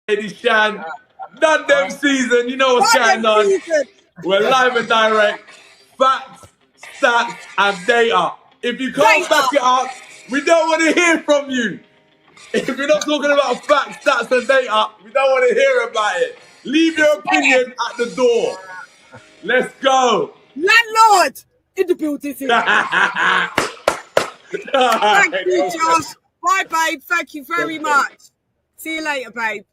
Lady Shan, done them season. You know what's going on. We're live and direct. Facts, stats, and data. If you can't back it up, we don't want to hear from you. If you're not talking about facts, stats, and data, we don't want to hear about it. Leave your opinion at the door. Let's go. Landlord in the building. Thank you, Josh. Bye, babe. Thank you very much. See you later, babe.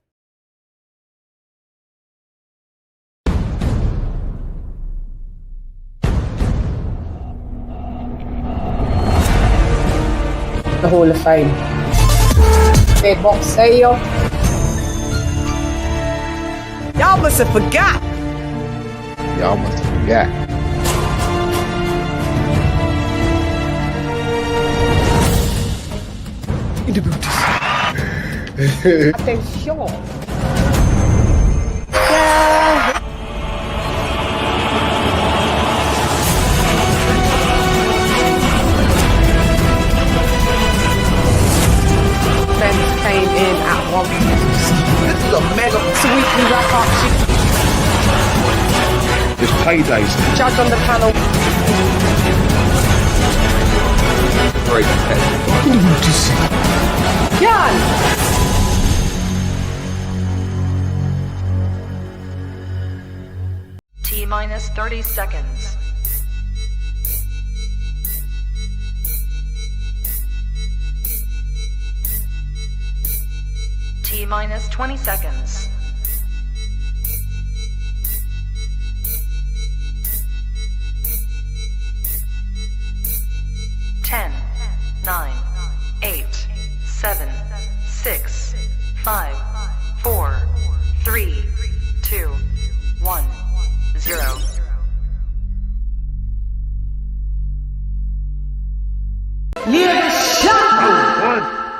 The Hall of Fame. Big box sale. Y'all must have forgot. Y'all must have forgot. In the beauty. Attention. Friends came in at one. This is a mega Weekly wrap up. Just paydays. Judge on the panel. Very competitive. Jan. T-minus 30 seconds. T-minus 20 seconds. 10, 9, 8, 7, 6, 5, 4, 3, 2, 1, 0.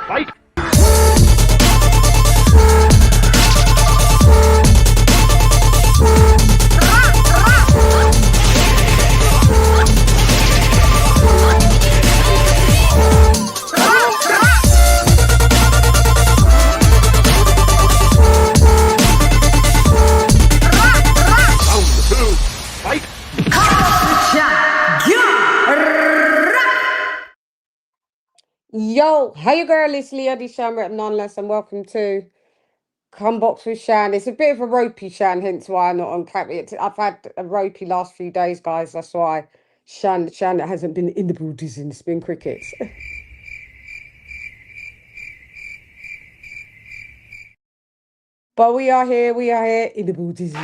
Fight. Yo, hey girl, it's Leonard Shan at Nonetheless, and welcome to Come Box with Shan. It's a bit of a ropey Shan, hence why I'm not on camera. I've had a ropey last few days, guys. That's why Shan hasn't been in the booties in the spin crickets. But we are here in the booties.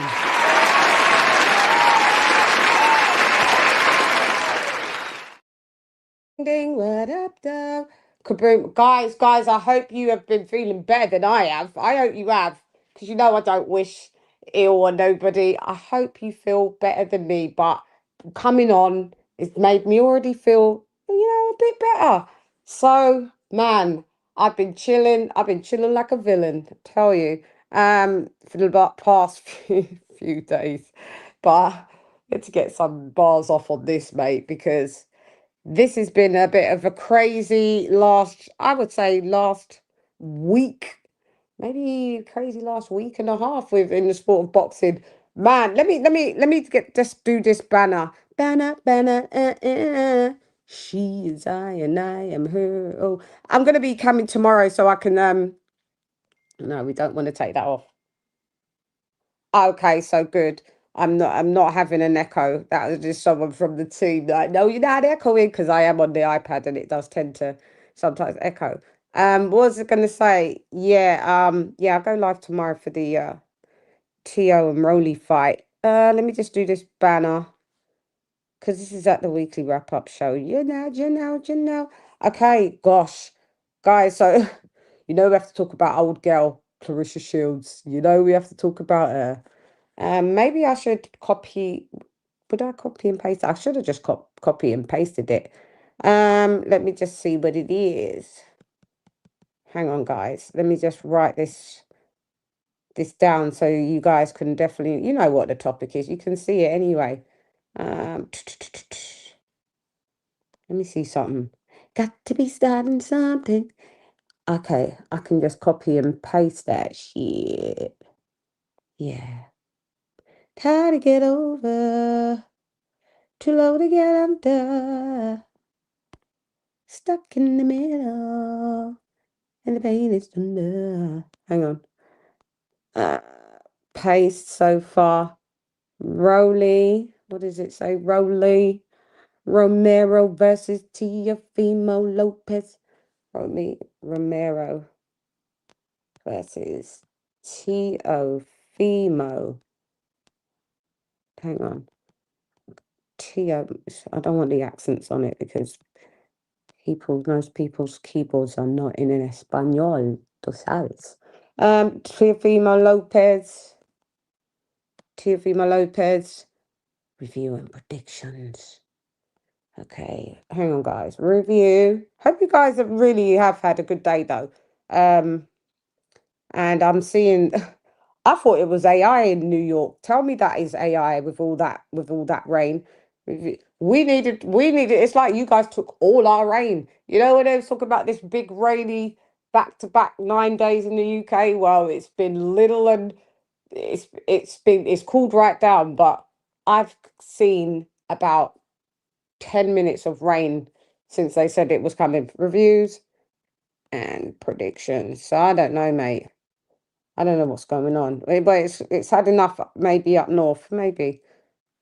Ding, what up, though? Kaboom. Guys, I hope you have been feeling better than I have. I hope you have, because you know I don't wish ill on nobody. I hope you feel better than me, but coming on, it's made me already feel, a bit better. So, man, I've been chilling like a villain, I tell you, for the past few days. But let's get some bars off on this, mate, because this has been a bit of a crazy last week, maybe crazy last week and a half in the sport of boxing. Man, let me just do this banner. She is I and I am her. Oh, I'm gonna be coming tomorrow so I can no, we don't want to take that off. Okay, so good. I'm not having an echo. That was just someone from the team that no, you're not echoing, because I am on the iPad and it does tend to sometimes echo. What was I gonna say? Yeah, I'll go live tomorrow for the Tio and Rolly fight. Let me just do this banner, because this is at the weekly wrap up show. You know. Okay, gosh, guys, so we have to talk about old girl Claressa Shields. We have to talk about her. Maybe I should copy. Would I copy and paste? I should have just copy and pasted it. Let me just see what it is. Hang on, guys. Let me just write this down so you guys can definitely, you know what the topic is. You can see it anyway. Let me see something. Got to be starting something. Okay, I can just copy and paste that shit. Yeah. Tired to get over. Too low to get under. Stuck in the middle. And the pain is thunder. Hang on. Paste so far. Rolly. What does it say? Rolly. Romero versus Teofimo Lopez. Romero versus Teofimo. Hang on. I don't want the accents on it because most people's keyboards are not in an Espanol, tú sabes. Teofimo Lopez, review and predictions. Okay, hang on, guys. Review. Hope you guys have had a good day though. And I'm seeing. I thought it was AI in New York. Tell me that is AI with all that rain. We needed. It's like you guys took all our rain. You know when they was talking about this big rainy back-to-back 9 days in the UK. Well, it's been little and it's cooled right down. But I've seen about 10 minutes of rain since they said it was coming. Reviews and predictions. So I don't know, mate. I don't know what's going on, but it's had enough. Maybe up north, maybe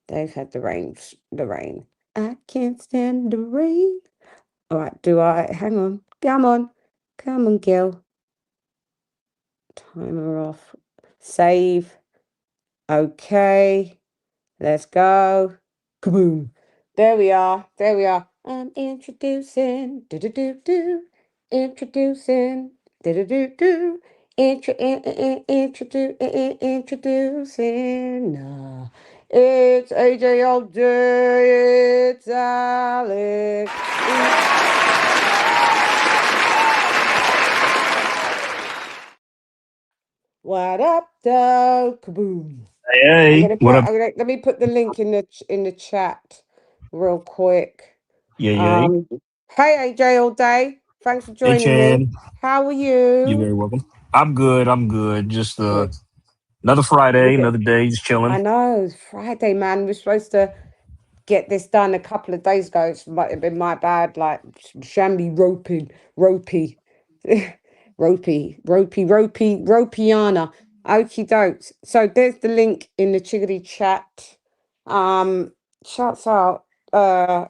they've had the rain. I can't stand the rain. All right, do I? Hang on. Come on, Gil. Timer off. Save. Okay. Let's go. Kaboom. There we are. I'm introducing. Introducing. Introducing. It's AJ all day. It's Alex. What up, though? Kaboom. Hey, what up? Let me put the link in the chat real quick. Yeah. Hey, AJ all day. Thanks for Hey, joining Chan. me. How are you? You're very welcome. I'm good. Just another Friday, another day, just I chilling. know, it's Friday, man. We're supposed to get this done a couple of days ago. It might have been my bad, like Shambi ropey. Ropiana. Okie dokes. So there's the link in the Chiggity chat. Shouts out to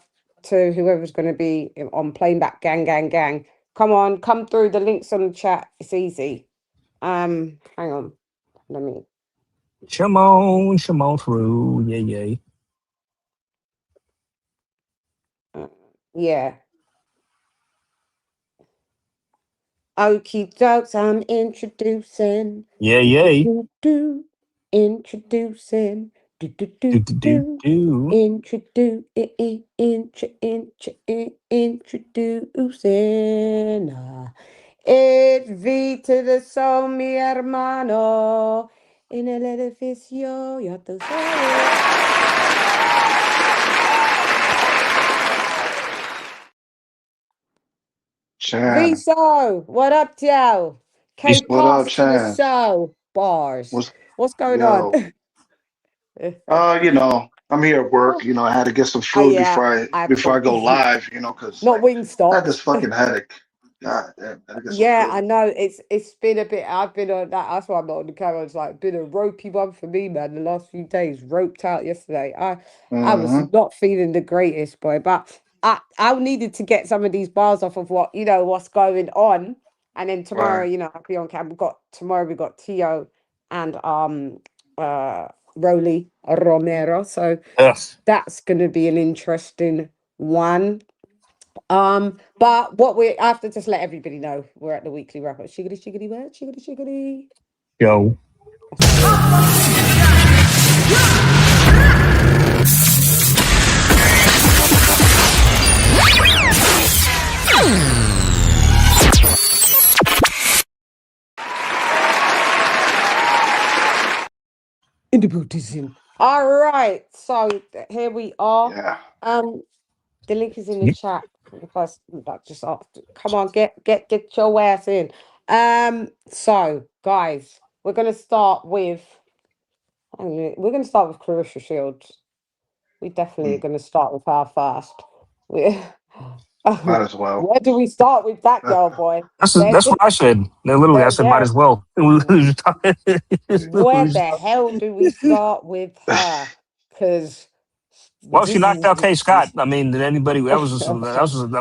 whoever's going to be on Playing Back Gang. Come through. The link's on the chat. It's easy. Hang on. Let me. Come on through. Yeah. Yeah. Okie dokes, I'm introducing. Yeah. Introducing. Introducing. It's V to the soul, mi hermano. En el edificio, ya tú sabes. Shan. Viso, what up, Tio? K What up, pass to the Shan? soul. Bars. What's going on? Yo? I'm here at work. I had to get some Oh food yeah, before I go live. Because not I had this Wingstop. fucking headache. God damn, I had to get some Yeah, food. I know. It's been a bit. I've been on that. That's why I'm not on the camera. It's like been a ropey one for me, man. The last few days, roped out yesterday. I was Mm-hmm. not feeling the greatest, boy. But I needed to get some of these bars off of what's going on. And then tomorrow, Right. I'll be on camera. We got Tio and Rolly Romero. So Yes. that's gonna be an interesting one. But I have to just let everybody know we're at the weekly wrap up. Shiggity what? Shiggity. Yo. In the Buddhism. All right, so here we are. Yeah. The link is in the chat. Because just come on, get your ass in. So guys, we're gonna start with Claressa Shields. We definitely are gonna start with her first. Might as well. Where do we start with that girl, boy? That's what I said. Literally, I said might as well. Where the hell do we start with her? Because she knocked out Kaye Scott. I mean, did anybody? That was. I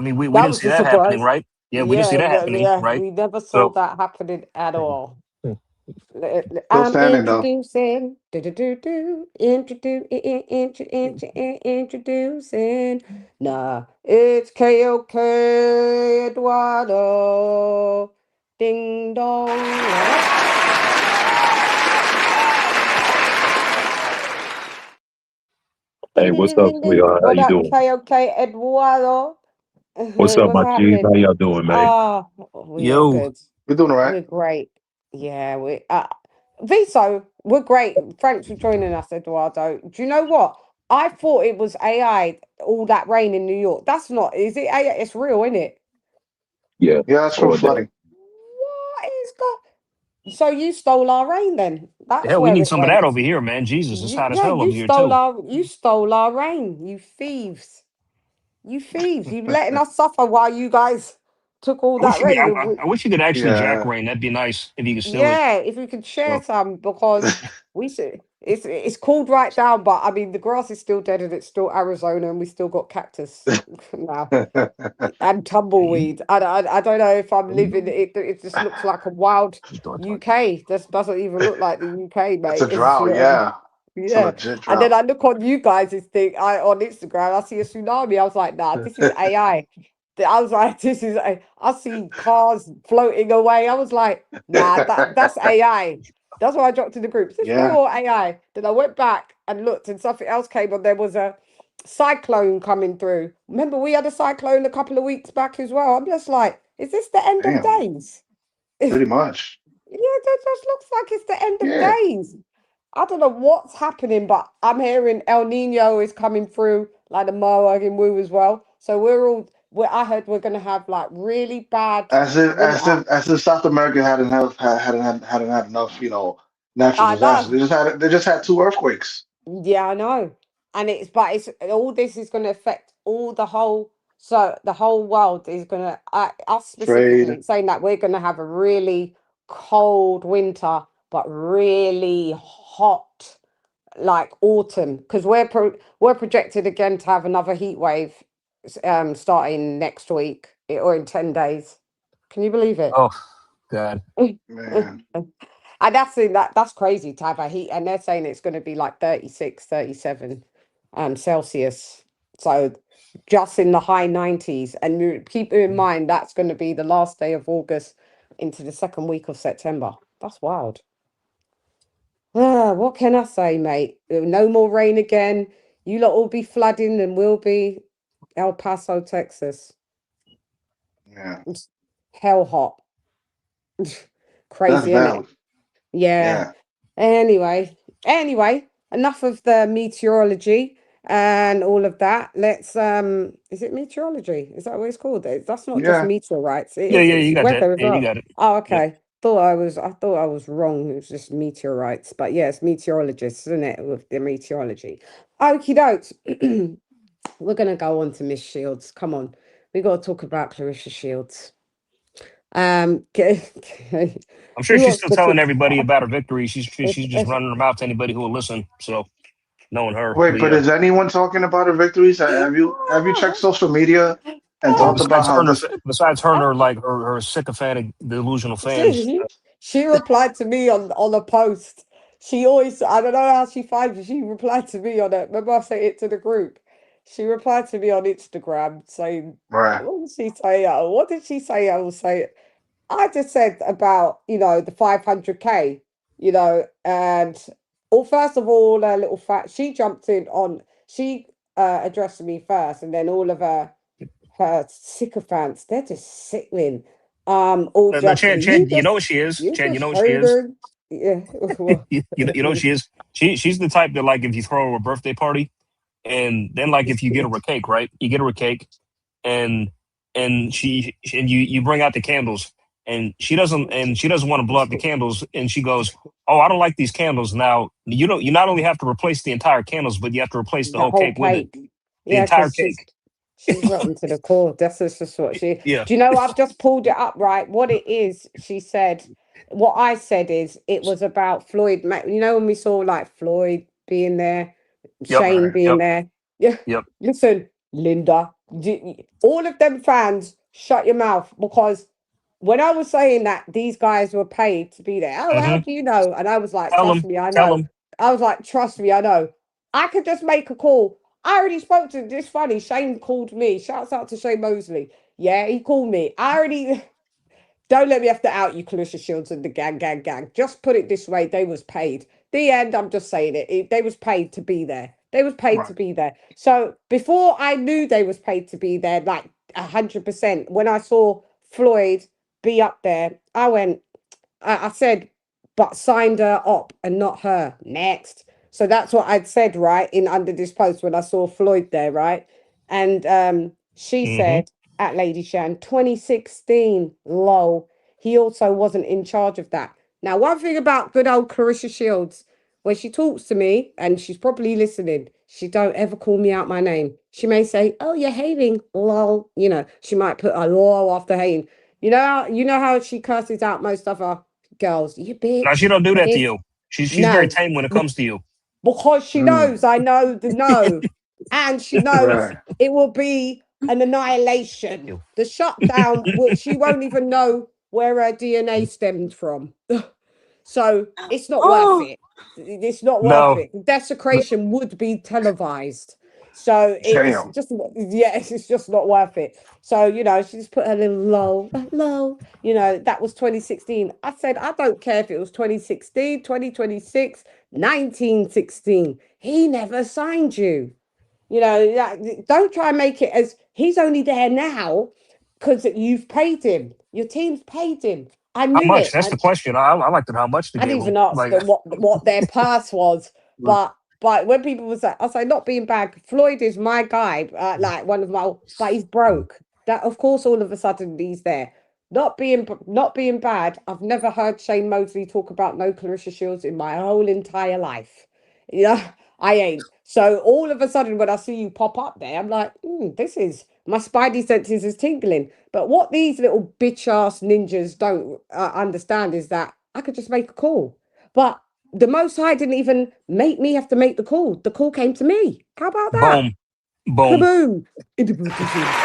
mean, we didn't see that happening, right? Yeah, we didn't see that happening, right? We never saw that happening at all. Still standing though. Introducing. Introducing. Nah, it's KOK Eduardo. Ding dong. Hey, what's up, sweetheart? How you doing? KOK Eduardo. What's up, my G's? How y'all doing, man? We're good. We're doing all right. We're great. Yeah, Viso, we're great. Thanks for joining us, Eduardo. Do you know what? I thought it was AI, all that rain in New York. That's not, is it AI? It's real, isn't it? Yeah. Yeah, that's from flooding. What is God? So you stole our rain then? That's we need some of that over here, man. Jesus, it's hot as hell over here too. You stole our rain, you thieves. You thieves. You letting us suffer while you guys took all that rain. I wish you could actually jack rain. That'd be nice if you could steal it. Yeah, if we could share some, because we should. It's cooled right down, but I mean the grass is still dead and it's still Arizona, and we still got cactus now and tumbleweed. I don't know if I'm living. It just looks like a wild UK. This doesn't even look like the UK, mate. It's a drought, yeah. Yeah, and then I look on you guys' thing. On Instagram, I see a tsunami. I was like, nah, this is AI. I was like, I see cars floating away. I was like, nah, that's AI. That's why I dropped in the group. Is this real or AI? Then I went back and looked, and something else came on. There was a cyclone coming through. Remember, we had a cyclone a couple of weeks back as well. I'm just like, is this the end of days? Pretty much. Yeah, that just looks like it's the end of days. I don't know what's happening, but I'm hearing El Nino is coming through, like the Moa and Woo as well. So I heard we're going to have like really bad. As if South America hadn't had enough, natural disasters. They just had 2 earthquakes. Yeah, I know, and it's all this is going to affect the whole world is going to. Us specifically saying that we're going to have a really cold winter, but really hot like autumn, because we're projected again to have another heat wave starting next week or in 10 days. Can you believe it? Oh God, man. And that's crazy to have a heat, and they're saying it's going to be like 36 37 Celsius, so just in the high 90s. And you keep in mind that's going to be the last day of August into the second week of September. That's wild. What can I say, mate? No more rain again. You lot will be flooding, and we'll be El Paso, Texas. Yeah. It's hell hot. Crazy, isn't it? Yeah. Anyway, enough of the meteorology and all of that. Let's is it meteorology? Is that what it's called? That's not just meteorites. You got that. Yeah, you got it. Oh, okay. Yep. I thought I was wrong. It was just meteorites. But yeah, it's meteorologists, isn't it? With the meteorology. Okie dokes. We're gonna go on to Miss Shields. Come on. We gotta talk about Claressa Shields. I'm sure she's still telling everybody about her victory. She's just running her mouth to anybody who will listen. So knowing her. Wait, but is anyone talking about her victories? Have you checked social media and talked about how besides her and her sycophantic delusional fans? She replied to me on a post. She always, I don't know how she finds it. She replied to me on it. Remember I sent it to the group. She replied to me on Instagram saying, what did she say? What did she say? I will say it. I just said about, the 500K, and first of all, her little she jumped in on, she addressed me first, and then all of her sycophants, they're just sickening. Chan, you know what she is? Chan, you know what she is? Yeah. you know what she is? She's the type that, like, if you throw her a birthday party, and then, like, if you get her a cake, right? You get her a cake, and and you bring out the candles, and she doesn't want to blow out the candles, and she goes, "Oh, I don't like these candles." Now you not only have to replace the entire candles, but you have to replace the whole cake with it, the entire cake. She's rotten to the core. That's just what she. Yeah. Do you know? I've just pulled it up. Right, what it is? She said. What I said is it was about Floyd. You know when we saw like Floyd being there, Shane being there. Yeah. Yep. Listen, Linda. All of them fans, shut your mouth, because when I was saying that these guys were paid to be there, how do you know? And I was like, trust me, I know. I was like, trust me, I know. I could just make a call. I already spoke to this. Funny, Shane called me. Shouts out to Shane Mosley. Yeah, he called me. I already. Don't let me have to out you, Claressa Shields and the gang. Just put it this way: they was paid. The end. I'm just saying it. They was paid to be there. They was paid to be there. So before I knew they was paid to be there, like 100%. When I saw Floyd be up there, I went. I said, but signed her up and not her. Next. So that's what I'd said, right, in under this post when I saw Floyd there, right? And she said at Lady Shan, 2016, lol. He also wasn't in charge of that. Now, one thing about good old Claressa Shields, when she talks to me, and she's probably listening, she don't ever call me out my name. She may say, "Oh, you're hating," lol. You know, she might put a lol after hating. You know how she curses out most other girls. You bitch. No, she don't do that to you. She's very tame when it comes to you. Because she knows I know the no. And she knows it will be an annihilation. The shutdown, she won't even know where her DNA stemmed from. So it's not worth it. It's not worth it. Desecration would be televised. So it's just not worth it. So, you know, she just put her little low, you know, that was 2016. I said, I don't care if it was 2016, 2026, 1916. He never signed you. You know, don't try and make it as he's only there now because you've paid him. Your team's paid him. I knew how much? it. That's the question. I liked it. How much? I didn't even ask them what their purse was, but when people was like, I say not being bad. Floyd is my guy, like one of my, but he's broke. That of course, all of a sudden he's there. Not being bad. I've never heard Shane Mosley talk about no Claressa Shields in my whole entire life. Yeah, I ain't. So all of a sudden, when I see you pop up there, I'm like, this is my spidey senses is tingling. But what these little bitch ass ninjas don't understand is that I could just make a call. But the Most High didn't even make me have to make the call. The call came to me. How about that? Boom. Kaboom.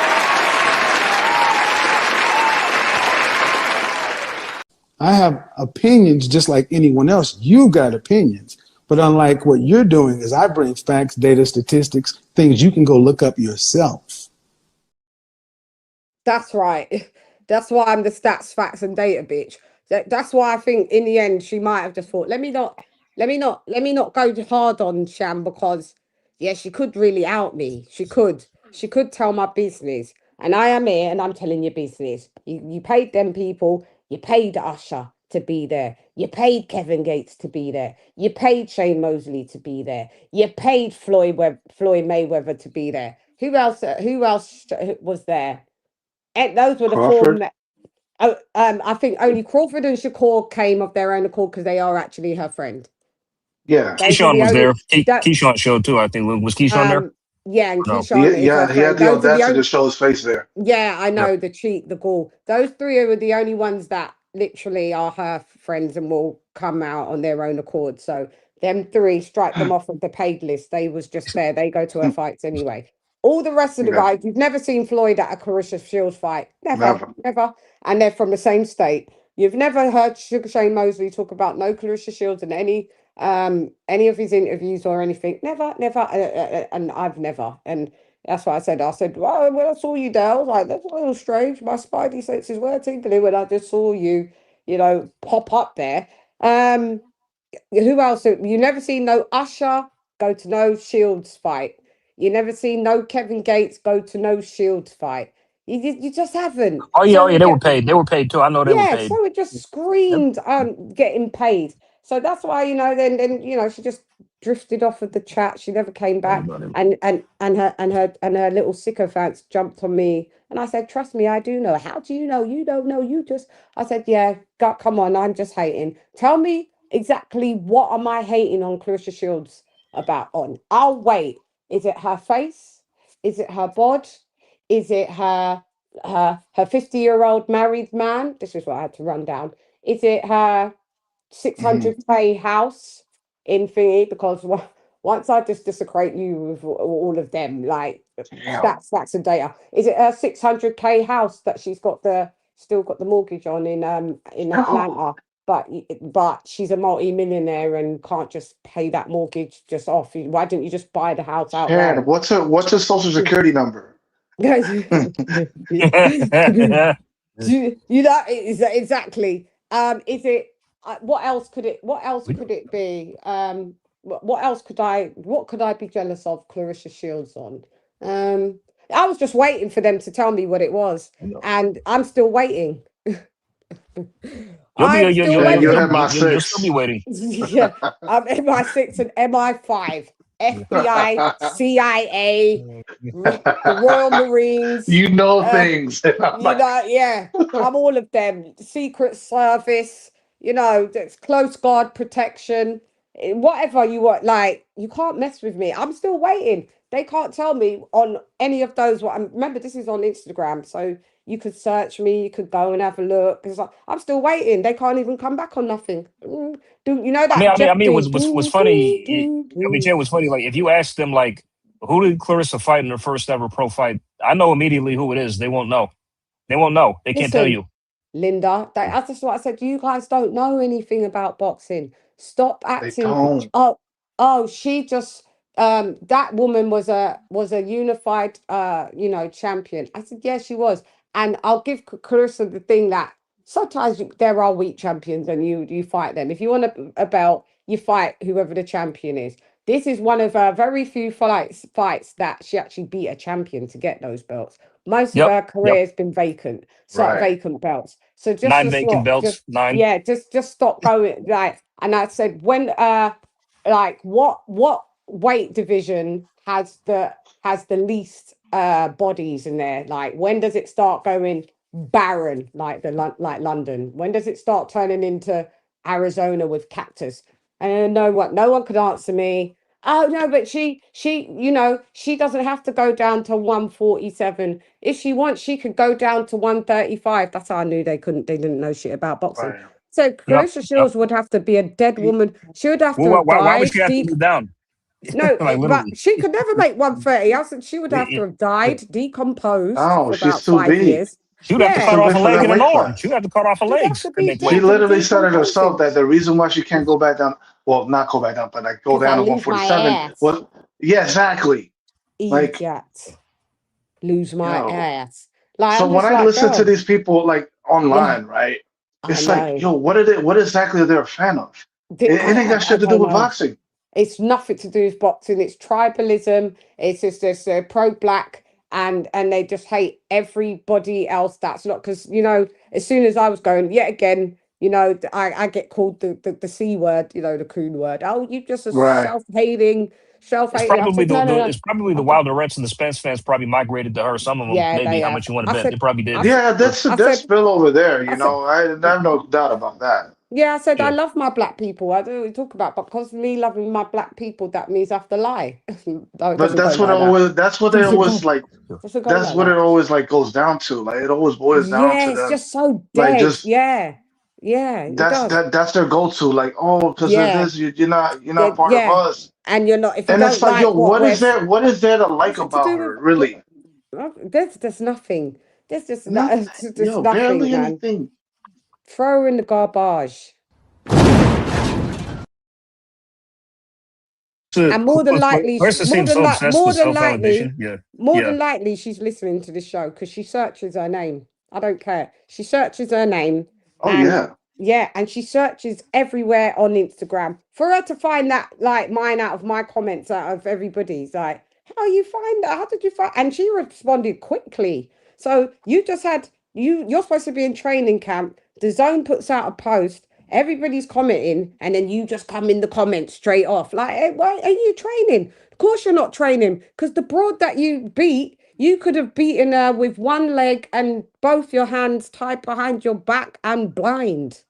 I have opinions just like anyone else. You got opinions. But unlike what you're doing is I bring facts, data, statistics, things you can go look up yourself. That's right. That's why I'm the stats, facts, and data bitch. That's why I think in the end she might have just thought, let me not go hard on Shan, because she could really out me. She could tell my business, and I am here and I'm telling your business. You paid them people. You paid Usher to be there. You paid Kevin Gates to be there. You paid Shane Mosley to be there. You paid Floyd Mayweather to be there. Who else was there? And those were the Crawford. I think only Crawford and Shakur came of their own accord because they are actually her friend. Yeah. Keyshawn was there. Keyshawn showed too, I think. Was Keyshawn there? Yeah, and Keyshawn is her friend. He had the audacity to show his face there. Yeah, I know, the cheat, the gall. Those three were the only ones that literally are her friends and will come out on their own accord. So them three, strike them off of the paid list. They was just there. They go to her fights anyway. All the rest of the guys, you've never seen Floyd at a Claressa Shields fight. Never. And they're from the same state. You've never heard Shane Mosley talk about no Claressa Shields in any of his interviews or anything. Never. And I've never. And that's what I said. Well, when I saw you there, I was like, that's a little strange. My spidey senses were tingling when I just saw you, pop up there. Who else? You never seen no Usher go to no Shields fight. You never seen no Kevin Gates go to no Shields fight. You just haven't. They were paid. They were paid too. I know they were paid. So it just screamed getting paid. So that's why, you know, then you know, she just drifted off of the chat. She never came back. And her little sycophants jumped on me. And I said, trust me, I do know. How do you know? You don't know. You just, I said, yeah, God, come on, I'm just hating. Tell me exactly what am I hating on Claressa Shields about on? I'll wait. Is it her face? Is it her bod? Is it her 50-year-old married man? This is what I had to run down. Is it her 600K house in thingy? Because once I just desecrate you with all of them, like that's a data. Is it her 600K house that she's still got the mortgage on in Atlanta? But she's a multi-millionaire and can't just pay that mortgage just off. Why didn't you just buy the house outright? Sharon, what's her social security number? You know, exactly. Is it what else could it be? What could I be jealous of Claressa Shields on? I was just waiting for them to tell me what it was, and I'm still waiting. You'll have my You'll still be waiting. Yeah, I'm MI6 and MI5, FBI, CIA, the Royal Marines. You know things. You know, yeah, I'm all of them. Secret Service, you know, that's close guard protection, whatever you want. Like, you can't mess with me. I'm still waiting. They can't tell me on any of those. Remember, this is on Instagram, so you could search me. You could go and have a look. It's like, I'm still waiting. They can't even come back on nothing. Do you know that? I mean, what's funny? What's funny? Like, if you ask them, like, who did Claressa fight in her first ever pro fight? I know immediately who it is. They won't know. They won't know. They can't tell you. Linda, that's just what I said. You guys don't know anything about boxing. Stop acting. Oh, she just. That woman was a unified champion. I said, yeah, she was. And I'll give Claressa the thing that sometimes there are weak champions and you fight them. If you want a belt, you fight whoever the champion is. This is one of her very few fights that she actually beat a champion to get those belts. Most of her career has been vacant, vacant belts. So just 9 vacant belts. 9. Yeah, just stop going. Like, and I said, when what weight division has the least bodies in there? Like, when does it start going barren, like London? When does it start turning into Arizona with cactus? And no one could answer me. Oh no, but she she doesn't have to go down to 147. If she wants, she could go down to 135. That's how I knew they didn't know shit about boxing. Right. So Claressa Shields would have to be a dead woman. She would have to why would she have to go down? No, like, but she could never make 130. I said she would have to have died, decomposed for about 5 years. She would have to cut off a leg and an arm. She would have to cut off a leg. She literally said it herself that the reason why she can't go back down, well, not go back down, but like go down to 147. Well, yeah, exactly. Like, lose my ass. Like, so when I listen to these people like online, right? It's like, yo, what exactly are they a fan of? It ain't got shit to do with boxing. It's nothing to do with boxing. It's tribalism. It's just pro-black, and they just hate everybody else that's not. Because, you know, as soon as I was going, yet again, you know, I get called the C word, you know, the coon word. Oh, you just a self-hating. It's probably the Wilder Reds and the Spence fans probably migrated to her. Some of them, maybe. How much you want to bet? They probably did. Yeah, that's Bill over there. You know, I have no doubt about that. Yeah, I said I love my black people. I don't talk about, but because me loving my black people, that means I have to lie. But that's what it always like goes down to. Like, it always boils down to it's just so dead. Like, that's their go-to. Like, oh, because of this, you're not part of us, and you're not. And it's like, yo, what is there to like about her? Really? There's nothing. There's just nothing. Barely anything. Throw her in the garbage. And more than likely, she's listening to this show because she searches her name. I don't care. She searches her name. And she searches everywhere on Instagram. For her to find that, like, mine out of my comments, out of everybody's, like, how you find that? How did you find? And she responded quickly. So you just had you're supposed to be in training camp. The Zone puts out a post. everybody's commenting, and then you just come in the comments straight off. Like, hey, why are you training? Of course you're not training, because the broad that you beat, you could have beaten her with one leg and both your hands tied behind your back and blind.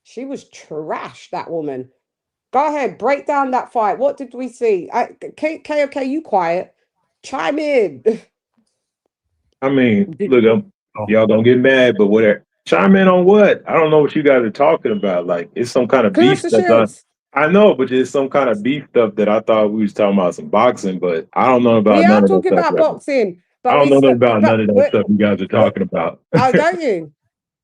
She was trash, that woman. Go ahead, break down that fight. What did we see? Okay, you quiet. Chime in. I mean, look, y'all gonna get mad, but whatever. Chime in on what? I don't know what you guys are talking about. Like, it's some kind of beef stuff. I know, but it's some kind of beef stuff that I thought we was talking about some boxing, but I don't know about none of that stuff. We are talking about boxing. But I don't know about none of that stuff you guys are talking about. Oh, don't you?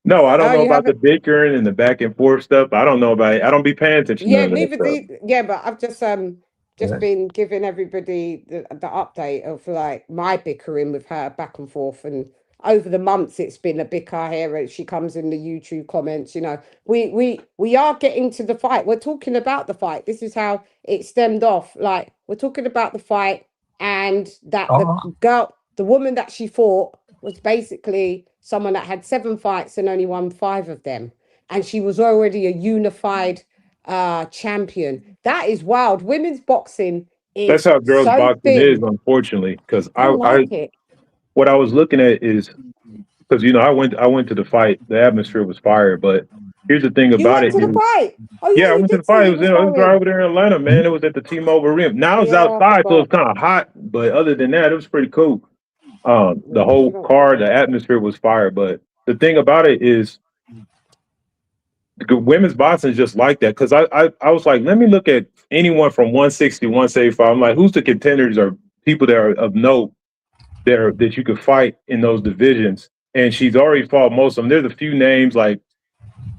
No, I don't know about the bickering and the back and forth stuff. I don't know about it. I don't be paying attention. Yeah, neither do. Yeah, but I've just been giving everybody the update of like my bickering with her back and forth, and over the months it's been a bicker here. She comes in the YouTube comments. You know, we are getting to the fight. We're talking about the fight. This is how it stemmed off. Like, we're talking about the fight, and that the woman that she fought was basically someone that had 7 fights and only won 5 of them. And she was already a unified champion. That is wild. Women's boxing is that's how girls boxing is, unfortunately. Because what I was looking at is, because I went to the fight. The atmosphere was fire, but here's the thing about it. You went to the fight? Oh, yeah, I went to the fight. It was right over there in Atlanta, man. It was at the T-Mobile Arena. Now it's outside, so it's kind of hot. But other than that, it was pretty cool. The whole car, the atmosphere was fire. But the thing about it is, women's boxing is just like that. Because I was like, let me look at anyone from 160, 175. I'm like, who's the contenders or people that are of note that you could fight in those divisions? And she's already fought most of them. There's a few names, like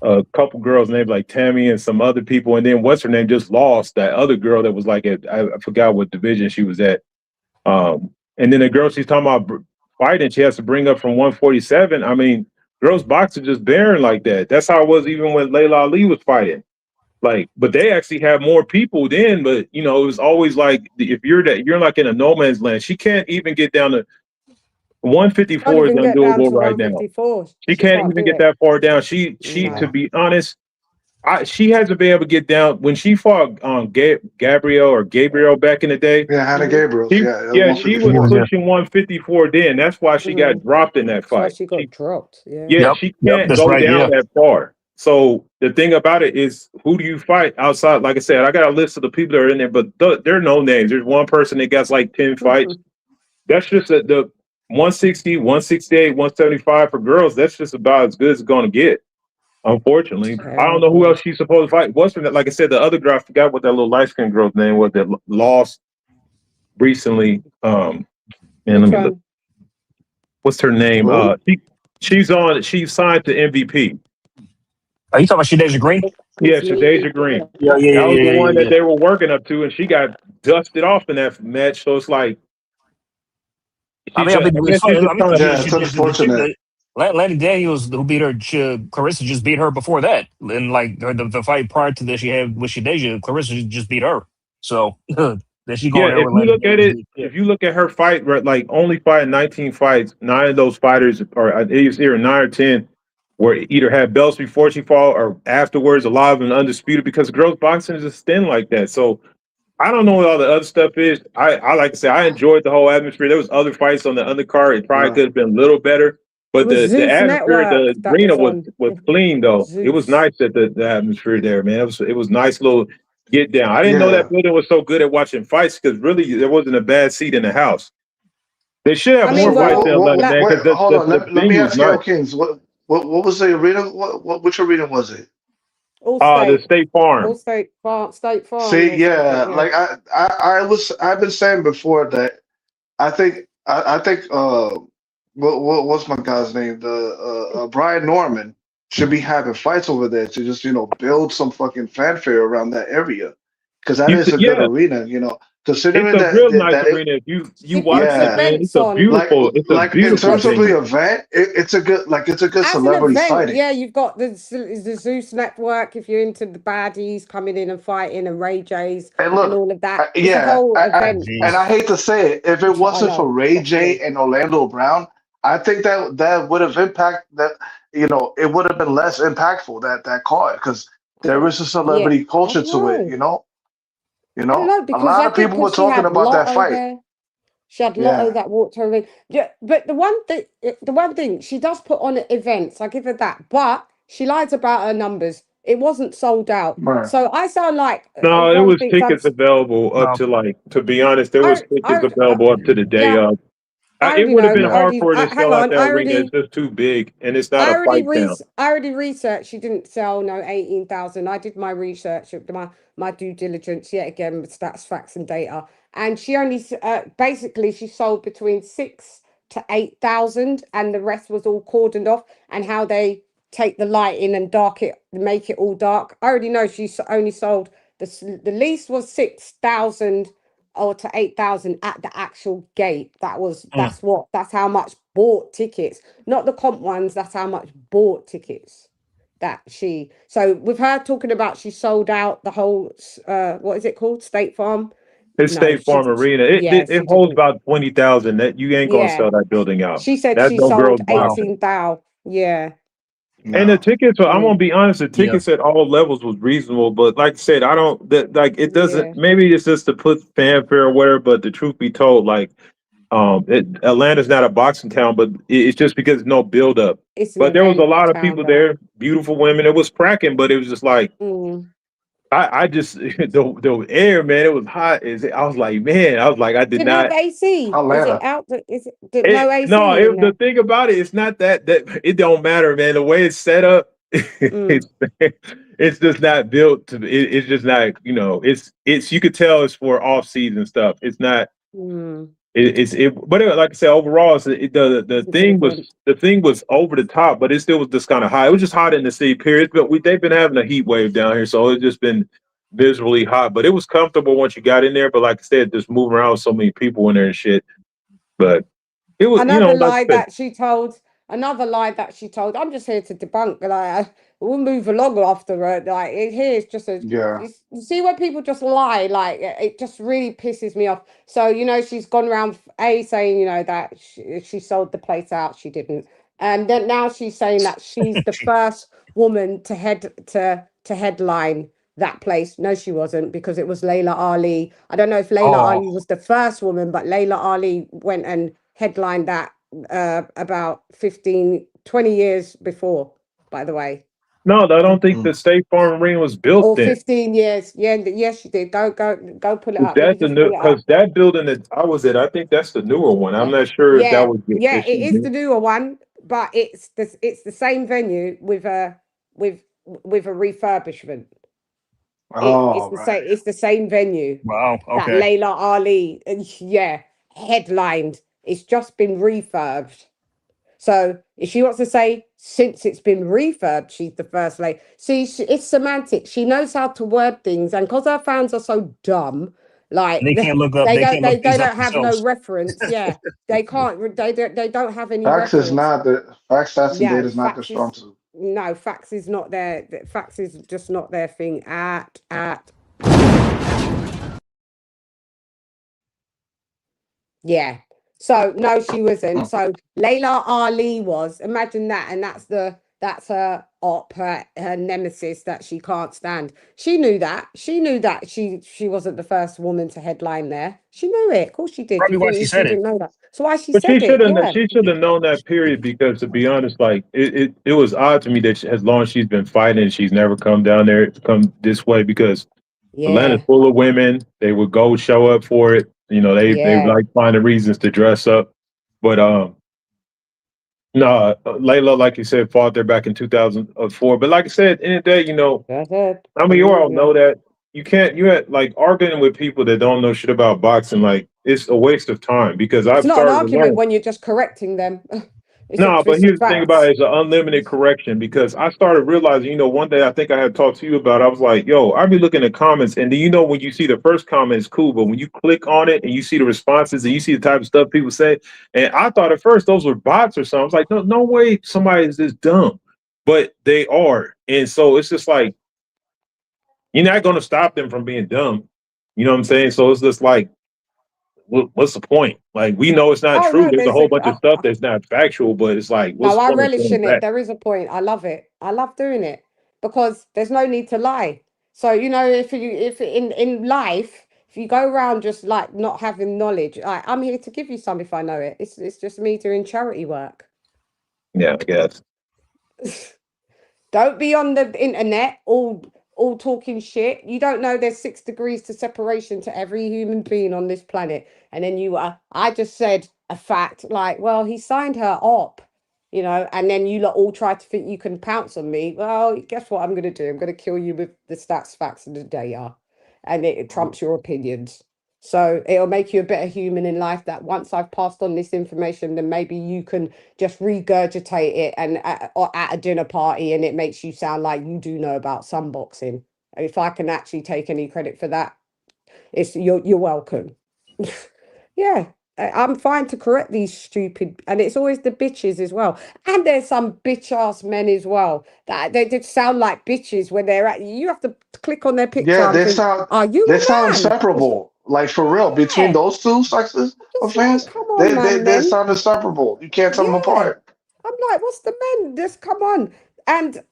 a couple girls named like Tammy and some other people. And then what's her name just lost, that other girl that was like I forgot what division she was at. And then the girl she's talking about fighting, she has to bring up from 147. I mean, girls boxing just barren like that. That's how it was even when Laila Ali was fighting. Like, but they actually have more people then. But it was always like, if you're like in a no man's land, she can't even get down to 154 is undoable right now. She can't even get that far down. She to be honest, she hasn't been able to get down. When she fought Gabriel back in the day. Yeah, Hannah Gabriel. She was pushing 154 then. That's why she got dropped in that fight. She got dropped. She can't go down that far. So the thing about it is, who do you fight outside? Like I said, I got a list of the people that are in there, but there are no names. There's one person that got like 10 fights. That's just the 160, 168, 175 for girls. That's just about as good as it's going to get. Unfortunately, I don't know who else she's supposed to fight. What's her, like I said, the other girl, I forgot what that little light skinned girl's name was that lost recently. And let me look. What's her name? She's signed to MVP. Are you talking about Shadeja Green? Yeah, Shadeja Green. Yeah. That was the one that they were working up to, and she got dusted off in that match. So it's like, it's unfortunate. Lanny Daniels, who beat her, Claressa just beat her before that. And like the fight prior to that she had with Shadeja, Claressa just beat her. So then she if you look at her fight, like only fighting 19 fights, 9 of those fighters are either 9 or 10 were either had belts before she fought or afterwards, a lot of them undisputed, because girls boxing is just thin like that. So I don't know what all the other stuff is. I like to say I enjoyed the whole atmosphere. There was other fights on the undercard. It probably could have been a little better. But the atmosphere, the arena was clean though. Zeus. It was nice at the atmosphere there, man. It was nice little get down. I didn't know that building was so good at watching fights, because really there wasn't a bad seat in the house. They should have more fights in Atlanta, man. Hold on, let me ask you, Kings. What was the arena? Which arena was it? The State Farm. State Farm. See, like I've been saying before that I think what's my guy's name? The Brian Norman should be having fights over there to just build some fucking fanfare around that area, because that is a good arena. Considering it's a real nice arena. You watch it, man. It's a beautiful. In terms of the event, it's a good celebrity fighting. Yeah, you've got the Zeus Network. If you're into the baddies coming in and fighting, and Ray J's and all of that. And I hate to say it, if it wasn't for Ray J and Orlando Brown, I think that would have impacted that. You know, it would have been less impactful that card because there is a Yeah, celebrity I culture don't to it. know. I don't know A because lot I of think people were because she talking had about that Lotto fight. there. She had Lotto Yeah, that walked her in. Yeah, but the one thing she does put on events, I give her that. But she lies about her numbers. It wasn't sold out, right. so I sound like No, it everyone was thinks I'm. tickets available up No, to like. To be honest, there was tickets I available up to the day yeah, of. I It already would have know. been hard for her to Hang sell out on. that arena. It's just too big, and it's not a fight town. I already researched. She didn't sell no 18,000. I did my research, my due diligence yet again with stats, facts, and data. And she only basically she sold between 6 to 8,000, and the rest was all cordoned off. And how they take the light in and make it all dark. I already know she only sold the least was 6,000 or to 8,000 at the actual gate. That's how much bought tickets, not the comp ones. That's how much bought tickets so with her talking about she sold out the whole what is it called, State Farm. It's No, State Farm Arena. It she holds didn't. about 20,000. That you ain't gonna Yeah, sell that building out. she said That's she no sold girls boxing. 18,000. Yeah. And the No. tickets, I'm gonna Mm, be honest, the yeah. tickets at all levels was reasonable. But like I said, I don't like it doesn't. yeah, Maybe it's just to put fanfare or whatever. But the truth be told, like Atlanta's not a boxing town, but it's just because no build up. it's an But there was a event lot of town people though. there, beautiful women. It was cracking, but it was just like Mm. I just the air, man. It was hot. I was like, man, I was like, I did Didn't have not. AC. Is it Atlanta. out? Is it no No, AC in the there? thing about it, it's not that it don't matter, man. The way it's set up, Mm, it's just not built to. It's just not, it's you could tell it's for off season stuff. It's not. mm. But like I said, overall, It's a good event. the thing was over the top, but it still was just kind of hot. It was just hot in the city, period. But they've been having a heat wave down here, so it's just been visually hot. But it was comfortable once you got in there. But like I said, just moving around with so many people in there and shit. But it was, Another like lie I said, that she told. Another lie that she told. I'm just here to debunk. We'll move along after her. Here it's just a. Yeah. You see when people just lie, it just really pisses me off. So she's gone around saying that she sold the place out. She didn't, and then now she's saying that she's the first woman to headline that place. No, she wasn't, because it was Laila Ali. I don't know if Laila Oh, Ali was the first woman, but Laila Ali went and headlined that about 15-20 years before, by the way. no, I don't think Mm. the State Farm Arena was built Or then. 15 years. Yeah, yes, she did. Go pull it up. Let me That's the just new, pull it up. because that building that I was at, I think that's the newer one. I'm not sure if that Yeah, was yeah, if she it is the newer one, but it's the same venue with a refurbishment. It's Oh, the right. same. It's the same venue wow. that Okay. Laila Ali, headlined. It's just been refurbed. So if she wants to say since it's been refurbed, she's the first lady. See, it's semantics. She knows how to word things, and because her fans are so dumb, And they can't look up. they They don't can't look things up have no themselves. reference. Yeah, they can't. They don't have any Facts is reference. not the facts, stats, and Yeah, data is not their strong suit. facts is not their. Facts is just not their thing at. Yeah. So no, she wasn't. So Laila Ali was. Imagine that, and that's her her nemesis that she can't stand. She knew that. She knew that she wasn't the first woman to headline there. She knew it. Of course she did. Probably You why think she she said it. didn't know that? So why she But said it? Yeah. she should have known that period, because to be honest, like it was odd to me that as long as she's been fighting, she's never come down there, come this way, because Atlanta's Yeah. full of women. They would go show up for it. They Yeah. like finding reasons to dress up. But no, Layla, like you said, fought there back in 2004. But like I said, in the day, That's it. I mean, you all know that you had like arguing with people that don't know shit about boxing. Like, it's a waste of time, because It's I've not an started to argument learn. when you're just correcting them. No, but It's a here's the thing about facts. it, it's an unlimited correction, because I started realizing, one day I think I had talked to you about, I was like, yo, I be looking at comments, and then when you see the first comment, it's cool, but when you click on it and you see the responses and you see the type of stuff people say, and I thought at first those were bots or something. I was like, no way somebody is this dumb. But they are. And so it's just like, you're not going to stop them from being dumb. You know what I'm saying? So it's just like, what's the point? Like, we know it's not true. no, There's a there's whole bunch of stuff that's not factual, but it's like, what's no, the I point of relish going in it. back? There is a point. I love it. I love doing it because there's no need to lie. So, you know, if in life, if you go around just like not having knowledge, I'm here to give you some if I know it. It's just me doing charity work. Yeah, I guess. Don't be on the internet all talking shit. You don't know there's 6 degrees to separation to every human being on this planet. And then I just said a fact like, well, he signed her up, you know, and then you lot all try to think you can pounce on me. Well, guess what I'm going to do? I'm going to kill you with the stats, facts, and the data. And it trumps your opinions. So it'll make you a better human in life that once I've passed on this information, then maybe you can just regurgitate it and or at a dinner party and it makes you sound like you do know about some boxing. If I can actually take any credit for that, you're welcome. Yeah, I'm fine to correct these stupid, and it's always the bitches as well. And there's some bitch ass men as well that they just sound like bitches when they're at you. have to click on their picture Yeah, and think, are you they a sound man? inseparable. Like for real, between Yeah, those two sexes of just like, fans, come on, man, they men. sound inseparable. You can't tell them Yeah. apart. I'm like, what's the men? Just come on. And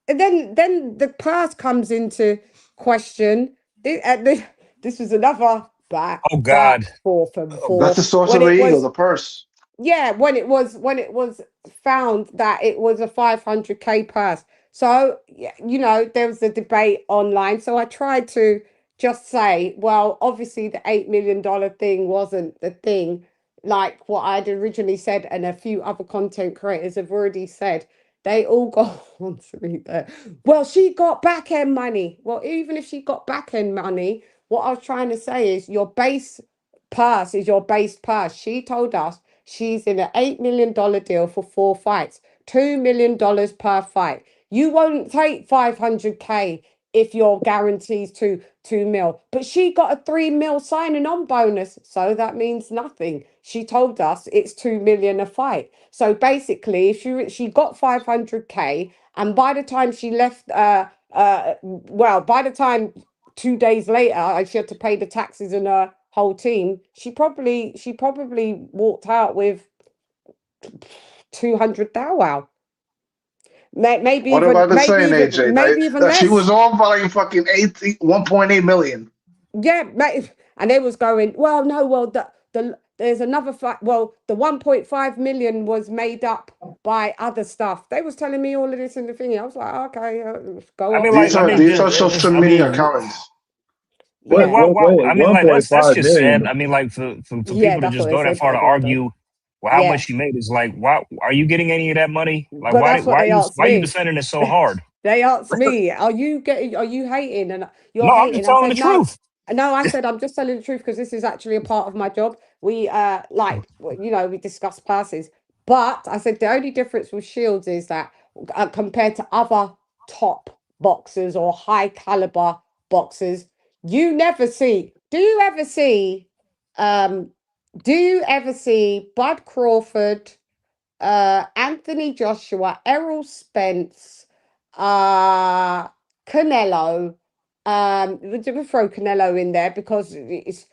then the purse comes into question. This was another back Oh God. forth and That's forth the source when of the it ego, was the purse. when it was found that it was a 500K purse. So you know, there was a debate online. So I tried to just say, well, obviously the $8 million thing wasn't the thing like what I'd originally said, and a few other content creators have already said. They all go on to me there. Well, she got back end money. Well, even if she got back end money, what I was trying to say is your base purse is your base purse. She told us she's in an $8 million deal for 4 fights, $2 million per fight. You won't take 500K if you're guaranteed to 2 mil. But she got a 3 mil signing on bonus. So that means nothing. She told us it's 2 million a fight. So basically, if she got 500K, and by the time she left, by the time 2 days later, she had to pay the taxes and her whole team. She probably walked out with 200 thou wow. Maybe What have I even been saying, AJ? maybe even That she less. was on for like fucking 1.8 million. Yeah, and they was going, well, no, well, there's another fight. Well, the 1.5 million was made up by other stuff. They was telling me all of this in the thing. I was like, okay, go I mean, off. like, These are social I media mean, accountants. Wait, Yeah, I mean, like, that's 1.5 just sad. million. I mean, like, for yeah, people to that's what just they go that said. far to argue how much Yeah, she made is like, why are you getting any of that money? Like, but that's what they asked why are you me. defending it so hard? They asked me, are you hating? And you're No, I'm just hating. I telling the said, no. truth. No, I said, I'm just telling the truth because this is actually a part of my job. We, we discuss passes. But I said, the only difference with Shields is that compared to other top boxers or high caliber boxers, you never see, do you ever see Bud Crawford, Anthony Joshua, Errol Spence, Canelo. We'll throw Canelo in there because it's.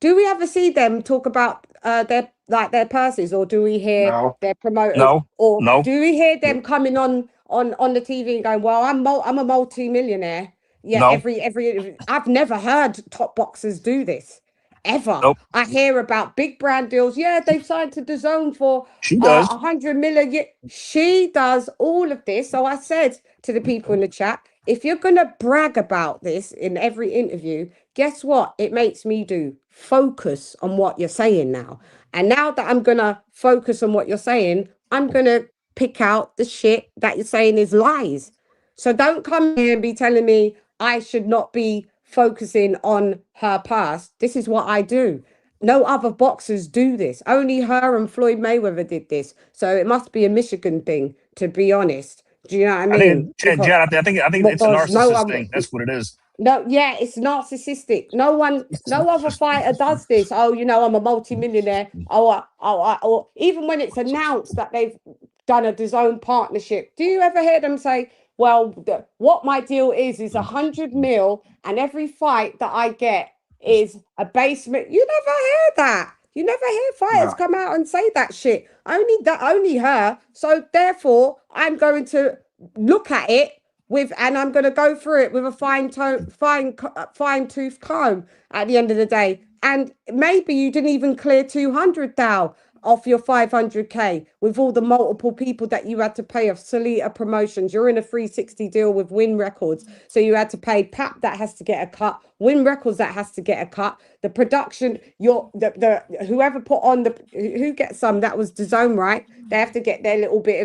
Do we ever see them talk about their purses, or do we hear No. their promoters, No, or no, do we hear them coming on the TV and going, "Well, I'm a multi-millionaire." Yeah, no, every I've never heard top boxers do this ever. nope. I hear about big brand deals. Yeah, they've signed to DAZN for She does. 100 million. Yeah, she does all of this. So I said to the people in the chat, if you're gonna brag about this in every interview, guess what? It makes me do focus on what you're saying now. And now that I'm gonna focus on what you're saying, I'm gonna pick out the shit that you're saying is lies. So don't come here and be telling me I should not be focusing on her past. This is what I do. No other boxers do this. Only her and Floyd Mayweather did this. So it must be a Michigan thing, to be honest. Do you know what I I mean? think, Chad, I think it's a Because no narcissist one, thing. That's what it is. no, yeah, it's narcissistic. No other fighter does this. Oh, I'm a multi-millionaire. Or even when it's announced that they've done a DAZN partnership, do you ever hear them say, well, what my deal is 100 mil, and every fight that I get is a basement. You never hear that. You never hear fighters come out and say that shit. Only her. So therefore, I'm going to look at it and I'm going to go through it with a fine tooth comb at the end of the day. And maybe you didn't even clear 200 thou off your 500k with all the multiple people that you had to pay off Salita Promotions. You're in a 360 deal with Win Records, so you had to pay Pap that has to get a cut, Win Records that has to get a cut, the production, whoever put on who gets some, that was DAZN, right? They have to get a little bit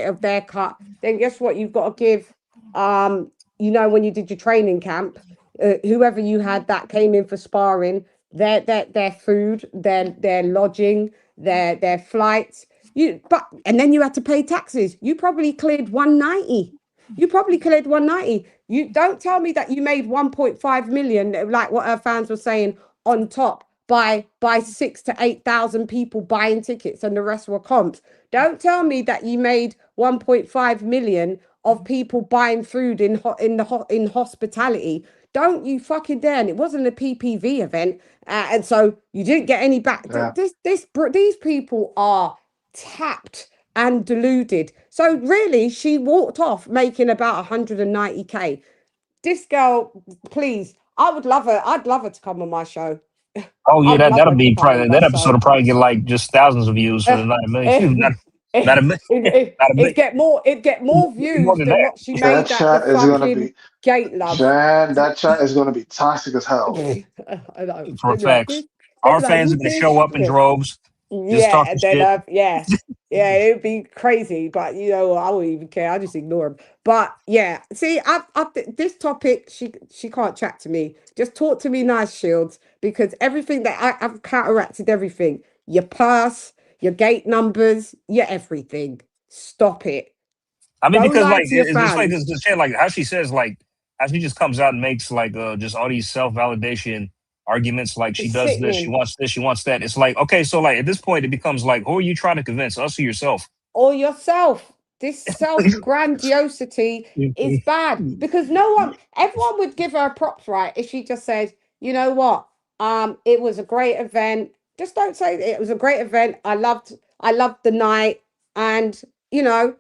of their cut. Then guess what? You've got to give when you did your training camp, whoever you had that came in for sparring, their food, their lodging, their flights. And then you had to pay taxes. You probably cleared 190. You don't tell me that you made 1.5 million, like what her fans were saying, on top by 6,000 to 8,000 people buying tickets and the rest were comps. Don't tell me that you made 1.5 million of people buying food in hospitality. Don't you fucking dare. And it wasn't a PPV event. And so you didn't get any back. Yeah. These people are tapped and deluded. So really, she walked off making about 190k. This girl, please, I would love her. I'd love her to come on my show. Oh yeah, that'll be probably that episode will probably get like just thousands of views, so not a million. It'd get more views than what she made. That chat is gonna be gate love. Shan, that chat is gonna be toxic as hell. I know. For facts. Our fans are gonna show up in droves. Yeah, and then it'd be crazy, but I wouldn't even care. I just ignore them. But yeah, see, this topic, she can't chat to me. Just talk to me nice, Shields, because everything that I've counteracted everything. Your purse, your gate numbers, your everything. Stop it. I mean, because like it's like this shit, like how she says, like how she just comes out and makes like just all these self-validation arguments, like she does this, she wants this, she wants that. It's like, okay, so like at this point it becomes like, who are you trying to convince, us or yourself? Or yourself. This self-grandiosity is bad, because everyone would give her props, right, if she just said, you know what, it was a great event. Just don't say it was a great event. I loved the night, and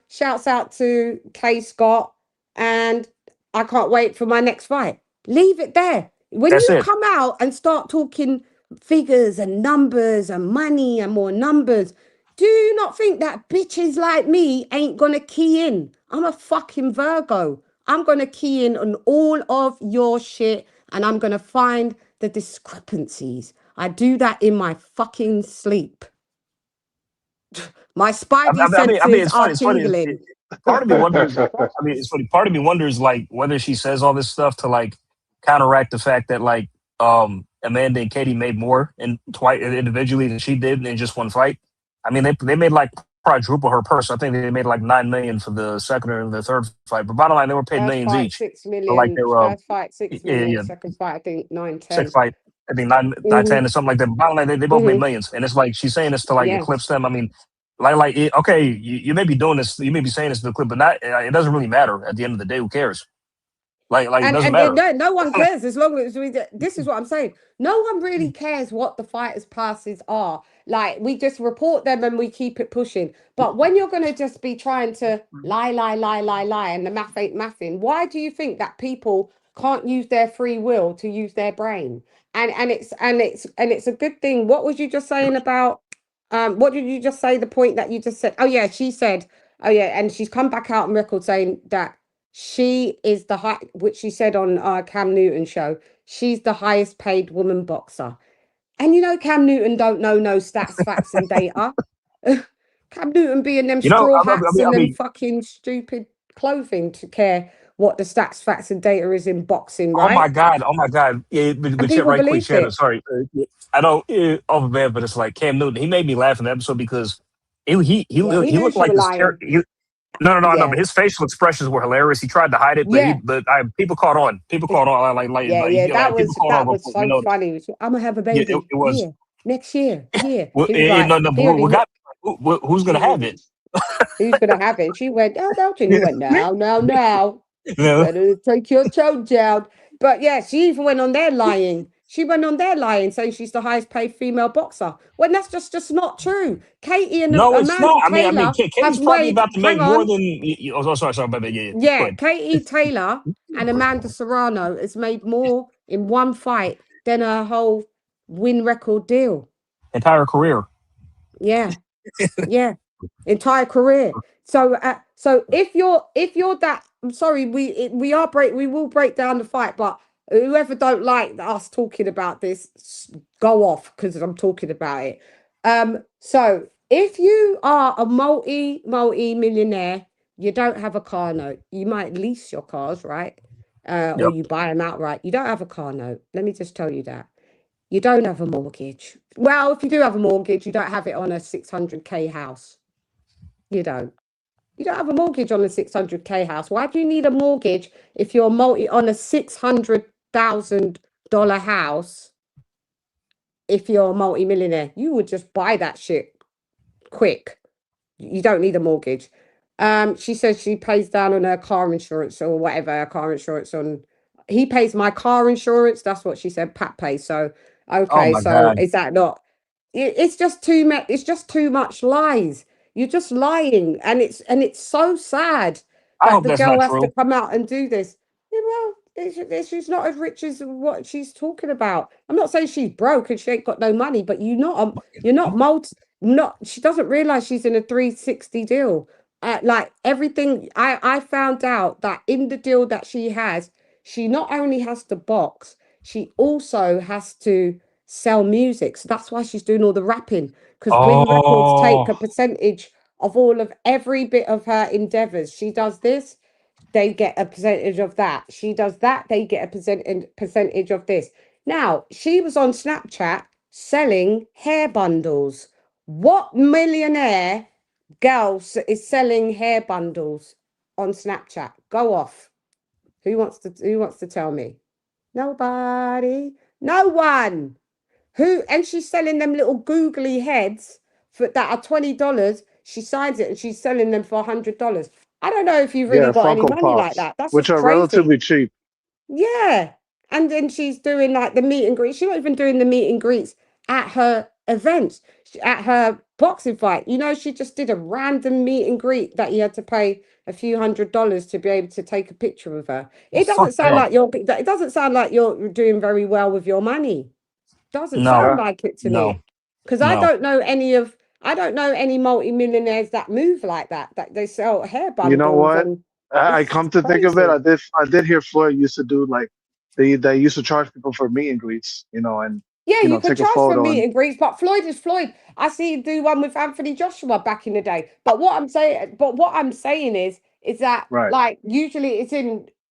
shouts out to Kaye Scott, and I can't wait for my next fight. Leave it there. When you come out and start talking figures and numbers and money and more numbers, do you not think that bitches like me ain't gonna key in? I'm a fucking Virgo. I'm gonna key in on all of your shit, and I'm gonna find the discrepancies. I do that in my fucking sleep. My spidey senses are tingling. Part of me wonders. It's funny. Part of me wonders, like, whether she says all this stuff to like counteract the fact that like Amanda and Katie made more twice individually than she did in just one fight. I mean, they made like quadruple her purse. I think they made like $9 million for the second or the third fight. But bottom line, they were paid millions each. 6 million. So like they were, first fight 6 million. Yeah. Second fight, I think 9, 10. Second fight, I think 9, 10 or something like that. But bottom line, they both made millions, and it's like she's saying this to like eclipse them. I mean, okay, you may be doing this, you may be saying this to the clip, but not. It doesn't really matter at the end of the day. Who cares? Like it doesn't matter. No one cares as long as this is what I'm saying. No one really cares what the fighters' passes are. Like, we just report them and we keep it pushing. But when you're going to just be trying to lie, and the math ain't mathing, why do you think that people can't use their free will to use their brain? And it's a good thing. What was you just saying about? What did you just say? The point that you just said. Oh yeah, she said. Oh yeah, and she's come back out on record saying that she is which she said on Cam Newton show. She's the highest paid woman boxer. And Cam Newton don't know no stats, facts, and data. Cam Newton being them straw hats and them fucking stupid clothing to care what the stats, facts, and data is in boxing, right? Oh my god. Yeah, but shit, right quick, Shannon, sorry. I know over there, but it's like Cam Newton. He made me laugh in the episode because he looked like this. No, but his facial expressions were hilarious. He tried to hide it, but people caught on. People caught on. That was so funny. I'm gonna have a baby. It was next year. Yeah. Who's gonna have it? Who's gonna have it? She went, oh, don't you? He went, no. Better take your toe down. But yeah, she even went on there lying. She went on there lying, saying she's the highest paid female boxer. When that's just not true. Katie and No, it's Amanda not. I mean, Taylor have Katie's probably weighed. about to make Hang more on. than. Oh, sorry, but yeah. Go Yeah, ahead. Katie Taylor and Amanda Serrano has made more in one fight than her whole win record deal. Entire career. Yeah, yeah, entire career. So, if you're that, I'm sorry, we will break down the fight, but whoever don't like us talking about this, go off because I'm talking about it. So if you are a multi-millionaire, you don't have a car note. You might lease your cars, right? Or you buy them outright. You don't have a car note. Let me just tell you that. You don't have a mortgage. Well, if you do have a mortgage, you don't have it on a 600K house. You don't. You don't have a mortgage on a 600K house. Why do you need a mortgage if you're on a $600,000 house? If you're a multi-millionaire, you would just buy that shit quick. You don't need a mortgage. She says she pays down on her car insurance or whatever her car insurance on. He pays my car insurance. That's what she said. Pat pays. So okay, my so God. is that not? It's just too much. It's just too much lies. You're just lying, and it's so sad I that hope the that's girl not has to true. come out and do this. Yeah, well, she's not as rich as what she's talking about. I'm not saying she's broke and she ain't got no money, but you're not she doesn't realize she's in a 360 deal. Like everything, I found out that in the deal that she has, she not only has to box, she also has to sell music. So that's why she's doing all the rapping, because Win Records take a percentage of every bit of her endeavors. She does this, they get a percentage of that. She does that, they get a percentage of this. Now, she was on Snapchat selling hair bundles. What millionaire girl is selling hair bundles on Snapchat? Go off. Who wants to tell me? Nobody. No one. And she's selling them little googly heads that are $20. She signs it and she's selling them for $100. I don't know if you've really Yeah, got any Funko money like Pops, that. That's which just are crazy. relatively cheap. Yeah. And then she's doing like the meet and greet. She's not even doing the meet and greets at her events, at her boxing fight. You know, she just did a random meet and greet that you had to pay a few $100s to be able to take a picture with her. It doesn't sound like you're doing very well with your money. Doesn't sound like it to me. Because I don't know any multi-millionaires that move like that they sell hair bundles. You know what? And I come to think of it, I did hear Floyd used to do like they used to charge people for meet and greets, and yeah, you could take a charge for photo. meet and greets, but Floyd is Floyd. I see him do one with Anthony Joshua back in the day. But what I'm saying is that like usually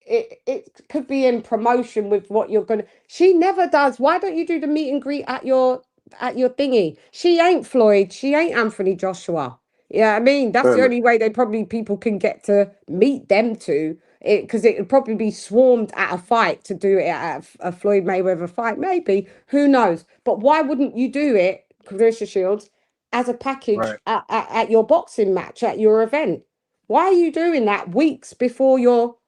it could be in promotion with what you're gonna. She never does. Why don't you do the meet and greet at your thingy? She ain't Floyd. She ain't Anthony Joshua. Yeah, I mean that's the only way people can get to meet them two. Because it would probably be swarmed at a fight to do it at a Floyd Mayweather fight, maybe. Who knows? But why wouldn't you do it, Claressa Shields, as a package at your boxing match, at your event? Why are you doing that weeks before your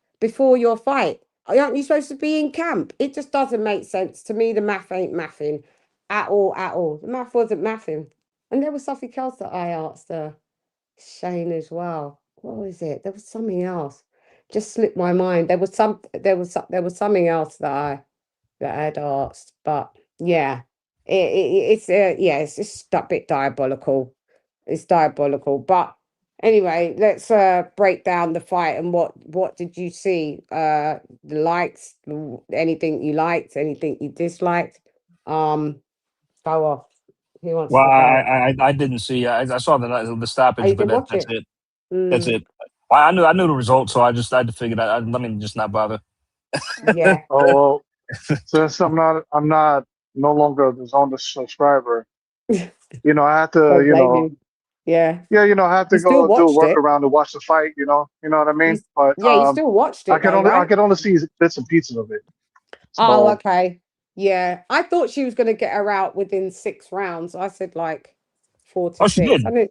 fight? Aren't you supposed to be in camp? It just doesn't make sense. To me, the math ain't mathing at all. The math wasn't mathing. And there was something else that I asked Shane as well. What was it? There was something else. Just slipped my mind. There was something else that I had asked, but yeah, it's just a bit diabolical. It's diabolical, but anyway, let's break down the fight and what did you see? The likes, anything you liked, anything you disliked. Go off. Who wants Well, to go? I didn't see. I saw the stoppage, You but didn't watch that's it? it. That's it. Well, I knew the result, so I had to figure that out. Let me just not bother. Yeah. Oh, well, since I'm no longer the Zone subscriber, I have to, Yeah. I have to You still go do a watched it. workaround to watch the fight. You know what I mean? But you still watched it. I can only see bits and pieces of it. Oh, okay. Yeah, I thought she was going to get her out within 6 rounds. I said like 4 to 6. She did. I mean,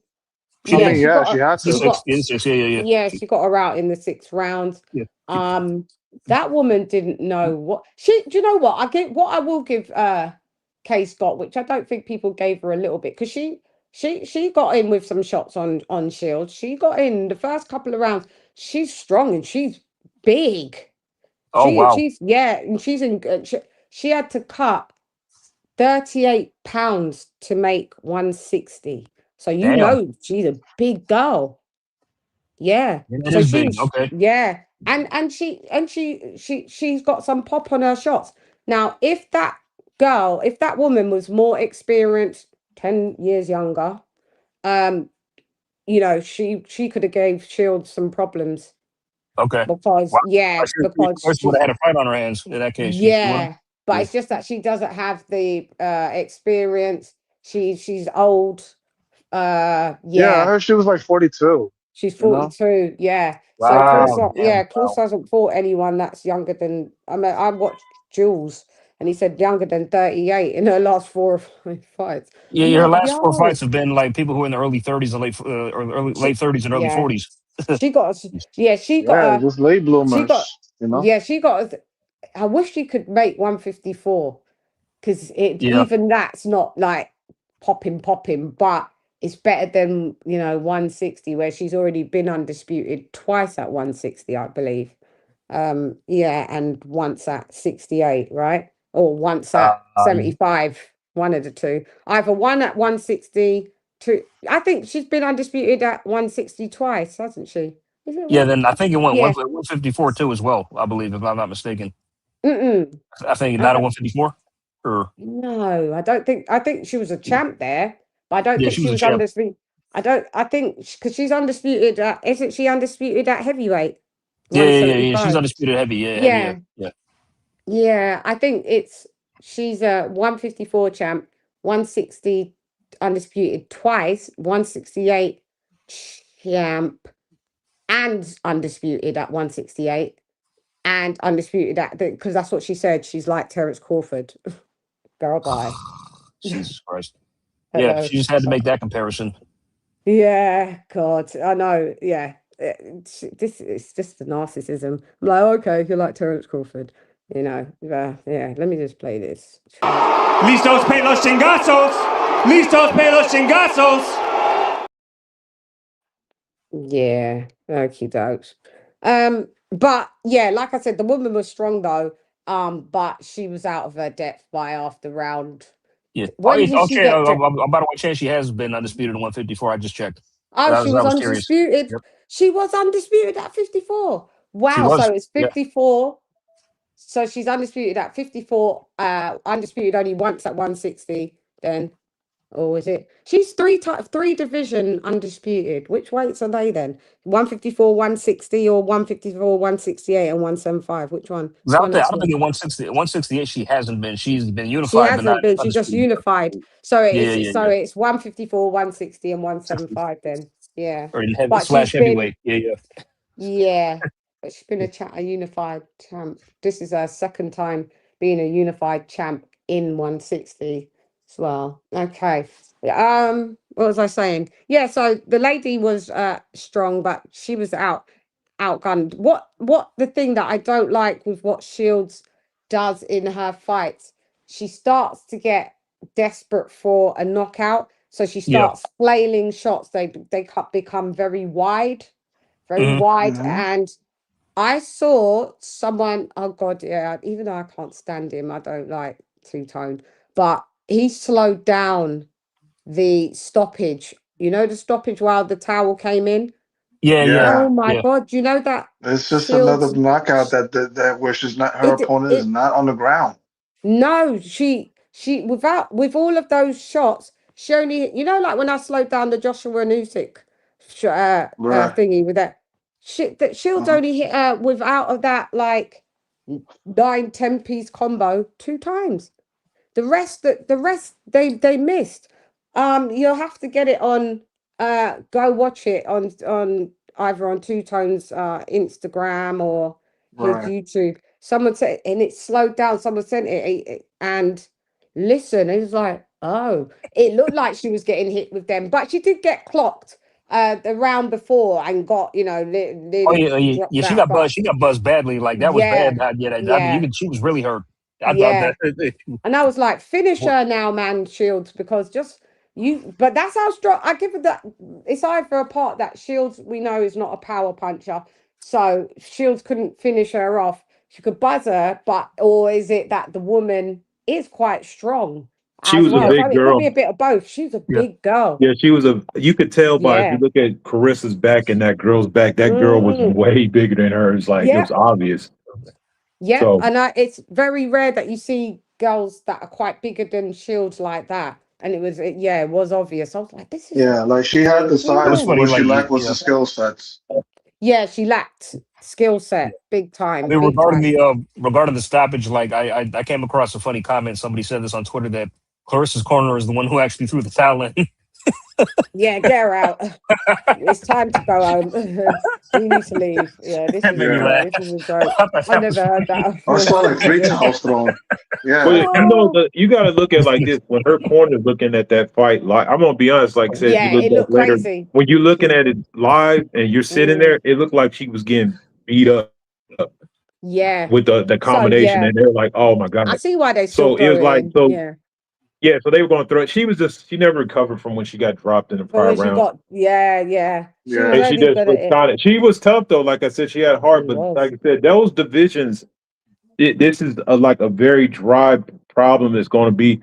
she had to. she got her out in the 6th round. Yeah. That woman didn't know what do you know what? I will give Kaye Scott, which I don't think people gave her a little bit, because she got in with some shots on Shields. She got in the first couple of rounds. She's strong and she's big. Oh wow. And she's in she had to cut 38 pounds to make 160. So Damn. she's a big girl. Yeah. It So is big. she's Okay. yeah. She's got some pop on her shots. Now, if that woman was more experienced, 10 years younger, she could have gave Shields some problems. Okay. Because Wow. because She would have had a fight on her hands in that case. yeah, but Yeah. it's just that she doesn't have the experience. She's old. Yeah, I Yeah. heard she was like 42. She's You know? 42, yeah. So Wow. Damn. Claus Wow. hasn't fought anyone that's younger than, I mean, I watched Jules and he said younger than 38 in her last 4 or 5 fights. Yeah, I'm your like, last 4 yo, fights have been like people who are in the early 30s and late 30s and early yeah, 40s. she got, yeah, Yeah, just late she got, bloomers, you know? yeah, I wish she could make 154, because Yeah. even that's not like popping, but it's better than 160, where she's already been undisputed twice at 160, I believe. Yeah, and once at 68, right? Or once at 75, one of the two. Either one at 160, two. I think she's been undisputed at 160 twice, hasn't she? Is it Yeah, one? then I think it went Yeah. 154 too as well, I believe, if I'm not mistaken. Mm-mm. I think not at 154. Or No, I think she was a champ there, but I don't yeah, think she she was a was champ. undisputed. I think because she's undisputed isn't she undisputed at heavyweight? Yeah. She's 175. undisputed heavy. Yeah, heavy. Yeah. Yeah. Yeah, I think she's a 154 champ, 160 undisputed twice, 168 champ, and undisputed at 168, and undisputed at because that's what she said. She's like Terence Crawford. Girl, bye. Jesus Christ. Yeah, Hello. she just had to make that comparison. Yeah, God, I know. Yeah, it's just the narcissism. I'm like, okay, you're like Terence Crawford, yeah. Let me just play this. Listos pe los chingazos. Listos pe los chingazos. Yeah, okie dokes. But yeah, like I said, the woman was strong though. But she was out of her depth by after round. Yeah. When did she Okay. get? By the way, chance she has been undisputed at 154. I just checked. Oh, she I was was curious. undisputed. Yep. She was undisputed at 54. She Wow. was. So it's 54. So she's undisputed at 54. Undisputed only once at 160. Then, or is it? She's three division undisputed. Which weights are they then? 154, 160, or 154, 168, and 175. Which one? I don't think at 168 she hasn't been. She's been unified, She hasn't but not been. She's just undisputed. unified. So Yeah. it's 154, 160, and 175 then. Yeah. Or But she's been heavyweight. Yeah. Yeah, but she's been a unified champ. This is her second time being a unified champ in 160 as well. Okay. What was I saying? Yeah, so the lady was strong, but she was outgunned. What the thing that I don't like with what Shields does in her fights, she starts to get desperate for a knockout. So she Yeah. starts flailing shots. They become very wide, Mhm. and I saw someone, oh god, yeah, even though I can't stand him, I don't like two-tone, but he slowed down the stoppage, the stoppage while the towel came in. Yeah. Oh my Yeah. god, you know that It's just another Shields knockout that where she's not, her opponent is not on the ground. No, she with all of those shots, she only, like when I slowed down the Joshua and Usyk Right. thingy with that shit, that Shields only hit her without of that like 9-10 piece combo 2 times. The rest they missed. You'll have to get it on go watch it on either on Two Tone's Instagram or his Right. YouTube. Someone said, and it slowed down. Someone sent it, and listen, it was like, oh, it looked like she was getting hit with them, but she did get clocked the round before and got, you know, Oh nearly yeah. dropped She out. got But buzzed. She got buzzed badly. Like that was yeah, bad. I mean, yeah, even she was really hurt. I thought yeah. that. And I was like, finish her now, man, Shields, because just you. But that's how strong. I give it that. It's either a part that Shields we know is not a power puncher, so Shields couldn't finish her off. She could buzz her, but or is it that the woman is quite strong She as was a well? big So it could girl. be a bit of both. She's a Yeah. big girl. Yeah, she was you could tell by if you Yeah. look at Carissa's back and that girl's back, that girl was way bigger than hers. Like it was obvious. Yeah, So and it's very rare that you see girls that are quite bigger than Shields like that. And it was obvious. I was like, this is like she had the size, but funny, what she like, lacked was yeah. the skill sets. yeah, she lacked skill set big time. I mean, big regarding time. the stoppage, like I came across a funny comment. Somebody said this on Twitter that Clarissa's corner is the one who actually threw the towel in. Yeah, get her out. It's time to go home. We need to leave. Yeah, this is a joke. I never heard that. I saw like 3 towels thrown. Yeah. But you know, you got to look at like this when her corner's looking at that fight. Like I'm gonna be honest, like I said, Yeah, you look it at looked later crazy. when you're looking at it live and you're sitting there, it looked like she was getting beat up. Yeah, with the combination, and they're like, "Oh my god!" I see why they So still it was like, yeah. So they were going to throw it. She never recovered from when she got dropped in the But prior when she round. got She was And she really just good was at it. solid. She was tough though. Like I said, she had heart, but like I said, those divisions. This is like a very dry problem. That's going to be.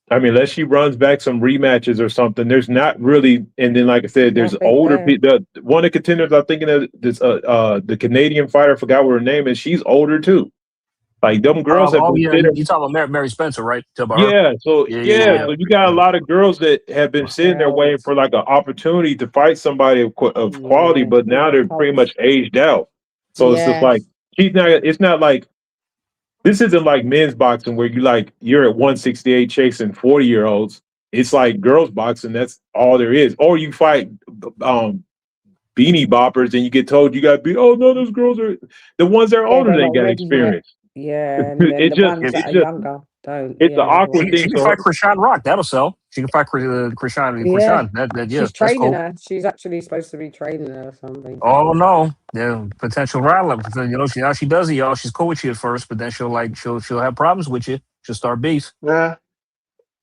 I mean, unless she runs back some rematches or something, there's not really. And then, like I said, there's older people. One of the contenders I'm thinking of this, the Canadian fighter. I forgot what her name is. She's older too. Like them girls have been sitting. You talking about Mary Spencer, right? Yeah, so you got a lot of girls that have been sitting there waiting for like an opportunity to fight somebody of quality, but now they're pretty much aged out. So it's just like she's not. It's not like this isn't like men's boxing where you're at 168 chasing 40-year-olds. It's like girls boxing. That's all there is. Or you fight beanie boppers and you get told you got to beat. Oh no, those girls are the ones that are older. They got experience. Yeah, and then the ones that are younger don't. It's an awkward thing. She can fight Krishan Rock. That'll sell. She can fight Krishan. She's training her. She's actually supposed to be training her or something. Oh no, yeah, potential rival. You know, she does it, y'all. She's cool with you at first, but then she'll have problems with you. She'll start beef. Yeah.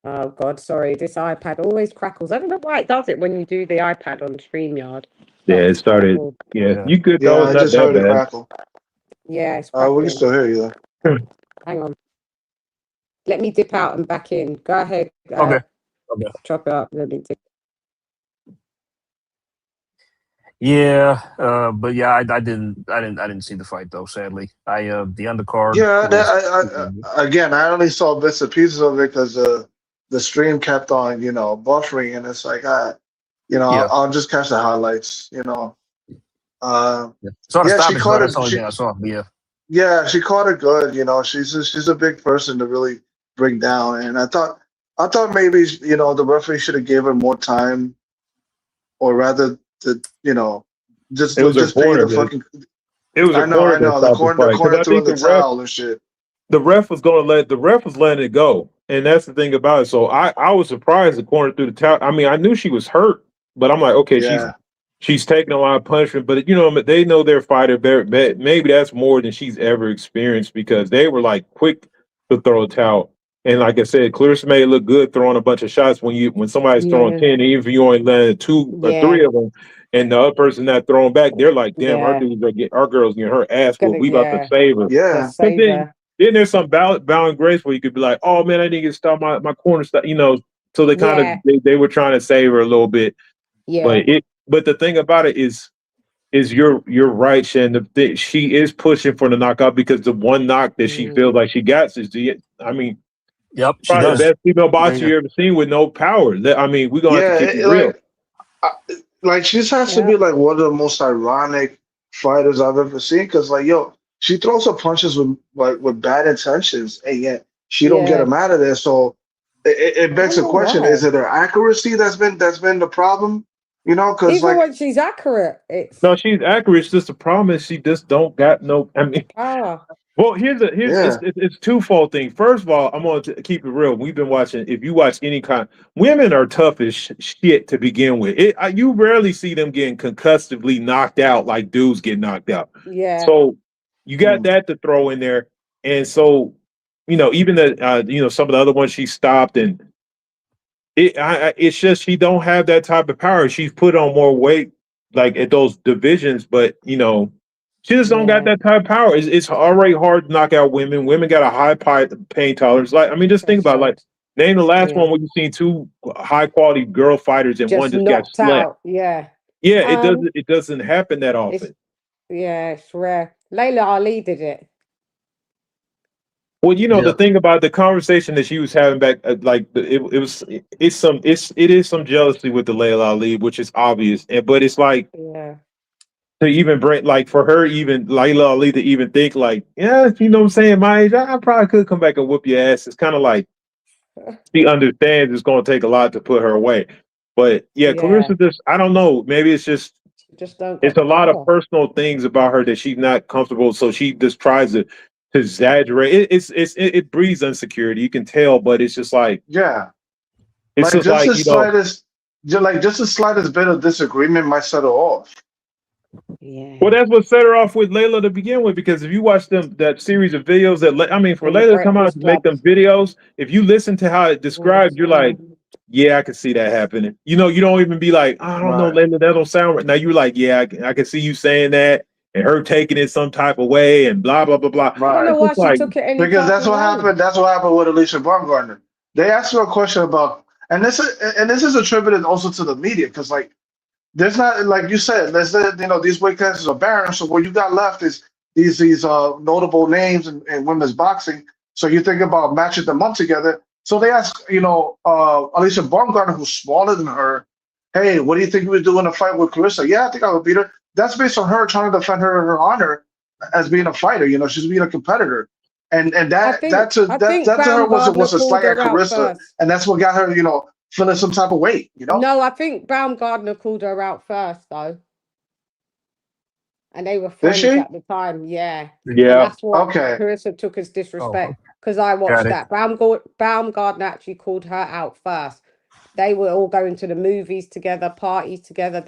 Oh God, sorry. This iPad always crackles. I don't know why it does it when you do the iPad on StreamYard. Yeah, it started. Yeah, you could. Yeah, I just heard it crackle. Yeah, it's we can still hear you though. Hang on. Let me dip out and back in. Go ahead. Okay. Chop it up. Let me dip. Yeah, but yeah, I didn't see the fight though. Sadly, the undercard. Yeah, again, I only saw bits and pieces of it because the stream kept on, buffering, and it's like I'll just catch the highlights, She caught it. Yeah, she caught it good. She's a big person to really bring down, and I thought maybe the referee should have gave her more time, or rather just pay the fucking. It was. I know the corner threw in the towel and shit. The ref was letting it go, and that's the thing about it. So I was surprised the corner threw the towel. I mean, I knew she was hurt, but I'm like, okay, she's taking a lot of punishment, but they know their fighter better. Maybe that's more than she's ever experienced because they were like quick to throw a towel. And like I said, Claressa made it look good throwing a bunch of shots when somebody's throwing 10, even if you only landed 2 or 3 of them, and the other person not throwing back, they're like, damn, our girl's getting her ass whooped. We about to save her. Yeah. But then there's some balance grace where you could be like, oh man, I didn't get to stop my corner stuff, So they kind of they were trying to save her a little bit. Yeah. But the thing about it is you're right, Shan. She is pushing for the knockout because the one knock that she feels like she got is yep, probably the best female boxer you ever seen with no power. I mean, we're gonna have to keep it real. Like she just has to be like one of the most ironic fighters I've ever seen because she throws her punches with bad intentions and yet she don't get them out of there. So it begs the question: is it her accuracy that's been the problem? Because even when she's accurate, no, she's accurate. It's just the problem is she just don't got no. I mean, Well, it's twofold thing. First of all, I'm going to keep it real. We've been watching. If you watch any kind, women are tough as shit to begin with. You rarely see them getting concussively knocked out like dudes get knocked out. Yeah. So you got that to throw in there, and so even the some of the other ones she stopped, and it's just she don't have that type of power. She's put on more weight like at those divisions, but she just don't got that type of power. It's already hard to knock out women. Women got a high pain tolerance. Just think about it. Name the last one where you've seen two high quality girl fighters and one just got slept. Yeah. Yeah, it doesn't happen that often. It's rare. Laila Ali did it. Well, the thing about the conversation that she was having back, it is some jealousy with the Laila Ali, which is obvious, but it's like, to even bring, like, for her, even Laila Ali to even think like, what I'm saying, my age, I probably could come back and whoop your ass. It's kind of like she understands it's going to take a lot to put her away. But Claressa just, I don't know, maybe it's just it's a lot of personal things about her that she's not comfortable, so she just tries to exaggerate. It breeds insecurity. You can tell, but it's just like it's like just the slightest bit of disagreement might set her off. Yeah. Well, that's what set her off with Laila to begin with, because if you watch that series of videos for Laila to come out and make them videos, if you listen to how it described, you're like, yeah, I can see that happening. You don't even be like, I don't know, Laila, that don't sound right. Now you're like, yeah, I can see you saying that and her taking it some type of way and blah blah blah blah. I don't know why she took it any because that's what happened. That's what happened with Alicia Baumgartner. They asked her a question about, and this is attributed also to the media, because like, there's not, like you said, these weight classes are barren. So what you got left is these notable names in women's boxing. So you think about matching them up together. So they ask, Alicia Baumgartner, who's smaller than her, hey, what do you think you would do in a fight with Claressa? Yeah, I think I would beat her. That's based on her trying to defend her honor as being a fighter. She's being a competitor, and that to her was a slight at Claressa, and that's what got her, feeling some type of weight, No, I think Baumgartner called her out first, though. And they were friends at the time, yeah. Yeah. And that's what Claressa took as disrespect, because I watched that. Baumgartner actually called her out first. They were all going to the movies together, parties together.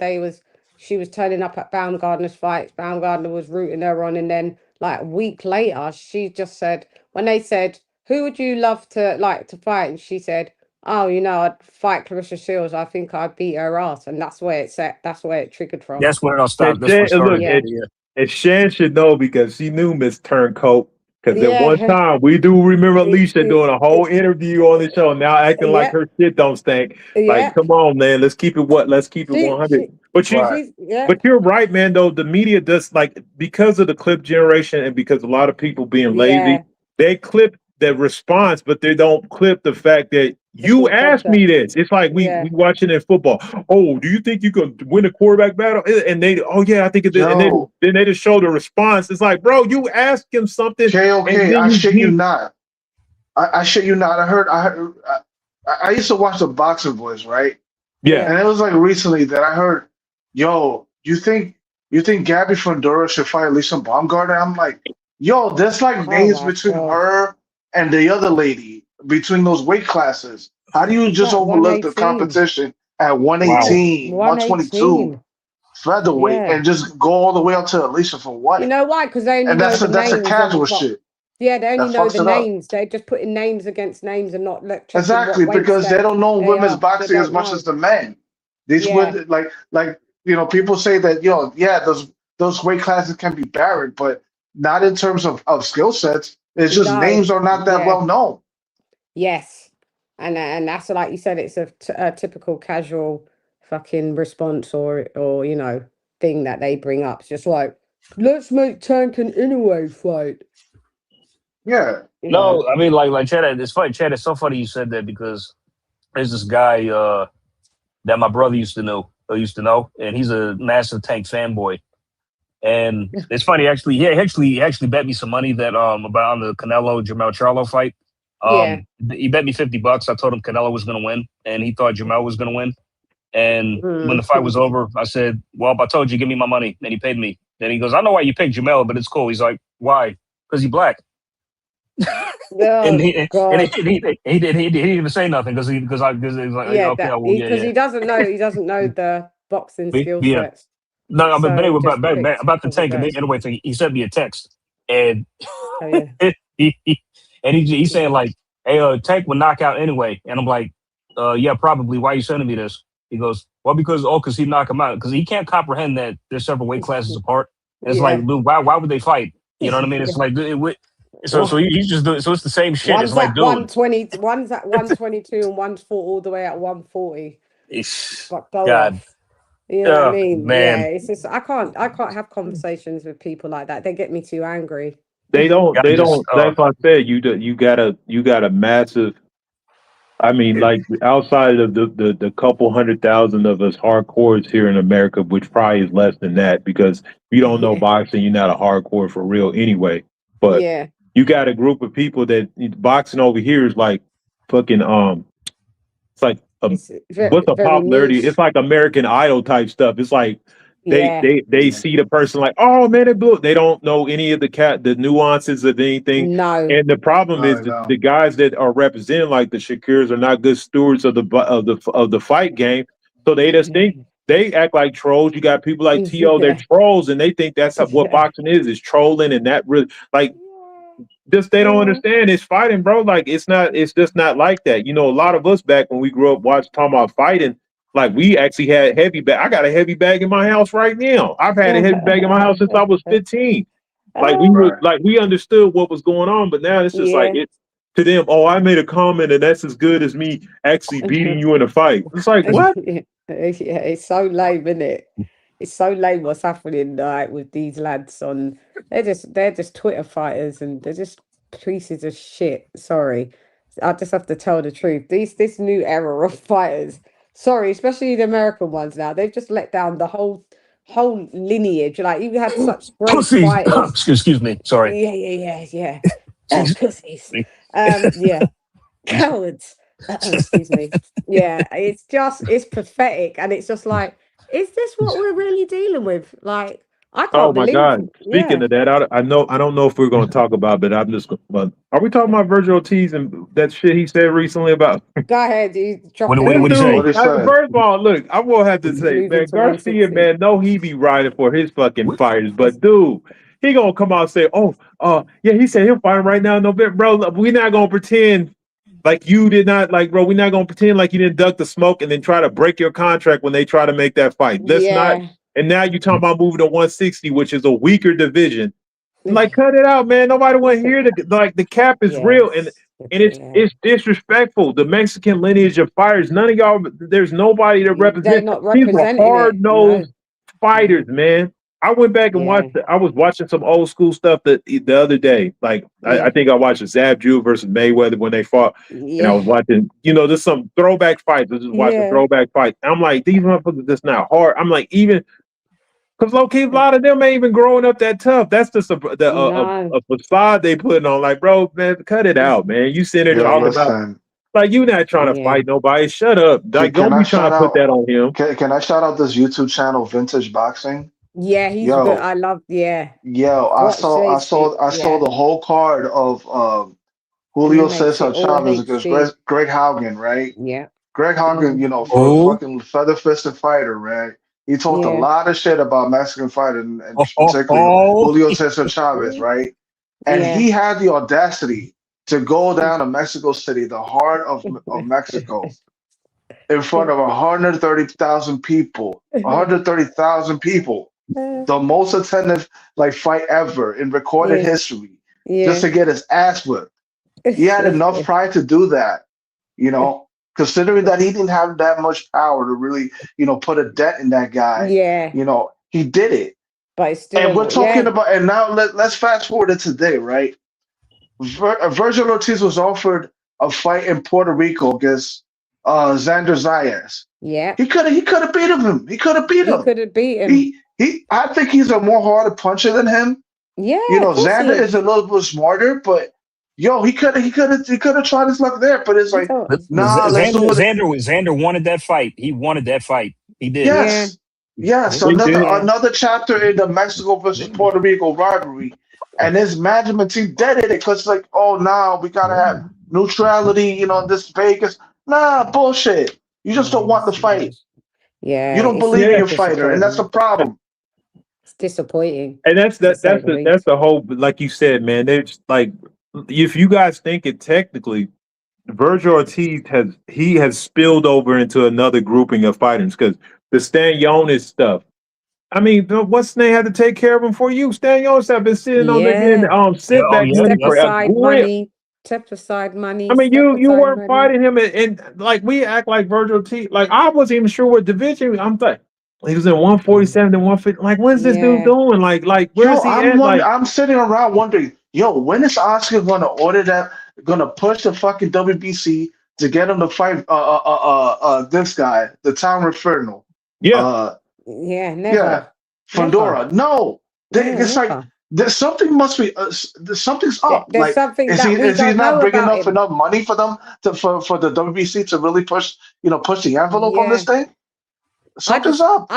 She was turning up at Baumgartner's fights. Baumgartner was rooting her on, and then like a week later, she just said, when they said, who would you love to fight? And she said, oh, I'd fight Claressa Shields. I think I'd beat her ass. And that's where it triggered from. That's where it all started. And Shan should know, because she knew Miss Turncoat. Because at one time, we do remember Alicia doing a whole interview on the show, now acting like her shit don't stink. Like, come on, man, let's keep it 100. But you're right, man, though. The media does, like, because of the clip generation and because a lot of people being lazy, they clip the response, but they don't clip the fact that you asked me this. It's like we watching in football. Oh, do you think you could win a quarterback battle? And they, I think it did. And then they just show the response. It's like, bro, you asked him something. Okay, I shit you not. I shit you not. I used to watch the Boxing Boys, right? Yeah. And it was like recently that I heard, yo, you think Gabby Fundora should fight Alicia Baumgartner? I'm like, yo, there's like names between her and the other lady, between those weight classes. How do you just overlook the competition at 118, 122, featherweight, and just go all the way up to Alicia for what? You know why? Because they only know the names. That's a casual shit. Yeah, they only know the names. They're just putting names against names and not checking exactly, because they don't know women's boxing as much as the men. These women, like people say that those weight classes can be barren, but not in terms of skill sets. It's just names are not that well known. Yes, and that's like you said. It's a typical casual fucking response or thing that they bring up. It's just like, let's make Tank and Inoue fight. Yeah. No, I mean like Chad. It's funny, Chad. It's so funny you said that, because there's this guy that my brother used to know, and he's a massive Tank fanboy. And it's funny, actually, he actually bet me some money that about on the Canelo Jermall Charlo fight. He bet me $50. I told him Canelo was going to win, and he thought Jermall was going to win. And when the fight was over, I said, "Well, I told you, give me my money." And he paid me. Then he goes, "I know why you picked Jermall, but it's cool." He's like, "Why?" because he's black. And he didn't even say nothing because he's like, he doesn't know the boxing skill sets. No, but they were about to tank it. Anyway, so he sent me a text, and he's saying like, "Hey, Tank would knock out anyway," and I'm like, "Yeah, probably. Why are you sending me this?" He goes, "Well, because he knock him out because he can't comprehend that there's several weight classes apart. And it's like, dude, why would they fight? You know what I mean? It's like so he's just doing. So it's the same shit. One's it's like, at 120, one's at 122, and one's fought all the way at 140. But go off. You know what I mean? Man. Yeah, it's just I can't have conversations with people like that. They get me too angry. They don't. That's what I said. You got a massive. I mean, like outside of the couple 100,000 of us hardcores here in America, which probably is less than that, because if you don't know boxing, you're not a hardcore for real anyway. But you got a group of people that boxing over here is like fucking it's like what's the popularity? Niche. It's like American Idol type stuff. It's like they see the person like, oh man, they don't know any of the nuances of anything. No. And the problem is the guys that are representing like the Shakirs are not good stewards of the fight game. So they just think they act like trolls. You got people like T.O., they're trolls, and they think that's what boxing is trolling, and that really like just they don't understand it's fighting, bro. Like it's just not like that. You know, a lot of us back when we grew up talking about fighting, like we actually had heavy bag. I got a heavy bag in my house right now. I've had a heavy bag in my house since I was 15. Like we understood what was going on, but now it's just like it's to them, oh, I made a comment and that's as good as me actually beating you in a fight. It's like what? It's so lame, isn't it? It's so lame what's happening like with these lads on they're just Twitter fighters and they're just pieces of shit. Sorry. I just have to tell the truth. This new era of fighters, sorry, especially the American ones now, they've just let down the whole lineage. Like you had such great fighters. Excuse me, sorry. Yeah. Pussies. Yeah. Cowards. Excuse me. Yeah, it's pathetic, and it's just like, is this what we're really dealing with? Like, I can't believe. Oh my God! Speaking of that, I don't know if we're going to talk about, but I'm just. But are we talking about Virgil Ortiz and that shit he said recently about? Go ahead, what do you say? First of all, look, I will have to say, man, Garcia, man, no, he be riding for his fucking fighters, but dude, he gonna come out and say, yeah, he said he'll fight him right now in November, bro. We're not gonna pretend. Like you did not, like, bro, we're not going to pretend like you didn't duck the smoke and then try to break your contract when they try to make that fight. Let's not. And now you're talking about moving to 160, which is a weaker division. Like, cut it out, man. Nobody want to hear the cap is real. And it's disrespectful. The Mexican lineage of fighters, none of y'all, there's nobody to represent. These were hard-nosed fighters, man. I went back and watched. I was watching some old school stuff the other day. Like I think I watched Zab Judah versus Mayweather when they fought, and I was watching. You know, there's some throwback fights. I just watching throwback fights. I'm like, these motherfuckers just not hard. I'm like, even because low key, a lot of them ain't even growing up that tough. That's just a facade they putting on. Like, bro, man, cut it out, man. You sitting there talking about. Like, you not trying to fight nobody. Shut up. Like, don't be trying to put that on him. Can I shout out this YouTube channel, Vintage Boxing? Yeah, he's good. I love. Yo, I saw the whole card of Julio Cesar Chavez against Greg Haugen, right? Yeah. Greg Haugen, you know, for a fucking feather-fisted fighter, right? He talked a lot of shit about Mexican fighters, and particularly Julio Cesar Chavez, right? And he had the audacity to go down to Mexico City, the heart of Mexico, in front of 130,000 people. 130,000 people. The most attended fight ever in recorded history, just to get his ass whipped. He had enough pride to do that, you know, considering that he didn't have that much power to really, you know, put a dent in that guy. Yeah, you know, he did it. But still, and we're talking about, and now let's fast forward to today, right? Virgil Ortiz was offered a fight in Puerto Rico against Xander Zayas. Yeah, he could have beat him. He could have beat him. I think he's a more harder puncher than him. Yeah, you know, Xander is a little bit smarter, but he could have tried his luck there. But it's like, nah, Xander wanted that fight. He wanted that fight. He did. Yes. Another chapter in the Mexico versus Puerto Rico rivalry and his management team deaded it because like, oh, now we gotta have neutrality, this Vegas. Nah, bullshit. You just don't want the fight. You Yeah, don't it's believe in Yeah, your fighter, and that's the disappointing. problem. It's disappointing, and that's to say that's the that's least. the whole. Like you said, man. There's like, if you guys think it technically, Virgil Ortiz has spilled over into another grouping of fighters because the Stanionis stuff. I mean, what's his name had to take care of him for you? Stanionis have been sitting on there getting Yeah. sit Oh back yeah, money Step yep. for a aside grip. money. Step aside money. I mean, Step you aside weren't money. fighting him, and like we act like Virgil T. Like I wasn't even sure what division. I'm like, he was in 147 and 150. Like, what is this dude Yeah. doing? Like, Yo, where's he at? Like, I'm sitting around wondering, yo, when is Oscar gonna order that? Gonna push the fucking WBC to get him to fight this guy, the Town Inferno. yeah, Uh, Yeah. yeah, Never. Never. Fundora. No, Yeah. it's like Never. there's something must be something's up. There's Like, something that we is he don't not know bringing about up him. enough money for them for the WBC to really push the envelope on Yeah. this thing? I Something's just up.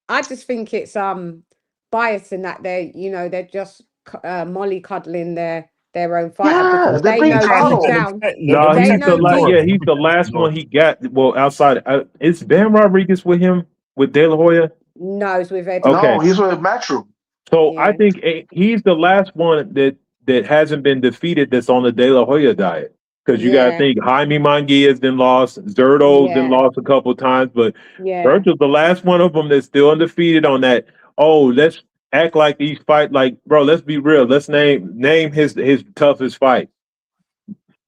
I just think it's bias in that they're just mollycoddling their own fighter Yeah, because they're they being know deep coddled. down They're no, they he's the know protecting last. deep. Yeah, Pandora. They're he's the protecting last Pandora. one he got. Well, outside, it's Bam Rodriguez with him with De La Hoya. Knows with Eddie. Okay, No, he's with Matchroom. so I Yeah. think he's the last one that hasn't been defeated that's on the De La Hoya diet. Because you got to Yeah. think Jaime Manguia's been lost, Zerto's been Yeah. lost a couple times, but Yeah. Virgil's the last one of them that's still undefeated on that. Oh, let's act like these fight like, bro. Let's be real. Let's name his toughest fight.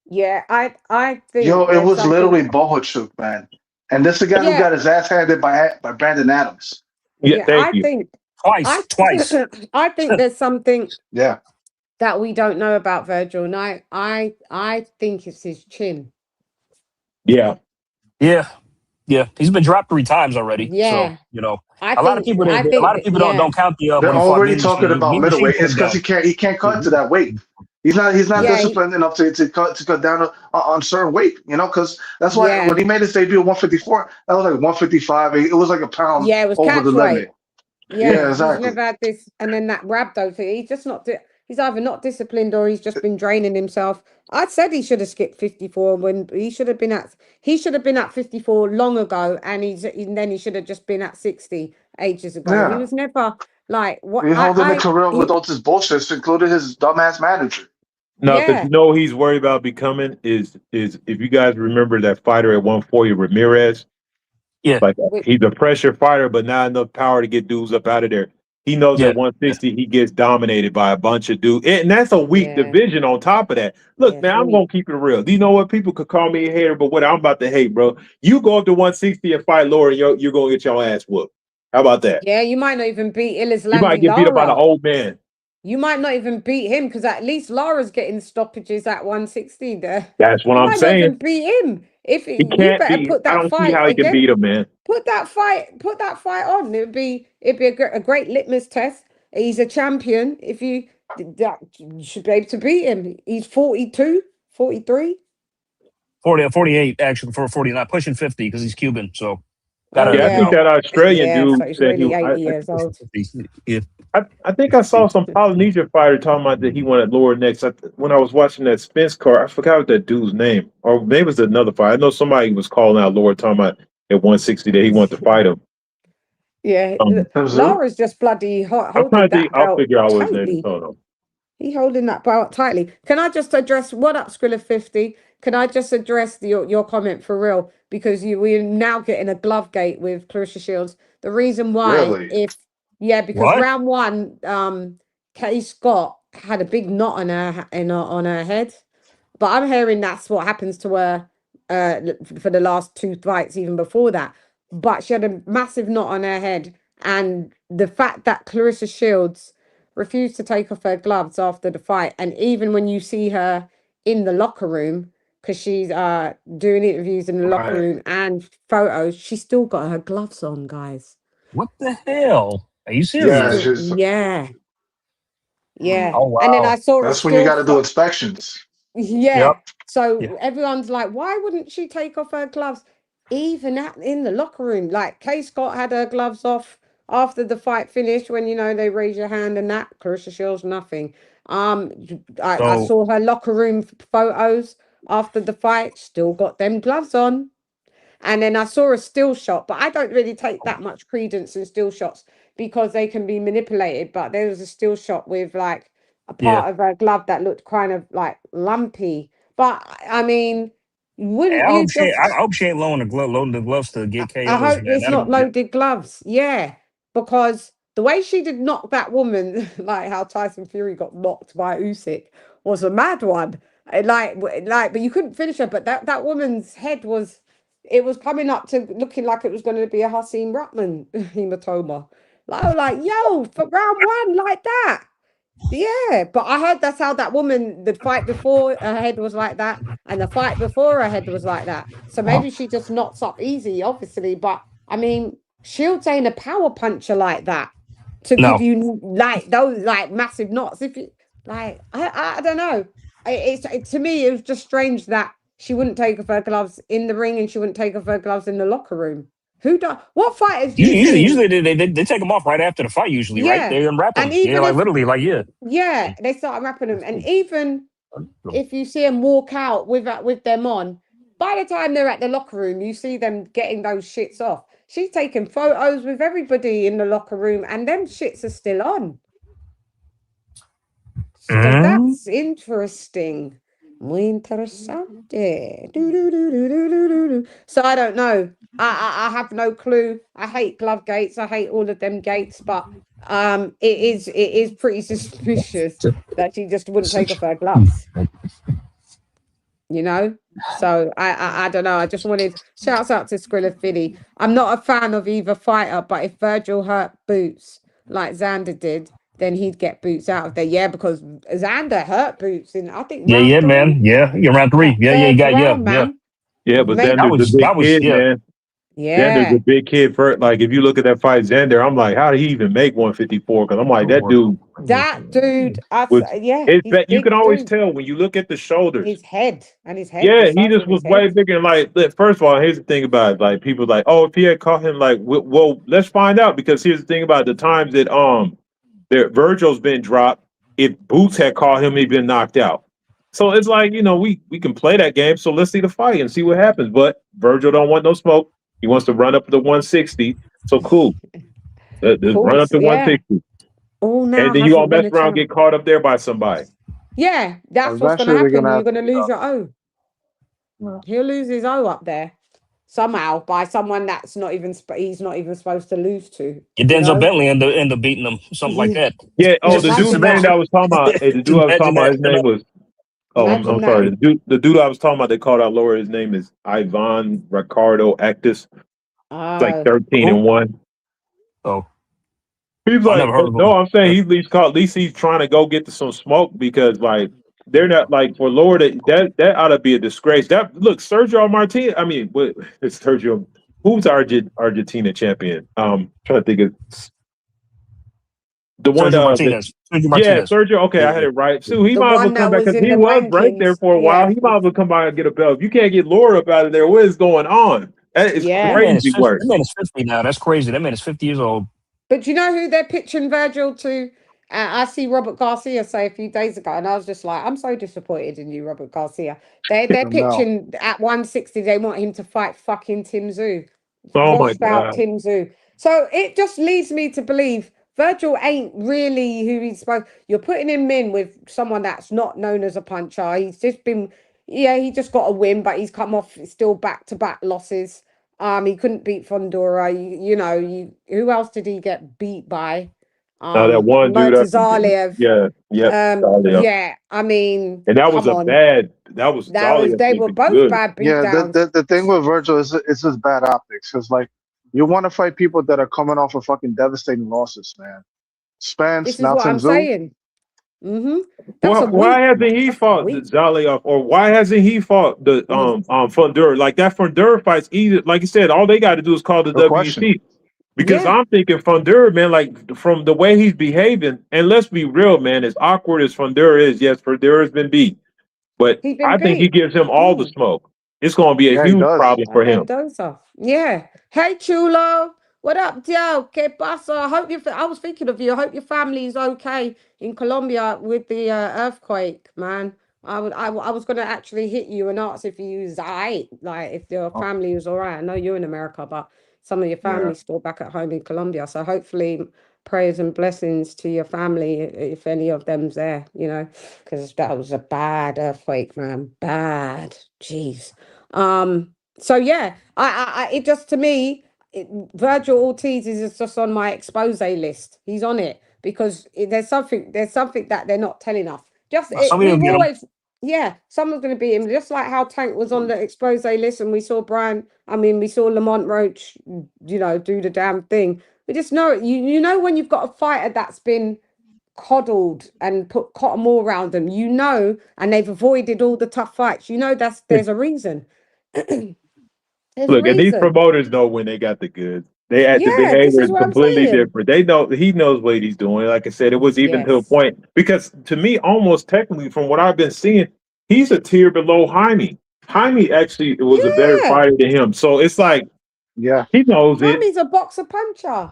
Yeah. I Yo, think it there's was something. literally Bohachuk, man. And this is the guy who Yeah. got his ass handed by Brandon Adams. Yeah, Yeah. thank you. I Twice. I think there's something Yeah. that we don't know about Virgil, and I think it's his chin. Yeah, Yeah. Yeah. He's been dropped 3 times already. Yeah. So, I a lot of think people I a think lot of that, people yeah. don't count the They're when he fought already Mean talking Machine. about Mean Machine middleweight. put It's him because down. he can't cut to that weight. He's not Yeah, disciplined enough to cut down on certain weight, because that's why yeah. when he made his debut at 154, that was like 155. It was like a pound Yeah, it was over the catch weight. limit. Yeah, Yeah, he's exactly. never had this, and then that rhabdo thing. He's just not. He's either not disciplined or he's just been draining himself. I said he should have skipped 54 when he should have been at. He should have been at 54 long ago, and then he should have just been at 60 ages ago. He Yeah. was never like what He held him in I. career with all this bullshit, including his dumbass manager. no, because Yeah, he's worried about becoming is if you guys remember that fighter at 140, Ramirez. Yeah. Like with, he's a pressure fighter, but not enough power to get dudes up out of there. He knows Yeah. at 160 he gets dominated by a bunch of dudes, and that's a weak yeah, division. On top of that, look, yeah. now I'm gonna keep it real. Do you know what? People could call me a hater, but what I'm about to hate, bro. You go up to 160 and fight lower, and you're gonna get your ass whooped. How about that? Yeah, you might not even beat You might Islandi get beat up by the Lara. old man. You might not even beat him because at least Lara's getting stoppages at 160 there. That's what You I'm might not even saying. beat him. If He you can't better beat. put I that don't see fight how he can again. beat him, man. Put that fight on. It'd be a great litmus test. He's a champion. If you should be able to beat him. He's 42, 43. 48 actually for 49, pushing 50 because he's Cuban. So Oh Yeah, I yeah, think that Australian yeah. So dude he's said he. really 80 years pushing old. 50. Yeah. I think I saw some Polynesian fighter talking about that he wanted lower necks. When I was watching that Spence card, I forgot what that dude's name, or maybe it was another fight. I know somebody was calling out lower, talking about at 160 that he wanted to fight him. Yeah, Who's who? Lara's just bloody I'm holding trying to think. that I'll belt figure out what his name is. tightly. Hold on. He holding that belt tightly. Can I just address what up, Skrilla 50? Can I just address your comment for real? Because we're now getting a glove gate with Claressa Shields. The reason why, Really? because What? round one, Kaye Scott had a big knot on her head. But I'm hearing that's what happens to her for the last 2 fights, even before that. But she had a massive knot on her head. And the fact that Claressa Shields refused to take off her gloves after the fight, and even when you see her in the locker room, because she's doing interviews in the locker Right. room and photos, she's still got her gloves on, guys. What the hell? Are you Yeah, serious? she's, Yeah. Oh And then I wow. saw a that's when you still got to do inspections. Yeah. Yep. So Yeah. everyone's like, why wouldn't she take off her gloves? Even in the locker room, like Kaye Scott had her gloves off after the fight finished when, they raise your hand and that. Claressa Shields, nothing. I saw her locker room photos after the fight. Still got them gloves on. And then I saw a still shot, but I don't really take that much credence in still shots because they can be manipulated. But there was a still shot with like a part of her glove that looked kind of like lumpy. But I mean, wouldn't you just? I hope she ain't loading the gloves to get I KOs, hope man. it's not loaded gloves. Yeah, because the way she did knock that woman, like how Tyson Fury got knocked by Usyk, was a mad one. But you couldn't finish her. But that woman's head was. It was coming up to looking like it was going to be a Hasim Rahman hematoma. Like, I was like, yo, for round one, like that. Yeah, but I heard that's how that woman, the fight before her head was like that, and the fight before her head was like that. So maybe she just knocks up easy, obviously. But I mean, Shields ain't a power puncher like that to give you like those like massive knots. If you like, I don't know. To me, it was just strange that she wouldn't take off her gloves in the ring and she wouldn't take off her gloves in the locker room. Who does? What fighters do you see? Usually they take them off right after the fight. Usually, right? They unwrap them. Yeah, like literally, like yeah, they start unwrapping them, and even if you see them walk out with them on, by the time they're at the locker room, you see them getting those shits off. She's taking photos with everybody in the locker room, and them shits are still on. So that's interesting. Muy interesante. So I don't know. I have no clue. I hate glove gates. I hate all of them gates, but it is pretty suspicious that she just wouldn't take off her gloves. You know? So I don't know. I just wanted shouts out to Skrilla Philly. I'm not a fan of either fighter, but if Virgil hurt Boots like Xander did, then he'd get Boots out of there. Yeah, because Xander hurt Boots in, I think, round 3. Man. Yeah, you're round 3. Yeah, but Xander's a big kid, man. Yeah. Xander's a big kid. Like, if you look at that fight, Xander, I'm like, how did he even make 154? Because I'm like, that dude. You can always tell when you look at the shoulders. His head. Yeah, he just was way bigger. Like, first of all, here's the thing about it. Like, people like, oh, if he had caught him, like, well, let's find out. Because here's the thing about the times that Virgil's been dropped. If Boots had caught him, he'd been knocked out. So it's like, we can play that game. So let's see the fight and see what happens. But Virgil don't want no smoke. He wants to run up to 160. So cool. Run up to 160. Oh, no. And then you all mess around and get caught up there by somebody. Yeah, that's what's going to happen. You're going to lose your O. Yeah. He'll lose his O up there. Somehow by someone that's he's not even supposed to lose to. Denzel Bentley end up beating him, something like that. Yeah. Oh, the dude that I was talking about. The dude I was talking about, his name was. Oh, I'm sorry. The dude I was talking about, they called out lower. His name is Ivan Ricardo Actis. It's like 13-1. Oh. He's like, no, I'm saying at least he's trying to go get to some smoke because like they're not like for Lord that ought to be a disgrace. Sergio Martinez. I mean, what it's Sergio? Who's Argentina champion? Trying to think of the one. Sergio Martinez. Yeah, Sergio. Okay, yeah. I had it right. So he might as well come back because he was right there for a while. He might as well come by and get a belt. If you can't get Lord up out of there, what is going on? That is crazy work. That man is 50 now. That's crazy. That man is 50 years old. But you know who they're pitching Virgil to? I see Robert Garcia say a few days ago, and I was just like, I'm so disappointed in you, Robert Garcia. They're pitching at 160. They want him to fight fucking Tim Tszyu. Oh my God. Tim Tszyu. So it just leads me to believe Virgil ain't really who he's supposed. You're putting him in with someone that's not known as a puncher. He's just been, he just got a win, but he's come off still back-to-back losses. He couldn't beat Fondura. Who else did he get beat by? That one dude. Yeah. I mean, and that was they were both good. Bad beatdowns. Yeah, the thing with Virgil is it's just bad optics because like you want to fight people that are coming off of fucking devastating losses, man. Spence, this is what I'm saying. Mm-hmm. Why hasn't he fought the Layoffs, or why hasn't he fought the Fondura? Like that Fondura fight's easy. Like you said, all they got to do is call the WBC. Because I'm thinking Fondura, man, like from the way he's behaving, and let's be real, man, as awkward as Fondura is, yes, Fondura's been beat, but I think he gives him all the smoke. It's going to be a huge problem for him. Yeah. Hey, Chulo. What up, Dio? ¿Qué pasa? I was thinking of you. I hope your family is okay in Colombia with the earthquake, man. I was gonna actually hit you and ask if you was alright, like if your family was all right. I know you're in America, but some of your family's still back at home in Colombia. So hopefully, prayers and blessings to your family if any of them's there. You know, because that was a bad earthquake, man. Bad. Jeez. So yeah, it just to me. Virgil Ortiz is just on my expose list. He's on it because there's something that they're not telling us. Somebody will We've get him. always, yeah, someone's going to beat him. Just like how Tank was on the expose list, and we saw we saw Lamont Roach, you know, do the damn thing. We just know you know when you've got a fighter that's been coddled and put cotton wool around them, you know, and they've avoided all the tough fights. You know, there's a reason. There's a Look, and these reason. promoters know when they got the goods. They had the Yeah, this behavior is is what I'm completely saying. different. They know he knows what he's doing. Like I said, it was even to a Yes. point because to me, almost technically, from what I've been seeing, he's a tier below Jaime. Jaime actually was a better Yeah. fighter than him. So it's like, Yeah. he knows it. Jaime's a boxer puncher.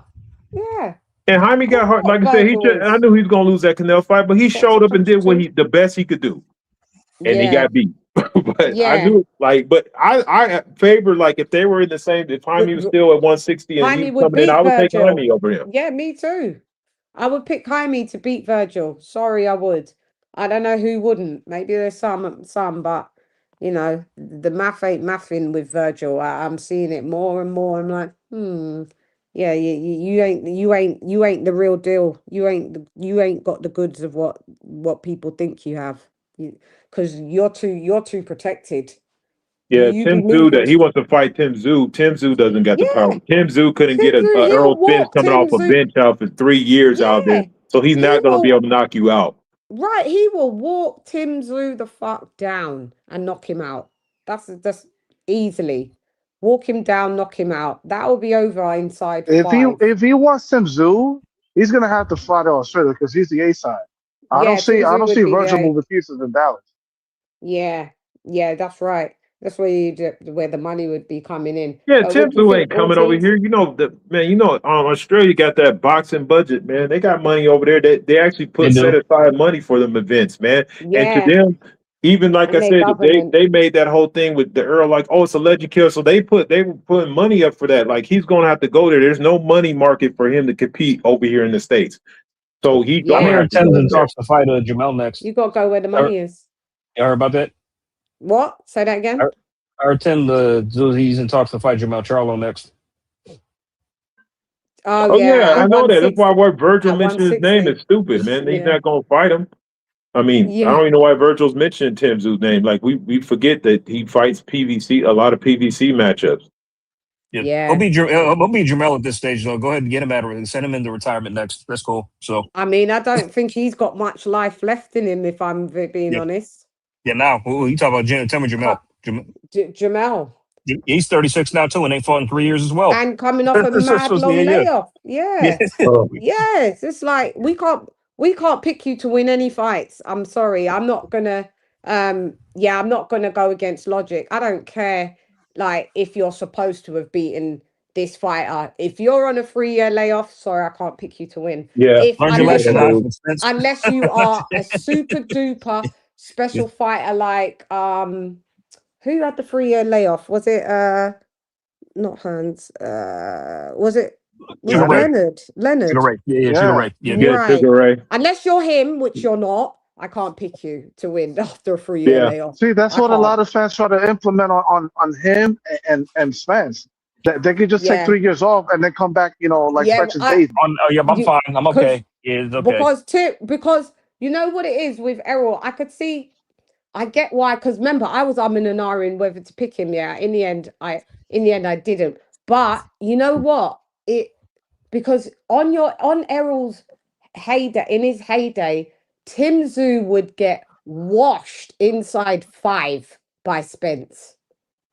Yeah. And Jaime got hurt. Like I Go said, boys. I knew he was gonna lose that Canelo fight, but he Boxer showed up and puncher did what too. the best he could do. And he Yeah. got beat. But I Yeah. knew but I favor like if they were in the same, if Jaime was still at 160 and he Jaime was would coming in, beat I would take Virgil. Jaime over him. Yeah, me too. I would pick Jaime to beat Virgil. Sorry, I would. I don't know who wouldn't. Maybe there's some, but you know, the math ain't mathing with Virgil. I'm seeing it more and more. I'm like, yeah, you ain't the real deal. You ain't got the goods of what people think you have. Because you're too protected. Yeah, You be Tim Tszyu, moving. that he wants to fight Tim Tszyu. Tim Tszyu doesn't got the power. Yeah, Tim Tszyu couldn't get Tim Tszyu, a he Earl will Spence walk coming Tim off a Tszyu. bench out for 3 years out there. Yeah, So he's he not going to be will. able to knock you out. Right, he will walk Tim Tszyu the fuck down and knock him out. That's just easily walk him down, knock him out. That will be over inside 5. If he wants Tim Tszyu, he's gonna have to fly to Australia because he's the A side. Yeah, Tim I Tszyu don't would see be Virgil the moving pieces in Dallas. yeah, that's right. That's where the money would be coming in. Yeah, But Tim what do you Tszyu think, ain't coming over Ortiz? here. You know, Australia got that boxing budget, man. They got money over there. They actually They set do. aside money for them events, man. And to Yeah, them, even like I and their said, government. they made that whole thing with the Earl, like, oh, it's a legend kill. So they were putting money up for that. Like he's gonna have to go there. There's no money market for him to compete over here in the States. So he I'm don't Yeah, hearing have to go Tim's over in there. talks to fight Jamel next. you got to go where the Or- money is. You heard about that? What? Say that again. Or Tim, he's in talks to fight Jermall Charlo next. Oh Oh yeah, yeah, I at know that. That's 160. why what Virgil At mentioned his name 160. is stupid, man. He's Yeah, not gonna fight him. I mean, I yeah. don't even know why Virgil's mentioning Tim Tszyu's name. Like we forget that he fights PVC, a lot of PVC matchups. Yeah, Yeah. he'll be Jermell at this stage though. Go ahead and get him out of it. Send him into retirement next. That's cool. So I mean, I don't think he's got much life left in him, if I'm being yeah, honest. yeah. Now you talk about Tim or Jamel. Jamel. He's 36 now too, and they fought in 3 years as well. And coming off a mad long layoff. Yeah. Yes. It's like we can't pick you to win any fights. I'm sorry. I'm not gonna I'm not gonna go against logic. I don't care like if you're supposed to have beaten this fighter. If you're on a 3-year layoff, sorry, I can't pick you to win. Yeah, Unless you are a super duper special fighter like who had the 3-year layoff? Was it not Hans? Was it Leonard? Leonard. Yeah. Right. Unless you're him, which you're not, I can't pick you to win after a 3-year layoff. See, that's what a lot of fans try to implement on him and Spence. That they could just take 3 years off and then come back, like fresh as daisy. I'm fine. I'm okay. Yeah, it's okay. Because you know what it is with Errol, I get why, because remember, I was umming and ahhing whether to pick him. Yeah, in the end, I didn't. But you know what? Because on Errol's heyday, in his heyday, Tim Tszyu would get washed inside 5 by Spence.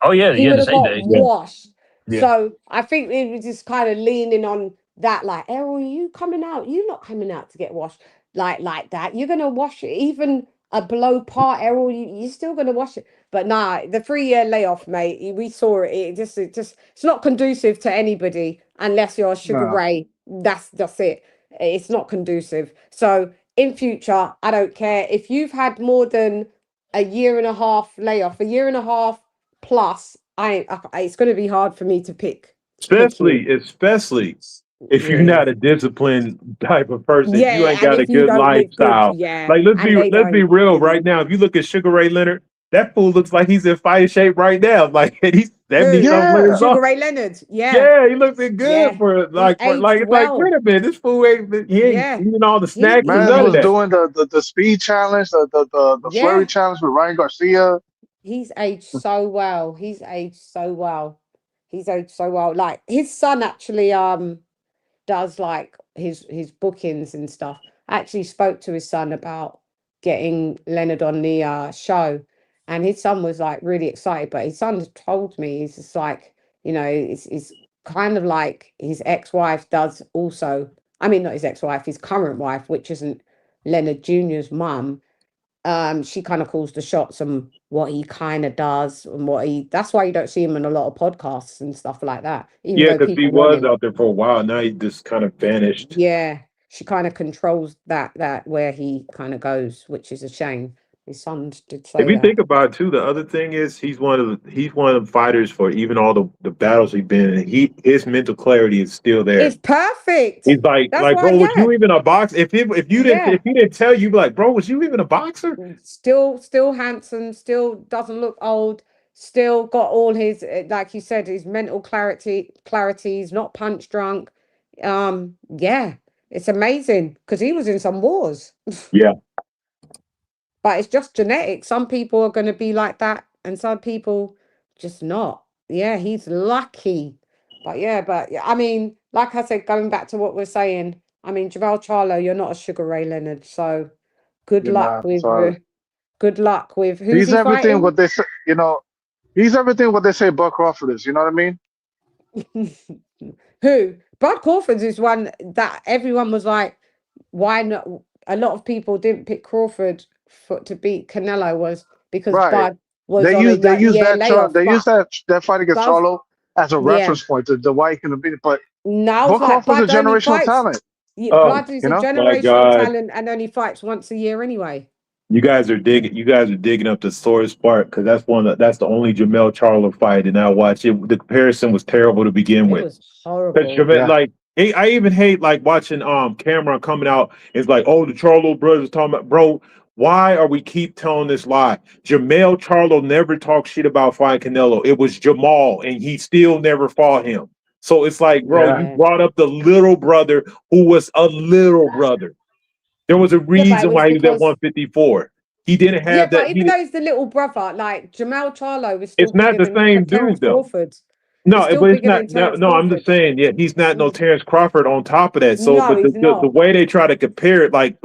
Oh yeah, he would have got heyday. washed. Yeah. So I think it was just kind of leaning on that, like, Errol, you coming out? You're not coming out to get washed like that. You're gonna wash it, even a below par Errol. You're still gonna wash it. But nah, the 3-year layoff, mate. We saw it. It's not conducive to anybody. unless you're a Sugar No. Ray. That's it. It's not conducive. So in future, I don't care if you've had more than a year and a half layoff, a year and a half plus. It's going to be hard for me to pick Especially if you're yeah. not a disciplined type of person, if you Yeah, ain't and got a if you good don't look good, lifestyle. yeah, Like and they let's be don't. real right now. If you look at Sugar Ray Leonard, that fool looks like he's in fighting shape right now. Like that means Who? something with his Sugar arm. Ray Leonard. Yeah, Yeah, he looking good yeah. He aged it's like, wait well. a minute, this fool he ain't Yeah, eating all the he snacks and Man none of was that. doing the speed challenge, the flurry yeah. challenge with Ryan Garcia. He's aged so well. He's aged so well. He's aged so well. Like his son actually does like his bookings and stuff. I actually spoke to his son about getting Leonard on the show, and his son was like really excited. But his son told me he's just like, it's kind of like his ex-wife does also. I mean, not his ex-wife, his current wife, which isn't Leonard Jr.'s mum. She kind of calls the shots on what he kind of does and that's why you don't see him in a lot of podcasts and stuff like that, even Yeah, though because he people want was him. out there for a while. Now he just kind of vanished. Yeah, she kind of controls that where he kind of goes, which is a shame. His son did If say you that. think about it too, the other thing is he's one of the fighters for even all the battles he's been in. His mental clarity is still there. It's perfect. He's like, That's why, bro, was yeah, you even a boxer? If you yeah. didn't tell you, you'd be like, bro, was you even a boxer? Still handsome, still doesn't look old, still got all his, like you said, his mental clarity. He's not punch drunk. Yeah, it's amazing because he was in some wars. Yeah. But it's just genetic. Some people are going to be like that, and some people just not. Yeah, he's lucky. But yeah, I mean, like I said, going back to what we're saying, I mean, Jermall Charlo, you're not a Sugar Ray Leonard, so good You luck know, with so who's he's he everything fighting? what they say. He's everything what they say Buck Crawford is. You know what I mean? Who? Bud Crawford is one that everyone was like, why not? A lot of people didn't pick Crawford to beat Canelo was because Right. Bud was on a They use year that layoff. they use But that fight against Buzz, Charlo as a yeah, reference point to why he can beat it. But now it's Buck like Crawford's a Bud only generational fights. talent. Oh Bud is You a know? my generational God. talent and only fights once a year anyway. You guys are digging up the sorest part because that's the only Jermall Charlo fight, and I watched it. The comparison was terrible to begin It with. was Because horrible. Jermall, like, I even hate like watching Cameron coming out. It's like, oh, the Charlo brothers talking about, bro. Why are we keep telling this lie? Jermall Charlo never talked shit about fighting Canelo. It was Jermall, and he still never fought him. So it's like, bro, Yeah. you Yeah. brought up the little brother who was a little brother. There was a Yeah, but it reason was why he was at because 154. He didn't yeah, have that. but even though he's the little brother, like Jermall Charlo is still It's not bigger the than same Terence dude though. Crawford. He's No, still but it's bigger not. than Terence No, I'm just Crawford. saying. Yeah, he's not no Mm. Terrence Crawford on top of that. So, No, but he's the not. way they try to compare it, like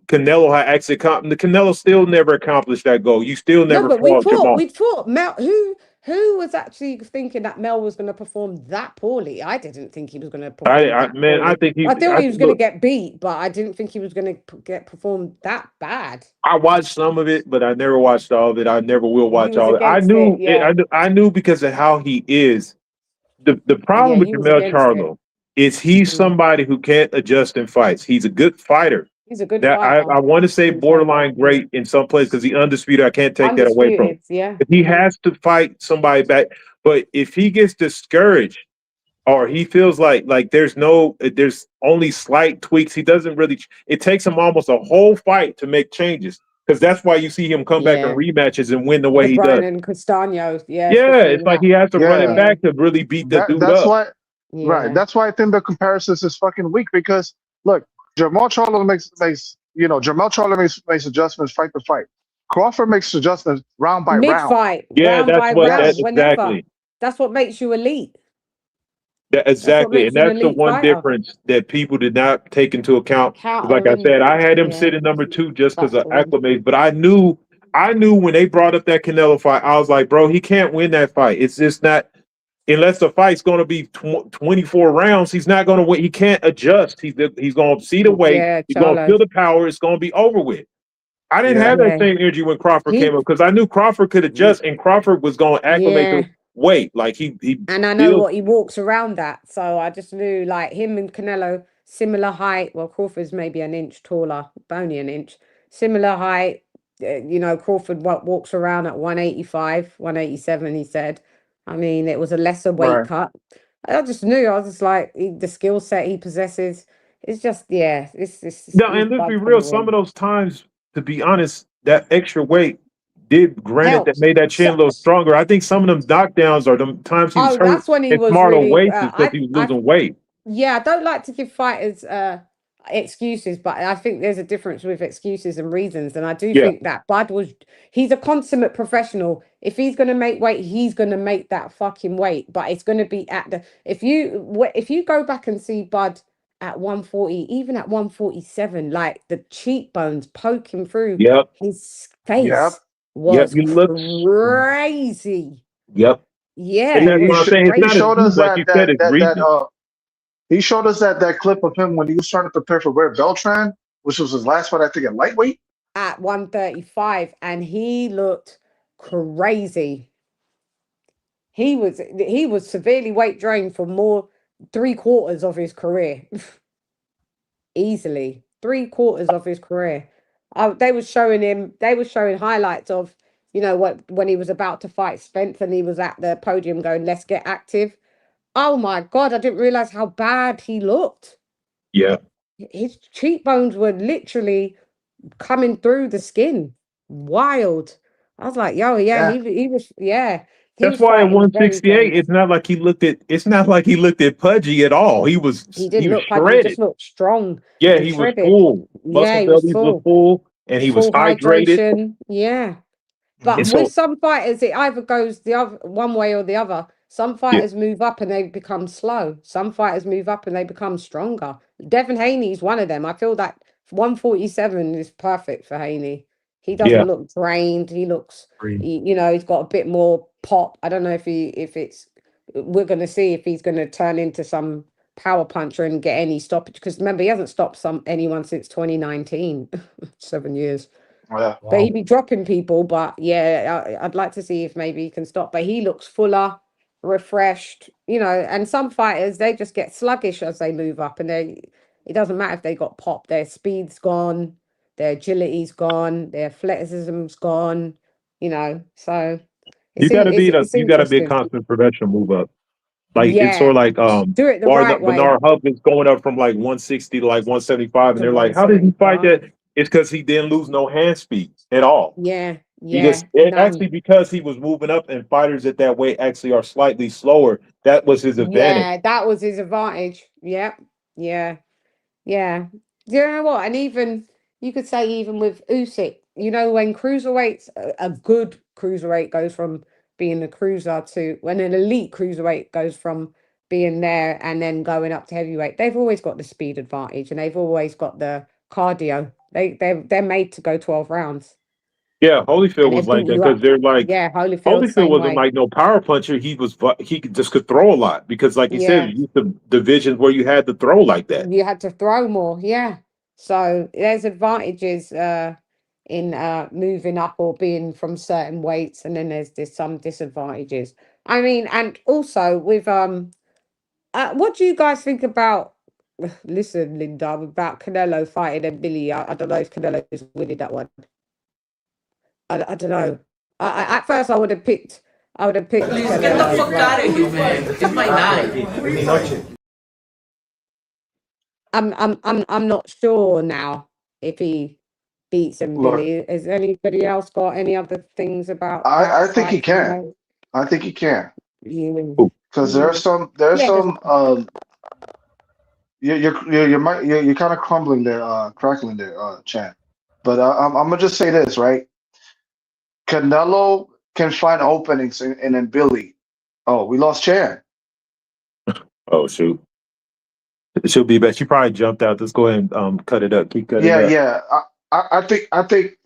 Canelo had actually, the Canelo still never accomplished that goal. You still No, never but fought Jermall. we thought Mel. Who was actually thinking that Mel was going to perform that poorly? I didn't think he was going to perform that Man, I poorly. think I thought he was going to look. get beat, but I didn't think he was going to get performed that bad. I watched some of it, but I never watched all of it. I never will You watch was all of it. I against it, knew it. yeah. I knew because of how he is. The Yeah, problem with you was Jermall against it. Charlo is he's Mm. somebody who can't adjust in fights. He's a good fighter. He's a good That fighter. I want to say Good fighter. borderline great in some places because he undisputed. I can't take that away from him. Undisputed, yeah. If he has to fight somebody back, but if he gets discouraged or he feels like there's only slight tweaks, he doesn't really. It takes him almost a whole fight to make changes because that's why you see him come back in Yeah. rematches and win the way The he Brian does. and Castano, yeah. Yeah, especially it's in like that. he has to run it Yeah. back to really beat the dude That's up. why Yeah. right. That's why I think the comparisons is fucking weak because look, Jermall Charlo makes Jermall Charlo makes adjustments fight to fight. Crawford makes adjustments round by round. Mid-fight, Yeah, round that's by what round, that whenever. exactly. That's what makes you elite. Exactly, and makes you an that's the elite one fighter. difference that people did not take into account. Like I Countering, said, I had him yeah. sitting number 2 just because That's of the one. acclimates, but I knew when they brought up that Canelo fight, I was like, bro, he can't win that fight. It's just not unless the fight's going to be 24 rounds. He's not going to win. He can't adjust. He's going to see the weight. Yeah, He's going to Charlo. feel the power. It's going to be over with. I didn't have that Yeah. same energy when Crawford came up because I knew Crawford could adjust and Crawford was going to acclimate Yeah. to weight. Like he and I know what he walks around at. So I just knew like him and Canelo, similar height. Well, Crawford's maybe an inch taller, only an inch. Similar height. You know, Crawford walks around at 185, 187, he said. I mean, it was a lesser weight cut. I just knew. I was just like, the skill set he possesses. It's just, yeah. No, and let's be real. Some of those times, to be honest, that extra weight did, granted, that made that chin a little stronger. I think some of them knockdowns are the times he was hurt that's when he was smarter really, weights because he was losing weight. Yeah, I don't like to give fighters excuses, but I think there's a difference with excuses and reasons. And I do think that he's a consummate professional. If he's going to make weight, he's going to make that fucking weight. But it's going to be at the, if you go back and see Bud at 140, even at 147, like the cheekbones poking through his face was crazy. Yep. Yeah. And that's what I'm saying. He showed us he showed us that clip of him when he was trying to prepare for Red Beltran, which was his last fight, I think, at lightweight. At 135, and he looked crazy. He was severely weight drained for more 3/4 of his career. Easily 3/4 of his career. They were showing highlights of, you know, when he was about to fight Spence and he was at the podium going, "Let's get active." Oh my God, I didn't realize how bad he looked. Yeah. His cheekbones were literally coming through the skin. Wild. I was like, yo, he was. That's why at 168, it's not like he looked at pudgy at all. He didn't look pudgy, he just looked strong. Yeah, he was full. Muscle bellies were full, and he was hydrated. Hydration. Yeah. But with some fighters, it either goes the other one way or the other. Some fighters move up and they become slow. Some fighters move up and they become stronger. Devin Haney's one of them. I feel that 147 is perfect for Haney. He doesn't look drained. He looks, you know, he's got a bit more pop. I don't know we're going to see if he's going to turn into some power puncher and get any stoppage. Because remember, he hasn't stopped anyone since 2019, 7 years. Yeah. But he'd be dropping people. But yeah, I'd like to see if maybe he can stop. But he looks fuller, refreshed, you know. And some fighters, they just get sluggish as they move up, and it doesn't matter if they got pop. Their speed's gone, their agility's gone, their athleticism's gone, you know. So you gotta be a constant professional move up. Like it's sort of like do it the right way. Bernard Hub is going up from like 160 to like 175, and they're like, how did he fight that? It's because he didn't lose no hand speed at all. Yeah. Actually, because he was moving up, and fighters at that weight actually are slightly slower. That was his advantage. Yeah, that was his advantage. Yeah. Do you know what? And even you could say even with Usyk, you know, when cruiserweights, a good cruiserweight goes from being a cruiser to when an elite cruiserweight goes from being there and then going up to heavyweight, they've always got the speed advantage and they've always got the cardio. They're made to go 12 rounds. Yeah, Holyfield was like that because they're like, Holyfield wasn't like no power puncher. He could throw a lot because, like you said, you used to divisions where you had to throw like that. You had to throw more, So there's advantages in moving up or being from certain weights, and then there's some disadvantages. I mean, and also with what do you guys think about? Listen, Linda, about Canelo fighting Mbilli. I don't know if Canelo is winning that one. I don't know. At first, I would have picked. Please get the fuck out of here, man! It's my night. I'm not sure now if he beats Mbilli. Has anybody else got any other things about? I think he can. I think he can. Because there's some. You're kind of crumbling there, crackling there, Chan. But I'm gonna just say this, right? Canelo can find openings in Mbilli. Oh, we lost Chan. Oh shoot. She'll be back. She probably jumped out. Let's go ahead and cut it up. Keep cutting it up. Yeah. I think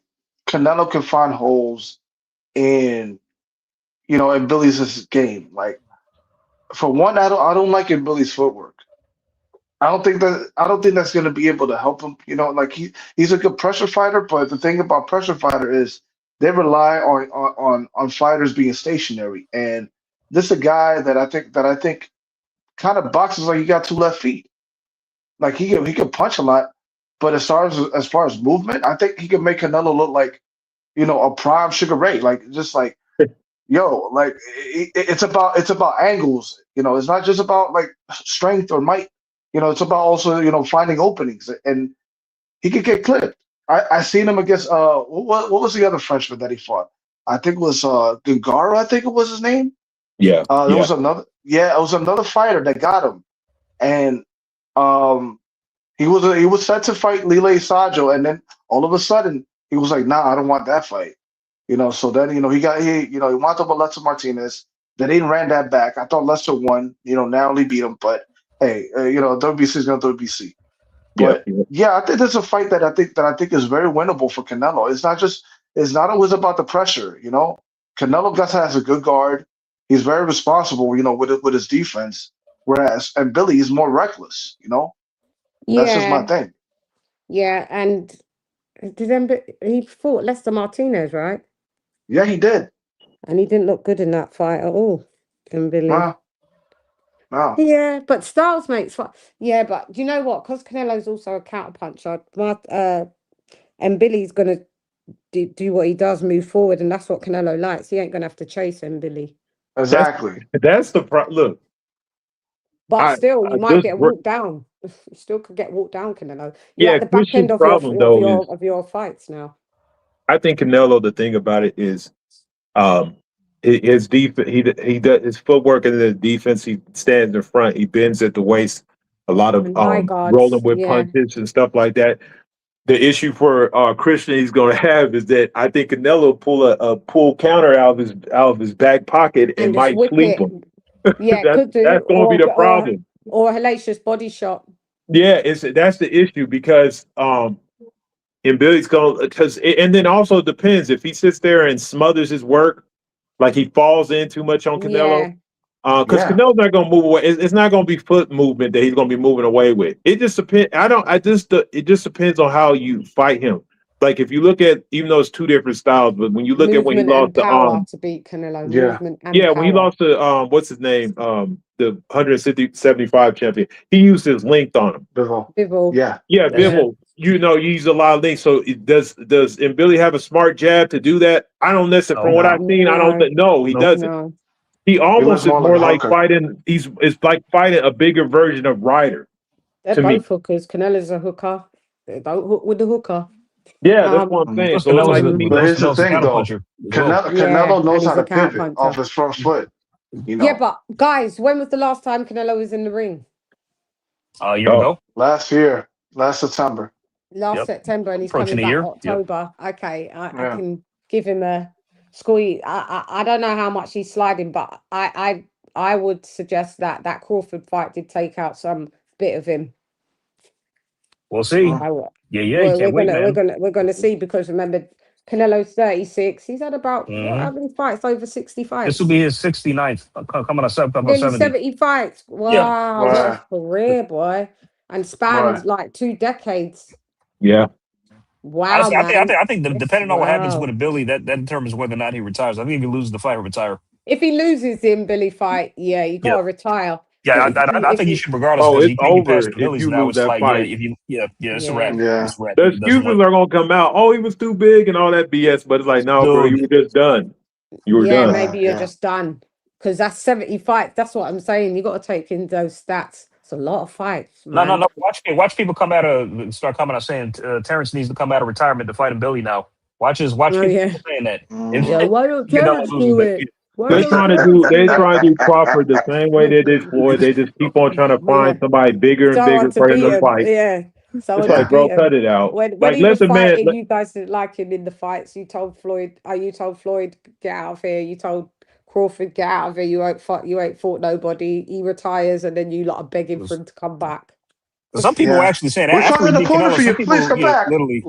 Canelo can find holes in, in Mbilli's game. Like, for one, I don't like Mbilli's footwork. I don't think that's going to be able to help him. Like he's a good pressure fighter, but the thing about pressure fighter is they rely on fighters being stationary, and this is a guy that I think kind of boxes like he got 2 left feet. Like he can punch a lot, but as far as movement, I think he can make Canelo look like, a prime Sugar Ray. Like just like, yo, like it's about angles. It's not just about like strength or might. It's about also finding openings, and he could get clipped. I seen him against what was the other Frenchman that he fought? I think it was Gungaro. I think it was his name. Yeah. There was another. Yeah, it was another fighter that got him, and he was set to fight Lile Sajo, and then all of a sudden he was like, "Nah, I don't want that fight." So then he wound up with Lester Martinez. Then he ran that back. I thought Lester won. Now he beat him, but hey, WBC is gonna WBC. But I think there's a fight that I think is very winnable for Canelo. It's not always about the pressure. Canelo has a good guard. He's very responsible. With his defense. Whereas Mbilli is more reckless. That's just my thing. Yeah, and he fought Lester Martinez, right? Yeah, he did. And he didn't look good in that fight at all. Mbilli. No. Yeah, but styles makes yeah, but you know what? Because Canelo's also a counterpuncher, Mbilli's gonna do what he does, move forward, and that's what Canelo likes. He ain't gonna have to chase Mbilli. Exactly. That's the look. But still, you might get walked down. You still could get walked down, Canelo. You're at the back end of your fights now. I think Canelo. The thing about it is, his defense. He does his footwork and the defense. He stands in front. He bends at the waist. A lot of rolling with punches and stuff like that. The issue for Christian he's going to have is that I think Canelo pull counter out of his back pocket and might sleep him. Yeah, that's going to be the problem. Or hellacious body shot. Yeah, that's the issue because Mbilli's going and then also it depends if he sits there and smothers his work, like he falls in too much on Canelo. Because Canelo's not going to move away. It's not going to be foot movement that he's going to be moving away with. It just depends. It just depends on how you fight him. Like if you look at, even though it's 2 different styles, but when you look at when he lost to beat Canelo, when he lost to what's his name, the 175 champion, he used his length on him. Bivol. Yeah, Bivol. He used a lot of length. So does Mbilli have a smart jab to do that? I don't necessarily. From what I've seen, I don't think. No, he doesn't. No. He almost is more like fighting. It's like fighting a bigger version of Ryder. They're both hookers. Canelo's a hooker. They don't hook with the hooker. Yeah, that's what I'm saying. So but here's the thing, though. Canelo knows how to pivot off his front foot. Yeah, but guys, when was the last time Canelo was in the ring? A year ago. Last September. September, and he's coming back October. Yep. Okay, I can give him a squeeze. I don't know how much he's sliding, but I would suggest that Crawford fight did take out some bit of him. We'll see. We're gonna see, because remember, Canelo's 36. He's had about how many fights? Over 60 fights. This will be his 69th. Coming on 70 fights. Wow, that's a career, boy, and spans like 2 decades. Yeah. Wow. Honestly, I think depending on what happens with Mbilli, that determines whether or not he retires. I think if he loses the fight, he'll retire. If he loses the Mbilli fight, you gotta retire. Yeah, I think you should, regardless. Oh, it's over if you lose that fight. It's a wrap. It's a wrap. The excuses are gonna come out. Oh, he was too big and all that BS. But it's like, no, bro, you were just done. You were done. Maybe you're just done, because that's 70 fights. That's what I'm saying. You got to take in those stats. It's a lot of fights. Man. No. Watch people come start coming out saying Terrence needs to come out of retirement to fight Mbilli now. Watch people saying that. Why don't Terrence do it? They're trying to do Crawford the same way they did Floyd. They just keep on trying to find somebody bigger and bigger for him to fight. Yeah. It's like, bro, cut it out. When he was fighting, you guys didn't like him in the fights. You told Floyd, get out of here. You told Crawford, get out of here. You ain't fought nobody. He retires, and then you lot are begging for him to come back. Some people were actually saying that. We're trying to corner for you. Please come back. Literally.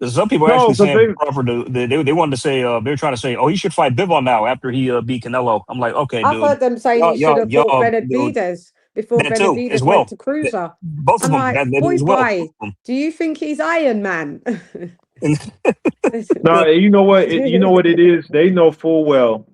Some people actually saying Crawford. They wanted to say they're trying to say, oh, he should fight Bivol now after he beat Canelo. I'm like, okay, I've heard them say he should have fought Benavidez before Benavidez went to Cruiser. Both of them. Like, do you think he's Iron Man? No, you know what? You know what it is. They know full well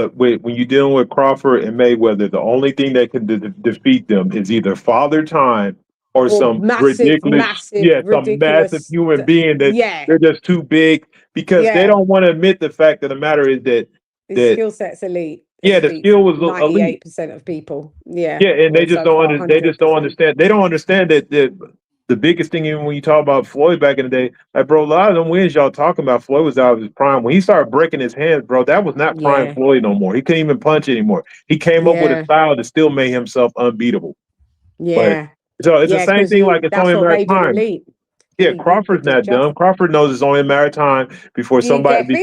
when you're dealing with Crawford and Mayweather, the only thing that can defeat them is either father time or some ridiculous, some massive human being that they're just too big, because they don't want to admit the fact of the matter is that the skill set's elite. Yeah, the skill was 98% of people. Yeah. Yeah, and they just don't. They just don't understand. They don't understand that the biggest thing, even when you talk about Floyd back in the day, like, bro, a lot of them wins y'all talking about, Floyd was out of his prime. When he started breaking his hands, bro, that was not prime Floyd no more. He couldn't even punch anymore. He came up with a style that still made himself unbeatable. Yeah. But, so it's the same thing. Like, it's only a matter of time. Yeah, Crawford's not dumb. Crawford knows it's only a matter of time before somebody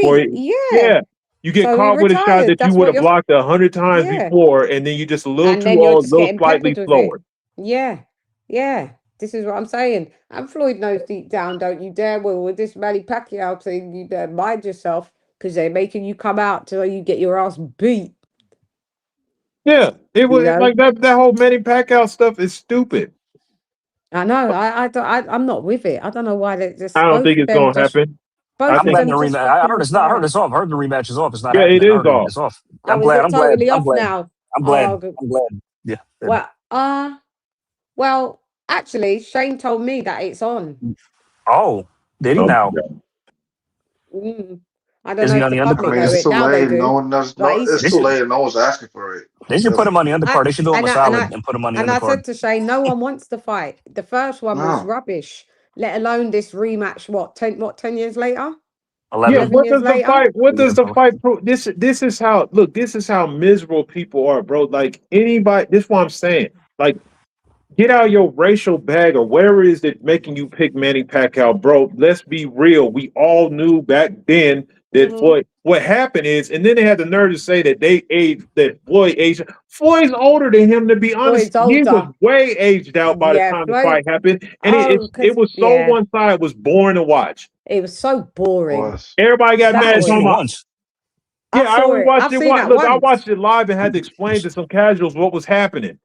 you get caught with a shot that you would have blocked 100 times before, and then you're just a little too old, a little slightly slower. Yeah. This is what I'm saying. And Floyd knows deep down, don't you dare, with this Manny Pacquiao thing, you better mind yourself, because they're making you come out till you get your ass beat. Yeah, it was like that whole Manny Pacquiao stuff is stupid. I know. I'm not with it. I don't know why they just. I don't think it's going to happen. I heard it's not. I heard it's off. I heard the rematch is off. It's not. Yeah, happening. it is off. It's off. I'm glad. I'm totally off now. I'm glad. I'm glad. Yeah. Well, actually, Shane told me that it's on. Oh, did he now? I don't know if the public know it's it. Now they do. No one knows. It's too late. No one's asking for it. They should put him on the undercard. They should do him a solid and put him on the undercard. And I said to Shane, no one wants to fight. The first one was rubbish. Let alone this rematch. 10 years later? 11 yeah, what does the fight? What does the fight prove? This is how. Look, this is how miserable people are, bro. Like anybody. This is what I'm saying. Like, get out your racial bag or whatever it is that making you pick Manny Pacquiao, bro. Let's be real. We all knew back then that Floyd. What happened is, and then they had the nerve to say that Floyd aged. Floyd's older than him, to be honest. He was way aged out by the time the fight happened, and it was so one side was boring to watch. It was so boring. Everybody got mad at him once. Yeah, I watched it. Look, I watched it live and had to explain to some casuals what was happening.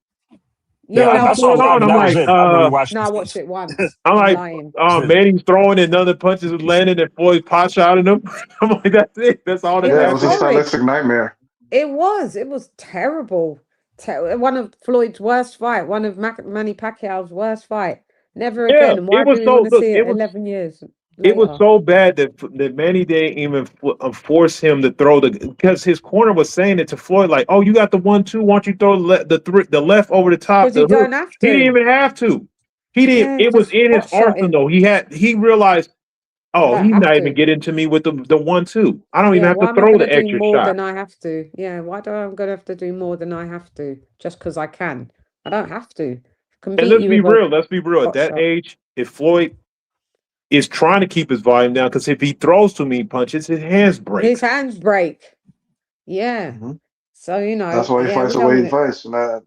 I saw I'm like, I watched it once. I'm like, Manny's throwing and none of the punches was landing and Floyd pot shotting him. I'm like, that's it. That's all that happened. It was a stylistic nightmare. It was terrible. One of Floyd's worst fight. One of Manny Pacquiao's worst fight. Never again. And why do we want to see it 11 years? It was so bad that Manny didn't even force him to throw because his corner was saying it to Floyd like, "Oh, you got the 1-2. Why don't you throw the left over the top?" He don't have to. He didn't even have to. He didn't. It was in his arsenal. He realized, he's not even getting to me with the 1-2. I don't even have to throw the extra more shot. Than I have to. Yeah, why do I'm gonna have to do more than I have to just because I can? I don't have to. And let's be real. Let's be real. At that age, if Floyd is trying to keep his volume down, because if he throws too many punches, his hands break. Yeah. So that's why he fights the way he fights. That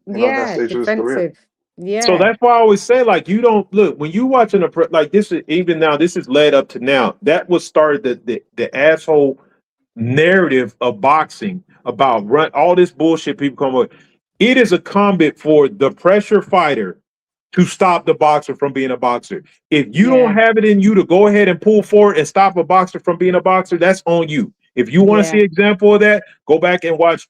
stage of his career. Yeah. So that's why I always say, like, you don't look when you watching like this. Even now, this is led up to now. That was started the asshole narrative of boxing about all this bullshit people come with. It is a combat for the pressure fighter to stop the boxer from being a boxer. If you don't have it in you to go ahead and pull forward and stop a boxer from being a boxer, that's on you. If you want to see an example of that, go back and watch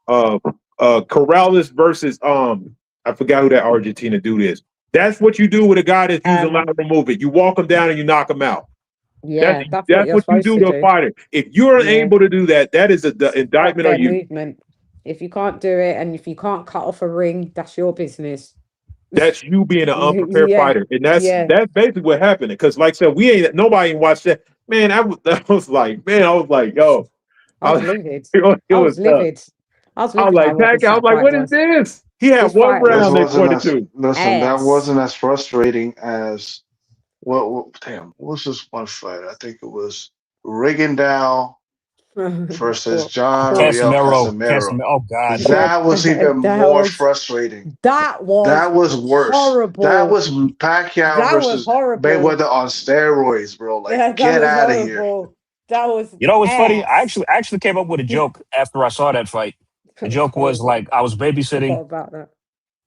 Corrales versus I forgot who that Argentina dude is. That's what you do with a guy that's using lateral movement. You walk him down and you knock him out. Yeah, that's what you do to a fighter. If you're unable to do that, that is the indictment on you. Movement. If you can't do it and if you can't cut off a ring, that's your business. That's you being an unprepared fighter, and that's basically what happened. Because, like I said, nobody watched that. Man, I was like, yo, I was livid. I was livid. I was like, what is this? He had one round at 22. Listen, that wasn't as frustrating as what was this one fight? I think it was Rigondeaux versus John Casimero. Oh God, that was even more frustrating. That was worse. Horrible. That was Pacquiao versus Mayweather on steroids, bro. Like, get out of here. That was. You know what's funny? I actually came up with a joke after I saw that fight. The joke was like I was babysitting. About that.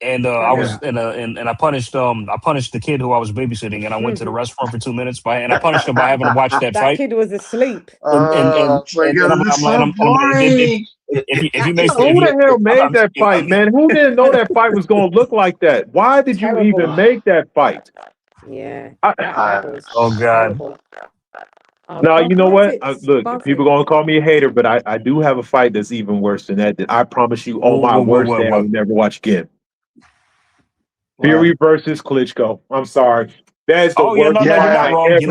And I was and I punished the kid who I was babysitting, and I went to the restaurant for 2 minutes and I punished him by having to watch that fight. That kid was asleep. It's like, it's so boring. If you make Who the hell made that fight, man? Who didn't know that fight was going to look like that? Why did you even make that fight? Yeah. Oh God. No, you know what? Look, people gonna call me a hater, but I do have a fight that's even worse than that. That I promise you, on my worst day, I will never watch again. Fury versus Klitschko. I'm sorry. That's the worst fight I ever seen,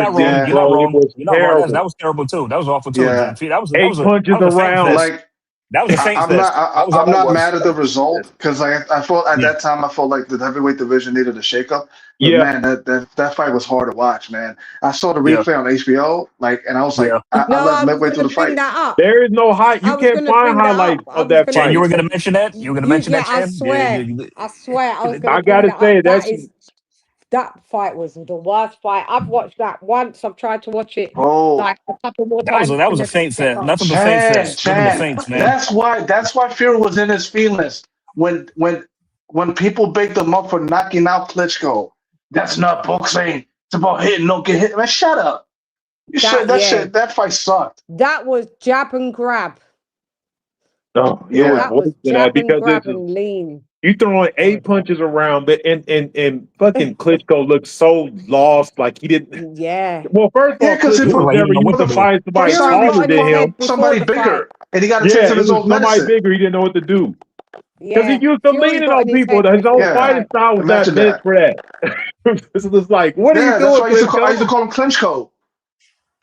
bro. It was terrible. That was terrible too. That was awful too. Yeah. That was 8 punches around. Like, that was a Saint I'm not mad at the result because I felt at that time I felt like the heavyweight division needed a shakeup. But man, that fight was hard to watch, man. I saw the replay on HBO, and I was like, I left midway through the fight. There is no you can't find highlights of that fight. You were going to mention that? You were going to mention that, Shan? I swear. I gotta say that fight was the worst fight. I've watched that once. I've tried to watch it like a couple more times. That was a faint fest. Nothing but faint fest. Faints, man. That's why Fury was in his feelings when people baked him up for knocking out Klitschko. That's not boxing. It's about hitting, don't get hit. Man, shut up. That fight sucked. That was jab and grab. No, that was jab and grab and lean. You throwing 8 punches around, but and fucking Klitschko looked so lost, like he didn't. Yeah. Well, first of all, because he was never used to fight somebody taller than him. Somebody bigger, and he got to take to his own medicine. Somebody bigger, he didn't know what to do. Because he used to leaning on people. His own fighting style was not meant for that. This is like, what are you doing? That's why I used to call him Klitschko.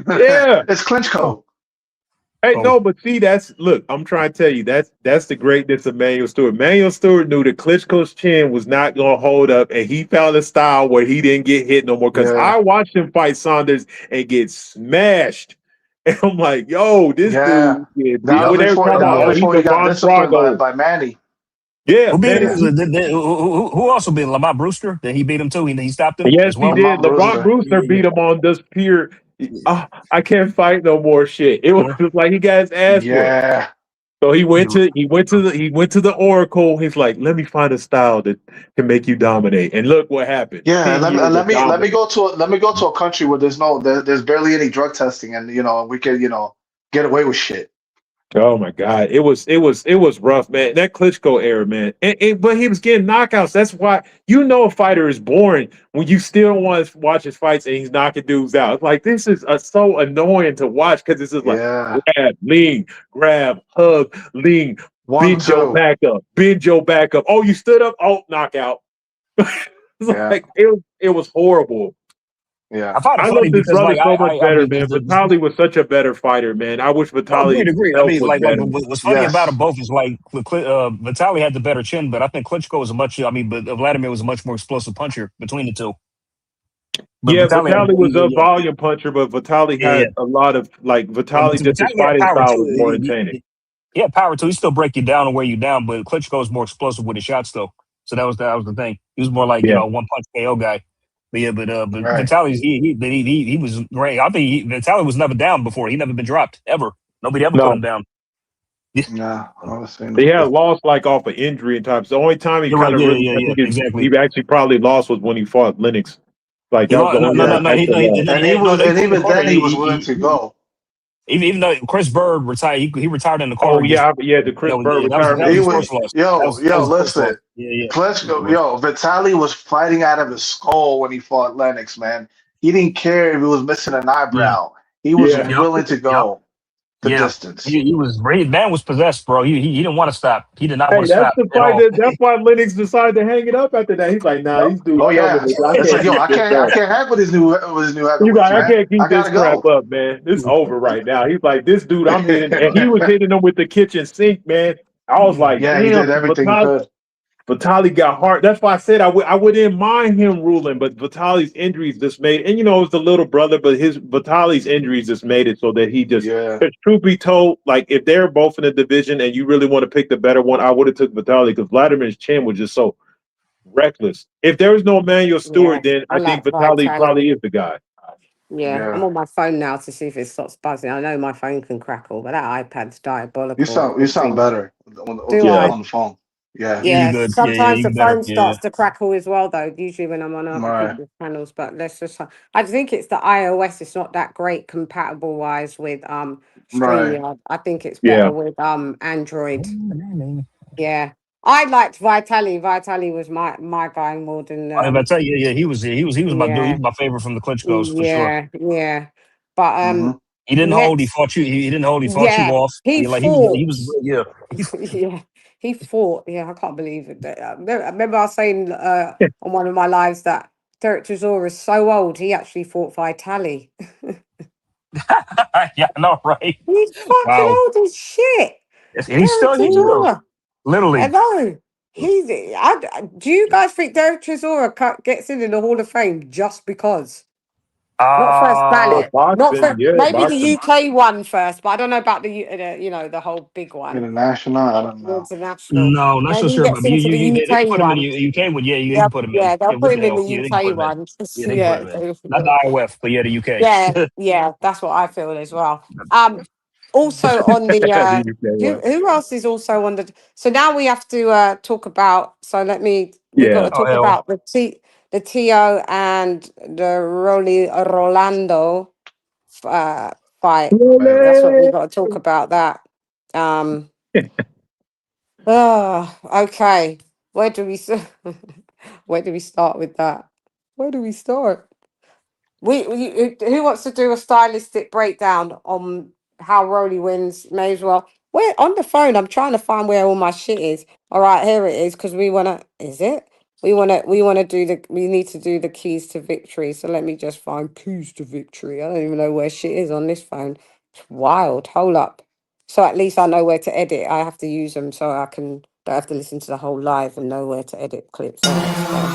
Yeah, it's Klitschko. Hey, no, but see, look, I'm trying to tell you, that's the greatness of Manuel Stewart. Manuel Stewart knew that Klitschko's chin was not going to hold up, and he found a style where he didn't get hit no more. Because I watched him fight Saunders and get smashed. And I'm like, yo, this dude. Before he got disciplined by Manny. Yeah. Who also beat him? Lamont Brewster? Did he beat him too? He stopped him? Yes, he did. Lamont Brewster beat him on this pure. I can't fight no more shit. It was just like he got his ass whipped. So he went to the Oracle. He's like, let me find a style that can make you dominate. And look what happened. Yeah, let me go to a country where there's barely any drug testing, and we can get away with shit. Oh my God, it was rough, man. That Klitschko era, man. But he was getting knockouts. That's why a fighter is boring when you still want to watch his fights and he's knocking dudes out. It's like this is so annoying to watch because it's just like grab, lean, grab, hug, lean, bend your back up. Oh, you stood up. Oh, knockout. Like it was horrible. Yeah, I love this brother so much better, man. Vitaly was such a better fighter, man. I wish Vitaly. Agree. I mean, what's funny about them both is Vitaly had the better chin, but I think Klitschko was but Vladimir was a much more explosive puncher between the two. But Vitaly was a volume puncher, but Vitaly had a lot of Vitaly just his fighting style was more entertaining. He had power too. He still break you down and wear you down, but Klitschko was more explosive with his shots though. So that was the thing. He was more like one punch KO guy. But Vitaly, he was great. I think Vitaly was never down before. He never been dropped ever. Nobody ever put him down. He had lost off of injury and times. The only time he kind of he actually probably lost was when he fought Lennox. And even then he was willing to go. Even though Chris Bird retired, he retired in the corner. The Chris Bird retirement. Listen. Klitschko, Vitaly was fighting out of his skull when he fought Lennox, man. He didn't care if he was missing an eyebrow. He was willing to go the distance. He was great. Man was possessed, bro. He didn't want to stop. He did not want to stop. That's why Lennox decided to hang it up after that. He's like, nah, he's doing. Oh yeah, it's like, I can't have with his new heavyweight. He's like, I can't keep this crap up, man. This is over right now. He's like, this dude, I'm hitting, and he was hitting him with the kitchen sink, man. I was like, he did everything he could. Vitaly got hard. That's why I said I wouldn't mind him ruling, but Vitaly's injuries just made it. And it was the little brother, but Vitaly's injuries just made it so that he just. Because truth be told, if they're both in the division and you really want to pick the better one, I would have took Vitaly because Vladimir's chin was just so reckless. If there was no Emanuel Stewart, then I think Vitaly probably is the guy. Yeah, I'm on my phone now to see if it stops buzzing. I know my phone can crackle, but that iPad's diabolical. You sound better on the phone. Yeah. Yeah, good. Yeah, sometimes you the get better. phone Yeah. starts to crackle as well, though. Usually when I'm on other Right. people's panels, but let's just. I think it's the iOS. It's not that great compatible wise with Right. StreamYard. I think it's better Yeah. with Android. Yeah, I liked Vitali. Vitali was my guy more than I tell you, yeah, he was my dude. He yeah, was my favorite from the Klitschko's for sure. yeah. But Mm-hmm. He didn't hold. He next, fought you. He didn't hold. He fought you yeah, off. he He fought. was yeah. Yeah, he fought. Yeah, I can't believe it. I remember I was saying on one of my lives that Derek Chisora is so old. He actually fought Vitali. Yeah, I know, right? He's fucking Wow. old as shit. And he's Derek still here. Chisora. Literally. Hello. Do you guys think Derek Chisora gets in the Hall of Fame just because? Not first For ballot. Not boxing, for yeah, maybe the boxing. UK one first, but I don't know about the whole big one, International, I don't the know. international. No, not so Maybe he sure. gets But into the they can UK put him in the one. UK one. Yeah, you Yeah, can put him in. yeah, they'll Yeah, put with the him in L. the Yeah, they can put UK him in. one. Yeah, they can put him in. Not the IOF, but yeah, the UK. Yeah, yeah, that's what I feel as well. Also on the The UK one. who else is also on the? So now we have to talk about. So we got Yeah. to Oh talk hell, about the Tio and the Rolando fight. That's what we Rolly. got to talk about. That. Um. Okay. Where do we where do we start with that? Where do we start? Who wants to do a stylistic breakdown on how Rolly wins? May as well. We're on the phone. I'm trying to find where all my shit is. All right, here it is. Because we wanna. Is it? We wanna do the. We need to do the keys to victory. So let me just find keys to victory. I don't even know where shit is on this phone. It's wild. Hold up. So at least I know where to edit. I have to use them so I can. Don't have to listen to the whole live and know where to edit clips. So let's go.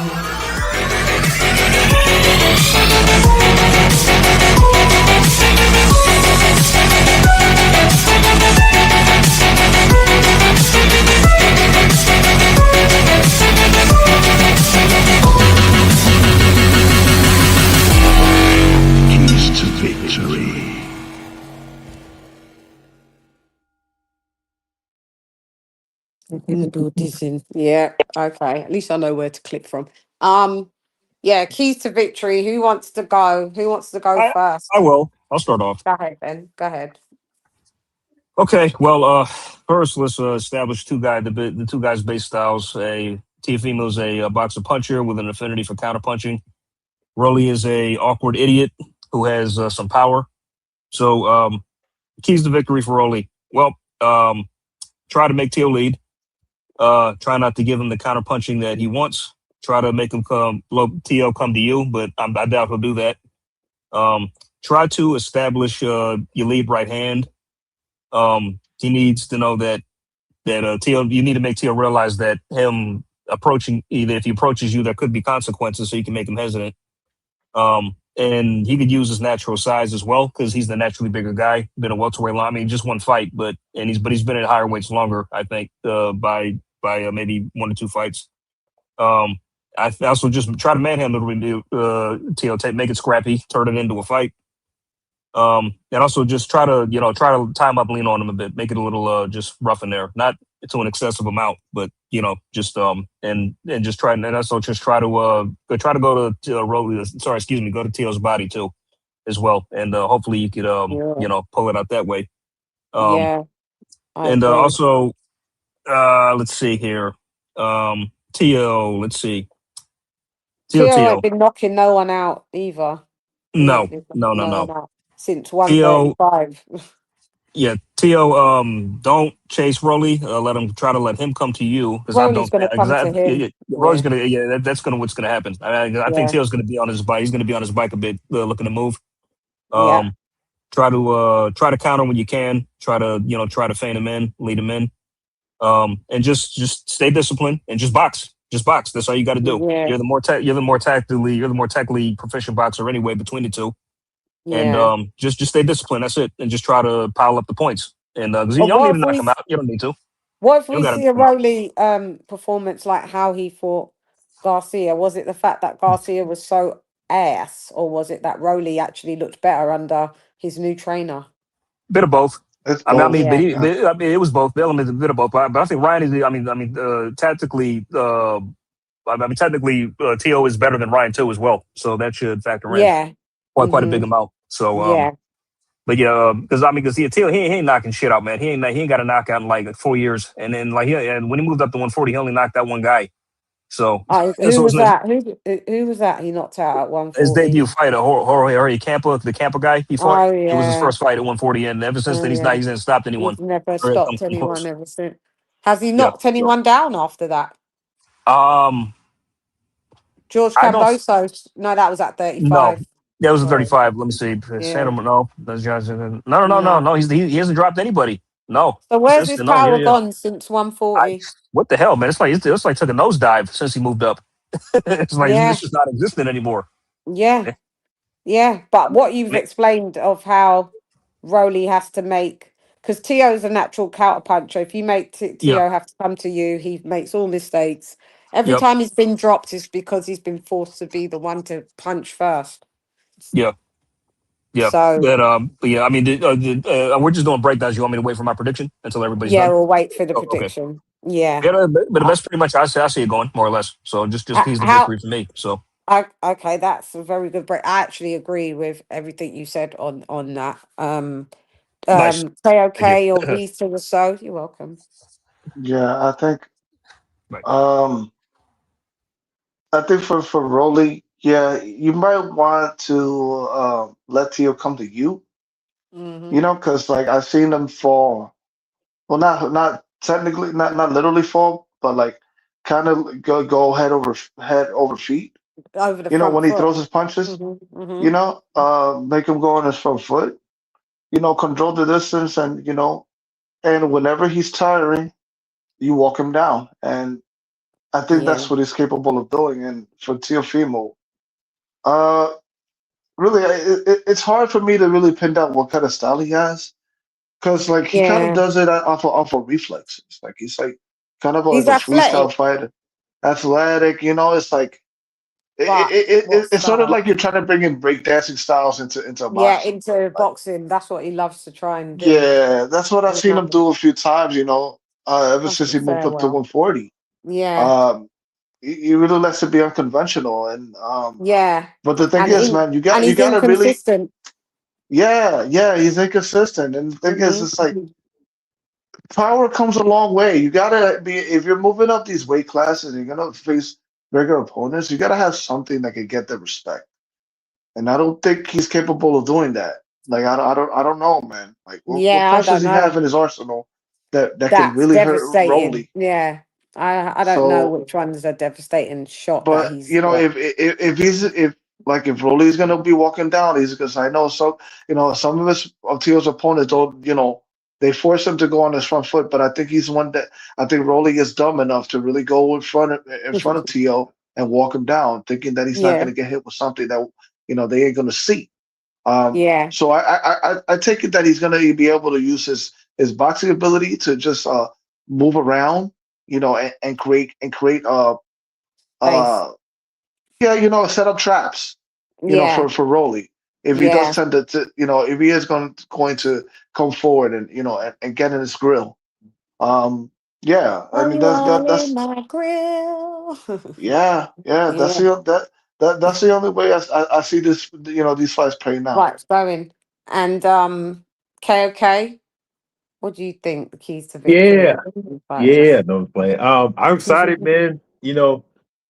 Keys to victory. Gonna build this in. Yeah, okay. At least I know where to click from. Yeah, keys to victory. Who wants to go? Who wants to go I first? will. I'll start off. Go ahead, Ben. Go ahead. Okay. Well, first let's establish the two guys' base styles. Teofimo's a boxer puncher with an affinity for counterpunching. Rolly is a awkward idiot who has some power. So keys to victory for Rolly. Well, try to make Teo lead. Try not to give him the counter punching that he wants. Try to make him Teo come to you, but I doubt he'll do that. Try to establish your lead right hand. He needs to know that Teo. You need to make Teo realize that him approaching, either if he approaches you, there could be consequences, so you can make him hesitant. And he could use his natural size as well because he's the naturally bigger guy. Been a welterweight line. I mean, just one fight, but he's been at higher weights longer. I think by maybe 1 or 2 fights. I also just try to manhandle Teo, make it scrappy, turn it into a fight. And also just try to time up, lean on him a bit, make it a little just rough in there, not to an excessive amount, but just and just try and also just try to go to Teo's body too, as well, and hopefully you could Yeah, pull it out that way. yeah, I And agree. also let's see here, Teo, let's see, Tio ain't Teo, been knocking no one out either. He ain't no, been no, knocking no, no no, one out since Teo. 135. Yeah, Teo, don't chase Rolly. Let him come to you because I Rolly's don't. gonna Because come to him. Rolly's Yeah, gonna. Yeah, that's gonna what's gonna happen. I think yeah, Teo's gonna be on his bike. He's gonna be on his bike a bit, looking to move. yeah, Um, try to counter when you can. Try to feint him in, lead him in. And just stay disciplined and just box. Just box. That's all you got to do. yeah, You're the more tactically proficient boxer anyway between the two. And yeah. just stay disciplined. That's it. And just try to pile up the points. And because you But don't need to knock him out. You don't need to. what if You don't we got to see knock a him out. Rolly performance like how he fought Garcia? Was it the fact that Garcia was so ass, or was it that Rolly actually looked better under his new trainer? Bit of both. It's I both. mean, Yeah. but it was both. The elements a bit of both. But I think Ryan is. Tactically, technically, To is better than Ryan too as well. So that should factor in Yeah. quite a big amount. So Yeah. but yeah, because Teal he ain't knocking shit out, man. He ain't got a knockout in like 4 years, and then and when he moved up to 140, he only knocked out one guy. So Who was it's that? Who was that? He knocked out at his 140. debut fight, Jorge Campa, the Campa guy he fought. Oh It was his yeah. first fight at 140, and ever since Oh then yeah. he's not stopped anyone. He's never Or stopped come anyone close. ever since. Has he Yeah. knocked anyone down after that? Um, George I don't. Cambosos. No, that was at No, 35. that was a Sorry. 35. Let me see. Yeah. No, no. He hasn't dropped anybody. No, So where's since his no, power yeah. gone since 140? What the hell, man? It's like took a nosedive since he moved up. It's like Yeah. it's just not existent anymore. Yeah. Yeah. But what you've explained of how Rolly has to make, because Tio's a natural counterpuncher. If you make Yeah. Tio have to come to you, he makes all mistakes. Every Yep. time he's been dropped, it's because he's been forced to be the one to punch first. Yeah. Yeah. So But yeah, I mean, we're just doing breakdowns. You want me to wait for my prediction until everybody's yeah, done? we'll wait for the Oh, okay. prediction. Yeah. Yeah, but that's pretty much I see it going more or less. So just keys the How? victory for me. So Okay, that's a very good break. I actually agree with everything you said on that. nice. KOK Thank or V to the so. You're welcome. Yeah, Right. I think for Rolly, yeah, you might want to let Tio come to you. Mm-hmm. You know, because like I've seen him fall. Well, not technically, not literally fall, but like kind of go head over feet. Over the You know, front when he foot. throws his punches, Mm-hmm. you Mm-hmm. know, make him go on his front foot. You know, control the distance, and and whenever he's tiring, you walk him down, and I think Yeah. that's what he's capable of doing. And for Teofimo, uh, really, it's hard for me to really pin down what kind of style he has, because like he kind of Yeah. does it off of reflexes. Like he's like kind of He's like a freestyle athletic, fighter, athletic. You know, it's like but what it's sort of style? like you're trying to bring in breakdancing styles into Yeah, boxing. into Like, boxing. That's what he loves to try and do. yeah, that's what I've You seen him know, do a few times. Ever that's since he moved fair. up to Well, 140. yeah, Um, he really likes to be unconventional, and yeah, but the thing and is, man, you he's gotta really, inconsistent. yeah, he's inconsistent, and the thing is, it's like Mm-hmm. power comes a long way. You gotta be if you're moving up these weight classes, and you're gonna face regular opponents. You gotta have something that can get the respect, and I don't think he's capable of doing that. Like I don't know, man. Like what Yeah, I punch does don't he know. have in his arsenal that can That's really hurt devastating. Rolly? Yeah, I don't know So which one's a devastating shot that but he's got. if Rolly's gonna be walking down, he's because I know some of his of Teo's opponents don't they force him to go on his front foot, but I think he's one that I think Rolly is dumb enough to really go in front of Teo and walk him down, thinking that he's not Yeah, gonna get hit with something that they ain't gonna see. yeah, So I take it that he's gonna be able to use his boxing ability to just move around, and create face. uh yeah, set up traps, Yeah, for Rolly. If he does yeah. tend if he is going to come forward and and get in his grill. Yeah, I Are mean you all in that's my grill? yeah, Yeah, that's the only way I see this these fights playing out. right, it's going. And KOK, what do you think the keys to victory? Yeah, Fighters. yeah, no play. I'm excited, man.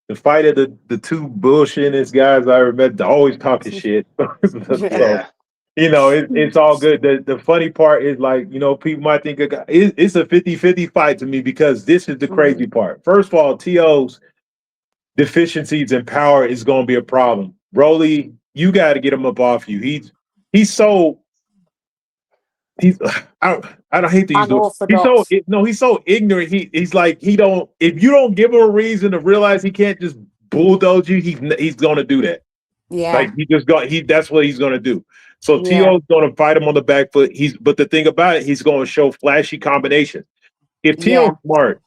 The fight of the two bullshitting guys I ever met, always talking shit. Yeah, So Yeah, it's all good. The funny part is like, people might think it's a 50-50 fight to me because this is the crazy Mhm. part. First of all, T.O.'s deficiencies in power is going to be a problem. Broly, you got to get him up off you. He's so he's I don't hate to use the word. Unorthodox. He's so ignorant. He's like he don't if you don't give him a reason to realize he can't just bulldoze you, he's going to do that. Like Yeah, that's what he's going to do. So yeah, T.O.'s going to fight him on the back foot. But the thing about it, he's going to show flashy combinations. If T.O.'s yeah, smart,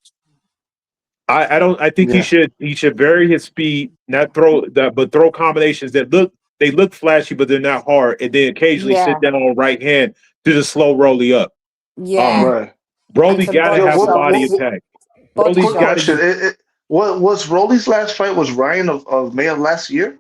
I think he yeah, should vary his speed, not throw that, but throw combinations that look flashy, but they're not hard, and then occasionally sit yeah, down on right hand to just slow Rolly up. Yeah. Right. Broly some got to body have a shots. body attack. Body Broly's Quick got shots. to. question. What was Rolly's last fight? Was Ryan of May of last year?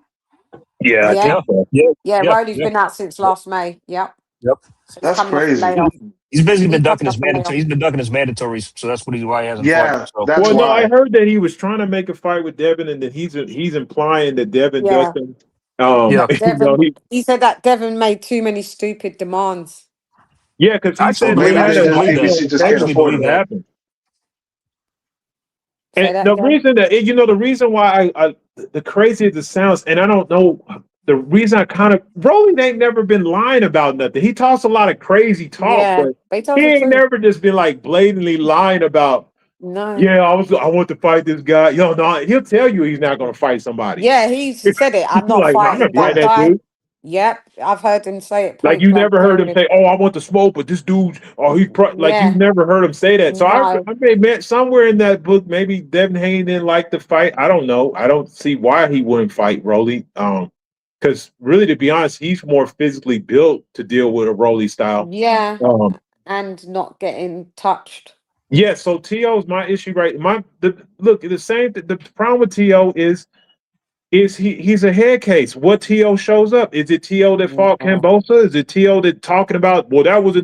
Yeah, I Yeah. think so. Yeah, Yeah. Rowley's been out since last May. Yep. Yep. So he's That's coming off a crazy. layoff. He's basically been He's ducking coming his off a layoff. mandatory. He's been ducking his mandatories, so that's why he hasn't Yeah, fought. So that's Well, no, why. I heard that he was trying to make a fight with Devin, and that he's implying that Devin Yeah. doesn't. yeah, Devin, he said that Devin made too many stupid demands. Yeah, because I he actually said believe, they had actually a believe that. PBC just I can't actually afford believe it. that. happen. Say And that the again? reason that the reason why I the crazy as it sounds, and I don't know the reason I kind of Broly ain't never been lying about nothing. He talks a lot of crazy talk, Yeah, but they told he the ain't truth. never just been like blatantly lying about. No. Yeah, I want to fight this guy. Yo, no, he'll tell you he's not going to fight somebody. Yeah, he said it. I'm not Like, I'm fighting not that fighting that guy. dude. Yep, I've heard him say it. Like Point you blank never heard him period. say, "Oh, I want to smoke," but this dude, oh, like Yeah. you've never heard him say that. So No. I meant somewhere in that book, maybe Devin Haney didn't like the fight. I don't know. I don't see why he wouldn't fight Rolly. Because really, to be honest, he's more physically built to deal with a Rolly style. Yeah, and not getting touched. Yeah. So T.O.'s my issue, right? The problem with T.O. is he's a head case. What T.O. shows up? Is it T.O. that fought Cambosa? Is it T.O. that talking about, well, that was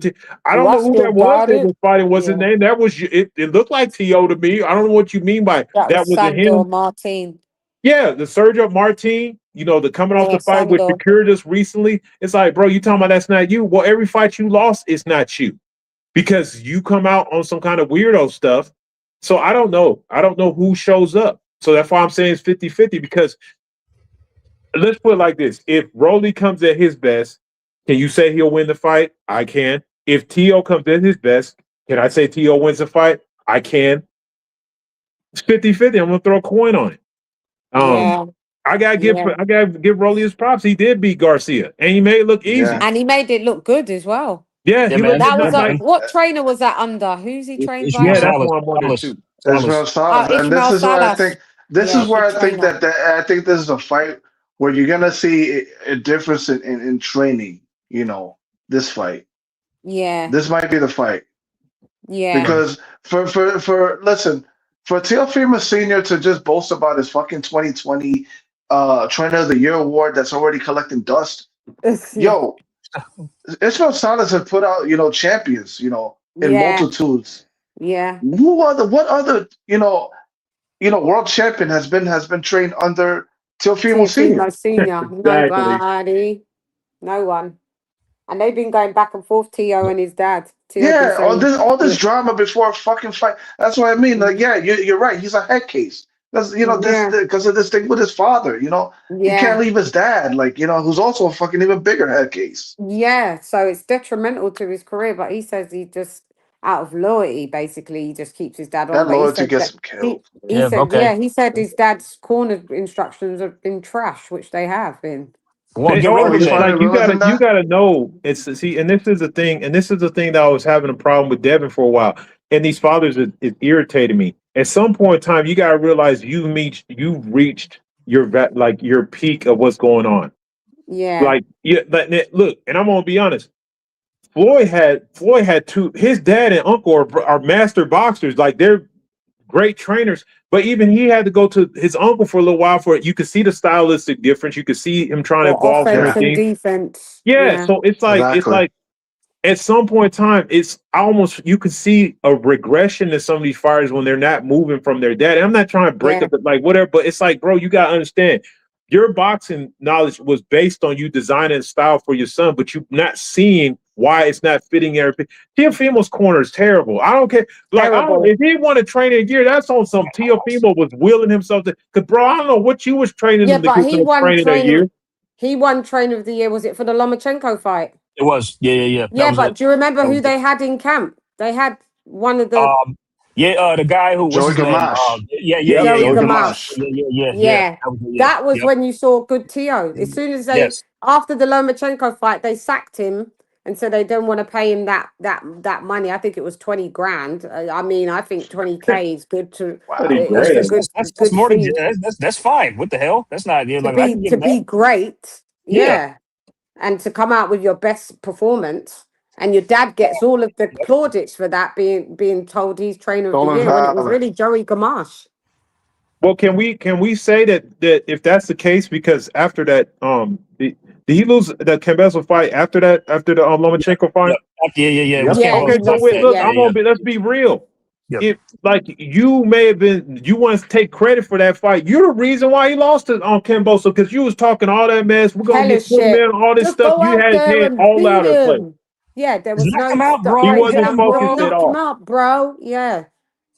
I don't know who that was that was fighting. What's his name? That was it looked like T.O. to me. I don't know what you mean by that was him. Martin. Yeah, the Sergio Martin, the coming off the fight with Sandor. Shakir just recently. It's like, bro, you talking about that's not you. Well, every fight you lost, it's not you. Because you come out on some kind of weirdo stuff. So I don't know. I don't know who shows up. So that's why I'm saying it's 50-50, because let's put it like this. If Rolly comes at his best, can you say he'll win the fight? I can. If T.O. comes at his best, can I say T.O. wins the fight? I can. It's 50-50. I'm going to throw a coin on it. I gotta give Rolly his props. He did beat Garcia, and he made it look easy. Yeah. And he made it look good as well. Yeah, what trainer was that under? Who's he trained by? Yeah, that's what I'm wondering too. Ishmael Salas. And this is where I think this is a fight where you're gonna see a difference in training. This fight. Yeah. This might be the fight. Yeah. Because for Teofimo Sr. to just boast about his fucking 2020 Trainer of the Year award that's already collecting dust. Yo, Ishmael Salas has put out, champions, in multitudes. Yeah. What other, world champion has been trained under Teofimo Sr.? Nobody. No one. And they've been going back and forth, T.O. and his dad. Yeah, all this drama before a fucking fight. That's what I mean. Like, yeah, you're right. He's a head case. That's because of this thing with his father. He can't leave his dad, who's also a fucking even bigger head case. Yeah, so it's detrimental to his career. But he says he just, out of loyalty, basically, he just keeps his dad on. That loyalty gets him killed. He said his dad's corner instructions have been trash, which they have been. Well, you gotta know and this is the thing, and this is the thing that I was having a problem with Devin for a while. And these fathers, it irritated me. At some point in time, you gotta realize you've reached your peak of what's going on. Yeah. Look, and I'm gonna be honest. Floyd had his dad and uncle are master boxers, like they're great trainers. But even he had to go to his uncle for a little while for it. You could see the stylistic difference. You could see him trying to evolve everything. And defense. Yeah, so it's like at some point in time, you could see a regression in some of these fighters when they're not moving from their dad. And I'm not trying to break up whatever, but it's like, bro, you gotta understand. Your boxing knowledge was based on you designing a style for your son, but you're not seeing why it's not fitting everything. Teofimo's corner is terrible. I don't care. If he won a training of the year, that's on some Teofimo was willing himself to. Because, bro, I don't know what you was training him to get to training of the year. He won trainer of the year. Was it for the Lomachenko fight? It was. Yeah. Yeah, but do you remember who they had in camp? They had one of the. The guy who Joey Gamache. Joey Gamache. Yeah. That was when you saw good T.O. As soon as after the Lomachenko fight, they sacked him and so they don't want to pay him that money. I think it was 20 grand. I mean, I think 20K is good to. That's more than that's fine. What the hell? That's not to be great. Yeah. And to come out with your best performance. And your dad gets all of the plaudits for that, being told he's trainer of the year when it was really Joey Gamache. Well, can we say that if that's the case, because after that, did he lose the Kambosos fight after the Lomachenko fight? Yeah. Okay, so let's be real. Yep. If like you may have been, you want to take credit for that fight. You're the reason why he lost it on Kambosos, because you was talking all that mess. We're gonna get man, all this stuff. You had his head all out of place. Yeah, there was no He wasn't focused at all. Knock him out, bro. Yeah,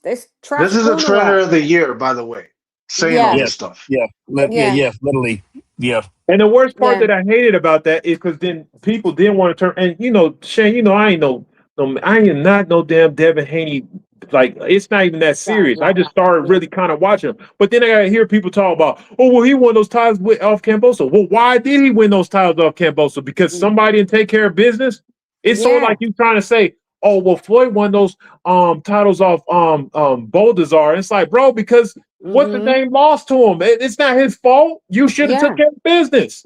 this is a trainer of the year, by the way. Saying all this stuff. Literally. Yeah. And the worst part that I hated about that is because then people didn't want to turn. And Shan, I am not no damn Devin Haney. Like, it's not even that serious. I just started really kind of watching him. But then I gotta hear people talk about, oh, well, he won those titles off Kambosos. Well, why did he win those titles off Kambosos? Because somebody didn't take care of business. It's sort of like you trying to say, oh, well, Floyd won those titles off Boldazar. It's like, bro, because what's the name lost to him? It's not his fault. You should have took care of business.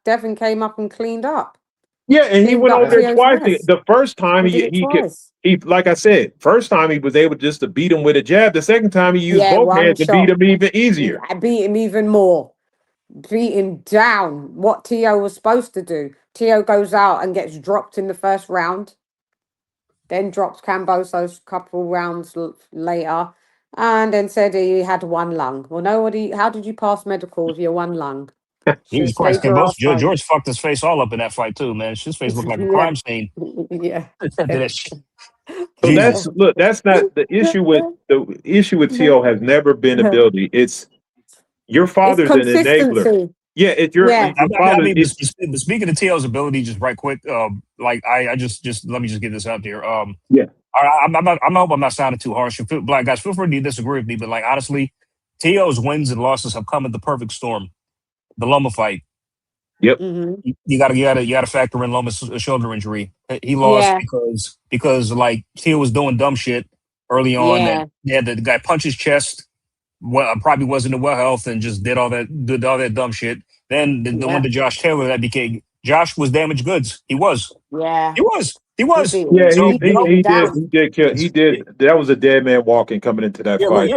Devin came up and cleaned up. Yeah, and he went over there twice. The first time he like I said, first time he was able just to beat him with a jab. The second time he used both hands to beat him even easier. I beat him even more. Beat him down. What Teo was supposed to do. Teo goes out and gets dropped in the first round. Then drops Kambosos a couple rounds later. And then said he had one lung. Well, how did you pass medical with your one lung? Jesus Christ, George fucked his face all up in that fight too, man. His face looked like a crime scene. Yeah. So that's not the issue with Teo has never been ability. It's your father's an enabler. Yeah, if your father. Speaking of Teo's ability, just right quick, I just let me just get this out there. I'm not sounding too harsh. Black guys, feel free to disagree with me, but like honestly, Teo's wins and losses have come in the perfect storm. The Loma fight. Yep. You gotta factor in Loma's shoulder injury. He lost because like Teo was doing dumb shit early on. And the guy punched his chest. Well, probably wasn't in well health and just did all that dumb shit. Then the one to Josh Taylor that became Josh was damaged goods. He was. Yeah. He was. Yeah, he did. He did. That was a dead man walking coming into that fight.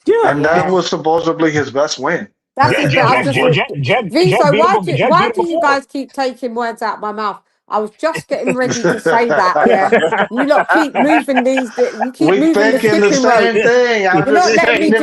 Yeah. And that was supposedly his best win. That's why do you guys keep taking words out of my mouth? I was just getting ready to say that. Yeah, you lot keep moving these. You keep moving the skipping rope.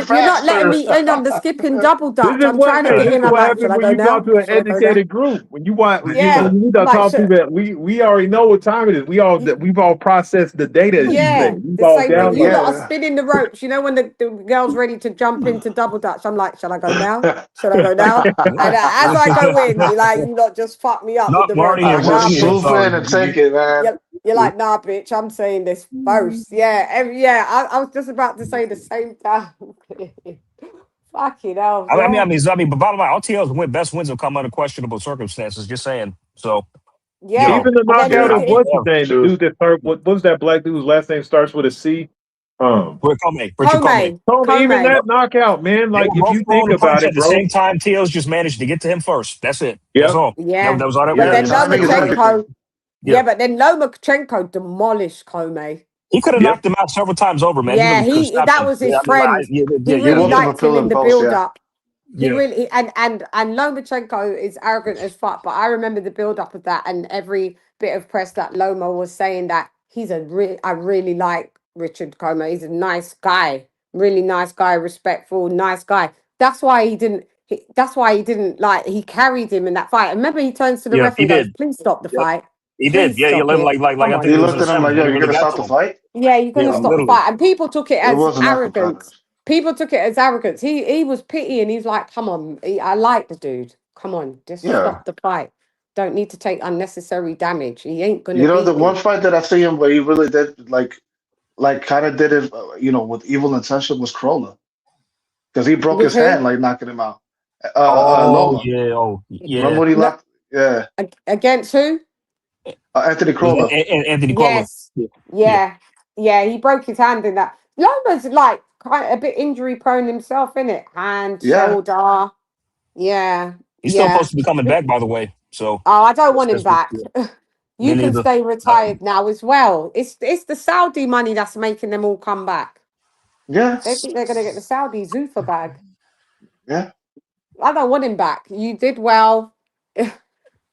You're not letting me in on the skipping double dutch. I'm trying to get in. I'm like, should I go now? To an educated group. When you talk to we already know what time it is. We've all processed the data. You lot are spinning the ropes. You know when the girl's ready to jump into double dutch. I'm like, shall I go now? Should I go now? And as I go in, you lot just fuck me up with the ropes. And take it, man. You're like, nah, bitch, I'm saying this first. I was just about to say the same thing. Fucking hell. I mean, but bottom line, all Teo's best wins have come under questionable circumstances. Just saying. So even the knockout of what's his name? The dude that third, what was that black dude whose last name starts with a C? Richard Comey. Even that knockout, man. Like if you think about it, at the same time, Teo's just managed to get to him first. That's it. Yep. That's all. Yeah, that was all that was. But then Lomachenko demolished Comey. He could have knocked him out several times over, man. Yeah, that was his friend. He really liked him in the build-up. He really and Lomachenko is arrogant as fuck. But I remember the build-up of that, and every bit of press that Loma was saying that I really like Richard Comey. He's a nice guy, really nice guy, respectful, nice guy. That's why he didn't. He carried him in that fight. And remember, he turns to the ref and goes, "Please stop the fight." He did. Yeah, he looked like I think he looked at him like, "Yo, you're gonna stop the fight." Yeah, you're gonna stop the fight. And people took it as arrogance. People took it as arrogance. He was pitying. He's like, "Come on, I like the dude. Come on, just stop the fight. Don't need to take unnecessary damage. He ain't gonna." You know, the one fight that I see him where he really did like kind of did it, with evil intention was Crawler, because he broke his hand like knocking him out. Loma. Remember when he locked? Yeah. Against who? Anthony Crawler. Anthony Crawler. Yes. Yeah. He broke his hand in that. Loma's like quite a bit injury prone himself, innit? Hand, shoulder. Yeah. He's still supposed to be coming back, by the way. So. Oh, I don't want him back. You can stay retired now as well. It's the Saudi money that's making them all come back. Yeah. They think they're going to get the Saudi Zuffa bag. Yeah. I don't want him back. You did well.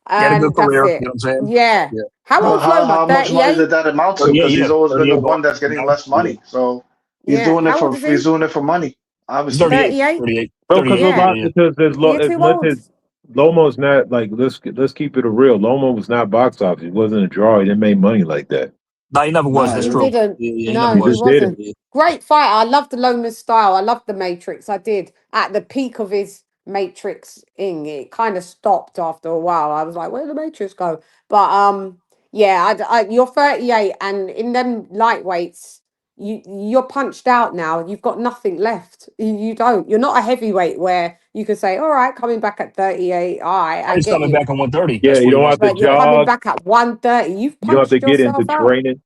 And that's career, it. you know what I'm saying? Yeah. Yeah. How old's Loma? How much money 38? did that amount to? Because he's always been the 38 one that's getting less money. So he's Yeah. doing it How old for is he? money. Obviously. 38. 38? Bro, because a lot Yeah. because You're as too much old. as Lomo's not like let's keep it real. Lomo was not box office. It wasn't a draw. He didn't make money like that. No, he never was. Nah, That's He true. didn't. He never No, He he was. just wasn't. didn't. Great fighter. I loved the Loma's style. I loved the Matrix. I did. At the peak of his Matrix-ing, it kind of stopped after a while. I was like, where did the Matrix go? But yeah, you're 38, and in them lightweights, you're punched out now. You've got nothing left. You don't. You're not a heavyweight where you can say, all right, coming back at 38. All right, I He's get coming you. back on 130. Yeah, That's you what he don't wants have to to But do. you're coming jog. back at 130. You've You don't have to punched get into yourself out. training.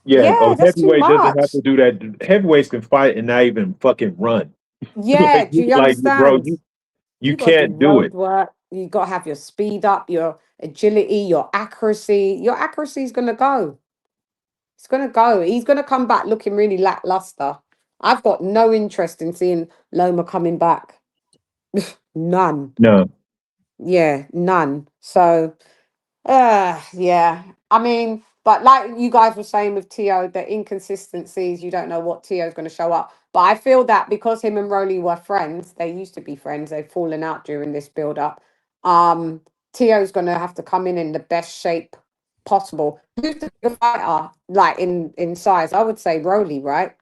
Yeah, Yeah, a that's too heavyweight doesn't have much. to do that. Heavyweights can fight and not even fucking run. Yeah, do you Bro, understand? you You got to do can't do road it. work. You got to have your speed up, your agility, your accuracy. Your accuracy is going to go. It's going to go. He's going to come back looking really lackluster. I've got no interest in seeing Loma coming back. None. No. Yeah, none. So, yeah. I mean, but like you guys were saying with Tio, the inconsistencies, you don't know what Tio's going to show up. But I feel that because him and Rolly were friends, they used to be friends, they've fallen out during this build up. Tio's going to have to come in the best shape possible. Who's the bigger fighter, like in size? I would say Rolly, right?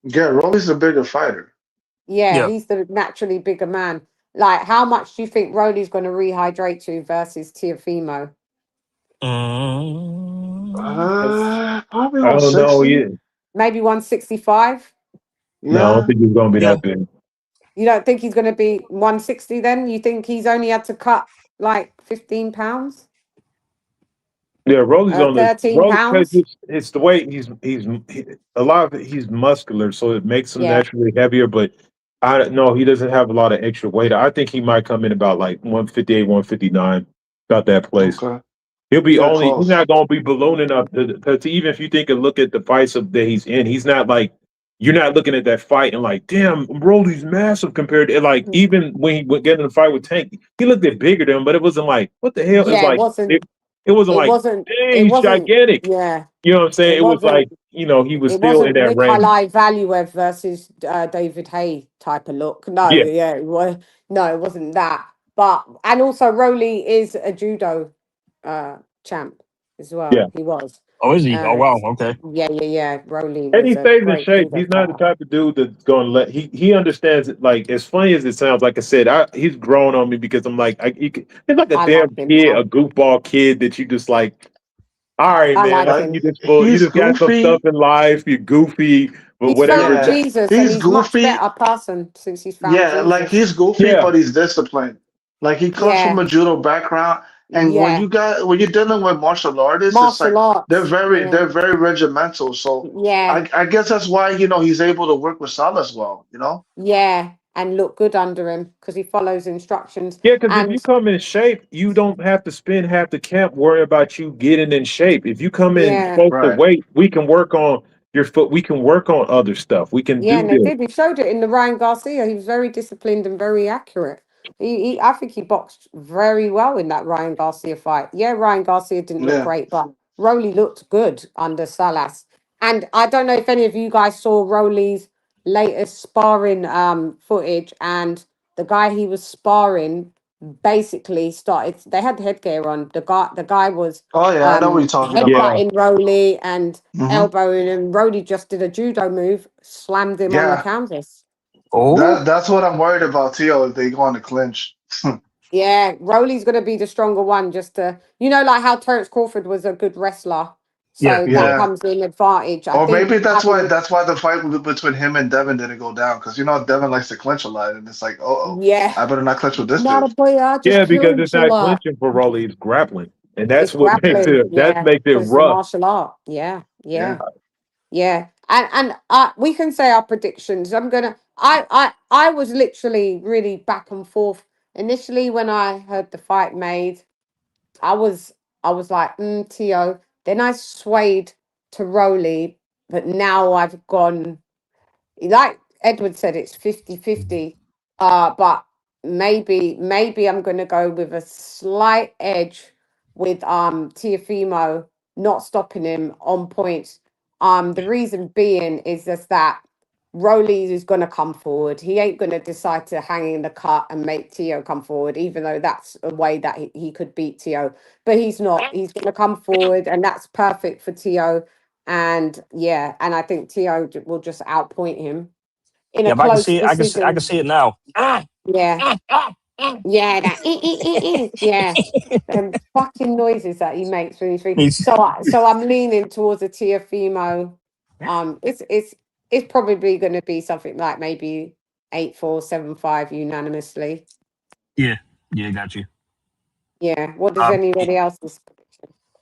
Yeah, Rolly's the bigger fighter. Yeah, Yeah. he's the naturally bigger man. Like, how much do you think Rolly's going to rehydrate to versus Teofimo? Probably I don't know. 160. Yeah. Maybe 165? No, I don't Yeah. think he's gonna be Yeah. that big. You don't think he's going to be 160 then? You think he's only had to cut like 15 pounds? Yeah, Rolly's on the 13 Rolly because pounds? it's the way a lot of it, he's muscular, so it makes him Yeah. naturally heavier. But I don't know, he doesn't have a lot of extra weight. I think he might come in about like 158, 159, about that place. Okay. He'll be Yeah, he's close. not going to be ballooning up because even if you think and look at the fights that he's in, he's not like, you're not looking at that fight and like, damn, Rolly's massive compared to like, even when he would get in the fight with Tank, he looked at bigger than him, but it wasn't like, what the hell? It's Yeah, like, it wasn't it like, wasn't, dang, it he's wasn't, gigantic. yeah, You know what I'm saying? it It was wasn't, like, he was it still in wasn't that range. Nikolai Valuev versus David Hay type of look. No, Yeah. yeah, no, it wasn't that. But, and also Rolly is a judo champ as well. Yeah. He was. Oh, is he? Oh, wow. Okay. Yeah. Rolly And was he a stays in great shape. judo He's not the fighter. type of dude that's going to he understands it. Like, as funny as it sounds, like I said, he's grown on me because I'm like, he's like a I damn like him kid, now. a goofball kid that you just like, all right, I man, like like, Like him. you he's just got some stuff goofy. in life, you're goofy, but He's whatever. found Yeah. Jesus and He's he's much goofy. better person since he's found Yeah, like Jesus. he's goofy, Yeah. but he's disciplined. Like he comes from Yeah, a judo background, and yeah. when you're dealing with martial artists, it's Martial like arts. Yeah, they're very regimental. So yeah, I guess that's why he's able to work with Salas well. yeah. And look good under him because he follows instructions. Yeah, because if you And come in shape, you don't have to spend half the camp worrying about you getting in shape. If you come in yeah, close to Right. weight, we can work on your foot. We can work on other stuff. We can yeah, do and they this. did. He showed it in the Ryan Garcia. He was very disciplined and very accurate. I think he boxed very well in that Ryan Garcia fight. Yeah, Ryan Garcia didn't look Yeah. great, but Rolly looked good under Salas. And I don't know if any of you guys saw Rolly's latest sparring footage, and the guy he was sparring basically started. They had headgear on. The guy was Oh yeah, I know what you're talking Yeah. about. headbutting Rolly and Hmm. elbowing him. Rolly just did a judo move, slammed him on the Yeah, canvas. Oh, that's what I'm worried about, Tio. If they go on the clinch. Yeah, Rolly's gonna be the stronger one, just to like how Terence Crawford was a good wrestler, yeah, so yeah. that Yeah. comes in advantage. I Or think maybe that's why having the fight between him and Devin didn't go down because Devin likes to clinch a lot, and it's like, oh, yeah, I better not clinch with this not a dude. boy. I just Yeah, because it's clinch a not lot. clinching for Rolly, it's grappling. And It's that's what makes grappling, it yeah, because it's a rough. martial art. Yeah, Yeah. yeah. And we can say our predictions. I was literally really back and forth initially when I heard the fight made. I was like, Tio. Then I swayed to Rolly, but now I've gone, like Edward said, it's 50-50. But maybe I'm gonna go with a slight edge with Teofimo not stopping him on points. The reason being is just that Rolly is gonna come forward. He ain't gonna decide to hang in the cut and make Tio come forward, even though that's a way that he could beat Tio. But he's not. He's gonna come forward, and that's perfect for Tio. And yeah, and I think Tio will just outpoint him in a Yeah, but I can close see it. I can decision. see it now. Yeah, yeah, yeah. And fucking noises that he makes when he's free. He's- So I'm leaning towards a Teofimo. It's probably going to be something like maybe 8-4, 7-5 unanimously. yeah, got you. Yeah. What does anybody else's?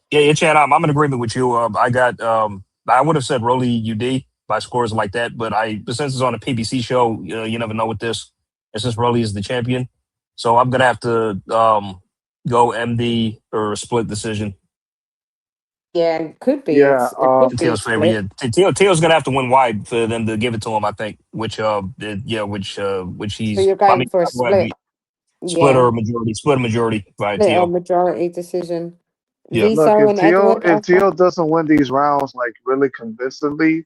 Yeah, Chad, I'm in agreement with you. I got I would have said Rolly UD by scores like that, but since it's on a PBC show, you never know with this. And since Rolly is the champion, so I'm gonna have to go MD or a split decision. Yeah, it could be. Yeah, It could be Teo's favor, split. yeah. Teo's gonna have to win wide for them to give it to him, I think. Which he's. So you're going for a split. Split Yeah. or majority. Split majority by Split or Teo. majority decision. Yeah. look, Viso and Edward. If Tio doesn't win these rounds like really convincingly,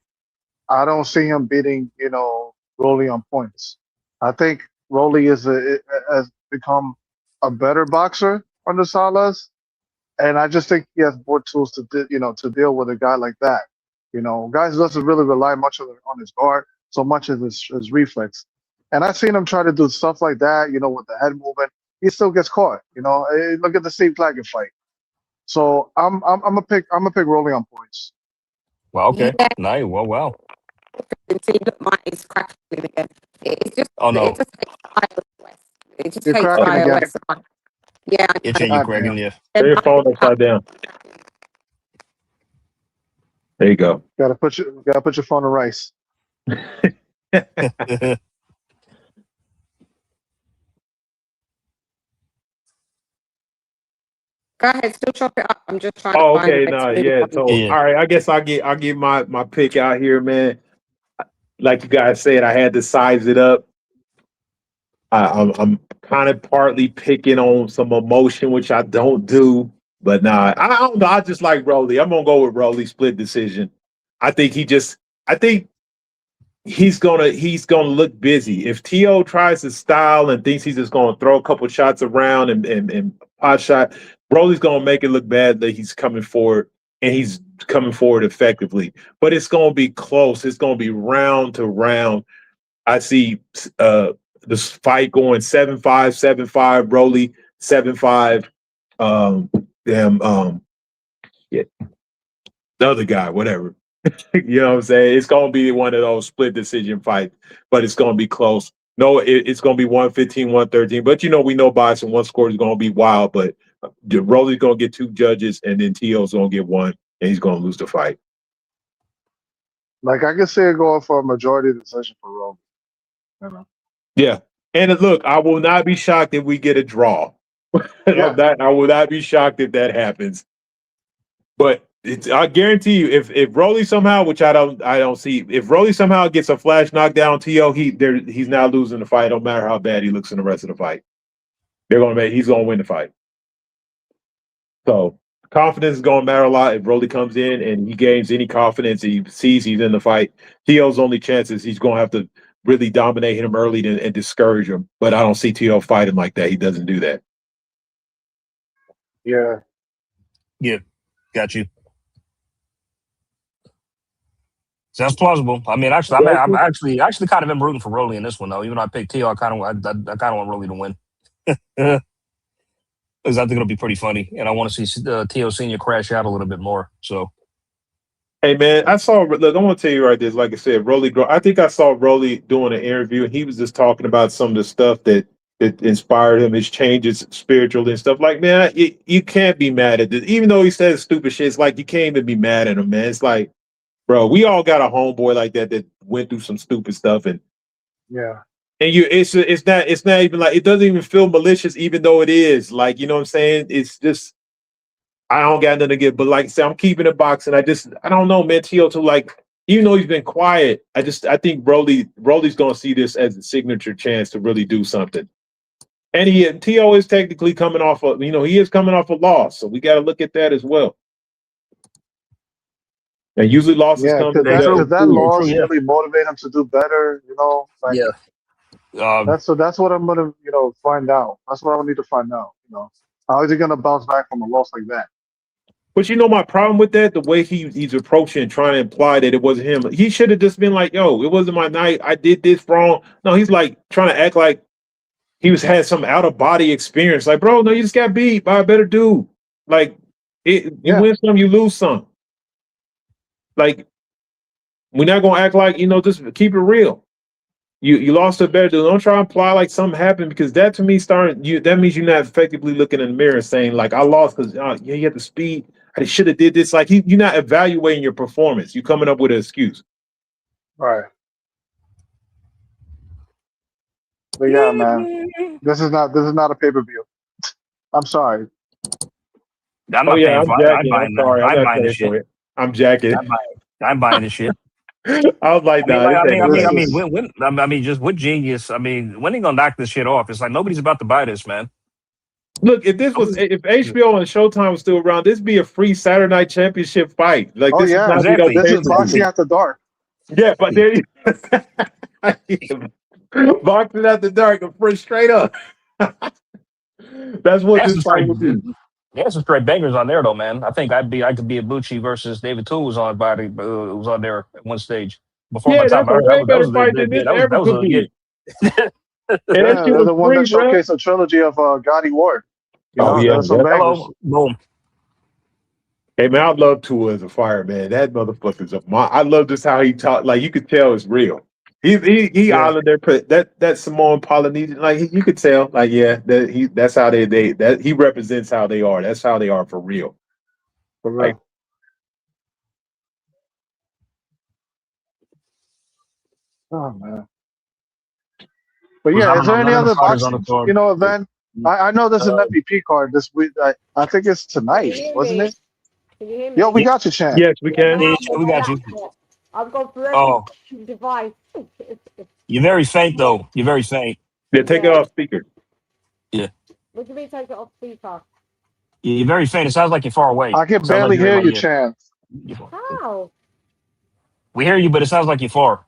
I don't see him beating, Rolly on points. I think Rolly has become a better boxer under Salas, and I just think he has more tools to deal with a guy like that. Guys doesn't really rely much on his guard, so much as his reflex. And I've seen him try to do stuff like that, with the head movement. He still gets caught. Look at the Steve Claggett fight. So I'm gonna pick Rolly on points. Well, okay. Yeah. Nice. Well, wow. See, look, mine is crackling again. It's just, Oh no. it just takes iOS. It just You're takes cracking again. iOS. Yeah. It's in you, Craig. Yeah. Turn your phone upside down. There you go. Gotta put your phone in rice. Go ahead, still chop it up. I'm just trying Oh, to find okay, the next no, video. yeah. So, Yeah. all right, I guess I'll get my pick out here, man. Like you guys said, I had to size it up. I'm kind of partly picking on some emotion, which I don't do, but nah, I don't know. I just like Rolly. I'm gonna go with Rolly split decision. I think he's gonna look busy. If Tio tries to style and thinks he's just gonna throw a couple shots around and pot shot, Rolly's gonna make it look bad that he's coming forward and he's coming forward effectively. But it's gonna be close. It's gonna be round to round. I see this fight going 7-5, 7-5, Rolly 7-5. Yeah, the other guy, whatever. You know what I'm saying? It's gonna be one of those split decision fights, but it's gonna be close. No, it's gonna be 115, 113. But we know boxing, one score is gonna be wild, but Rolly's gonna get 2 judges, and then Tio's gonna get 1, and he's gonna lose the fight. Like I can see it going for a majority decision for Rolly. Yeah, and look, I will not be shocked if we get a draw. Yeah. I will not be shocked if that happens. But I guarantee you, if Rolly somehow, which I don't see, if Rolly somehow gets a flash knockdown Tio, he's now losing the fight. No matter how bad he looks in the rest of the fight, he's gonna win the fight. So confidence is gonna matter a lot. If Rolly comes in and he gains any confidence, he sees he's in the fight. Tio's only chance is he's gonna have to really dominate him early and discourage him. But I don't see Tio fight him like that. He doesn't do that. Yeah. Yeah. Got you. Sounds plausible. I mean, actually, I'm actually kind of am rooting for Rolly in this one, though. Even though I picked Tio, I kind of want Rolly to win. Because I think it'll be pretty funny, and I want to see Tio Senior crash out a little bit more. So, hey man, I want to tell you right this. Like I said, I think I saw Rolly doing an interview, and he was just talking about some of the stuff that inspired him, his changes spiritually and stuff. Like, man, you can't be mad at this. Even though he says stupid shit, it's like you can't even be mad at him, man. It's like, bro, we all got a homeboy like that went through some stupid stuff, and yeah, and it's not even like, it doesn't even feel malicious, even though it is. Like, you know what I'm saying? It's just, I don't got nothing to get, but like I said, I'm keeping it boxing. I don't know, man. Tio, to like, even though he's been quiet, I think Broly's gonna see this as a signature chance to really do something. And Tio is technically coming off he is coming off a loss, so we got to look at that as well. And usually losses come. Could that loss really motivate him to do better? That's what I'm gonna find out. That's what I need to find out. How is he gonna bounce back from a loss like that? But my problem with that, the way he's approaching, trying to imply that it wasn't him. He should have just been like, "Yo, it wasn't my night. I did this wrong." No, he's like trying to act like he had some out of body experience. Like, bro, no, you just got beat by a better dude. Like, you win some, you lose some. Like, we're not gonna act like just keep it real. You lost to a better dude. Don't try to imply like something happened, because that to me that means you're not effectively looking in the mirror saying like, I lost because you had the speed. I should have did this. Like you're not evaluating your performance. You're coming up with an excuse. Right. But yeah, man, this is not a pay-per-view. I'm sorry. I'm not paying for it. I'm buying this shit. I'm jacking. I'm buying this shit. I was like, just with genius. I mean, when are you gonna knock this shit off? It's like nobody's about to buy this, man. Look, if HBO and Showtime was still around, this would be a free Saturday Night Championship fight. Like, this is Boxing After Dark. Yeah, but there Boxing After Dark, straight up. That's what this fight would be. Yeah, some straight bangers on there though, man. I think I could be Ibushi versus David Tool was on was on there at one stage before my time. That's a way better fight than this ever could be. They're the one that showcased a trilogy of Gotti Ward. Boom. Hey man, I love Tua as a fire, man. That motherfucker's I love just how he talk. Like you could tell it's real. He out of there. That Samoan Polynesian, like you could tell, like that's how he represents how they are. That's how they are for real. For real. Like, oh man. But yeah, is there any other boxing event? I know there's an MVP card this week. I think it's tonight, wasn't it? Can you hear me? Yo, we got you, Shan. Yes, we can. Yeah, we got you. I've got every device. You're very faint, though. You're very faint. Yeah, take it off speaker. Yeah. What do you mean take it off speaker? You're very faint. It sounds like you're far away. I can barely hear you, Chan. How? We hear you, but it sounds like you're far.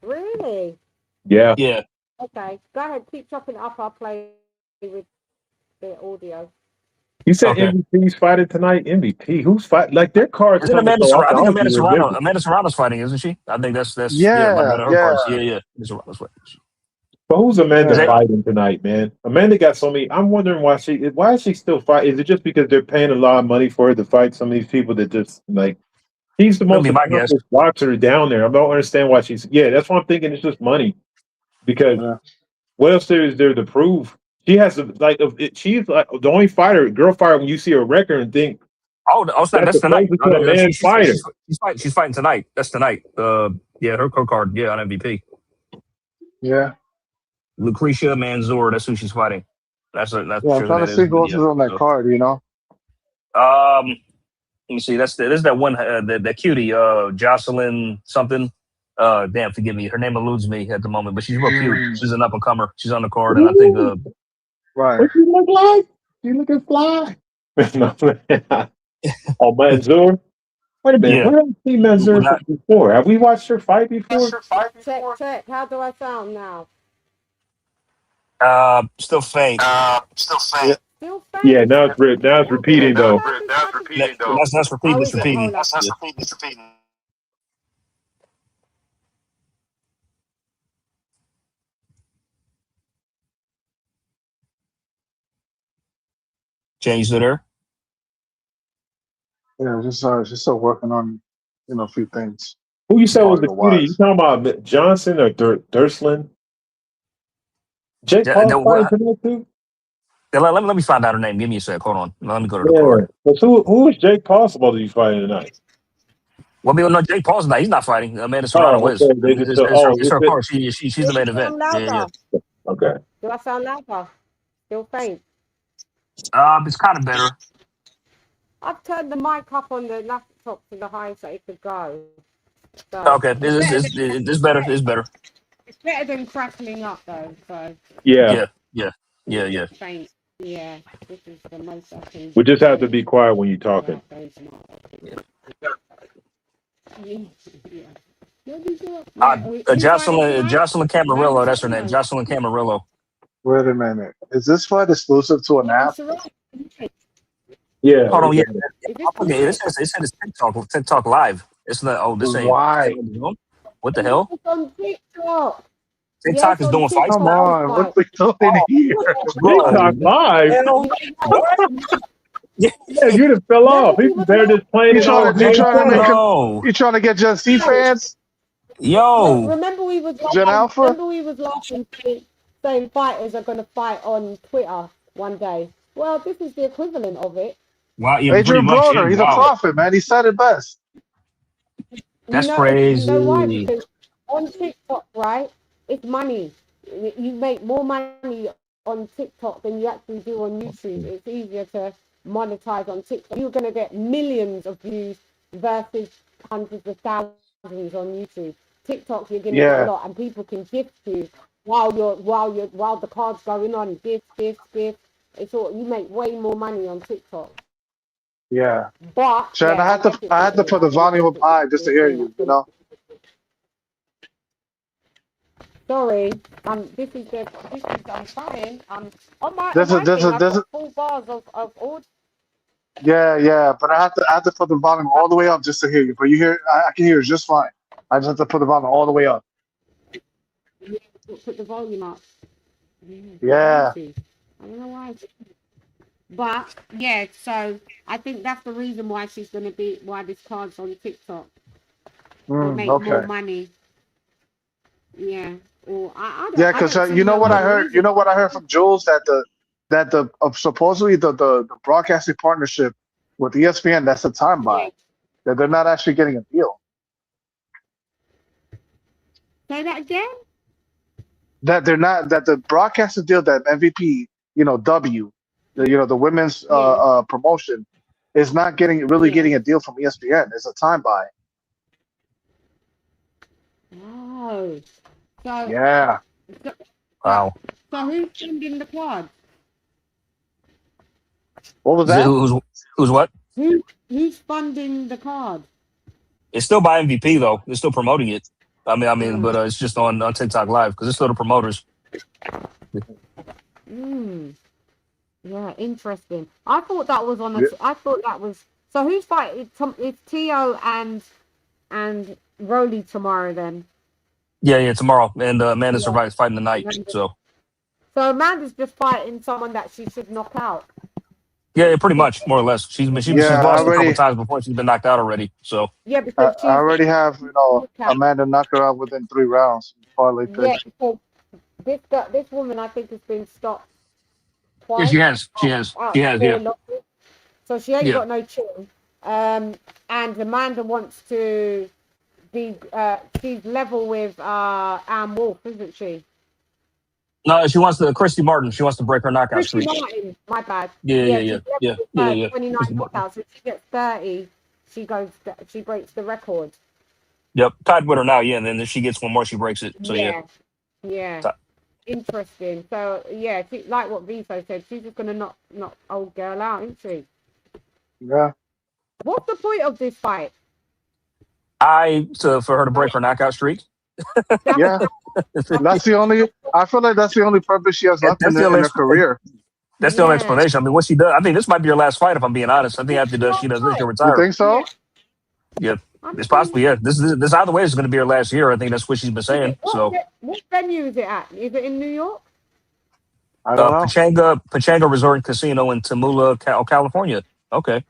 Really? Yeah. Yeah. Okay. Go ahead. Keep chopping it up. I'll play with the audio. You said MVP's fighting tonight. MVP? Who's fighting? Like their cards. I think Amanda Serrano's fighting, isn't she? I think that's cards. Yeah. Serrano's fighting. But who's Amanda fighting tonight, man? Amanda got so many. I'm wondering why is she still fighting? Is it just because they're paying a lot of money for her to fight some of these people that just like he's the most accomplished boxer down there. I don't understand why she's that's what I'm thinking. It's just money. Because what else is there to prove? She has to she's like the only girl fighter when you see her record and think, that's tonight. She's fighting tonight. That's tonight. Her card, on MVP. Yeah. Lucretia Manzur, that's who she's fighting. That's I'm trying to see who else is on that card, Let me see. There's that one that cutie, Jocelyn something. Damn, forgive me. Her name eludes me at the moment, but she's real cute. She's an up and comer. She's on the card, and I think right. What she look like? She looking fly. Oh, Manzur. Wait a minute. Where have we seen Manzur before? Have we watched her fight before? Check. How do I sound now? Still faint. Still faint. Yeah, now it's repeating though. That's repeating. It's repeating. Change it there. Yeah, just still working on a few things. Who you said was the cutie? You talking about Johnson or Durslin? Jake Paul fighting tonight too? Let me find out her name. Give me a sec. Hold on. Let me go to the card. But who is Jake Paul supposed to be fighting tonight? Well, no, Jake Paul's tonight. He's not fighting. Amanda Serrano is. It's her card. She's the main event. Yeah. Okay. Do I sound louder? Still faint? It's kind of better. I've turned the mic up on the laptop to the highest that it could go. So Okay, it's better. It's better. it's better than crackling up though. So Yeah. Yeah. faint. Yeah, this is the most I can. We just have to be quiet when you're talking. Jocelyn Camarillo, that's her name. Jocelyn Camarillo. Wait a minute. Is this fight exclusive to an app? Yeah. Hold on, yeah. It says it's TikTok live. It's not. Oh, this ain't. Why? What the hell? It's on TikTok. TikTok is doing fights. Come on, what's the doing here? TikTok live. Yeah, you just fell off. They're just playing it on. You trying to get Gen C fans? Yo. Remember we was laughing saying fighters are going to fight on Twitter one day. Well, this is the equivalent of it. Wow, yeah, Adrian Broner, he's a prophet, man. He said it best. That's crazy. You know why? Because on TikTok, right, it's money. You make more money on TikTok than you actually do on YouTube. It's easier to monetize on TikTok. You're going to get millions of views versus hundreds of thousands on YouTube. TikTok, you're going to get a lot, and people can gift you while the card's going on. Gift. It's all, you make way more money on TikTok. Yeah. But Shan, I had to put the volume up high just to hear you. You know. Sorry, I'm trying. On my This is full bars of audio. Yeah, but I have to put the volume all the way up just to hear you. But you hear, I can hear you just fine. I just have to put the volume all the way up. Put the volume up. Yeah. I don't know why. But yeah, so I think that's the reason why she's gonna be why this card's on TikTok. To make more money. Yeah. Or yeah, because you know what I heard. You know what I heard from Jules that the supposedly the broadcasting partnership with ESPN, that's a time buy. That they're not actually getting a deal. Say that again. That they're not, that the broadcasting deal that MVP, the women's promotion is not getting a deal from ESPN. It's a time buy. Oh. So, yeah. Wow. So who's funding the quad? What was that? Who's what? Who's funding the card? It's still by MVP though. They're still promoting it. I mean, but it's just on TikTok Live because it's still the promoters. Yeah, interesting. I thought that was on. I thought that was. So who's fighting? It's Teo and Rolly tomorrow then. Yeah, tomorrow, and Amanda Survives fighting tonight. So Amanda's just fighting someone that she should knock out. Yeah, pretty much, more or less. She's lost a couple times before. She's been knocked out already. So yeah, because I already have Amanda knock her out within 3 rounds. Yeah, because this woman I think has been stopped twice. Yeah, she has. Yeah. So she ain't got no chin. And Amanda wants to be. She's level with Ann Wolf, isn't she? No, she wants to Christy Martin. She wants to break her knockout streak. Martin, my bad. Yeah. 29 knockouts. So if she gets 30, she breaks the record. Yep, tied with her now. Yeah, and then if she gets one more, she breaks it. So yeah. Interesting. So yeah, like what Viso said, she's just gonna knock old girl out, isn't she? Yeah. What's the point of this fight? For her to break her knockout streak. Yeah, that's the only. I feel like that's the only purpose she has left in her career. That's the only explanation. I mean, what she does. I think this might be her last fight. If I'm being honest, I think after she does this, she'll retire. You think so? Yeah, it's possible. Yeah, this either way is going to be her last year. I think that's what she's been saying. What venue is it at? Is it in New York? I don't know. Pachanga Resort and Casino in Temecula, California. Okay.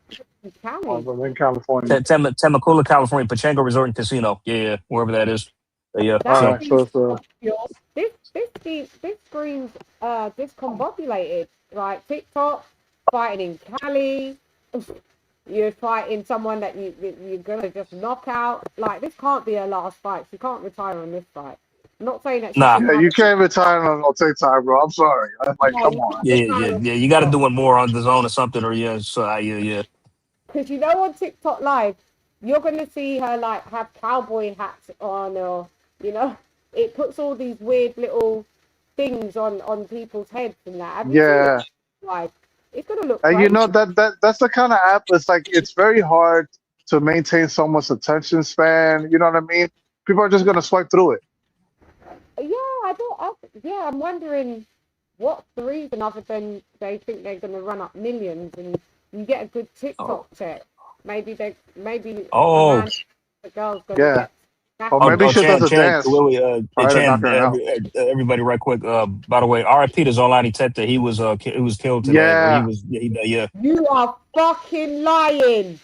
In California. Temecula, California. Pachanga Resort and Casino. Yeah, wherever that is. Yeah. All right. This screen's discombobulated. Like TikTok fighting in Cali. You're fighting someone that you're gonna just knock out. Like this can't be her last fight. She can't retire on this fight. I'm not saying that. Yeah, you can't retire on TikTok, bro. I'm sorry. I'm like, come on. Yeah. You got to do it more on the zone or something, or yeah. So yeah. because you know on TikTok Live, you're gonna see her like have cowboy hats on, or you know, it puts all these weird little things on people's heads and that. Have you seen it Yeah. live? It's gonna look And you know crazy. that's the kind of app. It's like it's very hard to maintain someone's attention span. You know what I mean? People are just gonna swipe through it. Yeah, I'm wondering what's the reason other than they think they're gonna run up millions and you get a good Oh, TikTok check. Maybe a oh, man, the girl's gonna Yeah. get Or oh, maybe tattooed. oh, she does Chan, a Chan, dance. Willie, All right, to knock Chan, her out. everybody, right quick. By the way, R.I.P. to Zolani Tete. He was killed today, or he Yeah. was, yeah. You are fucking lying.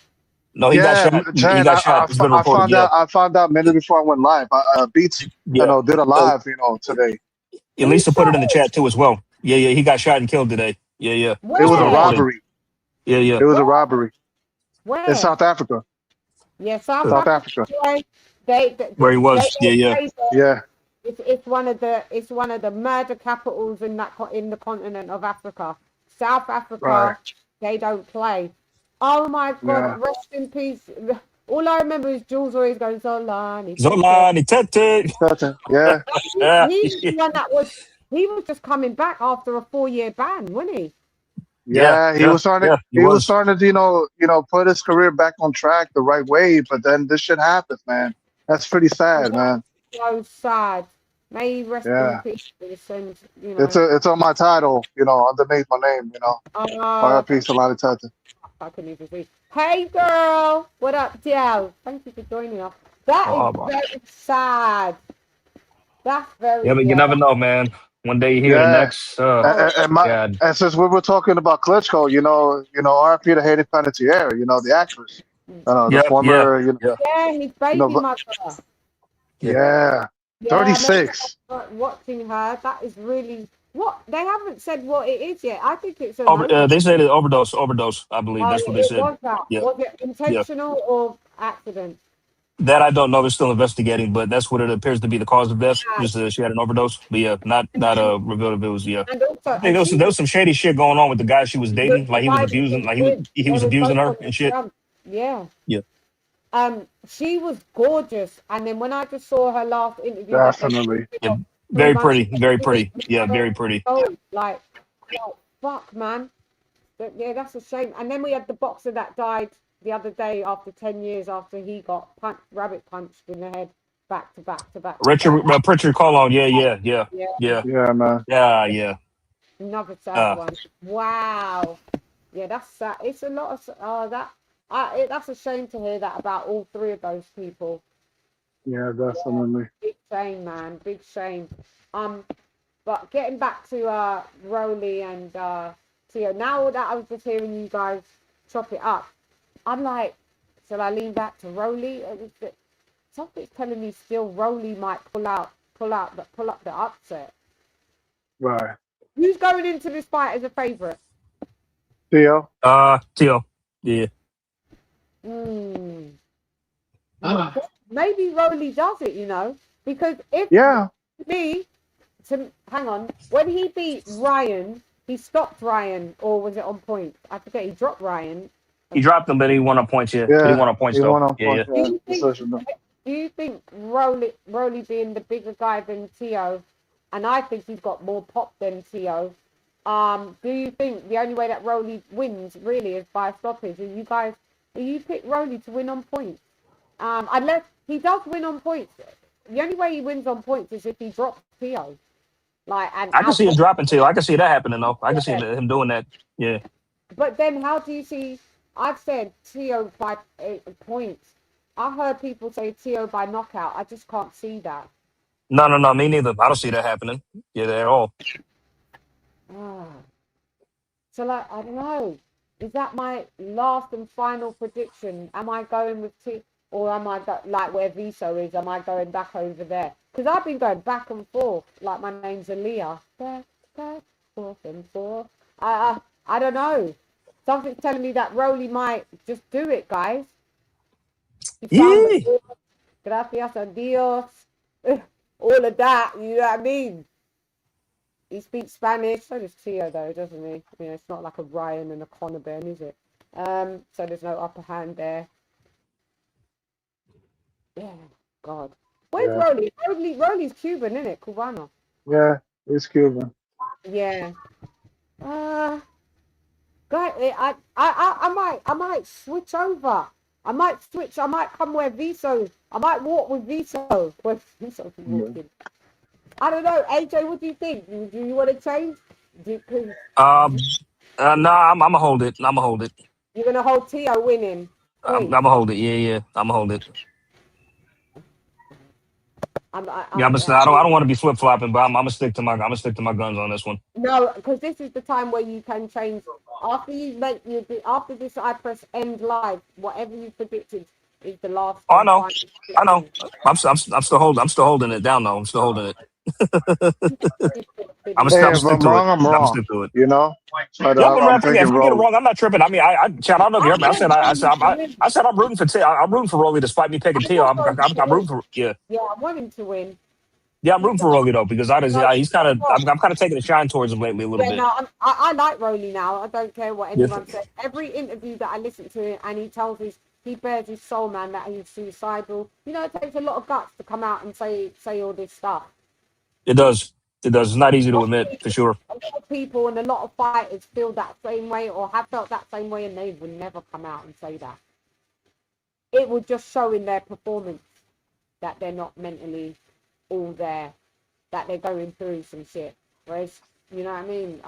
No, he got Yeah, shot. He Jan, got shot. It's been reported. Yeah, I found out minutes before I went live. Beats, yeah. did a Uh, live, today. Who Elisa put shot it in the him? chat too as well. Yeah, yeah. He got shot and killed today. Yeah, yeah. It It's was been a Where? reported. robbery. Yeah, yeah. It was a Where? robbery in Where? South Africa. Yeah, South Uh, South Africa. Africa. where he They was. Yeah, yeah. say that Yeah, it's one of the murder capitals in the continent of Africa. South right. Africa, they don't play. Oh my Yeah. God, rest in peace. All I remember is Jules always going Zolani Tete. Zolani Tete. Yeah. Yeah, He's the one he was just coming back after a 4-year ban, wasn't he? yeah, Yeah, yeah, yeah. He he was was. starting to, put his career back on track the right way, but then this shit happens, man. That's pretty sad, That's man. so sad. May he rest in Yeah. peace. And you know, It's on my title, underneath my name, uh, RIP Solani Tata. I couldn't even see. Hey girl, what up, Del? Thank you for joining us. That is Oh, my. very sad. That's Yeah, very but you never know, man. One day you hear the Yeah. next. Oh, God. And since we were talking about Klitschko, RIP the Haiti Panettiere, the actress. The Yeah, yeah, former, yeah, yeah, his baby but mother. yeah. yeah. Yeah, I remember 36. watching her. That is really what they haven't said what it is yet. I think it's an overdose. They said it overdose. I believe Oh, that's what they it said. was that. Yeah, Was it yeah. intentional or accident? That I don't know. They're still investigating, but that's what it appears to be the cause of death. Yeah. Just she had an overdose. But yeah, And not then, revealed if it was. Yeah, and also, I think and she there was was some shady shit going on with the guy she was dating. Like he was divided abusing. in Like twins. he They was was abusing both her on the and shit. front. Yeah. Yeah, She was gorgeous, and then when I just saw her last interview that they Definitely. yeah. got 3 Very months pretty. Very ago, pretty. Yeah, very pretty. like, oh, fuck, man. Yeah, that's a shame. And then we had the boxer that died the other day after 10 years after he got rabbit punched in the head back to back to back to back. Pritchard Colon. Yeah, yeah, yeah, Yeah, yeah, Yeah, man. yeah, yeah. another sad one. Wow. Yeah, that's sad. It's a lot of that's a shame to hear that about all 3 of those people. Yeah, definitely. Big shame, man. Big shame. But getting back to Rolly and Tio, now that I was just hearing you guys chop it up, I'm like, shall I lean back to Rolly? Something's telling me still Rolly might pull up the upset. Right. Who's going into this fight as a favourite? Theo. Tio. Yeah. Maybe Rolly does it, because if hang on, when he beat Ryan, he stopped Ryan, or was it on points? I forget. He dropped Ryan. He dropped him, but he won on points. Yeah, Yeah, but he won on points he though. won on Yeah, points. Do you think Rolly being the bigger guy than Tio, and I think he's got more pop than Tio, do you think the only way that Rolly wins really is by stoppage? Do you pick Rolly to win on points? Unless he does win on points. The only way he wins on points is if he drops Tio. I can see him dropping Tio. I can see that happening though. I can see him doing that. Yeah. But then how do you see? I've said Tio by 8 points. I heard people say Tio by knockout. I just can't see that. No, me neither. I don't see that happening. Yeah, at all. So I don't know. Is that my last and final prediction? Am I going with Tio, or am I like where Viso is? Am I going back over there? Because I've been going back and forth. Like my name's Aaliyah. Back, forth and forth. I don't know. Something's telling me that Rolly might just do it, guys. Gracias a Dios. All of that, you know what I mean? He speaks Spanish. So does Tio, though, doesn't he? It's not like a Ryan and a Conor Ben, is it? So there's no upper hand there. Yeah, God. Where's Rolly? Rolly's Cuban, isn't it? Cubano. Yeah, he's Cuban. Yeah. I might switch over. I might come wear Viso. I might walk with Viso. Where's Viso walking? I don't know. AJ, what do you think? Do you want to change? No, I'm gonna hold it. You're gonna hold Tio winning. I'm gonna hold it. Yeah. I'm gonna hold it. I don't want to be flip flopping, but I'm gonna stick to my guns on this one. No, because this is the time where you can change. After this, I press end live. Whatever you predicted is the last. Oh, I know. I'm still holding it down though. I'm still holding it. I'm If I'm wrong, I'm wrong. stick to it. You know. But, If I thinking get it Rolly. wrong, I'm not tripping. I mean, Chad, I don't know if you heard me. I said I'm rooting for Tio. I'm rooting for Rolly despite me picking Tio. I'm rooting for Yeah, I want him to win. Yeah, I'm rooting for Rolly though because he's kind of I'm kind of taking a shine towards him lately a little bit. No, I like Rolly now. I don't care what anyone says. Every interview that I listen to, and he tells he bears his soul, man, that he's suicidal. You know, it takes a lot of guts to come out and say all this stuff. It does. It's not easy to admit, for sure. A lot of people and a lot of fighters feel that same way or have felt that same way, and they would never come out and say that. It will just show in their performance that they're not mentally all there, that they're going through some shit. Whereas, you know what I mean?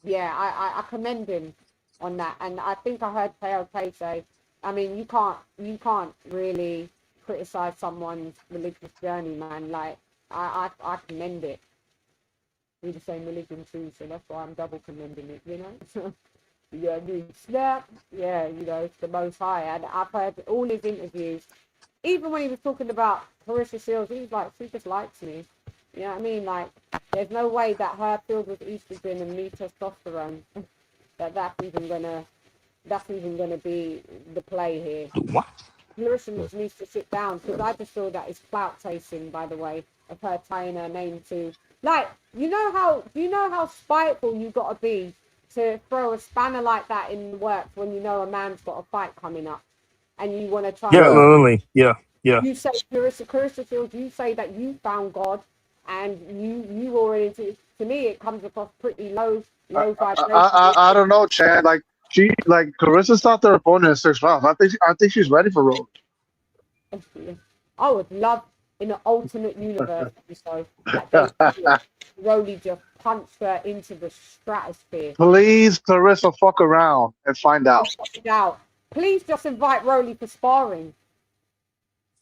I commend him on that. And I think I heard Teofimo say, I mean, you can't really criticize someone's religious journey, man. Like, I commend it. We're the same religion too, so that's why I'm double commending it, you know? Yeah, snap. Yeah, you know, it's the Most High. And I've heard all his interviews. Even when he was talking about Claressa Shields, he was like, she just likes me. You know what I mean? Like, there's no way that her filled with estrogen and me testosterone, that's even gonna be the play here. What? Claressa needs to sit down, because I just feel that it's clout chasing, by the way, of her tying her name to, like, you know how spiteful you gotta be to throw a spanner like that in the works when you know a man's got a fight coming up and you want to try. Yeah, literally. Yeah. You say Claressa Shields, you say that you found God, and you already to me it comes across pretty low vibration. I don't know, Chad. Like Claressa stopped her opponent in 6 rounds. I think she's ready for Rolly. I would love in an alternate universe episode that Rolly just punched her into the stratosphere. Please, Claressa, fuck around and find out. Please just invite Rolly for sparring.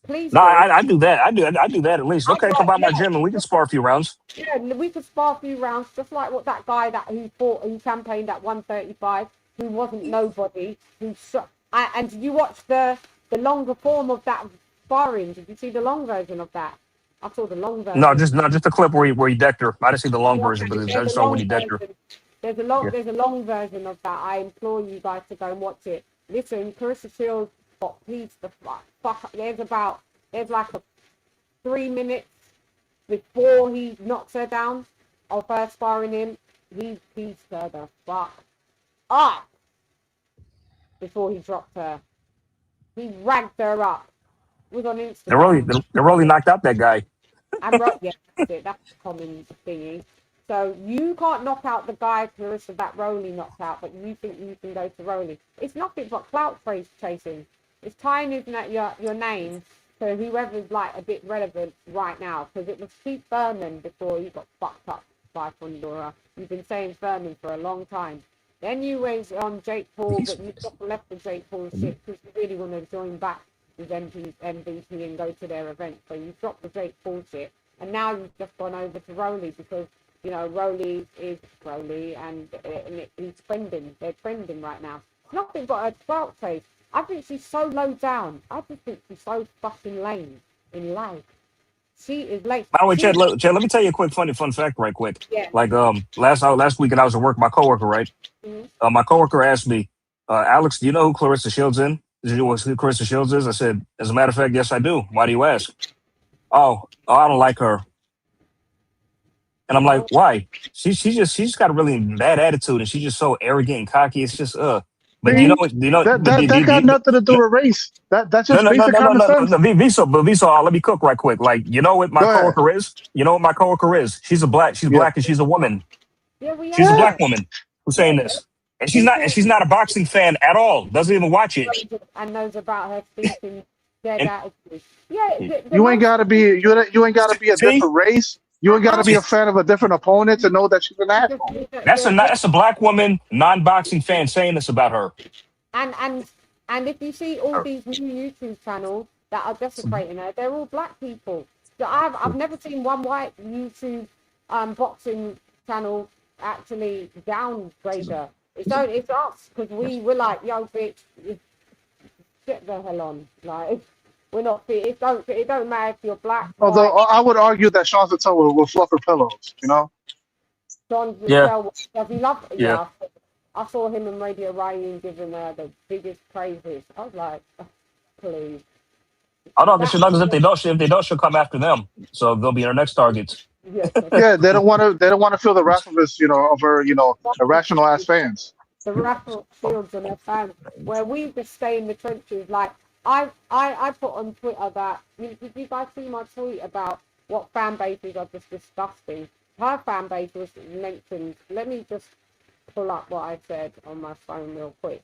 Please. No, I do that. I do that at least. Okay, come by my gym and we can spar a few rounds. Yeah, we could spar a few rounds, just like what that guy who campaigned at 135, who wasn't nobody, and did you watch the longer form of that sparring? Did you see the long version of that? I saw the long version. No, just a clip where he decked her. I didn't see the long version, but I just saw when he decked her. There's a long version of that. I implore you guys to go and watch it. Listen, Claressa Shields got pieced the fuck. There's like a 3 minutes before he knocks her down of her sparring him. He pieced her the fuck up before he dropped her. He ragged her up. It was on Instagram. They really knocked out that guy. Yeah, that's it. That's the common thingy. So you can't knock out the guy Claressa that Rolly knocked out, but you think you can go to Rolly. It's nothing but clout chasing. It's tying your name to whoever's like a bit relevant right now, because it was Steve Furman before he got fucked up by Fundora. You've been saying Furman for a long time. Then you went on Jake Paul, but you just left the Jake Paul shit because you really want to join back with MVP and go to their event. So you dropped the Jake Paul shit, and now you've just gone over to Rolly because, you know, Rolly is Rolly, and he's trending. They're trending right now. It's nothing but a clout chase. I think she's so low down. I just think she's so fucking lame in life. She is late. By the way, Chad, let me tell you a quick fun fact right quick. Yeah. Like last week I was at work, my coworker, right? Mm-hmm. My coworker asked me, Alex, do you know who Claressa Shields is? Do you know who Claressa Shields is? I said, as a matter of fact, yes, I do. Why do you ask? Oh, I don't like her. And I'm like, why? She's got a really bad attitude, and she's just so arrogant and cocky. It's just But See, but that got nothing to do with race. That's no, just basic common sense. Viso, let me cook right quick. Like, you know what my Go ahead. coworker is? You know what my coworker is? She's Yeah. black and she's a woman. Yeah, we She's a are. black woman who's saying this. And she's not a boxing fan at all. Doesn't even watch it. And knows about her speaking dead And attitude. Yeah, You ain't gotta be you ain't gotta be a see, different race. You ain't gotta be a fan of a different opponent to know that she's an asshole. that's a black woman, non-boxing fan saying this about her. And if you see all these new YouTube channels that are desecrating her, they're all black people. So I've never seen one white YouTube boxing channel actually downgrade her. It's us because we're like, yo, bitch, get the hell on. Like, we're not fit. It don't matter if you're black. Although white. I would argue that Sean Patel will fluff her pillows, you know? John Yeah. does he love? Yeah. I saw him and Radio Ryan giving her the biggest praises. I was like, oh, please. Oh no, because if they don't, she'll come after them. So they'll be our next targets. Yes. Yeah, they don't want to feel the wrath of his, of her, irrational ass fans. The Raphael Shields and their fans, where we just stay in the trenches. Like I put on Twitter that did you guys see my tweet about what fan bases are just disgusting? Her fan base was mentioned. Let me just pull up what I said on my phone real quick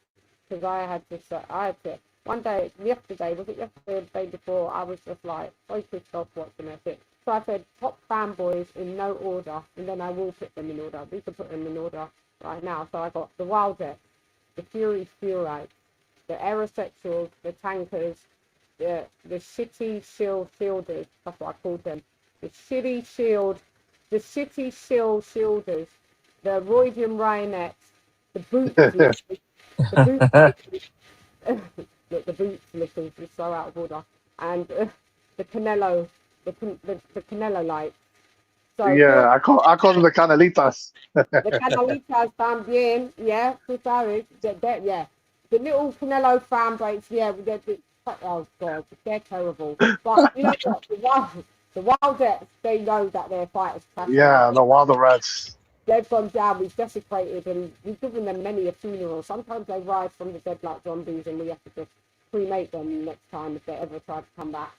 because I had to. One day, yesterday, was it yesterday or the day before? I was just like so pissed off watching it. So I said top fanboys in no order, and then I will put them in order. We can put them in order right now. So I got the Wildets, the Fury Furites, the Aerosexuals, the Tankers, the Shitty Shielders. That's what I called them. The Shitty Shielders, the Roydian Ryonettes, the Boots, Look, the Boots lickers is so out of order, and the Canelo, the Canelo lights. So Yeah, I call them the Canelitas. the Canelitas también, yeah, tú sabes, yeah. The little Canelo fan base, yeah, oh God, they're terrible. But you know what? The Wildets, they know that their fighters. Yeah, the Wilder Rats. They've gone down, we've desecrated, and we've given them many a funeral. Sometimes they rise from the dead like zombies, and we have to just cremate them next time if they ever try to come back.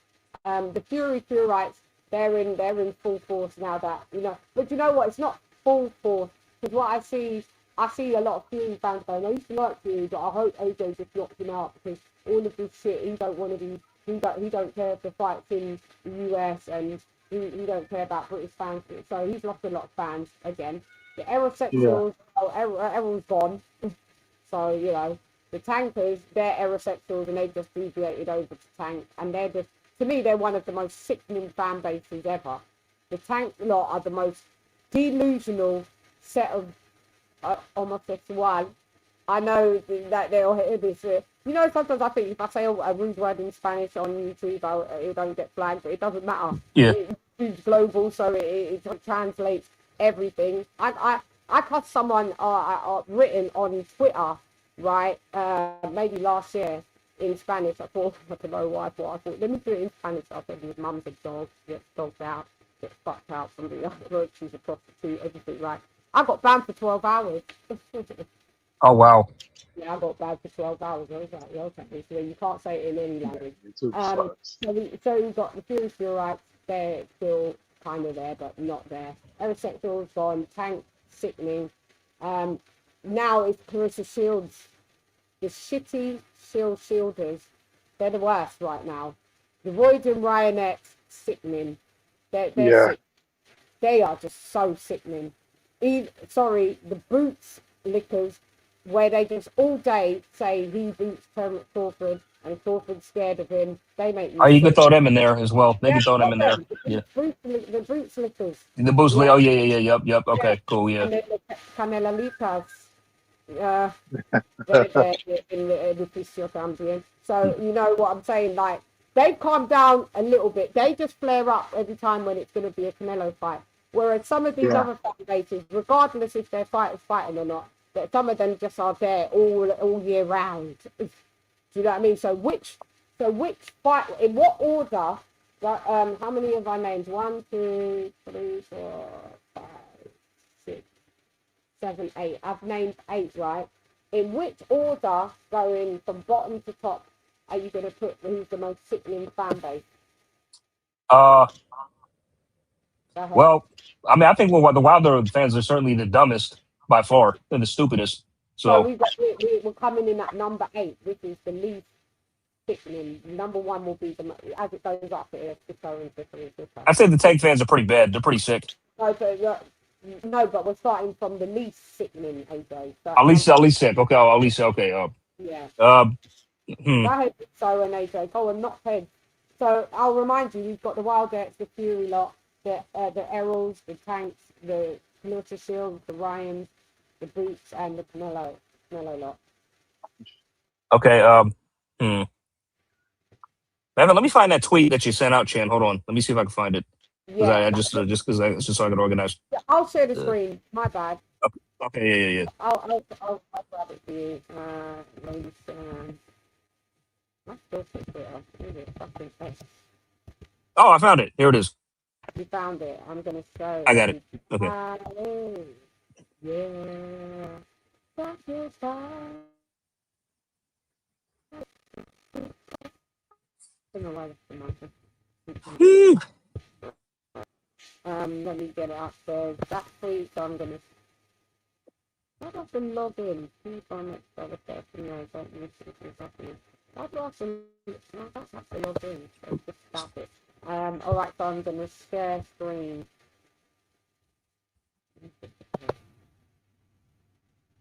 The Furites, they're in full force now. That but you know what? It's not full force because what I see a lot of Fury fans going, I used to like Fury, but I hope AJ just knocked him out because all of this shit, he don't want to be, he don't care if the fight's in the US and he don't care about British fans. So he's lost a lot of fans again. The Aerosexuals, everyone's gone. So, the Tankers, they're Aerosexuals and they've just deviated over to Tank. And they're just, to me, they're one of the most sickening fan bases ever. The Tank lot are the most delusional set of homosexual. I know that they'll hear this. Sometimes I think if I say a rude word in Spanish on YouTube, it don't get flagged, but it doesn't matter. Yeah. It's global, so it translates everything. I caught someone written on Twitter, right? Maybe last year in Spanish. I don't know why. I thought let me do it in Spanish. I said his mum's a dog, gets dogged out, gets fucked out from the other. She's a prostitute, everything, right? I got banned for 12 hours. Oh wow. Yeah, I got banned for 12 hours. I was like, okay, so you can't say it in any language. So we've got the Fury Furites. They're still kind of there, but not there. Aerosexuals gone. Tank, sickening. Now it's Claressa Shields. The shitty Shielders. They're the worst right now. The Roydian Ryonettes, sickening. They're sick. They are just so sickening. The Boots lickers, where they just all day say he beats Crawford and Crawford's scared of him. They make me you can throw them in there as well. They can throw them in there. Yeah. The Boots lickers. The Boots. Yeah. Oh yeah. Yep. Okay. Cool. Yeah. And then the Canelitas. They're in the Unifies también. So you know what I'm saying? Like they calm down a little bit. They just flare up every time when it's going to be a Canelo fight. Whereas some of these other fan bases, regardless if their fighters fighting or not, that some of them just are there all year round. Do you know what I mean? So which fight in what order? Like, how many have I named? 1, 2, 3, 4, 5, 6, 7, 8. I've named 8, right? In which order, going from bottom to top, are you going to put who's the most sickening fan base? Well, I mean, I think the Wilder fans are certainly the dumbest by far and the stupidest. So we're coming in at number 8, which is the least sickening. Number 1 will be as it goes up. It's sicker. I say the Tank fans are pretty bad. They're pretty sick. No, but we're starting from the least sickening, AJ. So, at least sick. Okay, at least okay. Yeah. Hmm. Go ahead, so and AJ. Go on, not head. So I'll remind you, we've got the Wildcats, the Fury lot, the Errols, the Tanks, the Claressa Shields, the Ryans, the Boots, and the Canelo lot. Okay. Evan, let me find that tweet that you sent out, Chan. Hold on. Let me see if I can find it. Yeah. I just because just so I can organize. I'll share the screen. My bad. Okay. Yeah. I'll grab it for you. Oh, I found it. Here it is. You found it. I'm gonna show. I got it. Okay. Yeah. Let me get it upstairs. That's free, so I'm gonna. How do I have to log in? Please find it for the first thing I don't miss it. How do I have to log in? So just stop it. Alright, so I'm gonna share screen.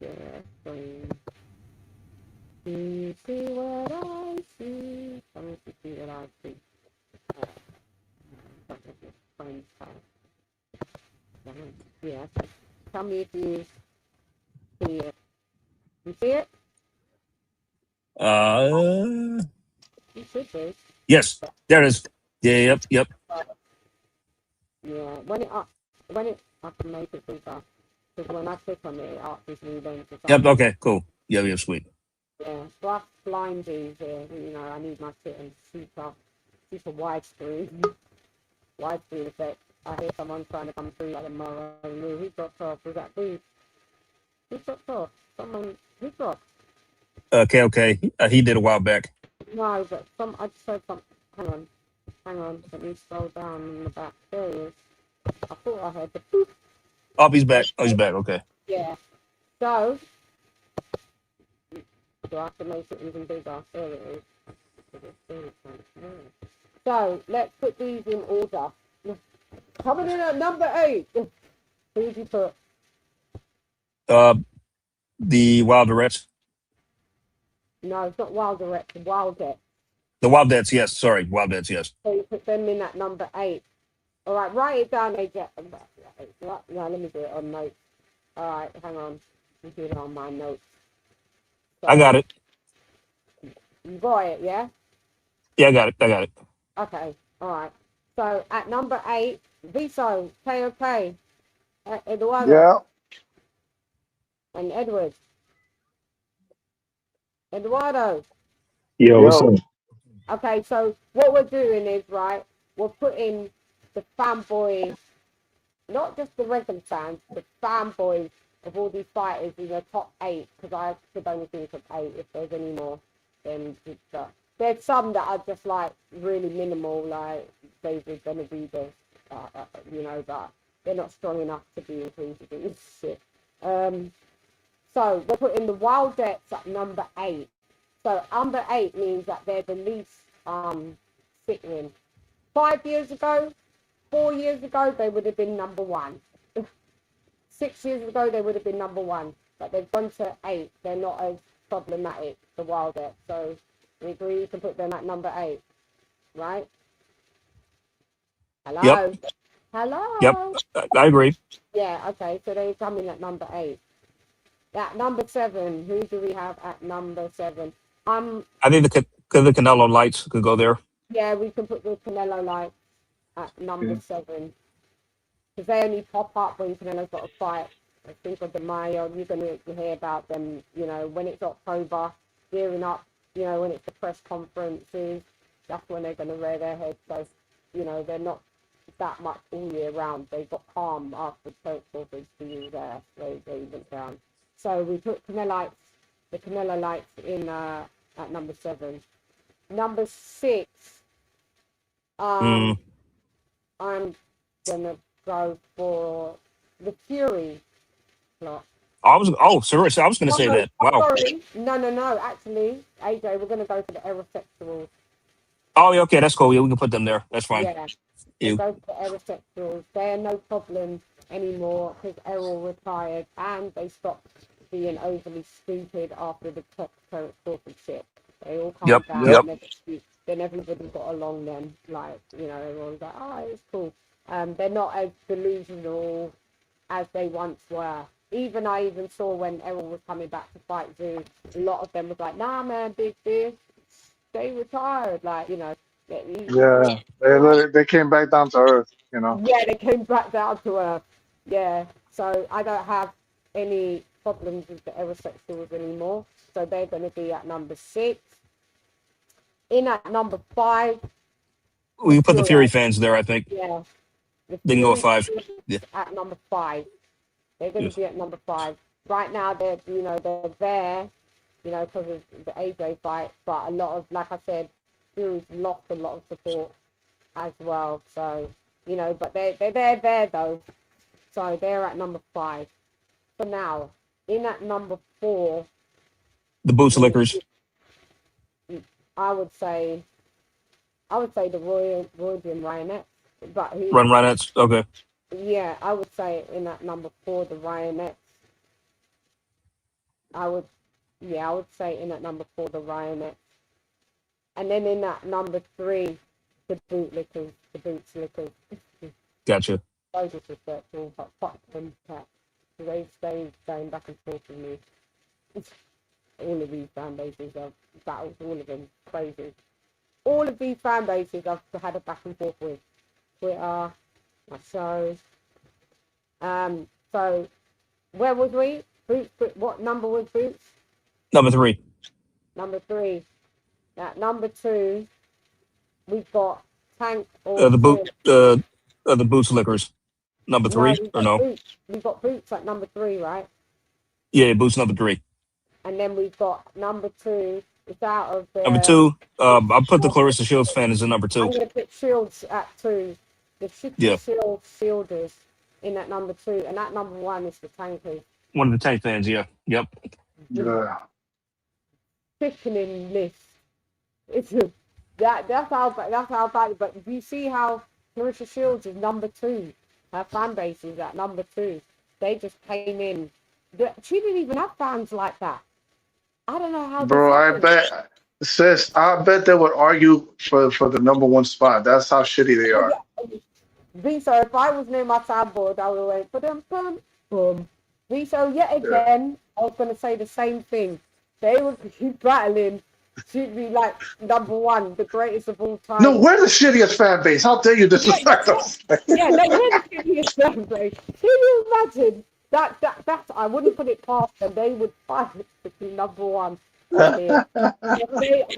Share screen. Do you see what I see? Let me see what I see. Yeah. Tell me if you see it. You see it? You should do. Yes, there it is. Yeah, yep. Yeah, I can make it bigger. Because when I click on it asks me then to. Yep. Okay. Cool. Yeah. Sweet. Yeah, black blindies here. You know, I need my shit in super widescreen. Widescreen effect. I hear someone trying to come through like a moron. Who dropped off? Was that Booth? Who dropped off? Who dropped? Okay. He did a while back. No, but I just heard some. Hang on. Let me scroll down in the back. There he is. I thought I heard the Booth. Oh, he's back. Oh, he's back. Okay. Yeah. So, do I have to make it even bigger? There it is. So, let's put these in order. Coming in at number 8. Who did you put? The Wilderettes. No, it's not Wilderettes, the Wildettes. The Wildettes, yes. Sorry, Wildettes, yes. So you put them in at number 8. All right, write it down, AJ. No, let me do it on notes. All right, hang on. I'm doing it on my notes. So, I got it. You got it, yeah? Yeah, I got it. Okay, all right. So at number 8, Viso, K.O.K. Eduardo. Yeah. And Edward. Eduardo. Yo, what's up? Okay, so what we're doing is, right, we're putting the fanboys, not just the regular fans, the fanboys of all these fighters in the top 8, because I could only think of 8. If there's any more, then there's some that are just like really minimal, like David Benavidez, but they're not strong enough to be included in this shit. So we're putting the Wildettes at number 8. So number 8 means that they're the least sickening. 5 years ago, 4 years ago, they would have been number 1. 6 years ago, they would have been number 1. But they've gone to 8. They're not as problematic, the Wildettes. So we agree you can put them at number 8, right? Hello? Yep. Hello? Yep, I agree. Yeah, okay, so they come in at number 8. At number 7, who do we have at number 7? I think the Canelo lights could go there. Yeah, we can put the Canelo lights at number 7. Because they only pop up when Canelo's got a fight. I think of the Mayo, you're going to hear about them, when it's October, gearing up, when it's the press conferences, that's when they're going to rear their heads. So, they're not that much all year round. They got calm after Crawford to use there. They went down. So we put Canelo the Canelo lights in at number 7. Number 6, I'm gonna go for the Fury slot. Sorry, I was gonna say that. Wow. Sorry. No. Actually, AJ, we're gonna go for the Aerosexuals. Oh, yeah, okay, that's cool. Yeah, we can put them there. That's fine. Yeah. We'll go for the Aerosexuals. They're no problem anymore because Errol retired and they stopped being overly stupid after the top Crawford shit. They all calmed down. Yep. Then everybody got along then. Like, everyone was like, oh, it's cool. They're not as delusional as they once were. I even saw when Errol was coming back to fight Zoo, a lot of them was like, nah, man, big fish, stay retired. Like, Yeah, they came back down to earth, Yeah, they came back down to earth. Yeah, so I don't have any problems with the Aerosexuals anymore. So they're going to be at number 6. In at number 5. We can put the Fury fans there, I think. Yeah. They can go at 5. Yeah. At number 5. They're going to be at number 5. Right now, they're there, because of the AJ fight. But a lot of, like I said, Fury's lost a lot of support as well. So, but they're there though. So they're at number 5. For now, in at number 4. The Boots Lickers. I would say the Royal Ryanets. But Ryanets, okay. Yeah, I would say in at number 4 the Ryanets. I would say in at number 4 the Ryanets. And then in at number 3 the Bootlickers, the Boots Lickers. Gotcha. So disrespectful, but fuck them, cat. They stay going back and forth with me. All of these fan bases I've battled, all of them crazy. All of these fan bases I've had a back and forth with. Twitter, my shows. So where was we? Boots. What number was Boots? Number 3. Number 3. At number 2, we've got Tank or the Boots Lickers. Number 3 or no? We've got Boots at number 3, right? Yeah, Boots number 3. And then we've got number 2. It's out of the number 2. I'll put the Claressa Shields fan as a number 2. I'm gonna put Shields at 2. The shitty Shielders in at number 2, and at number 1 is the Tankers. One of the Tank fans, yeah. Yep. Yeah. Sickening list. It's that's how bad. But you see how Claressa Shields is number 2. Her fan base is at number 2. They just came in. She didn't even have fans like that. I don't know how. Bro, I bet they would argue for the number 1 spot. That's how shitty they are. Viso, if I was near my soundboard, I would have went, boom, boom. Viso, yet again, I was going to say the same thing. They would keep battling. She'd be like number 1, the greatest of all time. No, we're the shittiest fan base. How dare you disrespect us? Yeah, we're the shittiest fan base. Can you imagine? That I wouldn't put it past them. They would fight to be number 1. They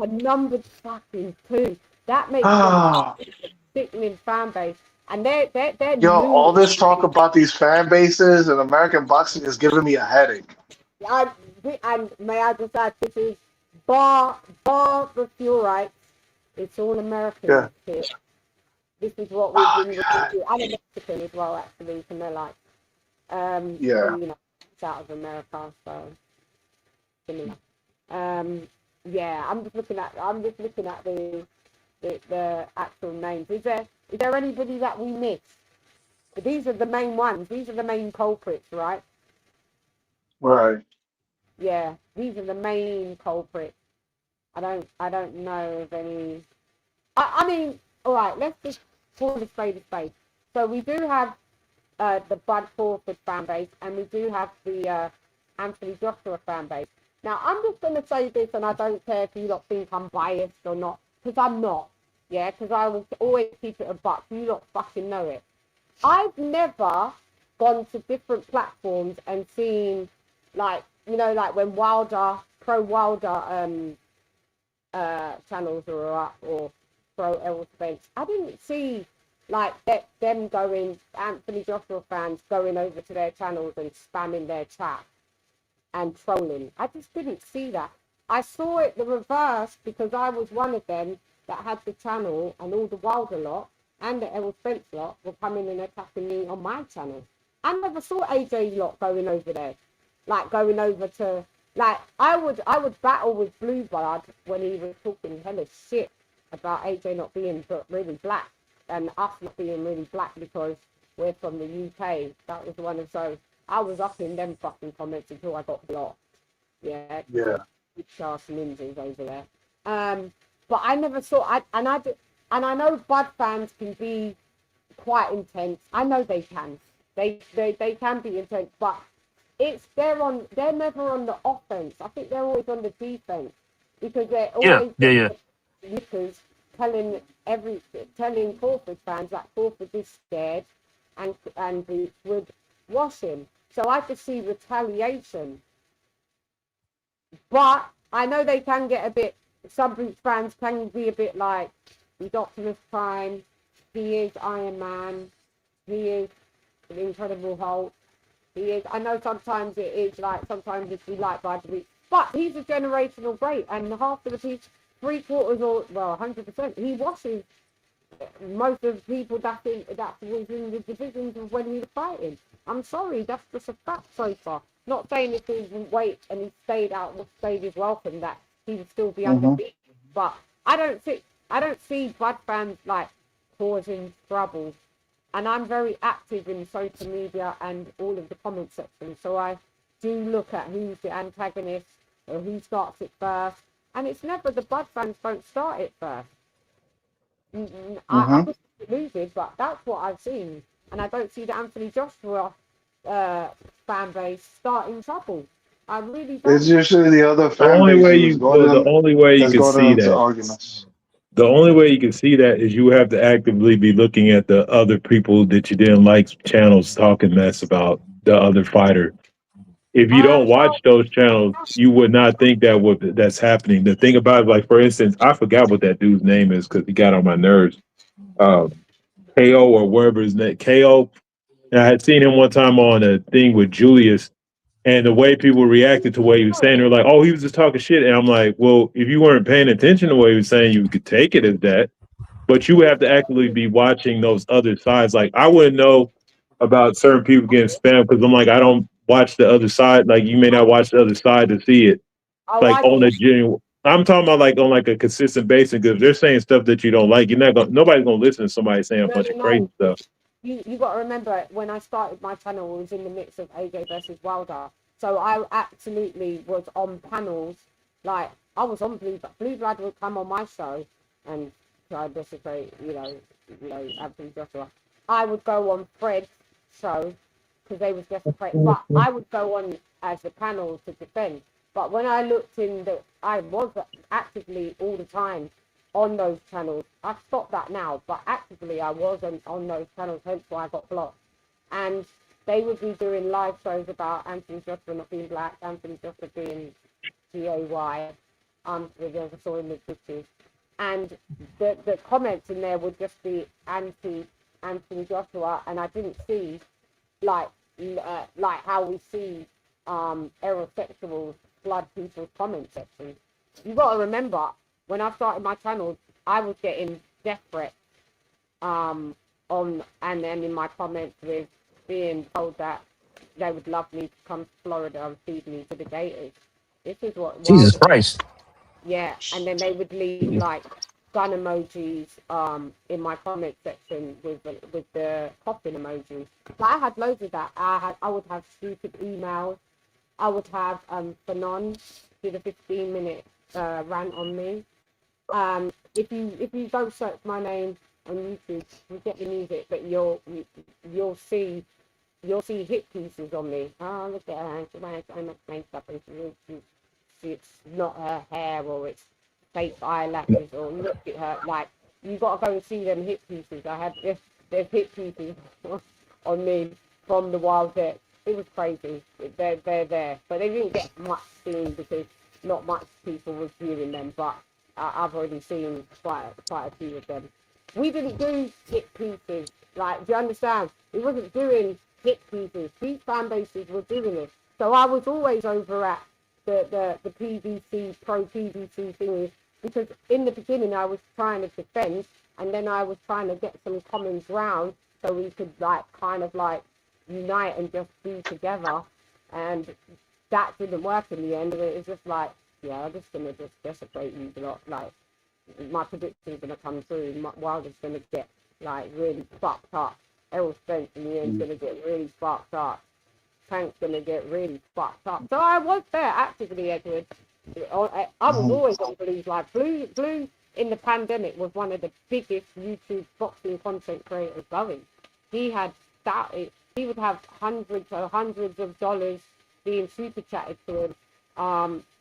are number fucking 2. That makes them a sickening fan base. And they're all this talk about these fan bases and American boxing is giving me a headache. And may I just add, this is bar the fuel rights. It's all American here. This is what we've been looking to. And a Mexican as well, actually, from their life. It's out of America, so similar. I'm just looking at the actual names. Is there anybody that we missed? These are the main ones. These are the main culprits, right? Right. Yeah, these are the main culprits. I don't know of any. I mean, all right. Let's just call a spade a spade. So we do have the Bud Crawford fan base, and we do have the Anthony Joshua fan base. Now, I'm just going to say this, and I don't care if you lot think I'm biased or not, because I'm not. Yeah, because I will always keep it a buck. You lot fucking know it. I've never gone to different platforms and seen, like when pro Wilder channels are up, or pro Errol Spence. I didn't see them going, Anthony Joshua fans going over to their channels and spamming their chat. and trolling. I just didn't see that. I saw it the reverse because I was one of them that had the channel, and all the Wilder lot and the Errol Spence lot were coming and attacking me on my channel. I never saw AJ lot going over there, like going over to, like, I would battle with Blue Blood when he was talking hella shit about AJ not being really black and us not being really black because we're from the UK. That was one of those. I was up in them fucking comments until I got blocked. Yeah. Charles ninjas over there. But I never saw. And I know Bud fans can be quite intense. I know they can. They can be intense, but they're never on the offense. I think they're always on the defense because they're always because telling Crawford fans that Crawford is scared and Boots would wash him. So I could see retaliation. But I know they can get a bit, some Boots fans can be a bit like, he's Optimus Prime, he is Iron Man, he is the Incredible Hulk, he is, I know sometimes it is like, sometimes it's like by the week, but he's a generational great, and half of the people, 3/4 or, well, 100%, he washes most of the people that was in the divisions of when he was fighting. I'm sorry, that's just a fact so far. Not saying if he didn't wait and he stayed his welcome that he would still be undefeated. But I don't see Bud fans like causing trouble. And I'm very active in social media and all of the comment sections. So I do look at who's the antagonist or who starts it first. And it's never the Bud fans don't start it first. I was losing, but that's what I've seen. And I don't see the Anthony Joshua fan base starting trouble. I really don't. It's usually the other The fan only base way who's the only way you can see that. Arguments. The only way you can see that is you have to actively be looking at the other people that you didn't like channels talking mess about the other fighter. If you don't watch those channels, you would not think that's happening. The thing about it, like for instance, I forgot what that dude's name is because he got on my nerves. KO or wherever his name, KO. And I had seen him one time on a thing with Julius, and the way people reacted to what he was saying, they're like, "Oh, he was just talking shit." And I'm like, "Well, if you weren't paying attention to what he was saying, you could take it as that, but you have to actively be watching those other sides." Like, I wouldn't know about certain people getting spammed because I'm like, I don't watch the other side. Like, you may not watch the other side to see it. Like on a genuine. I'm talking about like on like a consistent basis because they're saying stuff that you don't like. Nobody's gonna listen to somebody saying a bunch of crazy stuff. You got to remember, when I started my channel, it was in the mix of AJ versus Wilder. So I absolutely was on panels. Like, I was on Blue Blood would come on my show and try to desecrate, Anthony Joshua. I would go on Fred's show because they was desecrating, but I would go on as the panel to defend. But when I looked I was actively all the time on those channels. I've stopped that now, but actively I wasn't on those channels, hence why I got blocked. And they would be doing live shows about Anthony Joshua not being black, Anthony Joshua being GAY, with the saw in the pictures. And the comments in there would just be anti-Anthony Joshua, and I didn't see like how we see heterosexuals flood people's comment sections. You got to remember, when I started my channel, I was getting death threats and then in my comments with being told that they would love me to come to Florida and feed me to the gators. This is what Jesus Christ. Yeah, and then they would leave like gun emojis in my comment section with the coffin emojis. Like, I had loads of that. I would have stupid emails. I would have Fanon did a 15-minute rant on me. If you don't search my name on YouTube, you get the music, but you'll see hit pieces on me. Oh, look at her, she wears so much makeup and it's not her hair, or it's fake eyelashes, or look at her. Like, you got to go and see them hit pieces. I had there's hit pieces on me from the Wild Vet. It was crazy. They're there, but they didn't get much seen because not much people was viewing them. But I've already seen quite a few of them. We didn't do hit pieces. Like, do you understand? We wasn't doing hit pieces. These fan bases were doing it. So I was always over at the PVC, pro PVC thingy, because in the beginning I was trying to defend, and then I was trying to get some common ground so we could like kind of like unite and just be together, and that didn't work in the end. And it was just like, yeah, I'm just gonna just desecrate you a lot. Like my prediction's gonna come through. Wilder's gonna get like really fucked up. Errol Spence in the end's gonna get really fucked up. Tank's gonna get really fucked up. So I was there actively, Edward. I was always on Blue's live. Blue in the pandemic was one of the biggest YouTube boxing content creators going. He had started. He would have hundreds of dollars being super chatted to him.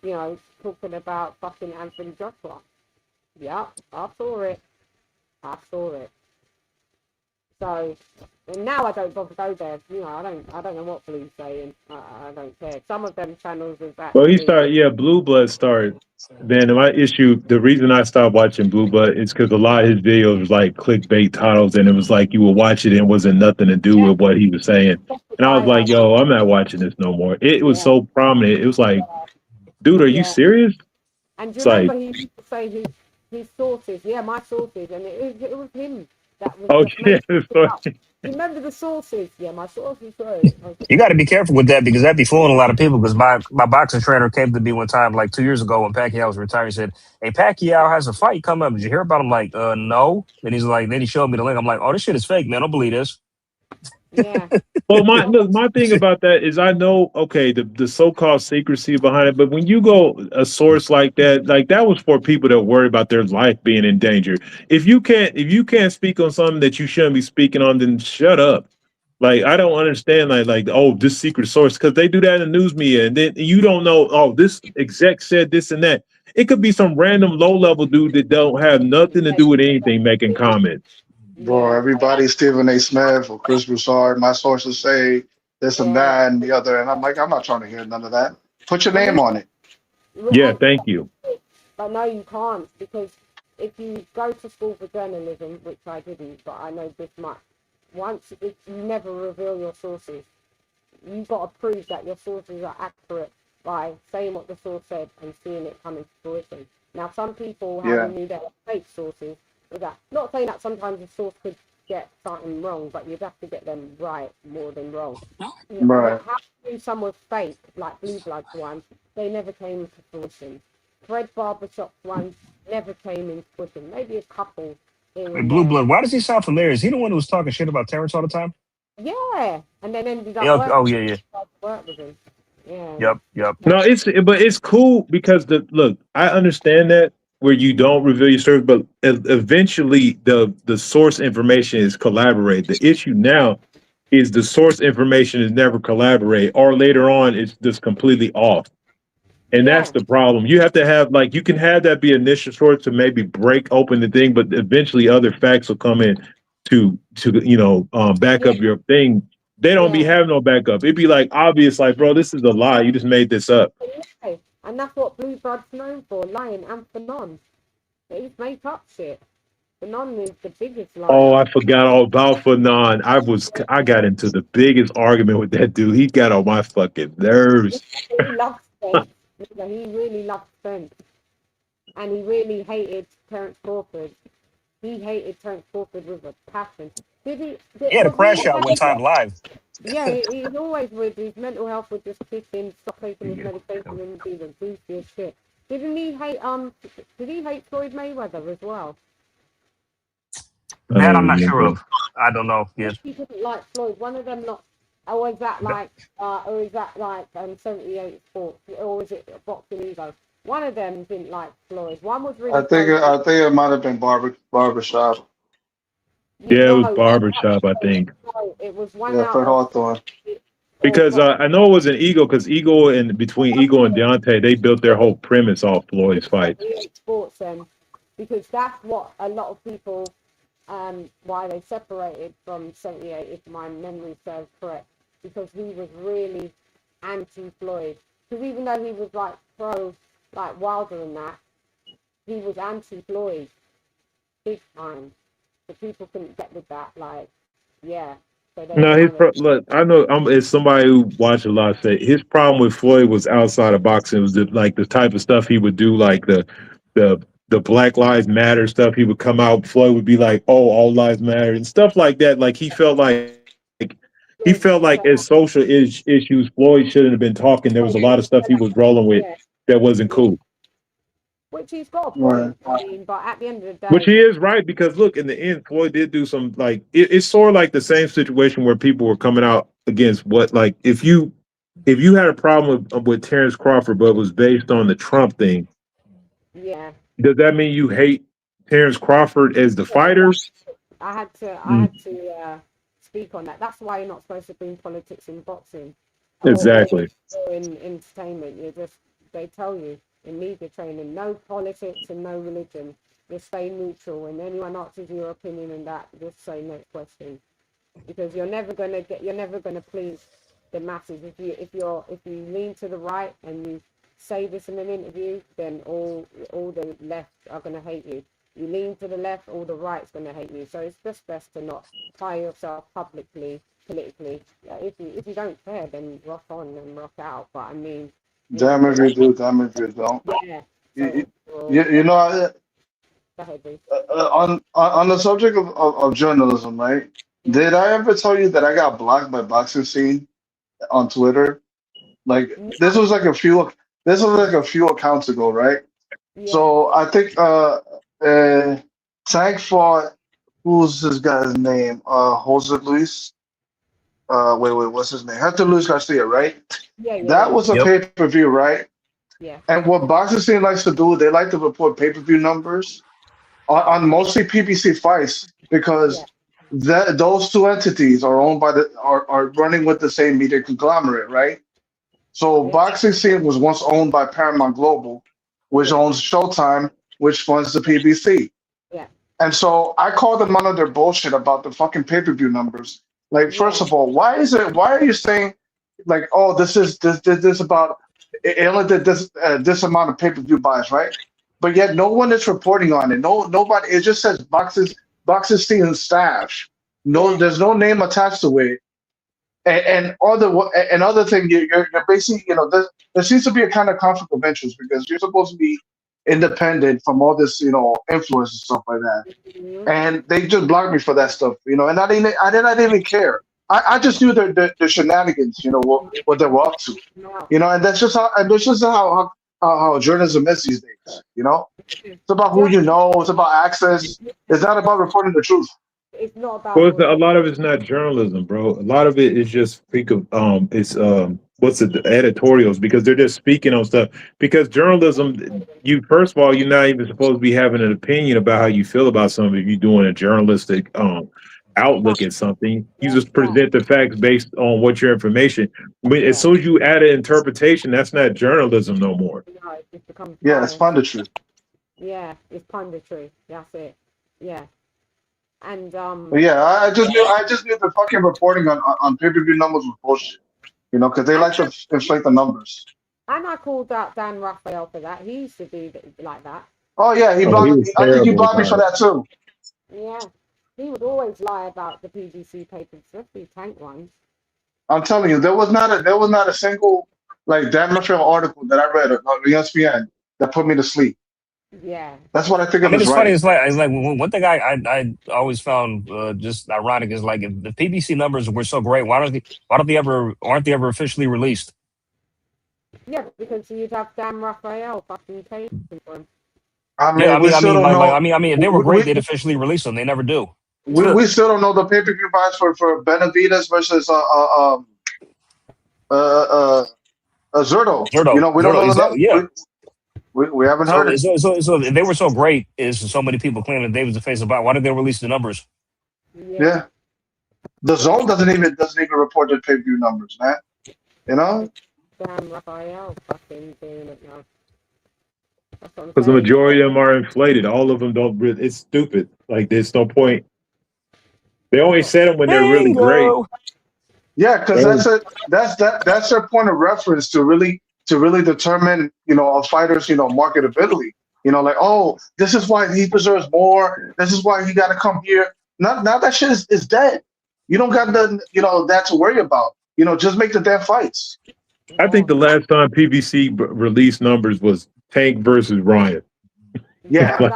You know, talking about fucking Anthony Joshua. Yeah, I saw it. So and now I don't bother go there. You know, I don't know what Blue's saying. I don't care. Some of them channels is actually. Well, he started. Yeah, Blue Blood started. Then my issue, the reason I stopped watching Blue Blood is because a lot of his videos was like clickbait titles, and it was like you would watch it and it wasn't nothing to do with what he was saying. And I was like, yo, I'm not watching this no more. It was so prominent. It was like, dude, are you serious? And do you remember he used to say his sources? Yeah, my sources, and it was him that was. You remember the sources? Yeah, my sources. You got to be careful with that because that'd be fooling a lot of people. Because my boxing trainer came to me one time, like 2 years ago, when Pacquiao was retired. He said, "Hey, Pacquiao has a fight coming up. Did you hear about him?" I'm like, no. And he's like, then he showed me the link. I'm like, oh, this shit is fake, man. Don't believe this. Yeah. Well, my thing about that is I know, okay, the so-called secrecy behind it, but when you go a source like that was for people that worry about their life being in danger. If you can't speak on something that you shouldn't be speaking on, then shut up. Like I don't understand like oh, this secret source, because they do that in the news media, and then you don't know, oh, this exec said this and that. It could be some random low-level dude that don't have nothing to do with anything making comments. Bro, everybody Stephen A. Smith or Chris Broussard, my sources say this and that and the other, and I'm like, I'm not trying to hear none of that. Put your name on it. Yeah, thank you. But no, you can't, because if you go to school for journalism, which I didn't, but I know this much, you never reveal your sources. You've got to prove that your sources are accurate by saying what the source said and seeing it come into fruition. Now, some people have knew that fake sources. Not saying that sometimes the source could get something wrong, but you'd have to get them right more than wrong. Right. How do some was fake, like Blue Blood ones, they never came into fruition. Fred Barbershop's ones never came into fruition. Maybe a couple. Blue Blood, why does he sound familiar? Is he the one who was talking shit about Terrence all the time? Yeah, and then ended up work with him. Yeah. Yep. No, it's cool because I understand that where you don't reveal your source, but eventually the source information is collaborated. The issue now is the source information is never collaborated, or later on it's just completely off. And that's the problem. You have to have, like, you can have that be initial source to maybe break open the thing, but eventually other facts will come in to back up your thing. They don't be having no backup. It'd be like obvious, like, bro, this is a lie. You just made this up. And that's what Blue Blood's known for, lying and Fanon. He's made up shit. Fanon is the biggest liar. Oh, I forgot all about Fanon. I got into the biggest argument with that dude. He got on my fucking nerves. He loves Spence. He really loved Spence. And he really hated Terence Crawford. He hated Terence Crawford with a passion. He had a crash out one time live. Yeah, he's always with his mental health would just kick in, stop taking his medication and be the goofiest shit. Did he hate Floyd Mayweather as well? That I'm not sure of. I don't know. Yes. He didn't like Floyd. One of them not. Or is that like 78 Sports? Or was it Boxing Ego? One of them didn't like Floyd. One was really. I think it might have been Barbershop. Yeah, it was Barbershop, I think. It was one. Yeah, Fred Hawthorne. Because I know it was an Eagle, because Eagle and between Eagle and Deontay, they built their whole premise off Floyd's fight. Sports then, because that's what a lot of people, why they separated from 78, if my memory serves correct, because he was really anti-Floyd. Because even though he was like pro, like Wilder and that, he was anti-Floyd, big time. So people couldn't get with that, like, yeah. So they No, kind of look. I know. As somebody who watched a lot, say his problem with Floyd was outside of boxing. It was the type of stuff he would do, like the Black Lives Matter stuff. He would come out. Floyd would be like, "Oh, all lives matter" and stuff like that. Like he felt like as social issues, Floyd shouldn't have been talking. There was a lot of stuff he was rolling with that wasn't cool. Which he's got a point. I mean, but at the end of the day, which he is right, because look, in the end, Floyd did do some, like it's sort of like the same situation where people were coming out against what, like if you had a problem with Terrence Crawford, but it was based on the Trump thing. Yeah. Does that mean you hate Terrence Crawford as the fighter? I had to speak on that. That's why you're not supposed to bring politics in boxing. Exactly. Or in entertainment, they tell you in media training, no politics and no religion. Just stay neutral. And anyone asks your opinion in that, just say next question, because you're never gonna please the masses. If you lean to the right and you say this in an interview, then all the left are gonna hate you. You lean to the left, all the right's gonna hate you. So it's just best to not tie yourself publicly, politically. If you don't care, then rock on and rock out. But I mean, damn if you do, damn if you don't. Yeah. You know, on the subject of journalism, right? Did I ever tell you that I got blocked by Boxing Scene on Twitter? Like this was like a few accounts ago, right? Yeah. So I think Tank fought, who's this guy's name? Jose Luis. Wait, what's his name? Hector Luis Garcia, right? Yeah. That was a pay-per-view, right? Yeah. And what Boxing Scene likes to do, they like to report pay-per-view numbers on mostly PBC fights, because those two entities are owned by are running with the same media conglomerate, right? So Boxing Scene was once owned by Paramount Global, which owns Showtime, which funds the PBC. Yeah. And so I called them out on their bullshit about the fucking pay-per-view numbers. Like, first of all, why are you saying, like, oh, this about, it only did this amount of pay-per-view buys, right? But yet no one is reporting on it. Nobody, it just says Boxing Scene stash. No, there's no name attached to it. And other thing, you're basically, there seems to be a kind of conflict of interest, because you're supposed to be independent from all this, influence and stuff like that. Mm-hmm. And they just blocked me for that stuff, and I didn't even care. I just knew the shenanigans, what they were up to, and that's just how journalism is these days. It's about who you know, it's about access. It's not about reporting the truth. It's not about. Well, a lot of it's not journalism, bro. A lot of it is just the editorials, because they're just speaking on stuff. Because journalism, first of all, you're not even supposed to be having an opinion about how you feel about something if you're doing a journalistic outlook at something. You just present the facts based on what your information. As soon as you add an interpretation, that's not journalism no more. No, it just becomes it's punditry. Yeah, it's punditry. That's it. Yeah. And I just knew the fucking reporting on pay-per-view numbers was bullshit. Because they like to inflate the numbers. And I called out Dan Raphael for that. He used to do like that. Oh yeah, I think he blocked me for that too. Yeah, he would always lie about the PBC papers, especially Tank ones. I'm telling you, there was not a single like Dan Raphael article that I read on ESPN that put me to sleep. Yeah, that's what I think of. It's funny. It's like one thing I always found just ironic is, like, if the PBC numbers were so great, aren't they ever officially released? Yeah, because you'd have Dan Raphael fucking pay for them. I mean, if they were great, they'd officially release them. They never do. We still don't know the pay-per-view buys for Benavidez versus Zurdo. We don't know the yeah. We haven't heard it. So if they were so great, so many people claiming that they was the face about, why did they release the numbers? Yeah. The Zone doesn't even report the pay-per-view numbers, man. Damn, Raphael fucking doing it now. Because the majority of them are inflated. All of them don't. It's stupid. Like, there's no point. They only say them when they're really great. Yeah, because that's their point of reference to really determine, a fighter's, marketability. Like, oh, this is why he deserves more. This is why he got to come here. Now that shit is dead. You don't got the that to worry about. Just make the damn fights. I think the last time PBC released numbers was Tank versus Ryan. Yeah. Like,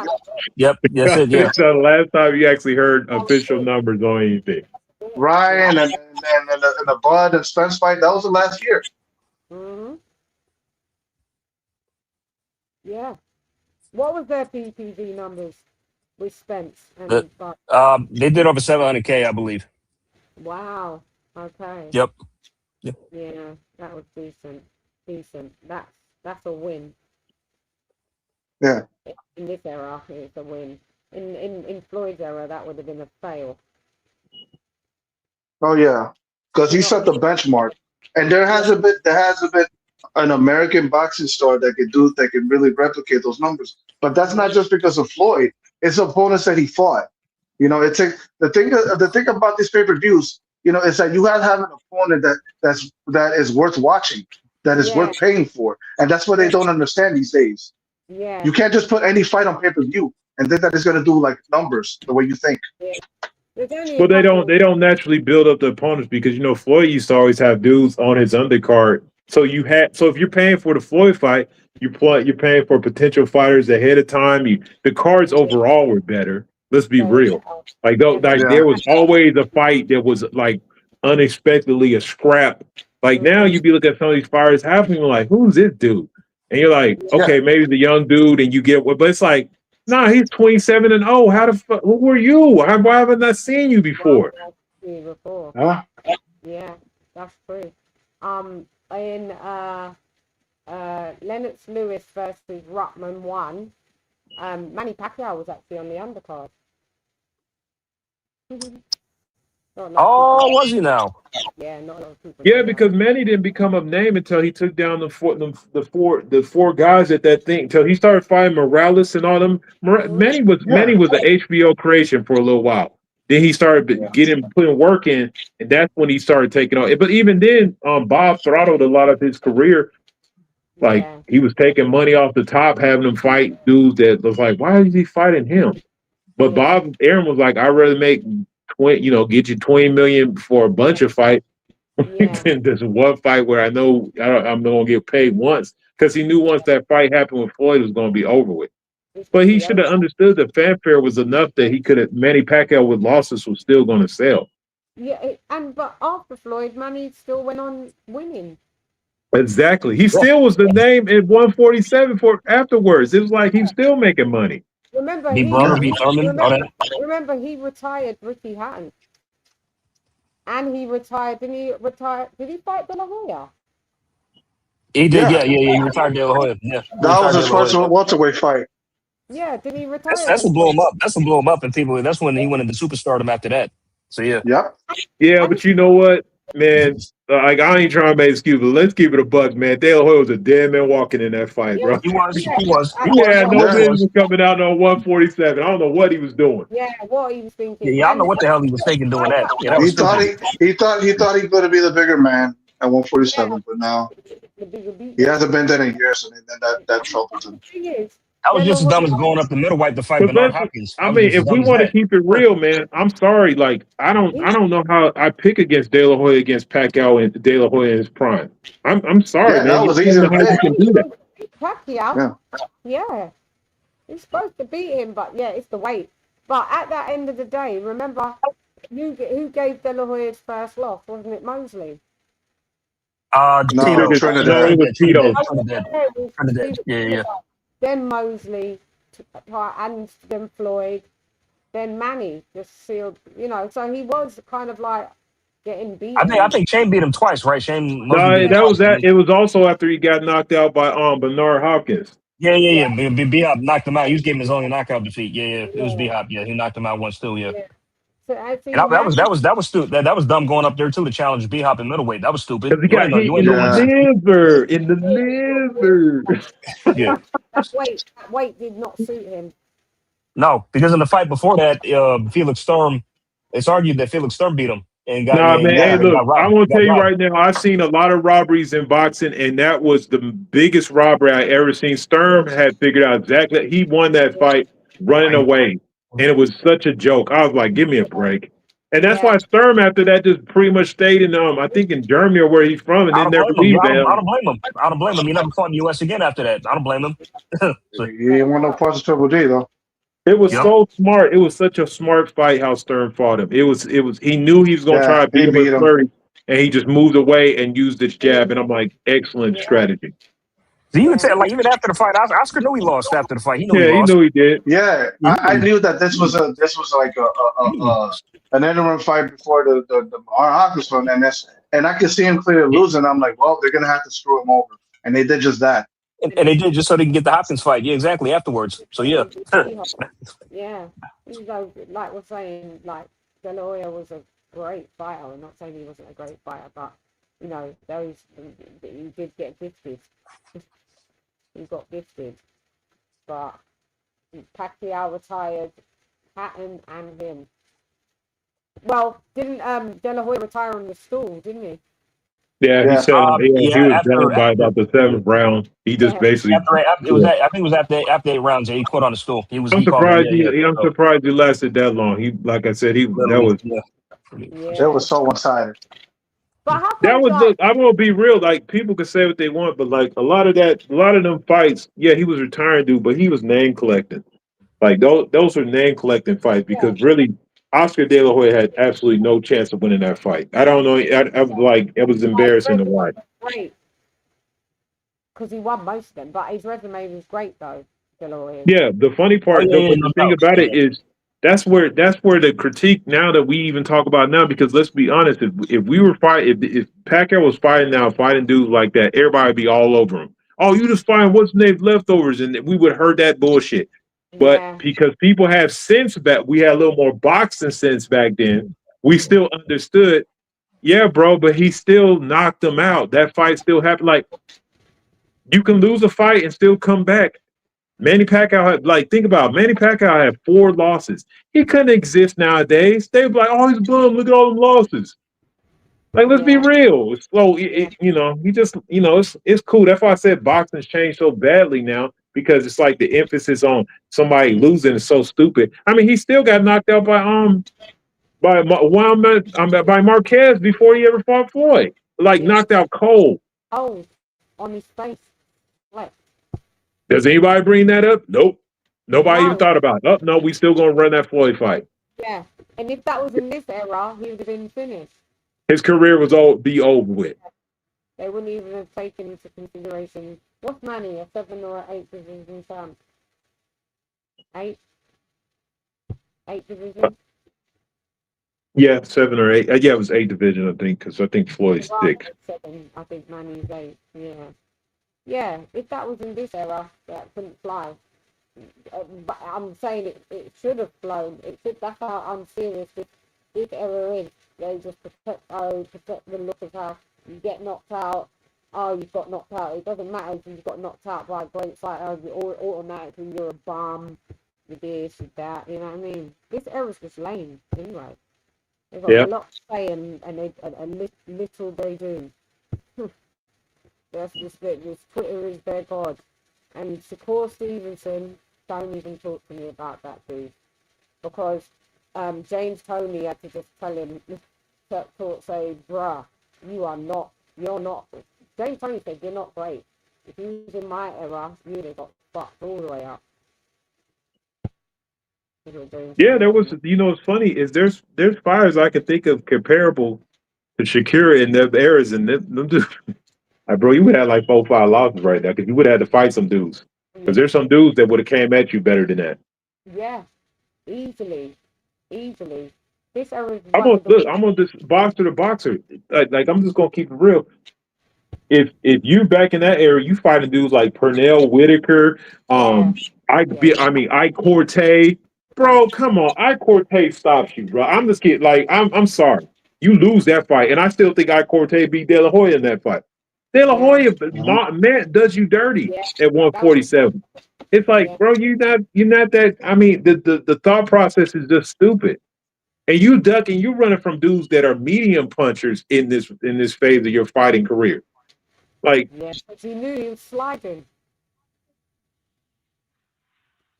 yep. That's it. Yeah. So the last time you actually heard official numbers on anything. Ryan and the Bud and Spence fight, that was the last year. Mm-hmm. Yeah. What was their PPV numbers with Spence and Bud? They did over 700K, I believe. Wow. Okay. Yep. Yeah, that was decent. That's a win. Yeah. In this era, it's a win. In Floyd's era, that would have been a fail. Oh yeah, because he set the benchmark, and there hasn't been an American boxing star that can really replicate those numbers. But that's not just because of Floyd; it's opponents that he fought. It's the thing about these pay-per-views. Is that you have to have an opponent that is worth watching, that is worth paying for, and that's what they don't understand these days. Yeah. You can't just put any fight on pay-per-view and think that it's going to do like numbers the way you think. Yeah. Well, they don't naturally build up the opponents because Floyd used to always have dudes on his undercard. So if you're paying for the Floyd fight, you're paying for potential fighters ahead of time. The cards overall were better. Let's be real. There was always a fight that was like unexpectedly a scrap. Like now you be looking at some of these fighters, half of them are like, who's this dude? And you're like, okay, maybe the young dude, and you get what, but it's like, nah, he's 27-0. How the fuck? Who were you? Why haven't I seen you before? Huh? Yeah, that's true. In Lennox Lewis versus Ruttman 1, Manny Pacquiao was actually on the undercard. Oh, was he now? Yeah, not a lot of people. Yeah, because Manny didn't become a name until he took down the four guys at that thing. Until he started fighting Morales and all them. Manny was an HBO creation for a little while. Then he started putting work in, and that's when he started taking on. But even then, Bob throttled a lot of his career. Like he was taking money off the top, having him fight dudes that was like, why is he fighting him? But Bob Aaron was like, I'd rather make get you 20 million for a bunch of fights than this one fight where I know I'm gonna get paid once, because he knew once that fight happened with Floyd it was gonna be over with. But he should have understood the fanfare was enough that he could have Manny Pacquiao with losses was still gonna sell. Yeah, but after Floyd, Manny still went on winning. Exactly. He still was the name at 147 for afterwards. It was like he's still making money. Remember, he retired Ricky Hatton. And he retired, did he fight De La Hoya? He did, yeah, he retired De La Hoya. Yeah. That was his first welterweight fight. Yeah, did he retire? That's what blew him up. That's what blew him up, and people. That's when he went into superstardom after that. So yeah. Yeah, but you know what, man? Like I ain't trying to make excuses, but let's keep it a buck, man. De La Hoya was a dead man walking in that fight, bro. He was. Yeah, no business coming out on 147. I don't know what he was doing. Yeah, what he was thinking. Yeah, I don't know what the hell he was thinking doing that. Yeah, he thought he was going to be the bigger man at 147, but now he hasn't been there in years, and then that troubled him. That was just as dumb as going up the middleweight to fight Bernard Hopkins. I mean, if we want to keep it real, man, I'm sorry. Like, I don't know how I pick against De La Hoya against Pacquiao and De La Hoya in his prime. I'm sorry, man. That was easy to pick. Pacquiao, yeah, he's supposed to beat him, but yeah, it's the weight. But at that end of the day, remember who gave De La Hoya his first loss? Wasn't it Mosley? No, Trinidad. It was Tito. Trinidad. Yeah. Then Mosley, and then Floyd, then Manny just sealed. So he was kind of like getting beat. I think Shane beat him twice, right? Shane. No, that was that. It was also after he got knocked out by Bernard Hopkins. Yeah. B-Hop knocked him out. He was getting his only knockout defeat. Yeah. It was B-Hop. Yeah, he knocked him out once too. Yeah. So I think that was stupid. That was dumb going up there too to challenge B-Hop in middleweight. That was stupid. Because he got hit in the liver. Yeah. That weight did not suit him. No, because in the fight before that, Felix Sturm, it's argued that Felix Sturm beat him. And got, man. Hey, look, I want to tell you right now, I've seen a lot of robberies in boxing, and that was the biggest robbery I ever seen. Sturm had figured out exactly. He won that fight running away, and it was such a joke. I was like, give me a break. And that's why Sturm after that just pretty much stayed in I think in Germany or where he's from, and I then don't never blame him. leave. I don't blame him. I don't blame him. He never fought in the U.S. again after that. I don't blame him. You didn't want no parts of Triple G though. It was so smart. It was such a smart fight how Sturm fought him. It was. He knew he was going to try to beat him with flurry, and he just moved away and used his jab. And I'm like, excellent strategy. So you can tell, like, even after the fight, Oscar knew he lost after the fight. He knew he lost. He knew he did. Yeah, I knew that this was like an interim fight before the Hawkins one, and I could see him clearly losing. I'm like, well, they're gonna have to screw him over, and they did just that. And they did just so they can get the Hopkins fight. Yeah, exactly. Afterwards. So yeah. Yeah. Like we're saying, like De La Hoya was a great fighter. I'm not saying he wasn't a great fighter, but you know, he did get gifted. He got gifted. But Pacquiao retired, Hatton and him. Well, didn't De La Hoya retire on the stool, didn't he? Yeah, he said he was done by about the 7th round. He just basically. I think it was after 8 rounds. He quit on the stool. I'm surprised. I'm surprised he lasted that long. He, like I said, that was so one-sided. That was look. I'm gonna be real. Like people can say what they want, but like a lot of them fights. Yeah, he was retiring, dude, but he was name collecting. Like those were name collecting fights because really. Oscar De La Hoya had absolutely no chance of winning that fight. I don't know. I was like, it was embarrassing to watch. Great, because he won most of them, but his resume was great though. De La Hoya. Yeah, the funny part, the thing about it is that's where the critique now that we even talk about now. Because let's be honest, if we were fighting, if Pacquiao was fighting dudes like that, everybody would be all over him. Oh, you just find what's named leftovers, and we would heard that bullshit. But because people have sense back, we had a little more boxing sense back then. We still understood, yeah, bro. But he still knocked them out. That fight still happened. Like you can lose a fight and still come back. Manny Pacquiao had think about it. Manny Pacquiao had 4 losses. He couldn't exist nowadays. They'd be like, oh, he's bum. Look at all them losses. Like, let's be real. So, he just, it's cool. That's why I said boxing's changed so badly now because it's like the emphasis on somebody losing is so stupid. I mean, he still got knocked out by Marquez before he ever fought Floyd. Knocked out cold. Oh, on his face. What? Does anybody bring that up? Nope. Nobody even thought about it. Oh, no, we still going to run that Floyd fight. Yeah. And if that was in this era, he would have been finished. His career was be over with. They wouldn't even have taken into consideration. What's Manny, a 7 or 8 division champ? 8? 8 division? Yeah, 7 or 8. Yeah, it was 8 division, I think, because I think Floyd's 6. 7. I think Manny's 8. Yeah. Yeah, if that was in this era, that couldn't fly. But I'm saying it should have flown. That's how unserious this era is. They just protect the look of how you get knocked out. Oh, you've got knocked out. It doesn't matter if you've got knocked out by a great fighter. Automatically, you're a bum. You're this, you're that. You know what I mean? This era's just lame anyway. They've got a lot to say and little they do. That's just it. This Twitter is their god. And Shakur Stevenson, don't even talk to me about that dude. Because James Toney had to just tell him, say, bruh, you're not. James Toney said, you're not great. If you was in my era, you would have got fucked all the way up. Yeah, there was, what's funny is there's fighters I could think of comparable to Shakira in their eras, and them dudes, like, bro, you would have 4 or 5 losses right now because you would have had to fight some dudes. Because there's some dudes that would have came at you better than that. Yeah, easily. This era is I'm on this boxer to boxer. Like I'm just gonna keep it real. If you back in that era, you fighting dudes like Pernell Whitaker, Ike Cortez. Bro, come on. Ike Cortez stops you, bro. I'm just kidding. Like, I'm sorry. You lose that fight, and I still think Ike Cortez beat De La Hoya in that fight. De La Hoya, man, does you dirty at 147. It's like, bro, you're not that. I mean, the thought process is just stupid. And you ducking, you running from dudes that are medium punchers in this phase of your fighting career. Like, but you knew he was sliding.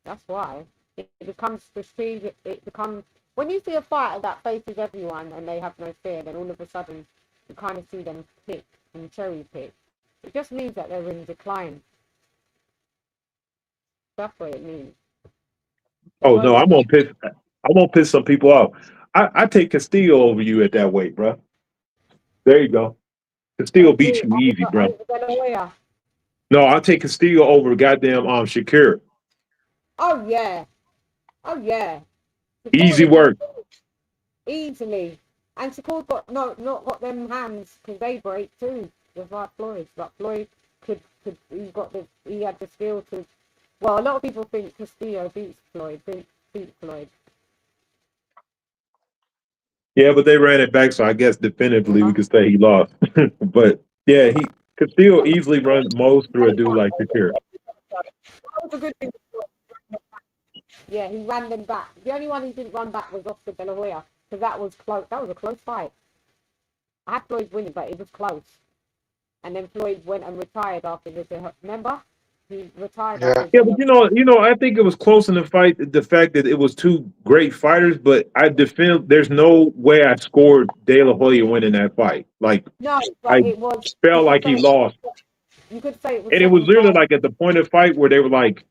That's why it becomes prestige. It becomes when you see a fighter that faces everyone and they have no fear, then all of a sudden you kind of see them pick and cherry pick. It just means that they're in decline. That's what it means. Oh no, I'm gonna piss some people off. I take Castillo over you at that weight, bro. There you go. Castillo beats you easy, bro. No, I'll take Castillo over goddamn Shakir. Oh yeah. Oh yeah. Easy work. Easily. And Shakur got not got them hands because they break too, just like Floyd. But Floyd could he had the skill to. Well, a lot of people think Castillo beat Floyd. Yeah, but they ran it back, so I guess definitively we could say he lost. But yeah, he could still easily run most through a dude like Shakir. That was a good thing. Yeah, he ran them back. The only one he didn't run back was Oscar De La Hoya, because that was close. That was a close fight. I had Floyd winning, but it was close. And then Floyd went and retired after this. Remember? He retired. Yeah, but you know, I think it was close in the fight. The fact that it was two great fighters, but I defend. There's no way I scored De La Hoya winning that fight. Like, no, but I it was, felt like he lost. You could say it was. And it was literally like at the point of the fight where they were like,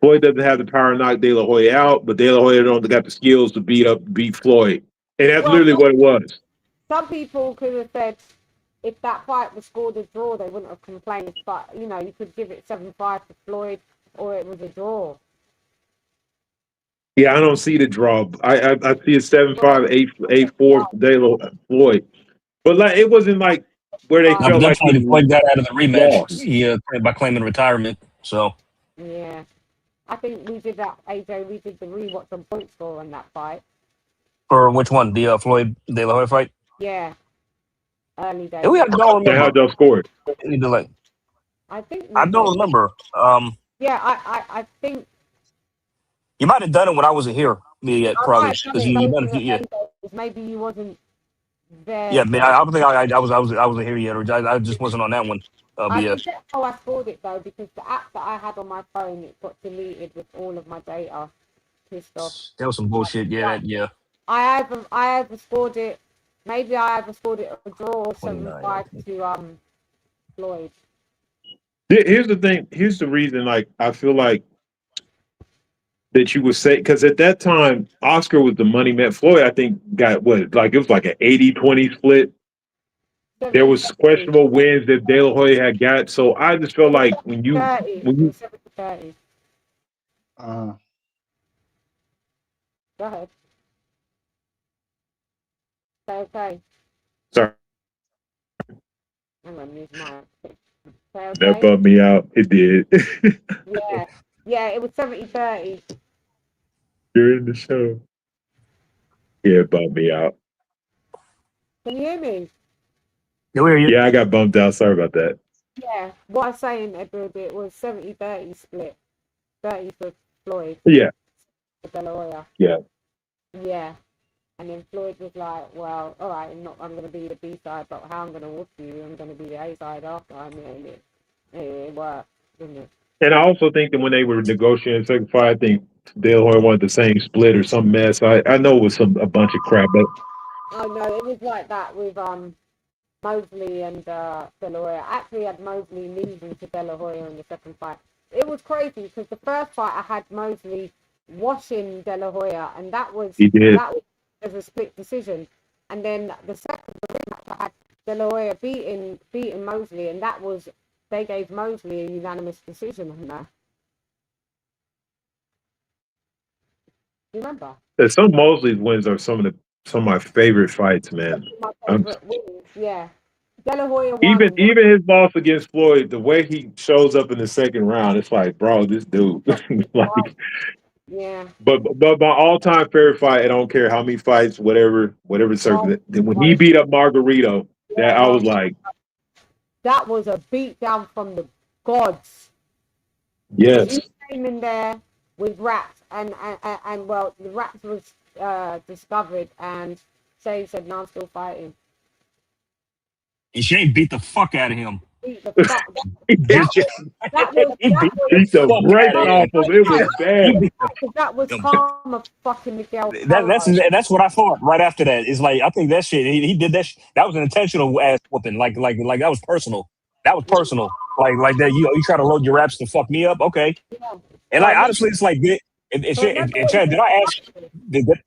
Floyd doesn't have the power to knock De La Hoya out, but De La Hoya don't got the skills to beat Floyd. And that's literally what it was. Some people could have said if that fight was scored a draw, they wouldn't have complained. But, you know, you could give it 7-5 to Floyd, or it was a draw. Yeah, I don't see the draw. I see a 7-5, 8-4 for De La Floyd. But like, it wasn't like where they felt like Floyd got out of the rematch by claiming retirement. So yeah. I think we did that, AJ. We did the rewatch on point score on that fight. For which one? The Floyd De La Hoya fight? Yeah. Early days. I don't remember. How y'all scored? I think. I don't remember. Yeah, I think. You might have done it when I wasn't here. Yeah, probably. Maybe you wasn't there. Yeah, man. I don't think I wasn't here yet, or I just wasn't on that one. I forget how I scored it though, because the app that I had on my phone, it got deleted with all of my data. Pissed off. That was some bullshit. Yeah. I either scored it. Maybe I either scored it a draw or 7-5 to Floyd. Here's the thing. Here's the reason. Like, I feel like that you would say, because at that time Oscar was the money man. Floyd, I think, got what, like it was like an 80-20 split. There was questionable wins that De La Hoya had got. So I just felt like when you 70-30. Go ahead. Okay. Sorry. I'm gonna use mine. That bummed me out. It did. Yeah, it was 70-30. During the show. Yeah, it bummed me out. Can you hear me? Yeah, I got bumped out. Sorry about that. Yeah, what I'm saying, Edward, it was 70-30 split. 30 for Floyd. Yeah. For De La Hoya. Yeah. Yeah. And then Floyd was like, well, all right, I'm going to be the B side, but how I'm going to whoop you, I'm going to be the A side after. I mean, it worked, didn't it? And I also think that when they were negotiating the second fight, I think De La Hoya wanted the same split or some mess. I know it was a bunch of crap, but oh no, it was like that with Mosley and De La Hoya. I actually had Mosley losing to De La Hoya in the second fight. It was crazy because the first fight I had Mosley washing De La Hoya, and that was as a split decision. And then the second rematch I had De La Hoya beating Mosley, and that was, they gave Mosley a unanimous decision on that. You remember? Some Mosley's wins are some of my favorite fights, man. My favorite wins, yeah. De La Hoya won. Even his loss against Floyd, the way he shows up in the second round, it's like, bro, this dude. Like, yeah. But my all-time favorite fight, I don't care how many fights, whatever circumstance. When he beat up Margarito, I was like, that was a beatdown from the gods. Yes. He came in there with Raps, and well, the Raps was discovered, and Shay said, "No, I'm still fighting." And Shane beat the fuck out of him. beat the fuck. He beat the brakes off him. It was bad. That was karma fucking Miguel. That's what I thought right after that. It's like I think that shit he did that. That was an intentional ass whooping. Like that was personal. That was personal. Like that. You try to load your raps to fuck me up. Okay. And like honestly, it's like. And Chad, did I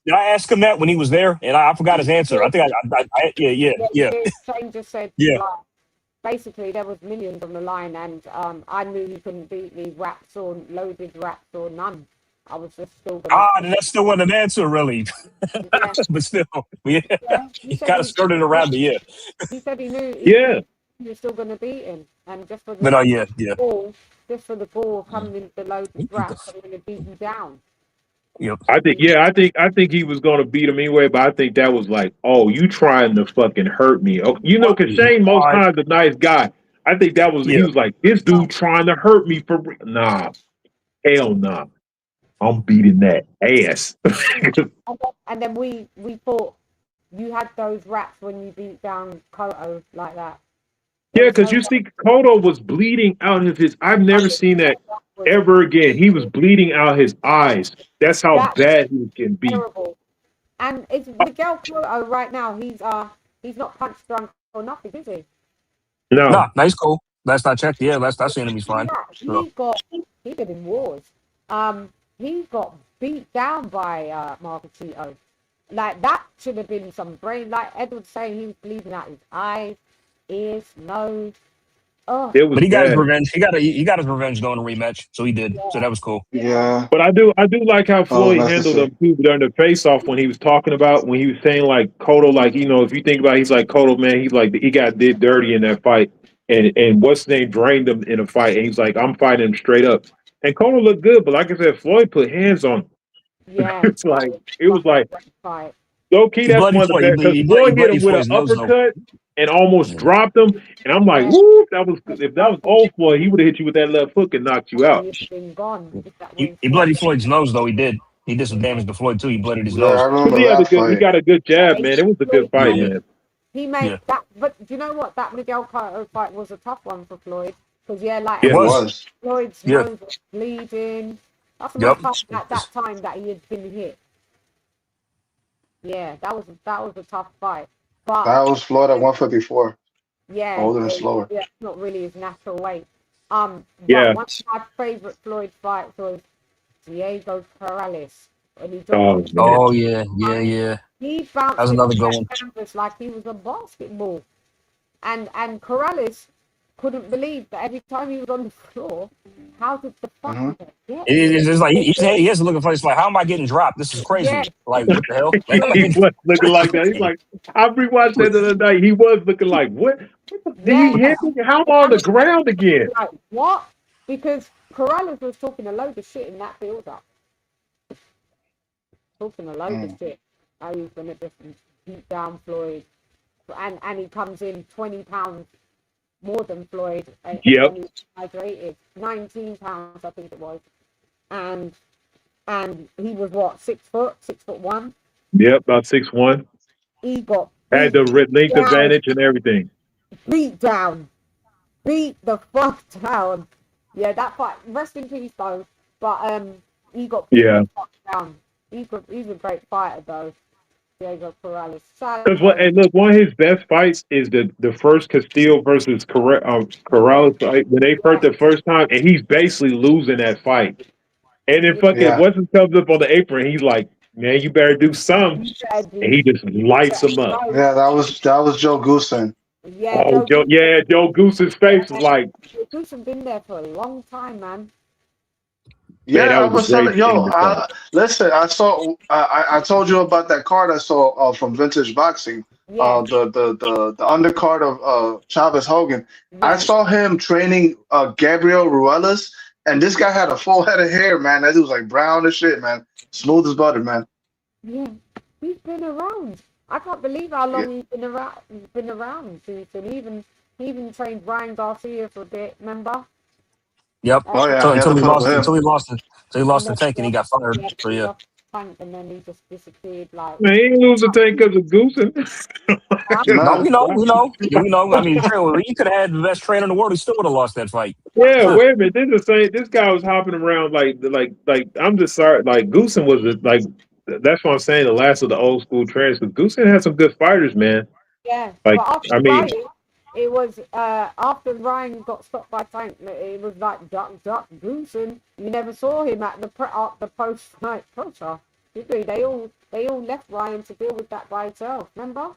ask him that when he was there? And I forgot his answer. I think yeah. Shane just said, basically there was millions on the line, and I knew he couldn't beat me, raps or loaded raps or none. I was just still. Then that still wasn't an answer, really. But still, he kind of skirted around it. Yeah. He said he knew. He was still going to beat him, and just for the ball. Just for the ball coming in below the raps, I'm going to beat you down. Yep. I think he was going to beat him anyway, but I think that was like, oh, you trying to fucking hurt me. Oh, because Shane most times a nice guy. I think that was, he was like, this dude trying to hurt me for, nah, hell nah. I'm beating that ass. and then we thought you had those raps when you beat down Cotto like that. Yeah, because you see, Cotto was bleeding out of his. I've never seen that ever again. He was bleeding out his eyes. That's how bad he was getting beat. Terrible. And it's Miguel Cotto right now. He's not punch drunk or nothing, is he? No, he's cool. Last I checked, last I seen him, he's fine. He did in wars. He got beat down by Marcosito. Like that should have been some brain. Like Edward's saying, he was bleeding out his eyes. Ears, nose. Oh. But he got his revenge. He got his revenge going to rematch, so he did. So that was cool. Yeah. But I do like how Floyd handled him too during the face-off when he was talking about when he was saying like Cotto, like if you think about it, he's like Cotto, man, he's like he got did dirty in that fight, and what's his name drained him in a fight, and he's like I'm fighting him straight up, and Cotto looked good, but like I said, Floyd put hands on him. Yeah. it was like low key. That's one of the best because Floyd hit him with an uppercut. And almost dropped him, and I'm like, "Woo!" If that was old Floyd, he would have hit you with that left hook and knocked you out. He bloodied Floyd's nose, though. He did some damage to Floyd too. He bloodied his nose. I remember he got a good jab, man. It was a good fight, man. He made that, but do you know what? That Miguel Cotto fight was a tough one for Floyd because it was. Floyd's nose was bleeding. That's tough at that time that he had been hit. Yeah, that was a tough fight. But that was Floyd at 154. Yeah, older and slower. Yeah, it's not really his natural weight. One of my favorite Floyd fights was Diego Corrales. When he yeah. He bounced. That was another good one. Canvas like he was a basketball, and Corrales couldn't believe that every time he was on the floor, how did the fuck get? It's just like he has to look at place like, how am I getting dropped? This is crazy. Yeah. Like, what the hell? He was looking like that. He's like, I rewatched that the other night. He was looking like, what? Did he hit me? How am I on the ground again? Like, what? Because Corrales was talking a load of shit in that build-up. Talking a load of shit. How he's going to just beat down Floyd. And he comes in 20 pounds more than Floyd. Yep. Hydrated. 19 pounds, I think it was. And he was what, 6 foot, 6'1"? Yep, about 6'1". He got had the length advantage and everything. Beat the fuck down. Yeah, that fight. Rest in peace though. But he got beat the fuck down. He's a great fighter though. Diego Corrales. And look, one of his best fights is the first Castillo versus Corrales fight when they fought the first time, and he's basically losing that fight. And then Wesson comes up on the apron, and he's like, "Man, you better do something," and he just lights him up. Yeah, that was Joe Goosen. Yeah, Joe Goosen's face was like. Joe Goosen been there for a long time, man. Yeah, I was telling listen. I told you about that card I saw from Vintage Boxing. Yeah. The undercard of Chavez Hogan. Yeah. I saw him training Gabriel Ruelas, and this guy had a full head of hair, man. That dude was like brown as shit, man. Smooth as butter, man. Yeah, he's been around. I can't believe how long he's been around. He even trained Brian Garcia for a bit. Remember? Yep. Oh yeah. Until he lost the tank and he got fired. So yeah. tank and then he just disappeared. Like, Man, he ain't lose the tank because of goosing. No, Man, we know. I mean, he could have had the best trainer in the world. He still would have lost that fight. Yeah, wait a minute. This guy was hopping around like. I'm just sorry. Like Goosen was like. That's what I'm saying. The last of the old school trainers. Because Goosen had some good fighters, man. yeah. Like But after I mean, Ryan, it was after Ryan got stopped by Tank, it was like duck Goosen. You never saw him at the post night pressure, did we? They all left Ryan to deal with that by himself. Remember?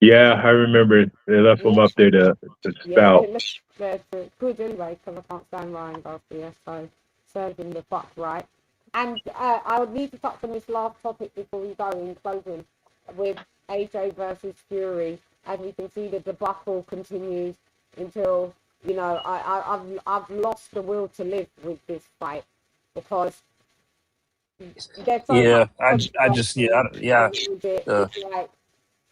yeah, I remember they left him up there to Yeah, spout. they left there to good anyway because I can't stand Ryan Garcia, so serve him the fuck right. And I would need to touch on this last topic before we go in closing with AJ versus Fury. As we can see, the debacle continues until, you know, I've lost the will to live with this fight because there's so Yeah, much I just yeah. it's like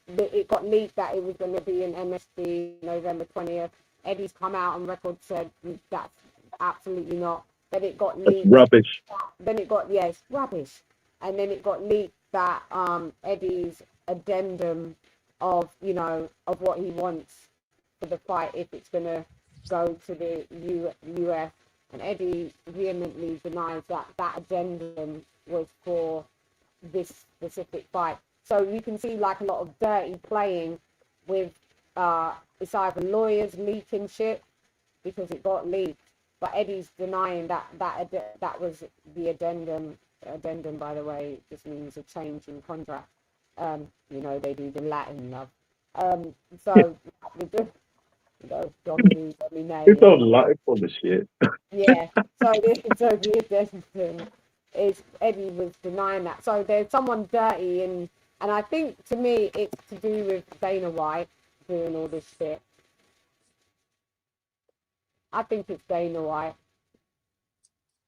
it got leaked that it was going to be an MSD November 20th. Eddie's come out on record said that's absolutely not. Then it got leaked. Rubbish. Then it got it's rubbish. And then it got leaked that Eddie's addendum of of what he wants for the fight if it's going to go to the US. And Eddie vehemently denies that addendum was for this specific fight. So you can see like a lot of dirty playing with it's either lawyers leaking shit because it got leaked, but Eddie's denying that was the addendum. Addendum, by the way, just means a change in contract. They do the Latin love. So It's on life full of shit. yeah. So the addendum is Eddie was denying that. So there's someone dirty and I think to me it's to do with Dana White doing all this shit. I think it's Dana White.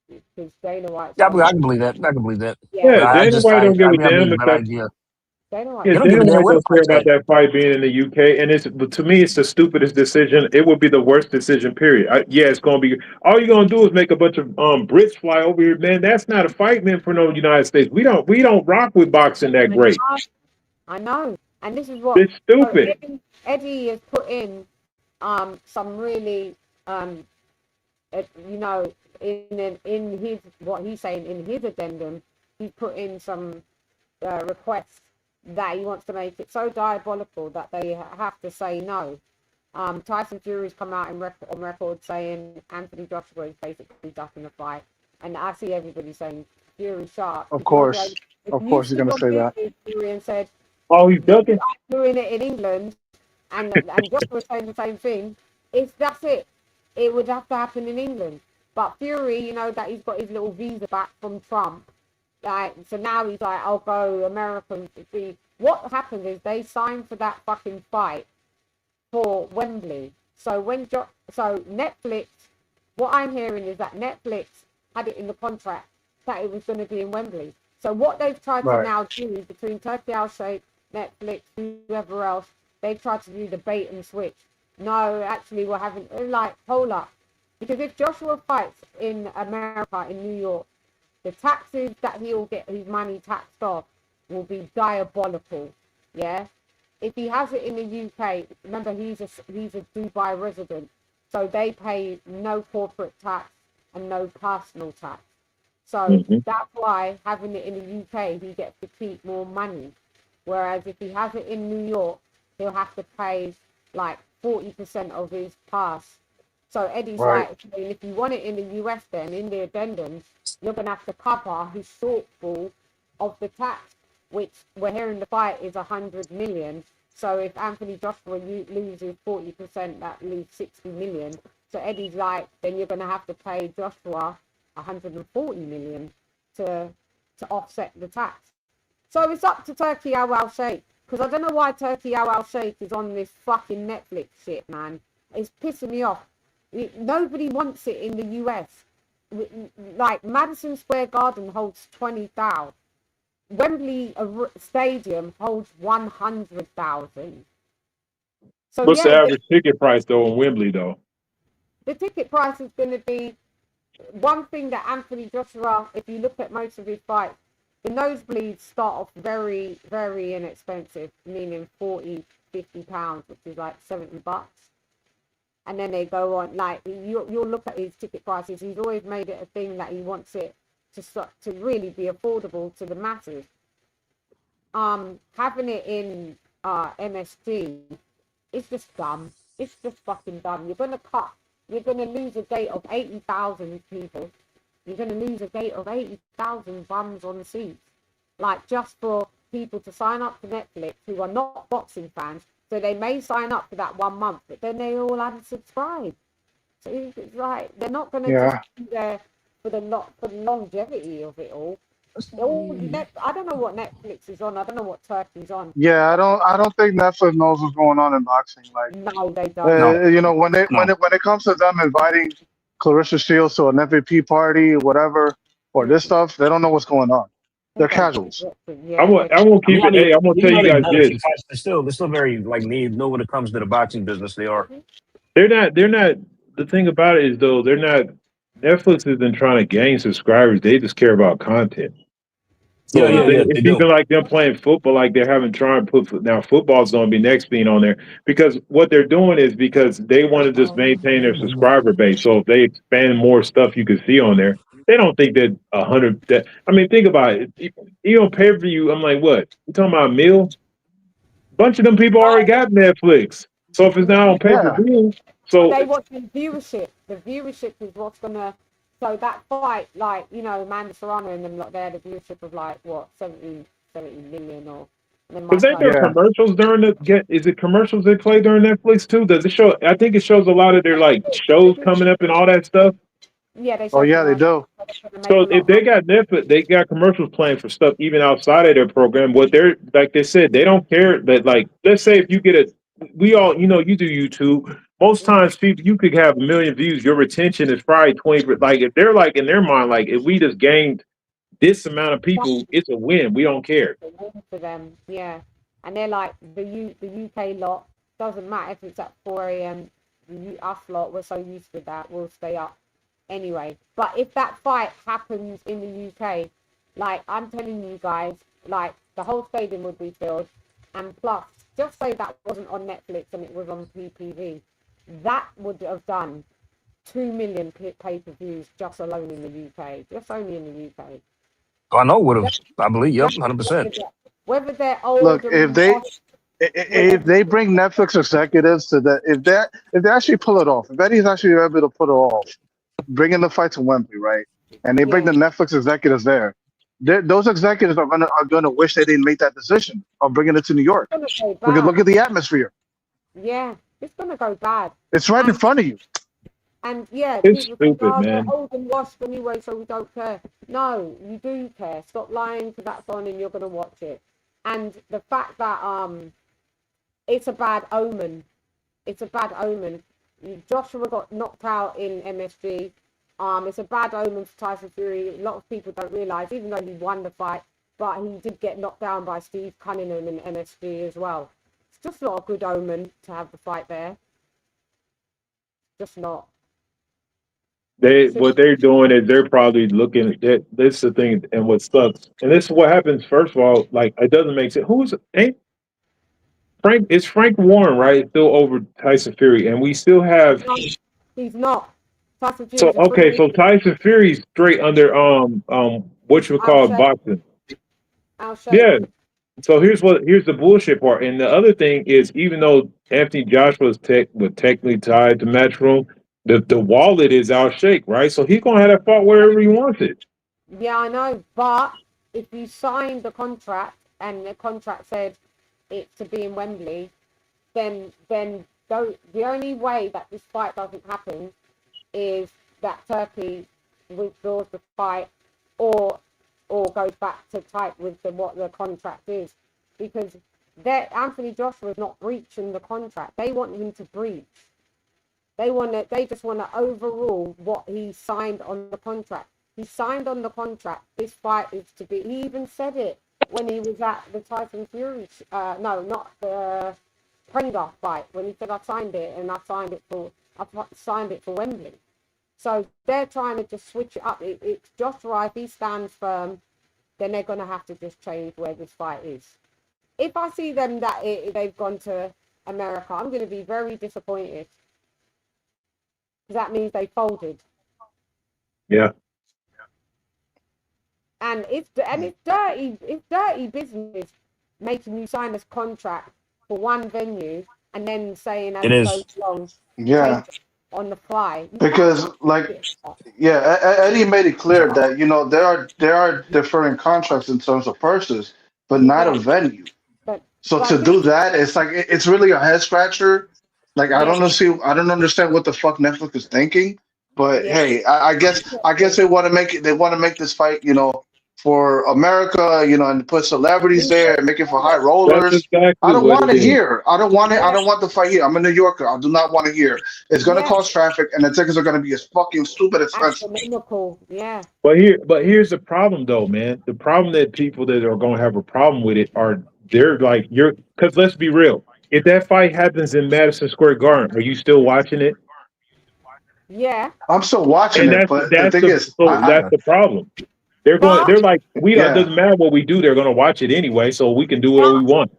Because Dana White. Yeah, I can believe that. I can believe that. Yeah, Dana White don't give a damn if that that. idea. Dana White. Yeah, They don't give a Dana damn White where the don't care fight's about at. that fight being in the UK, and to me, it's the stupidest decision. It would be the worst decision. Period. It's gonna be. All you're gonna do is make a bunch of Brits fly over here, man. That's not a fight, man. For no United States, we don't rock with boxing that great. I know, and this is what it's stupid. Eddie has put in some really in his what he's saying in his addendum, he's put in some requests that he wants to make it so diabolical that they have to say no. Tyson Fury's come out on record saying Anthony Joshua is basically ducking the fight, and I see everybody saying Fury sharp. Of course, you're gonna say that. Fury and said, "Oh, he's ducking." I'm doing it in England, and Joshua saying the same thing. That's it. It would have to happen in England. But Fury, that he's got his little visa back from Trump. So now he's like, I'll go American. See, what happens is they signed for that fucking fight for Wembley. So Netflix, what I'm hearing is that Netflix had it in the contract that it was going to be in Wembley. So what they've tried to now do between Turkey Al-Sheikh, Netflix, whoever else, they tried to do the bait and switch. No, actually, we're having hold up. Because if Joshua fights in America, in New York, the taxes that he'll get his money taxed off will be diabolical. Yeah. If he has it in the UK, remember he's a Dubai resident, so they pay no corporate tax and no personal tax. So that's why having it in the UK, he gets to keep more money. Whereas if he has it in New York, he'll have to pay like 40% of his pass. So Eddie's like, if you want it in the US, then in the addendums, you're going to have to cover his shortfall of the tax, which we're hearing the fight is 100 million. So if Anthony Joshua loses 40%, that leaves 60 million. So Eddie's like, then you're going to have to pay Joshua 140 million to offset the tax. So it's up to Turkey Al-Sheikh, because I don't know why Turkey Al-Sheikh is on this fucking Netflix shit, man. It's pissing me off. Nobody wants it in the US. Like Madison Square Garden holds 20,000. Wembley Stadium holds 100,000. So what's the average ticket price though in Wembley though? The ticket price is going to be one thing that Anthony Joshua, if you look at most of his fights, the nosebleeds start off very, very inexpensive, meaning 40, 50 pounds, which is like $70. And then they go on, like, you'll look at his ticket prices. He's always made it a thing that he wants it to really be affordable to the masses. Having it in MSG, it's just dumb. It's just fucking dumb. You're going to lose a gate of 80,000 people. You're going to lose a gate of 80,000 bums on the seats. Like, just for people to sign up to Netflix who are not boxing fans. So they may sign up for that 1 month, but then they all unsubscribe. So it's like, they're not going to just be there for the longevity of it all. I don't know what Netflix is on. I don't know what Turkey's on. Yeah, I don't think Netflix knows what's going on in boxing. Like, no, they don't. You know, when it comes to them inviting Claressa Shields to an MVP party, whatever, or this stuff, they don't know what's going on. They're casuals. I won't keep it. Hey, I'm gonna tell you guys this. They're still very like know when it comes to the boxing business. They are. They're not. The thing about it is though, they're not. Netflix isn't trying to gain subscribers. They just care about content. So it's even like them playing football, like they're having trying to put now football's going to be next being on there because what they're doing is because they want to just maintain their subscriber base. So if they expand more stuff you can see on there, they don't think that 100. That I mean, think about it. You know, pay per view. I'm like, what? You talking about a meal? A bunch of them people already got Netflix. So if it's not on pay per view, so they watch the viewership. The viewership is what's gonna. So that fight, like, you know, Amanda Serrano and them, like, they had a viewership of like what 70 million or. Because ain't there commercials during the Is it commercials they play during Netflix too? Does it show? I think it shows a lot of their like shows coming up and all that stuff. Yeah, they. Oh yeah, they do. So if they got Netflix, they got commercials playing for stuff even outside of their program. What they're like they said, they don't care that like let's say if you get we all you know you do YouTube. Most times people you could have 1 million views. Your retention is probably 20. Like if they're like in their mind, like if we just gained this amount of people, it's a win. We don't care. It's a win for them, yeah. And they're like the UK lot doesn't matter if it's at 4 a.m. Us lot, we're so used to that, we'll stay up anyway. But if that fight happens in the UK, like I'm telling you guys, like the whole stadium would be filled, and plus, just say that wasn't on Netflix and it was on PPV, that would have done 2 million pay-per-views just alone in the UK, just only in the UK. I know would have. I believe. Yep, 100%. Whether they're old. Look, if they bring Netflix executives to that, if they actually pull it off, if Eddie's actually able to pull it off, bringing the fight to Wembley, right, and they bring the Netflix executives there, those executives are gonna wish they didn't make that decision of bringing it to New York. Because look at the atmosphere. Yeah, it's gonna go bad. It's right in front of you. And yeah, it's people stupid, think, man. they're old and washed anyway, so we don't care. No, you do care. Stop lying because that's on and you're gonna watch it. And the fact that it's a bad omen. It's a bad omen. Joshua got knocked out in MSG. It's a bad omen for Tyson Fury. A lot of people don't realise, even though he won the fight, but he did get knocked down by Steve Cunningham in MSG as well. It's just not a good omen to have the fight there. Just not. What they're doing is they're probably looking at this is the thing and what sucks. And this is what happens, first of all, like it doesn't make sense. It's Frank Warren, right? Still over Tyson Fury. And we still have he's not. Tyson so Tyson Fury's straight under what you would call boxing. Yeah. So here's the bullshit part. And the other thing is even though Anthony Joshua's was technically tied to Matchroom, the wallet is Al Sheikh, right? So he's gonna have that fight wherever he wants it. Yeah, I know. But if you signed the contract and the contract said it's to be in Wembley, then the only way that this fight doesn't happen is that Turkey withdraws the fight or goes back to type with what the contract is, because Anthony Joshua is not breaching the contract. They want him to breach. They just want to overrule what he signed on the contract. He signed on the contract. This fight is to be. He even said it when he was at the Tyson Fury. No, not the Prenga fight. When he said I signed it and I signed it for Wembley. So they're trying to just switch it up. It's Joshua, if he stands firm, then they're going to have to just change where this fight is. If I see them that they've gone to America, I'm going to be very disappointed. That means they folded. Yeah. And it's dirty business making you sign this contract for one venue and then saying as it goes along, Yeah. on the fly. Because Eddie made it clear that there are different contracts in terms of purses, but not a venue. So to do that, it's like it's really a head scratcher. Like I don't understand what the fuck Netflix is thinking. But hey, I guess they want to make it. They want to make this fight, for America, and put celebrities there and make it for high rollers. Exactly I don't want it here. I don't want it. I don't want the fight here. I'm a New Yorker. I do not want it here. It's going to cause traffic, and the tickets are going to be as fucking stupid expensive. Yeah. But here's the problem, though, man. The problem that people that are going to have a problem with it they're like because let's be real. If that fight happens in Madison Square Garden, are you still watching it? Yeah. I'm still watching it, but the thing is, that's the problem. They're like, it doesn't matter what we do, they're going to watch it anyway, so we can do what we want.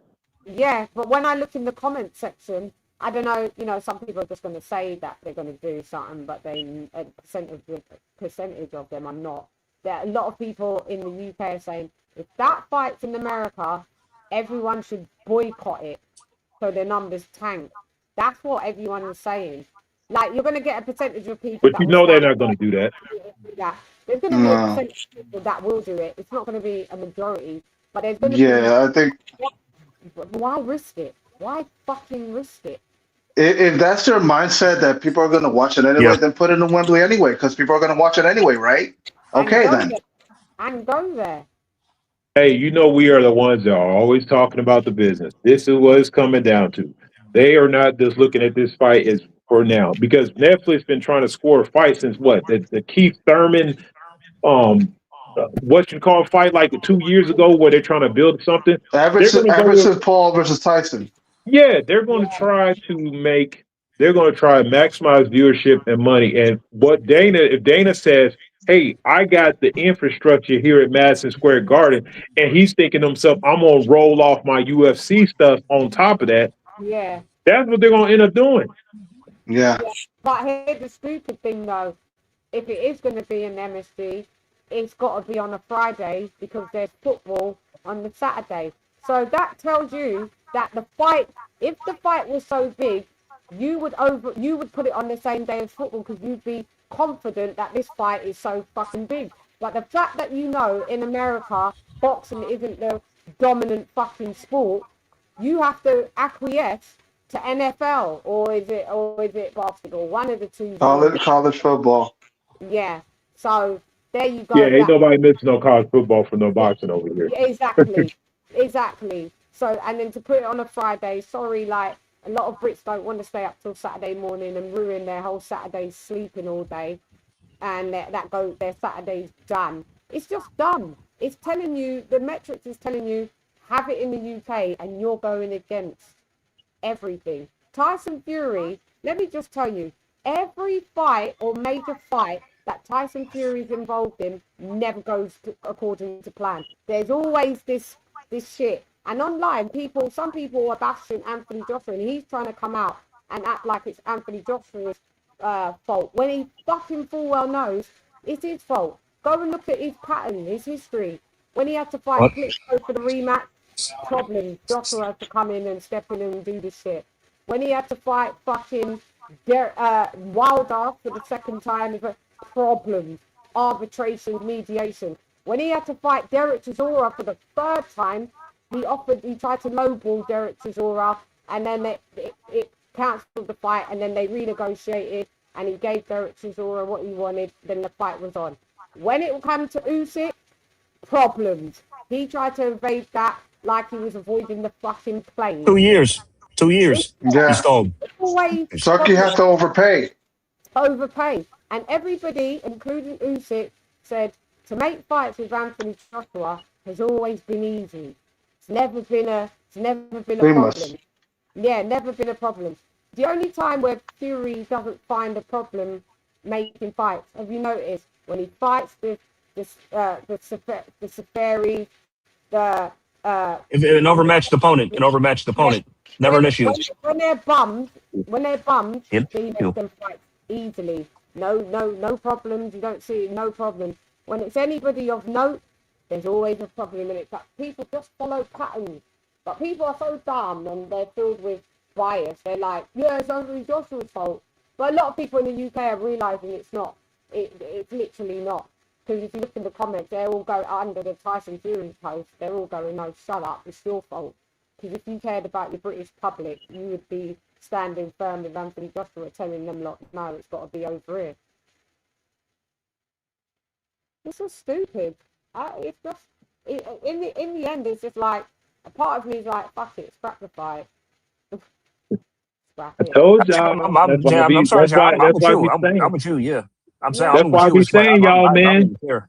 Yeah, but when I look in the comment section, I don't know, some people are just going to say that they're going to do something, but a percentage of them are not. There are a lot of people in the UK are saying, if that fight's in America, everyone should boycott it so their numbers tank. That's what everyone is saying. Like, you're going to get a percentage of people. But they're not going to do that. There's going to be a percentage of people that will do it. It's not going to be a majority, but there's going to be. I think. Why risk it? Why fucking risk it? If that's their mindset that people are going to watch it anyway, then put it in Wembley anyway, because people are going to watch it anyway, right? Okay, then. And go there. Hey, we are the ones that are always talking about the business. This is what it's coming down to. They are not just looking at this fight as for now, because Netflix been trying to score a fight since what? The Keith Thurman, fight like 2 years ago, where they're trying to build something. Everson Paul versus Tyson. Yeah, they're going to try to maximize viewership and money. And if Dana says, hey, I got the infrastructure here at Madison Square Garden, and he's thinking to himself, I'm going to roll off my UFC stuff on top of that. Yeah. That's what they're going to end up doing. Yeah. But here's the stupid thing, though. If it is going to be an MSG, it's got to be on a Friday because there's football on the Saturday. So that tells you that if the fight was so big, you would put it on the same day as football because you'd be confident that this fight is so fucking big. But the fact that in America, boxing isn't the dominant fucking sport, you have to acquiesce to NFL or is it basketball? One of the two. College football. Yeah. So there you go. Yeah, ain't nobody missing no college football for no boxing over here. Exactly. So, and then to put it on a Friday, sorry, like a lot of Brits don't want to stay up till Saturday morning and ruin their whole Saturday sleeping all day, and their Saturday's done. It's just done. It's telling you, the metrics is telling you, have it in the UK, and you're going against everything. Tyson Fury, let me just tell you, every fight or major fight that Tyson Fury is involved in never goes according to plan. There's always this shit. And online, some people are bashing Anthony Joshua, and he's trying to come out and act like it's Anthony Joshua's fault, when he fucking full well knows it's his fault. Go and look at his pattern, his history. When he had to fight Klitschko for the rematch, problem. Joshua had to come in and step in and do this shit. When he had to fight fucking Wilder for the second time, problems, arbitration, mediation. When he had to fight Derek Chisora for the third time, he tried to lowball Derek Chisora, and then it cancelled the fight, and then they renegotiated, and he gave Derek Chisora what he wanted. Then the fight was on. When it came to Usyk, problems. He tried to evade that like he was avoiding the fucking plane. 2 years. 2 years. Yeah. He stalled. Turkey has to overpay. And everybody, including Usyk, said to make fights with Anthony Joshua has always been easy. It's never been a problem. Yeah, never been a problem. The only time where Fury doesn't find a problem making fights. Have you noticed when he fights the Safari, the If an overmatched opponent, never an issue. when they're bummed, Yep. he makes them fight easily. No problems. You don't see no problems. When it's anybody of note, there's always a problem, and it's like people just follow patterns. But people are so dumb and they're filled with bias. They're like, yeah, it's only Joshua's fault. But a lot of people in the UK are realising it's not. It's literally not. Because if you look in the comments, they all go under the Tyson Fury post. They're all going, no, shut up, it's your fault. Because if you cared about your British public, you would be standing firm with Anthony Joshua, telling them, look, no, it's got to be over here. This is stupid. It's just in the end, it's just like a part of me is like, fuck it, scrap the fight. Scrap I it. told y'all. I'm sorry, John. I'm with you. I'm with you. Yeah, I'm saying. That's why I be saying, y'all, man. Here.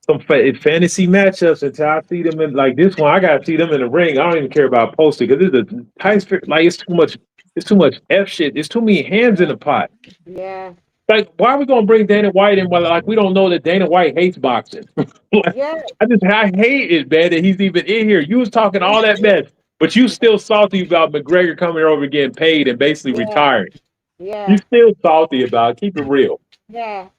Some fantasy matchups until I see them in like this one. I gotta see them in the ring. I don't even care about posting because it's a tight fit. Like it's too much. It's too much F shit. It's too many hands in the pot. Yeah. Like, why are we gonna bring Dana White in? Well, like we don't know that Dana White hates boxing. Like, yeah. I hate it, man, that he's even in here. You was talking all that mess, but you still salty about McGregor coming over getting paid and basically retiring. Yeah. You still salty about it. Keep it real. Yeah.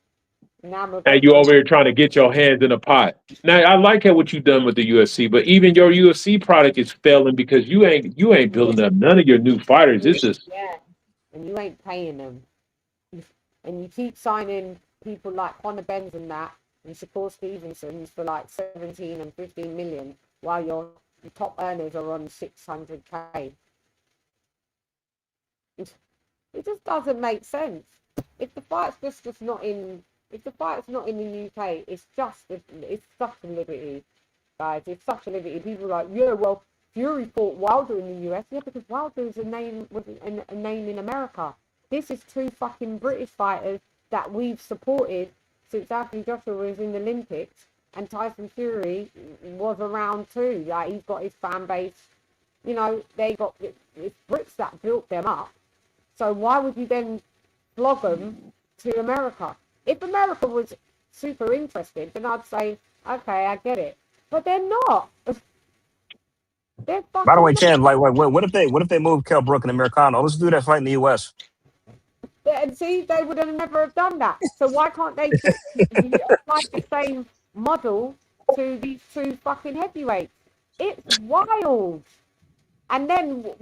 And you over here trying to get your hands in a pot. Now I like what you've done with the UFC, but even your UFC product is failing because you ain't building up none of your new fighters. It's just and you ain't paying them, and you keep signing people like Conor Benz and that, and Shakur Stevenson's for like 17 and 15 million, while your top earners are on 600K. It just doesn't make sense. If the fight's just not in. If the fight's not in the UK, it's such a liberty, guys. It's such a liberty. People are like, yeah, well, Fury fought Wilder in the US. Yeah, because Wilder is a name in America. This is two fucking British fighters that we've supported since Anthony Joshua was in the Olympics, and Tyson Fury was around too. Like, he's got his fan base. You know, it's Brits that built them up. So why would you then flog them to America? If America was super interested, then I'd say, okay, I get it. But they're not. They're fucking. By the way, Chan, like, what if they move Kell Brook and Americano? Let's do that fight in the US. And see, they would have never have done that. So why can't they just apply the same model to these two fucking heavyweights? It's wild. And then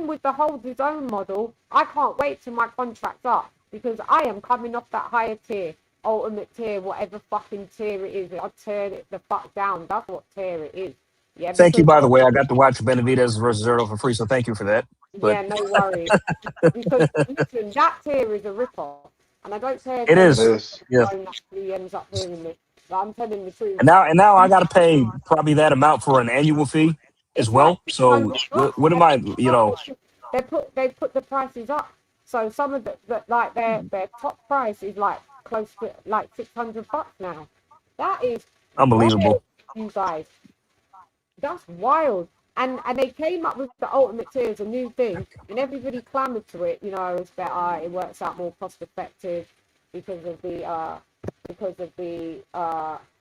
with the whole DAZN model, I can't wait till my contract's up. Because I am coming off that higher tier, ultimate tier, whatever fucking tier it is. I'll tear it the fuck down. That's what tier it is. Yeah. Thank you, by the way. I got to watch Benavidez versus Zerto for free, so thank you for that. But... yeah, no worries. Because listen, that tier is a rip-off, and I don't care. It is. Yeah. Actually ends up hearing me. But I'm telling the truth. And now I got to pay probably that amount for an annual fee as well. So what am I? You know, they put the prices up. So some of their top price is like close to like $600 now. That is unbelievable. Wild, you guys. That's wild. And they came up with the ultimate tier as a new thing, and everybody clamored to it. You know, it's better. It works out more cost effective because of the how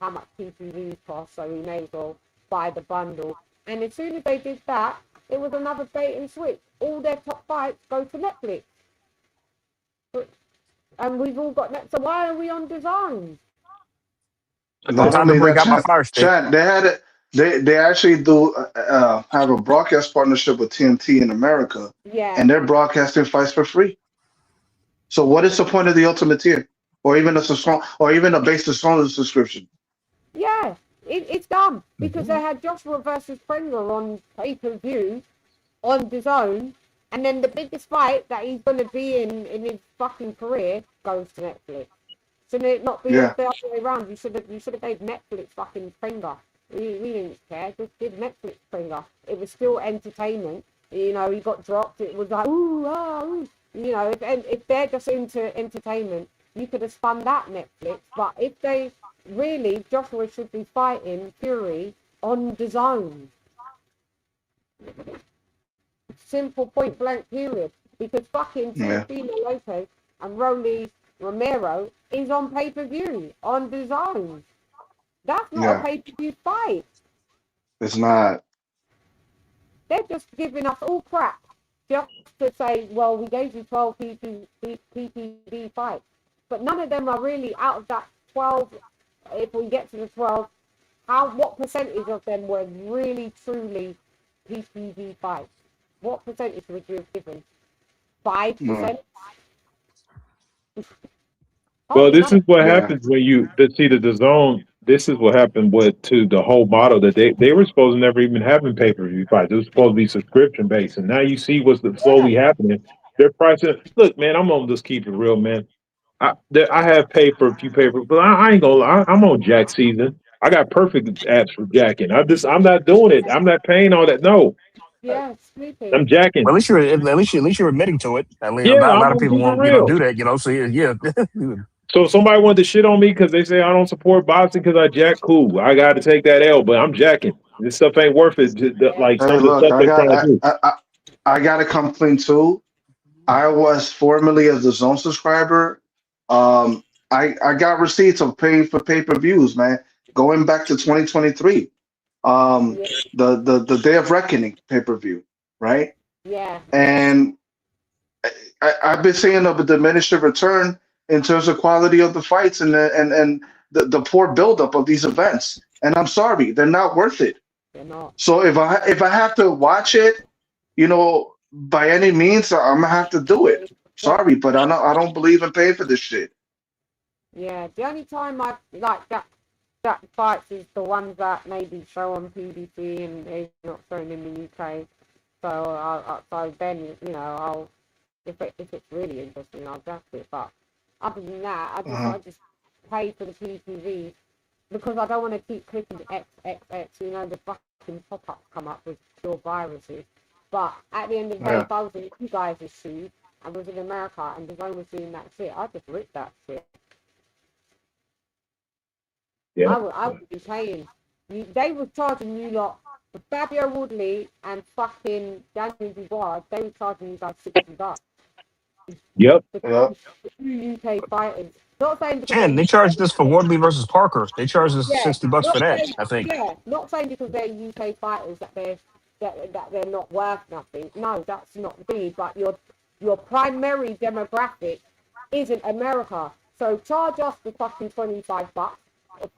much PPVs cost. So we may as well buy the bundle. And as soon as they did that, it was another bait and switch. All their top fights go to Netflix. And we've all got net. So why are we on DAZN? Not only that, Chan, they had it. They actually do have a broadcast partnership with TNT in America. Yeah. And they're broadcasting fights for free. So what is the point of the ultimate tier, or even a basic subscription? Yeah, it's dumb because they had Joshua versus Pringle on pay-per-view on DAZN. And then the biggest fight that he's going to be in his fucking career goes to Netflix. Shouldn't it not be the other way around? You should have gave Netflix fucking Springer. We didn't care. Just give Netflix Springer. It was still entertainment. You know, he got dropped. It was like, ooh, ah, ooh. You know, if they're just into entertainment, you could have spun that Netflix. But if they really, Joshua should be fighting Fury on DAZN. Simple point blank period, because fucking Teofimo Lopez and Rolly Romero is on pay-per-view on DAZN. That's not a pay-per-view fight. It's not. They're just giving us all crap just to say, well, we gave you 12 PPV fights. But none of them are really out of that 12. If we get to the 12, what percentage of them were really, truly PPV fights? What percentage would you have given? 5%? Well, this is what happens when you see the DAZN. This is what happened to the whole model that they were supposed to never even having pay-per-view fights. It was supposed to be subscription based, and now you see what's slowly happening. They're pricing. Look, man, I'm gonna just keep it real, man. I have paid for a few pay-per-views, but I ain't gonna lie. I'm on Jack season. I got perfect apps for jacking. I'm not doing it. I'm not paying all that. No. Yeah, I'm jacking. Well, at least you're admitting to it. Not a lot of people won't do that. So yeah. So if somebody wanted to shit on me because they say I don't support boxing because I jack, cool. I got to take that L, but I'm jacking. This stuff ain't worth it. Like Hey, some of the look, stuff they're trying to do. I got to come clean too. I was formerly a DAZN subscriber. I got receipts of paying for pay-per-views, man. Going back to 2023, the Day of Reckoning pay-per-view, right? Yeah. And I've been seeing a diminished return in terms of quality of the fights and the poor buildup of these events. And I'm sorry, they're not worth it. They're not. So if I have to watch it, by any means, I'm gonna have to do it. Sorry, but I don't believe in paying for this shit. Yeah, the only time I like that fights is the ones that maybe show on PBC and they're not shown in the UK. So then I'll if it's really interesting, I'll draft it. But other than that, I just pay for the PPV because I don't want to keep clicking XXX. The fucking pop-ups come up with pure viruses. But at the end of the day, if I was in you guys' shoes and was in America and the one was doing that shit, I'd just rip that shit. Yeah. I would be paying. They were charging you lot for Fabio Woodley and fucking Daniel Dubois. They were charging you guys $60. Yep. The two UK fighters. Not saying because Shan, they charged us for Woodley versus Parker. They charged us $60 for that, I think. Yeah, not saying because they're UK fighters that they're not worth nothing. No, that's not the thing. But your primary demographic isn't America. So charge us the fucking $25.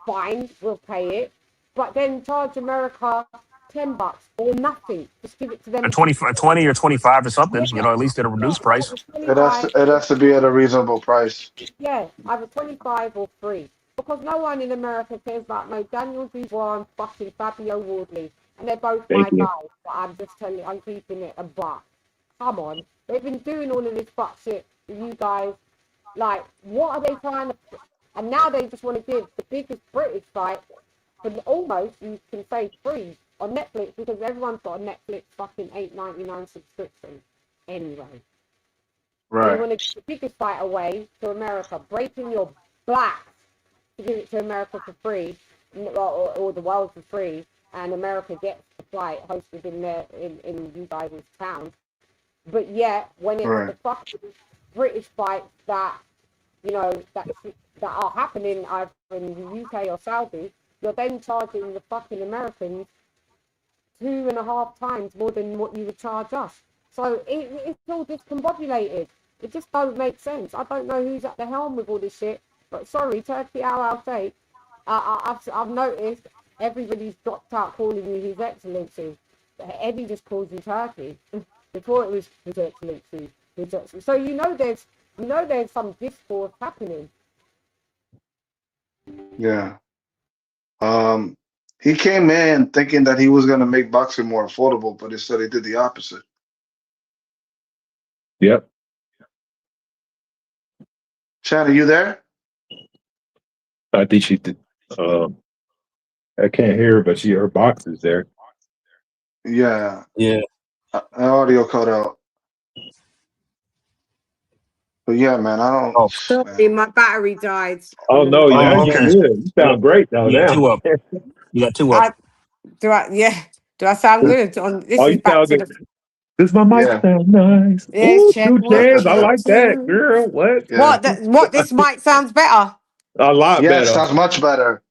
Fine, we'll pay it. But then charge America $10 or nothing. Just give it to them. A 20 or 25 or something. At least at a reduced price. It has to be at a reasonable price. Yeah, either 25 or free. Because no one in America cares about no Daniel Dubois and fucking Fabio Woodley. And they're both my guys. But I'm just telling you, I'm keeping it a buck. Come on. They've been doing all of this fuck shit with you guys. Like, what are they trying to... And now they just want to give the biggest British fight for almost, you can say, free on Netflix because everyone's got a Netflix fucking $8.99 subscription anyway. Right. They want to give the biggest fight away to America, breaking your back to give it to America for free, or the world for free, and America gets the fight hosted in you guys' town. But yet, when it's the fucking British fights that that are happening either in the UK or Saudi, you're then charging the fucking Americans 2.5 times more than what you would charge us. So it's all discombobulated. It just don't make sense. I don't know who's at the helm with all this shit, but sorry, Turkey I'll say. I've noticed everybody's dropped out calling you His Excellency. Eddie just calls you Turkey. Before it was His Excellency. So there's some discourse happening. Yeah. He came in thinking that he was going to make boxing more affordable, but instead he did the opposite. Yep. Shan, are you there? I think she did. I can't hear her, but her box is there. Yeah. Yeah. Audio cut out. But yeah, man, I don't. Oh, sorry, my battery died. Oh no, you're good. You sound great now. You got two up. You got two up. Do I sound good? This is back to the. Does my mic sound nice? Yes, Ooh, check 2 one, chairs. I check like that, two. girl. What? What? What? This mic sounds better. A lot Yes, better. sounds much better.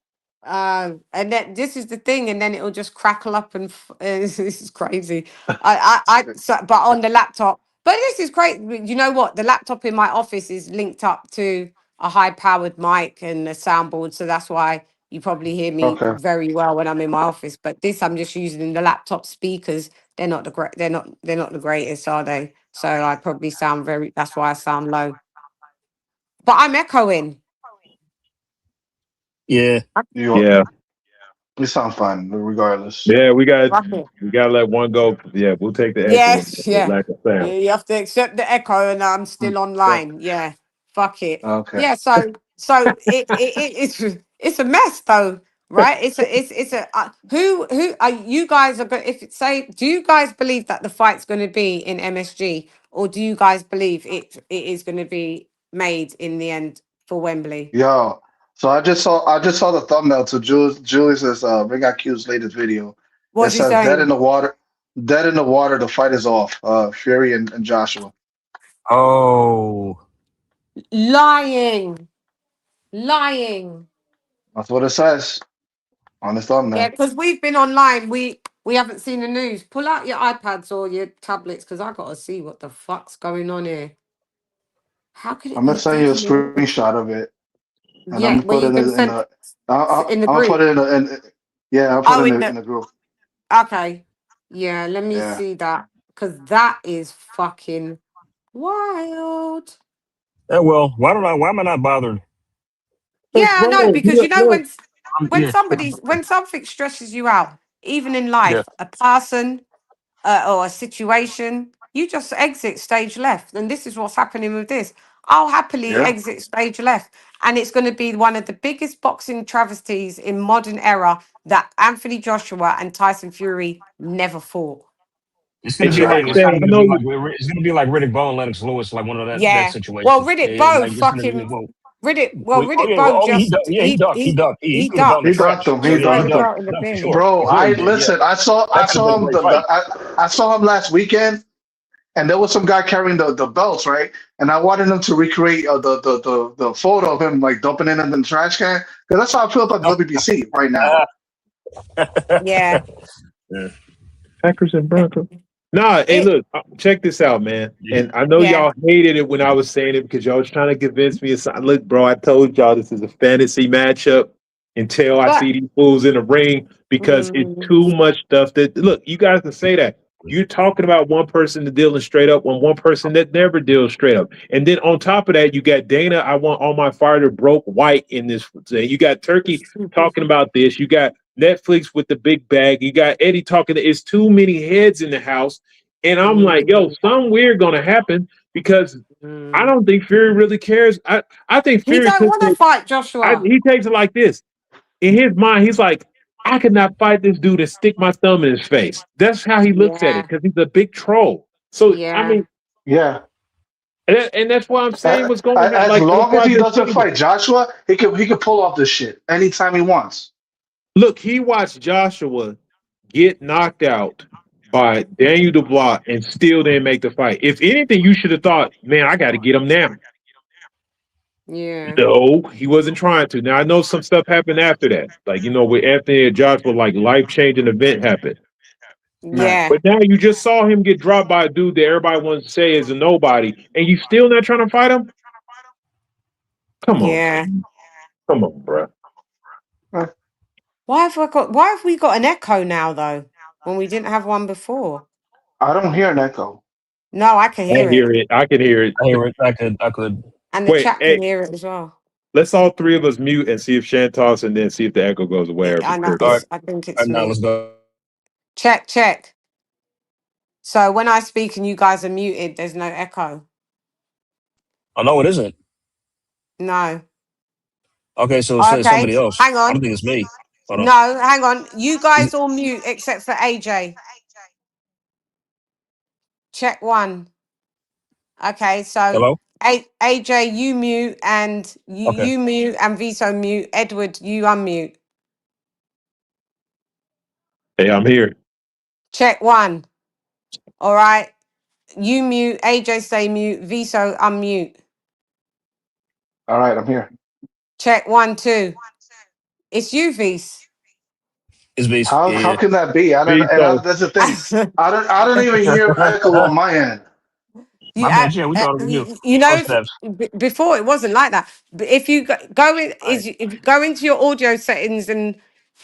And then this is the thing, and then it'll just crackle up, and this is crazy. But on the laptop, but this is great. You know what? The laptop in my office is linked up to a high-powered mic and a soundboard, so that's why you probably hear me Okay. very well when I'm in my office. But this, I'm just using the laptop speakers. They're not the great. They're not the greatest, are they? So I probably sound very. That's why I sound low. But I'm echoing. Yeah. Yeah. We sound fine regardless. Yeah, we got Right. to let one go. Yeah, we'll take the echo. Yes, yeah. Lack of sound. You have to accept the echo, and I'm still online. Yeah, fuck it. Okay. Yeah, so it's a mess though, right? It's a who are you guys are going? If it say, do you guys believe that the fight's going to be in MSG, or do you guys believe it is going to be made in the end for Wembley? Yo, so I just saw the thumbnail to Julius's Ring IQ's latest video. It What's he says dead in saying? the water. Dead in the water. The fight is off. Fury and Joshua. Oh. Lying. That's what it says on the Yeah, thumbnail. because we've been online. We haven't seen the news. Pull out your iPads or your tablets, because I gotta see what the fuck's going on here. How could it I'm gonna be send you a dead in the water? screenshot of it, and I'm Yeah, gonna where put you it can in send the. I'll, in the I'll put group. it in. Yeah, I'll put Oh, it in in the the group. okay. Yeah, let me Yeah. see that, because that is fucking wild. Yeah, well, why am I not bothered? Yeah, I know, because you know when Yeah. something stresses you out, even in Yeah. life, a person or a situation, you just exit stage left. And this is what's happening with this. I'll happily Yeah. exit stage left. And it's going to be one of the biggest boxing travesties in modern era that Anthony Joshua and Tyson Fury never fought. It's gonna And, be like and Sam, I know it's gonna be like Riddick Bowe and Lennox Lewis, like one of that Yeah. Well, situation. Riddick Yeah, Bowe like it's gonna be fucking well, Riddick yeah, Bowe he just ducked. Yeah, he ducked. He he could have gone in ducked. the He ducked trash. him. So He He yeah, he went ducked him. ducked. out in the Ducked for bin. sure. Bro, He could I have. Yeah, listen. I that could have saw been a him great fight. I saw him last weekend, and there was some guy carrying the belts, right? And I wanted him to recreate the photo of him like dumping it in the trash can, because that's how I feel about the WBC right now. Yeah. Yeah. Packers and Broncos. Nah, hey, look, check this out, man. And I know Yeah. y'all hated it when I was saying it because y'all was trying to convince me. Look, bro, I told y'all this is a fantasy matchup until I But see these fools in the ring because it's too much stuff that, look, you guys can say that. You're talking about one person that dealing straight up and one person that never deals straight up. And then on top of that, you got Dana, I want all my fighter broke white in this. You got Turkey talking about this. You got Netflix with the big bag. You got Eddie talking. It's too many heads in the house. And I'm like, yo, something weird gonna happen because I don't think Fury really cares. I think he Fury don't took want to it. fight Joshua. He takes it like this. In his mind, he's like, I could not fight this dude and stick my thumb in his face. That's how he looks at it Yeah. because he's a big troll. So I Yeah. mean, Yeah. and that's why I'm saying what's going to happen. As Like that's long why as I he just doesn't said it. fight Joshua, he could pull off this shit anytime he wants. Look, he watched Joshua get knocked out by Daniel Dubois and still didn't make the fight. If anything, you should have thought, man, I got to get him now. Yeah. No, he wasn't trying to. Now I know some stuff happened after that. Like, with Anthony and Joshua, like life-changing event happened. Yeah. But now you just saw him get dropped by a dude that everybody wants to say is a nobody, and you still not trying to fight him? Come on. Yeah. Come on, bro. Why have we got an echo now though, when we didn't have one before? I don't hear an echo. No, I can I hear hear it. it. I can hear it. I hear it. I could. And the Wait, chat hey, can hear it as well. let's all three of us mute and see if Shan talks and then see if the echo goes away or if I it's know cleared up. I think All it's right, now me. let's go. Check. So when I speak and you guys are muted, there's no echo. Oh no, it isn't. No. Okay, so it says Okay. somebody else. Hang I on. don't think it's me. Hold on. No, hang on. You guys all mute except for AJ. Check one. Okay, so Hello? AJ, you mute and Okay. you mute and Vito mute. Edward, you unmute. Hey, I'm here. Check one. All right. You mute. AJ stay mute. Viso unmute. All right, I'm here. Check 1, 2. It's you, Vis. It's Beast. How can that be? I don't. And that's the thing. I don't even hear echo on my end. My bad. Yeah, we thought it was you. You know, Steps. before it wasn't like that. But if you if you go into your audio settings and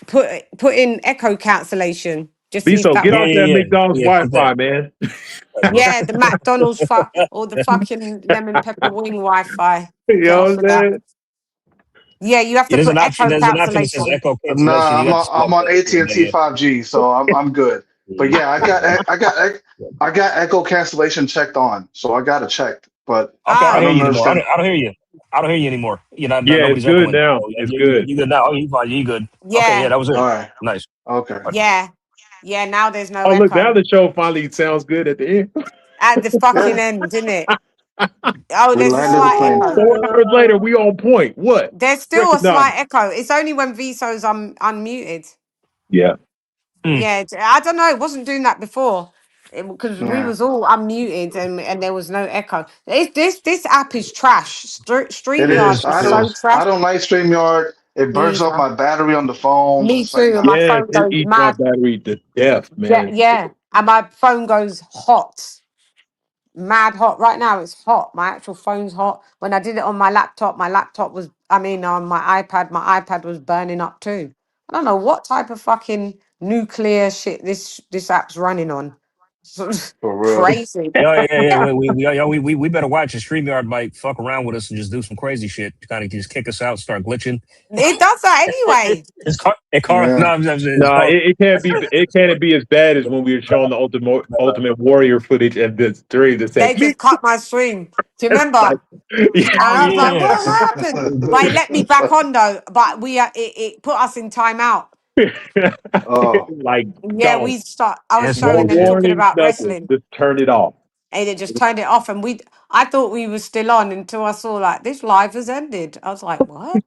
put in echo cancellation, just see if Viso, that get Yeah, off works. that yeah, yeah. McDonald's Yeah, put that. Wi-Fi, man. Yeah, the McDonald's or the fucking lemon pepper wing Wi-Fi. You Get know off what of I'm that. saying? Yeah, you have Yeah, to there's put an option. echo There's an option that says cancellation. echo cancellation. Nah, You got to select I'm on that. AT&T Yeah, 5G, so I'm good. But yeah, I got echo cancellation checked on, so I got it checked. But Okay, I I don't hear don't you anymore. understand. I don't hear you. I don't hear you anymore. You know, Yeah, it's nobody's good echoing. now. Oh, yeah, It's you good. good. You good now? Oh, you fine. You good? Okay, yeah, Yeah, that was it. All right. Nice. Okay. yeah, yeah. Now there's no Oh, look, now echo the show finally sounds good at the end. at the fucking Yeah, end, didn't it? Oh, we there's a landed the slight plane. echo. 4 hours later, we on point. What? There's still a Recognize. slight echo. It's only when Viso's unmuted. Yeah. Mm. Yeah, I don't know. It wasn't doing that before because we Yeah, was all unmuted and there was no echo. This app is trash. it StreamYard is. is I so don't. trash. I don't like StreamYard. It Me burns up either. my battery on the phone. Me It's like, too. And nah. my Yes, phone it goes eats my mad. battery to death, Yeah, man. yeah. And my phone goes hot. Mad hot. Right now it's hot. My actual phone's hot. When I did it on my laptop was on my iPad was burning up too. I don't know what type of fucking nuclear shit this app's running on. For real. Crazy. Yeah, yeah, yeah. We better watch. The StreamYard might fuck around with us and just do some crazy shit. Kind of just kick us out, start glitching. It does that anyway. No, Yeah. it's No, it can't be. It can't be as bad as when we were showing the Ultimate Warrior footage and the stream that said They click. just cut my stream. Do you It's remember? like, yeah, And Oh I was like, yeah. what happened? But it let me back on though. But it put us in timeout. Oh, like Yeah, gone. I was Yes, No showing Lord. them Yeah. talking warning, about nothing. wrestling. Just turn it off. And it just turned it off and I thought we were still on until I saw like this live has ended. I was like, what?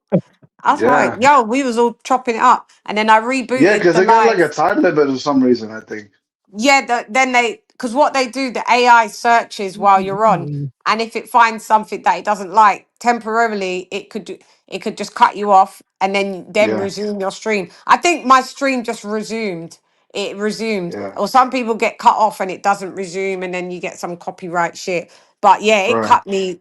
I was like, yeah. yo, we was all chopping it up. And then I Yeah, rebooted because the they got like live. a time limit for some reason, I think. Yeah, then because what they do, the AI searches while you're on, and if it finds something that it doesn't like, temporarily it could just cut you off and then Yeah, resume your stream. I think my stream just resumed. It resumed, yeah. or some people get cut off and it doesn't resume, and then you get some copyright shit. But yeah, Right.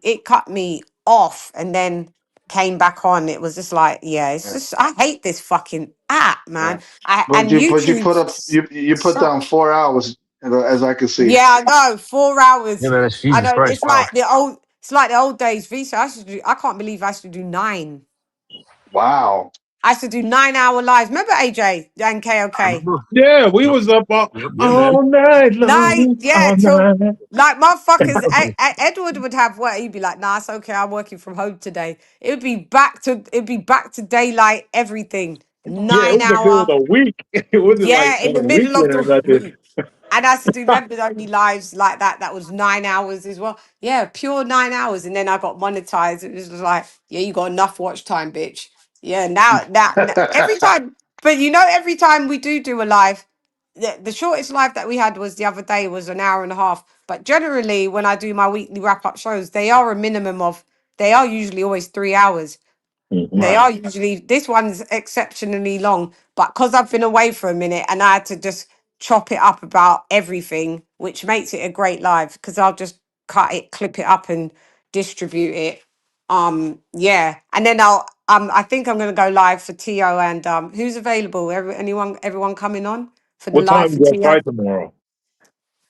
it cut me off, and then came back on. It was just like, yeah, it's Yeah, just I hate this fucking app, yeah. man. But And you put up YouTube you put down sucks. 4 hours, as I can see. Yeah, I know. 4 hours. Yeah, man. I Jesus know. Christ. It's Wow. like the old. It's like the old days. Visa. I can't believe I used to do 9. Wow. I used to do 9-hour lives. Remember AJ and I KOK? remember. Yeah, we Yep. was up Yep. Yeah, man. all night Night. long, Yeah. all Till night. like motherfuckers. Edward would have what he'd be like. Nah, it's okay. I'm working from home today. It'd be back to daylight. Everything. Yeah, it nine was a good hour. a week. It wasn't like Yeah, in on a the middle of weekend or the nothing. week. And I used to do members only lives like that. That was 9 hours as well. Yeah, pure 9 hours. And then I got monetized. It was just like, yeah, you got enough watch time, bitch. Yeah, every time. But every time we do a live, the shortest live that we had was the other day was an hour and a half. But generally, when I do my weekly wrap up shows, they are usually always 3 hours. They Mhm. Right. are usually, this one's exceptionally long, but because I've been away for a minute and I had to just chop it up about everything, which makes it a great live because I'll just clip it up and distribute it. Yeah. And then I think I'm gonna go live for Tio and who's available? Everyone coming on for the What live time for you gonna Tio? fight tomorrow?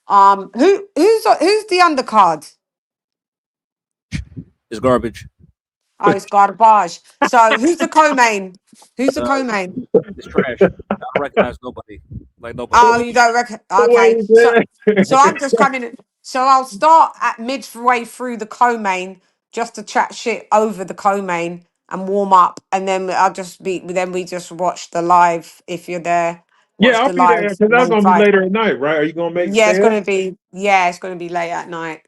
Who's the undercard? It's garbage. Oh, it's garbage. So who's the co-main? Who's the Uh, co-main? it's trash. I don't recognize nobody. Like nobody. Oh, you don't reckon? Okay, Boy, so I'm just coming. So I'll start at midway through the co-main just to chat shit over the co-main and warm up, and then I'll just be. Then we just watch the live if you're there. yeah, Watch I'll the be there live because that's main gonna be fight. later at night, right? Are you gonna make Yeah, stay it's up? gonna be. Yeah, it's gonna be late at night.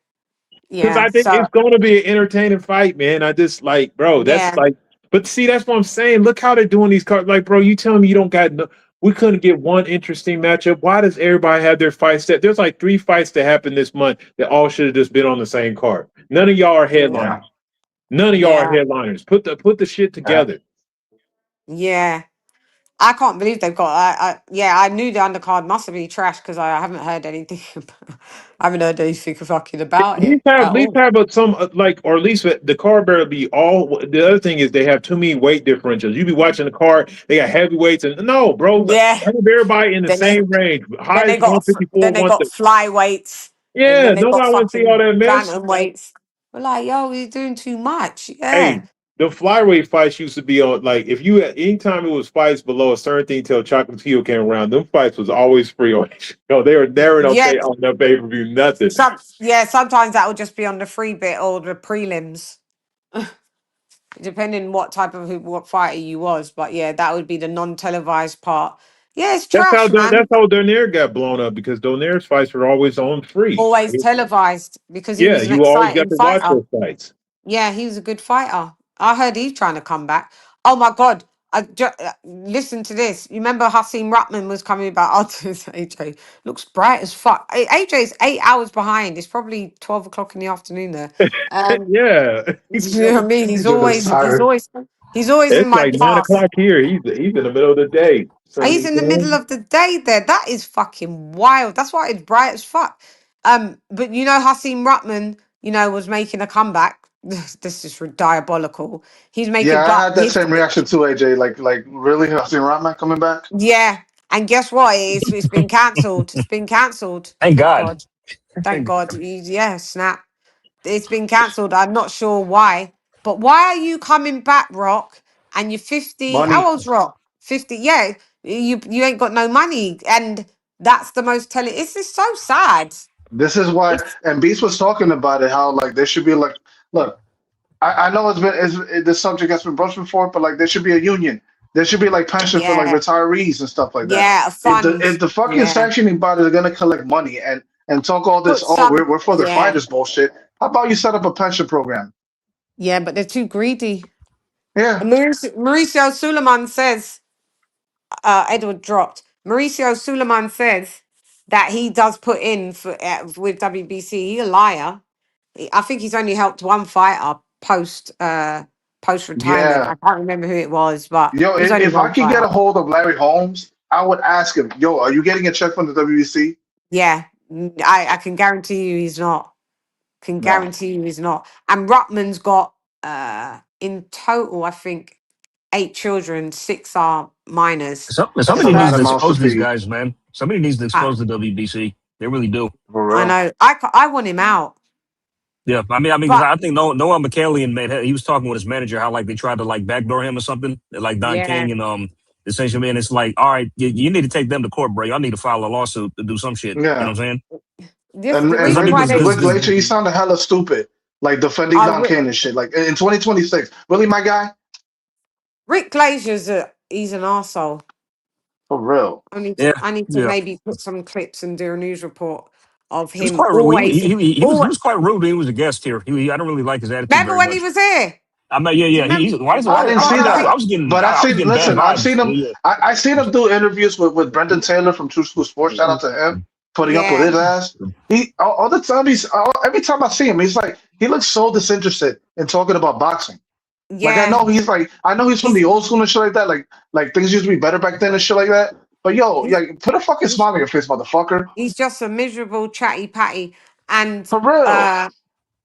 Because Yeah. I think So it's gonna be an entertaining fight, man. I just like, bro, that's yeah. like, but see, that's what I'm saying. Look how they're doing these cards. Like, bro, you telling me you don't got no. We couldn't get one interesting matchup. Why does everybody have their fights set? There's like 3 fights that happened this month that all should have just been on the same card. None of y'all are headliners. None of y'all are headliners. Put the shit together. Yeah. I can't believe they've got. I knew the undercard must have been trash because I haven't heard anything. I haven't heard anything fucking about it At at least all. have some like, or at least the card better be all. The other thing is they have too many weight differentials. You be watching the card, they got heavyweights, and no, bro, Yeah. have everybody in the Then they same range. then they Highest got 154, then they got 130. flyweights, and Yeah, then they got nobody want to see all fucking that mess. bantamweights. We're like, yo, you're doing too much. Yeah. Hey, the flyweight fights used to be on, like, if you had anytime it was fights below a certain thing till Chocolatito came around, them fights was always free on. No, they were never Yeah. on the pay per view. Nothing. Sometimes that would just be on the free bit or the prelims, depending what type of what fighter you was. But yeah, that would be the non-televised part. Yeah, it's trash, man. That's how Donaire got blown up, because Donaire's fights were always on free. Always televised because he Yeah, was an you always got exciting to watch fighter. those fights. Yeah, he was a good fighter. I heard he's trying to come back. Oh my God. Listen to this. You remember Hasim Rahman was coming back? Oh, AJ looks bright as fuck. AJ's 8 hours behind. It's probably 12 o'clock in the afternoon there. Yeah, You know what I mean? He's just tired. He's always in it's my like 9 o'clock path. here. He's in the middle of the day. He's in the middle of the day there. That is fucking wild. That's why it's bright as fuck. But you know, Hasim Rahman, was making a comeback. This is diabolical. He's Yeah, making, I but had that same reaction too, AJ. Like really, Hasim Rahman coming back? yeah. And guess what? It's been cancelled. It's been cancelled. Thank Thank God. God. Thank God. Yeah, snap. It's been cancelled. I'm not sure why. But why are you coming back, Rock? And you're 50. How Money. old's Rock? 50. Yeah. You ain't got no money. And that's the most telling. It's just so sad. This is why, It's and Beast was talking about it, how like there should be like, look, I know the subject has been brushed before, but like there should be a union. There should be like pension for like yeah. retirees and stuff like that. Yeah, a If the fund. if the fucking Yeah. sanctioning body is gonna collect money and talk all this, Put oh, some. we're for the Yeah. fighters bullshit. How about you set up a pension program? Yeah, but they're too greedy. Yeah, Mauricio Suleiman says Edward dropped. Mauricio Suleiman says that he does put in for with WBC. He a liar. I think he's only helped one fighter post retirement. yeah. I can't remember who it was, but Yo, it was only if I one could get fighter. a hold of Larry Holmes, I would ask him, yo, are you getting a check from the WBC? Yeah, I can guarantee you he's not. Can No. guarantee you he's not. And Ruttman's got in total, I think, 8 children. 6 are minors. That's a Somebody needs lot to of mouths to expose these feed. guys, man. Somebody needs to I, expose the WBC. They really do. For I real. know. I want him out, Yeah, because but I think Noah McCallion he was talking with his manager how like they tried to like backdoor him or something, like Don yeah, King and essentially, man, it's like, all right, you need to take them to court, bro. Y'all need to file a lawsuit to do some shit. You know Yeah. what I'm saying? the And Because I reason mean, why Rick, they because Rick Glacier, he sounded hella stupid, like defending are Don King and shit. Like in 2026, really, my guy, Rick Glazier's he's an arsehole. for real. yeah, I need to yeah. maybe put some clips and do a news report of He was him quite rude. always. He was quite rude when he was a guest here. I don't really like his attitude Remember very when he much. was here? I mean, yeah, Do you yeah. remember? I didn't see Oh, that, but I was getting bad listen, I've vibes. seen him. Yeah, I seen him do interviews with Brendan Taylor from True School Sports. Shout out to him, putting up with yeah, his ass. He all the time every time I see him, he's like he looks so disinterested in talking about boxing. Like yeah. I know he's from He's the old school and shit like that. Like things used to be better back then and shit like that. But yo, he's like put a fucking he's, smile on your face, motherfucker. he's just a miserable chatty patty. And For real.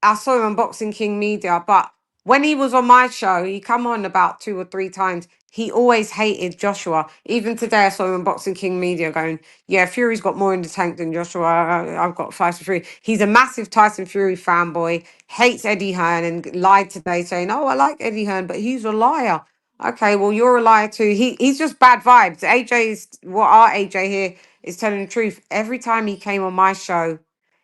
I saw him on Boxing King Media, but when he was on my show, he come on about 2 or 3 times. He always hated Joshua. Even today, I saw him on Boxing King Media going, "Yeah, Fury's got more in the tank than Joshua. I've got Tyson Fury." He's a massive Tyson Fury fanboy. Hates Eddie Hearn and lied today, saying, "Oh, I like Eddie Hearn, but he's a liar." Okay, well, you're a liar too. He's just bad vibes. Our AJ here is telling the truth. Every time he came on my show,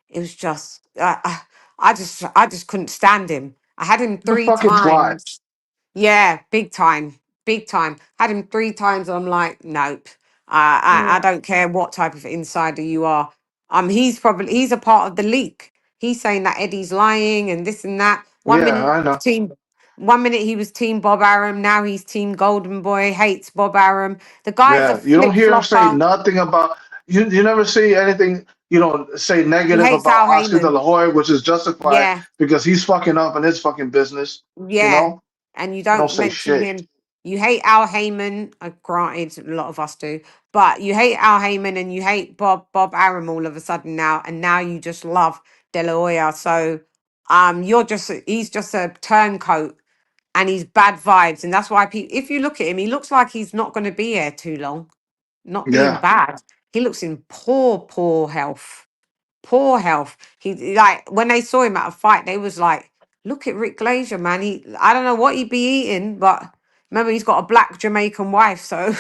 it was just I just couldn't stand him. I had him The 3 fucking twat. times. Yeah, big time, big time. Had him 3 times. I'm like, nope. I Yeah. don't care what type of insider you are. He's a part of the leak. He's saying that Eddie's lying and this and that. One Yeah, minute I know. team. 1 minute he was team Bob Arum, now he's team Golden Boy, hates Bob Arum. The guy's a Yeah, you don't hear him say flip-flopper. nothing about you never see anything, say He negative hates about Al Oscar De Heyman. La Hoya, which is justified Yeah, because he's fucking up in his fucking business, you yeah. know? And you Don't don't say mention shit. him. You hate Al Heyman. Granted, a lot of us do. But you hate Al Heyman and you hate Bob Arum all of a sudden now. And now you just love De La Hoya. So he's just a turncoat and he's bad vibes. And that's why people, if you look at him, he looks like he's not going to be here too long. Not being Yeah, bad. He looks in poor health. Poor health. He like when they saw him at a fight, they was like, "Look at Rick Glazier, man. I don't know what he'd be eating, but remember he's got a black Jamaican wife, so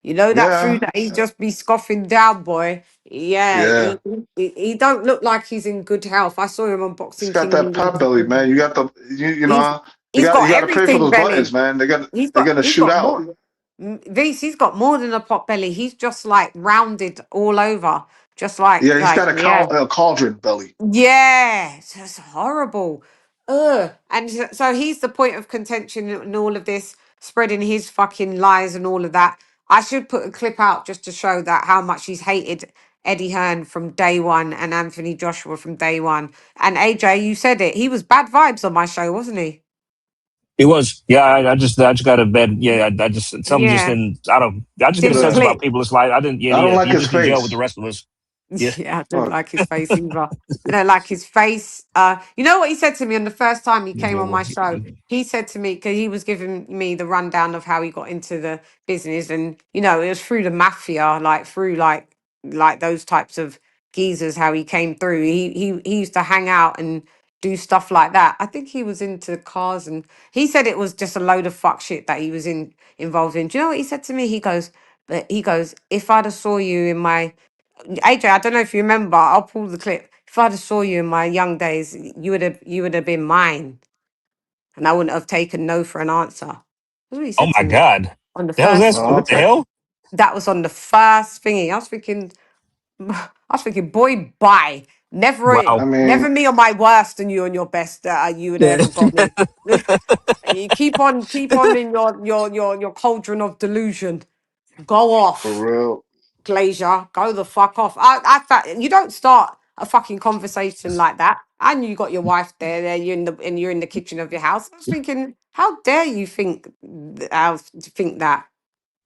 you know that food yeah, that he just be scoffing down, boy. Yeah, yeah. he don't look like he's in good health. I saw him on He's Boxing got King in that pot belly, England. man. You got you He's know, you he's got got you got to pray for everything those buttons, belly. man. They're gonna He's shoot got out. more. Reese, he's got more than a pot belly. He's just like rounded all over, just Yeah, he's like got yeah. a cauldron belly. Yeah, it's horrible. Ugh. And so he's the point of contention in all of this, spreading his fucking lies and all of that. I should put a clip out just to show that how much he's hated Eddie Hearn from day one and Anthony Joshua from day one. And AJ, you said it. He was bad vibes on my show, wasn't he? He was. Yeah, I just got a bad. Yeah, I just something just Yeah. didn't. I don't. I just get a Didn't sense Yeah. about click. people. It's like I didn't. Yeah, I don't yeah. like He his just didn't gel with the face. rest of us. Yeah. Yeah, I don't Look, like his face either. I don't like his face. You know what he said to me on the first time he came on my show? He said to me, because he was giving me the rundown of how he got into the business, and it was through the mafia, like through like those types of geezers, how he came through. He used to hang out and do stuff like that. I think he was into cars, and he said it was just a load of fuck shit that he was involved in. Do you know what he said to me? He goes, if I'd have saw you in my AJ, I don't know if you remember. I'll pull the clip. If I'd have saw you in my young days, you would have been mine, and I wouldn't have taken no for an answer. That's what he Oh said to my me God. on the The hell's first. that? On the What the okay. first. hell? That was on the first thingy. I was thinking, boy, bye. I Wow. Never mean, me on my worst and you on your best. You would Yeah. have ever got me. You keep on in your cauldron of delusion. Go for off. real. Glazier, go the fuck off. I thought you don't start a fucking conversation like that. And you got your wife there, you're in the kitchen of your house. I was thinking, how dare you think that?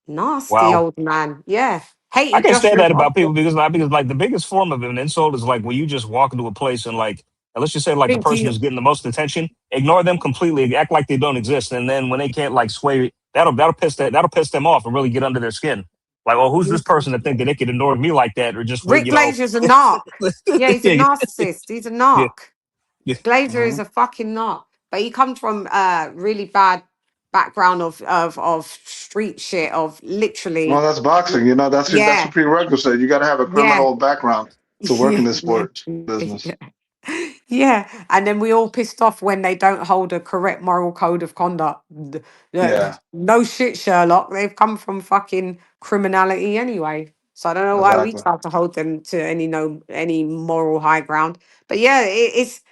Nasty Wow. old man. Yeah. I Hated can't stand Joshua. that about people because like the biggest form of an insult is like when you just walk into a place and like and let's just say like the Think person he who's getting the most attention, ignore them completely, act like they don't exist, and then when they can't like sway, that'll piss them off and really get under their skin. Like, oh, who's this person that think that they could ignore me like that or just Rick Glazier's a narc. Yeah, he's a yeah, narcissist. He's a yeah, narc. yeah. Glazer is Mhm. a fucking knock, but he comes from a really bad background of street shit, of Well, literally, that's boxing. That's a yeah, prerequisite. You got to have a yeah, criminal background to work in yeah, this sport business. yeah, yeah. And then we all pissed off when they don't hold a correct moral code of conduct. Yeah, No shit, Sherlock. They've come from fucking criminality anyway. So I don't know why we exactly. try to hold them to any moral high ground. But yeah, it's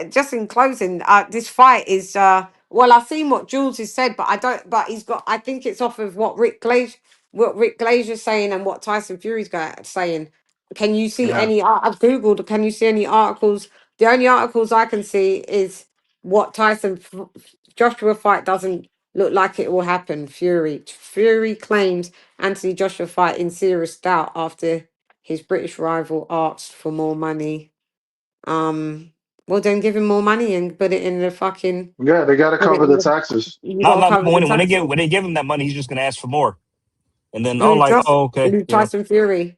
just in closing. This fight is well, I've seen what Jules has said, but I don't. But he's got. I think it's off of what Rick Glazier's saying, and what Tyson Fury's saying. Can you see Yeah. any? I've googled. Can you see any articles? The only articles I can see is what Joshua fight doesn't look like it will happen. Fury claims Anthony Joshua fight in serious doubt after his British rival asked for more money. Well then give him more money and put it in the fucking Yeah, they got to put it cover in the the, taxes. you No, gotta no, no. cover the When taxes. they give him that money, he's just gonna ask for more, and then oh, Who like just oh, okay, who yeah, Tyson Fury?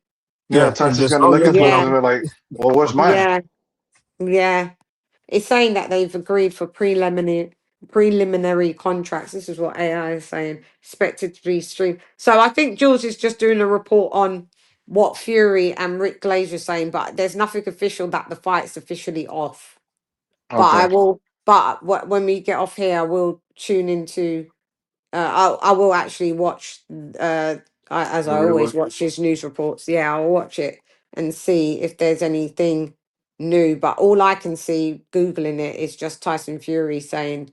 Yeah, yeah, and taxes just going to oh lick yeah, his yeah, nose Yeah, and be like, well, where's mine? yeah, yeah. It's saying that they've agreed for preliminary contracts. This is what AI is saying. Expected to be streamed. So I think Jules is just doing a report on what Fury and Rick Glazier are saying, but there's nothing official that the fight's officially off. But I Okay. will. But when we get off here, I will tune into. I will actually watch. As The I always relook. watch his news reports. Yeah, I'll watch it and see if there's anything new. But all I can see googling it is just Tyson Fury saying,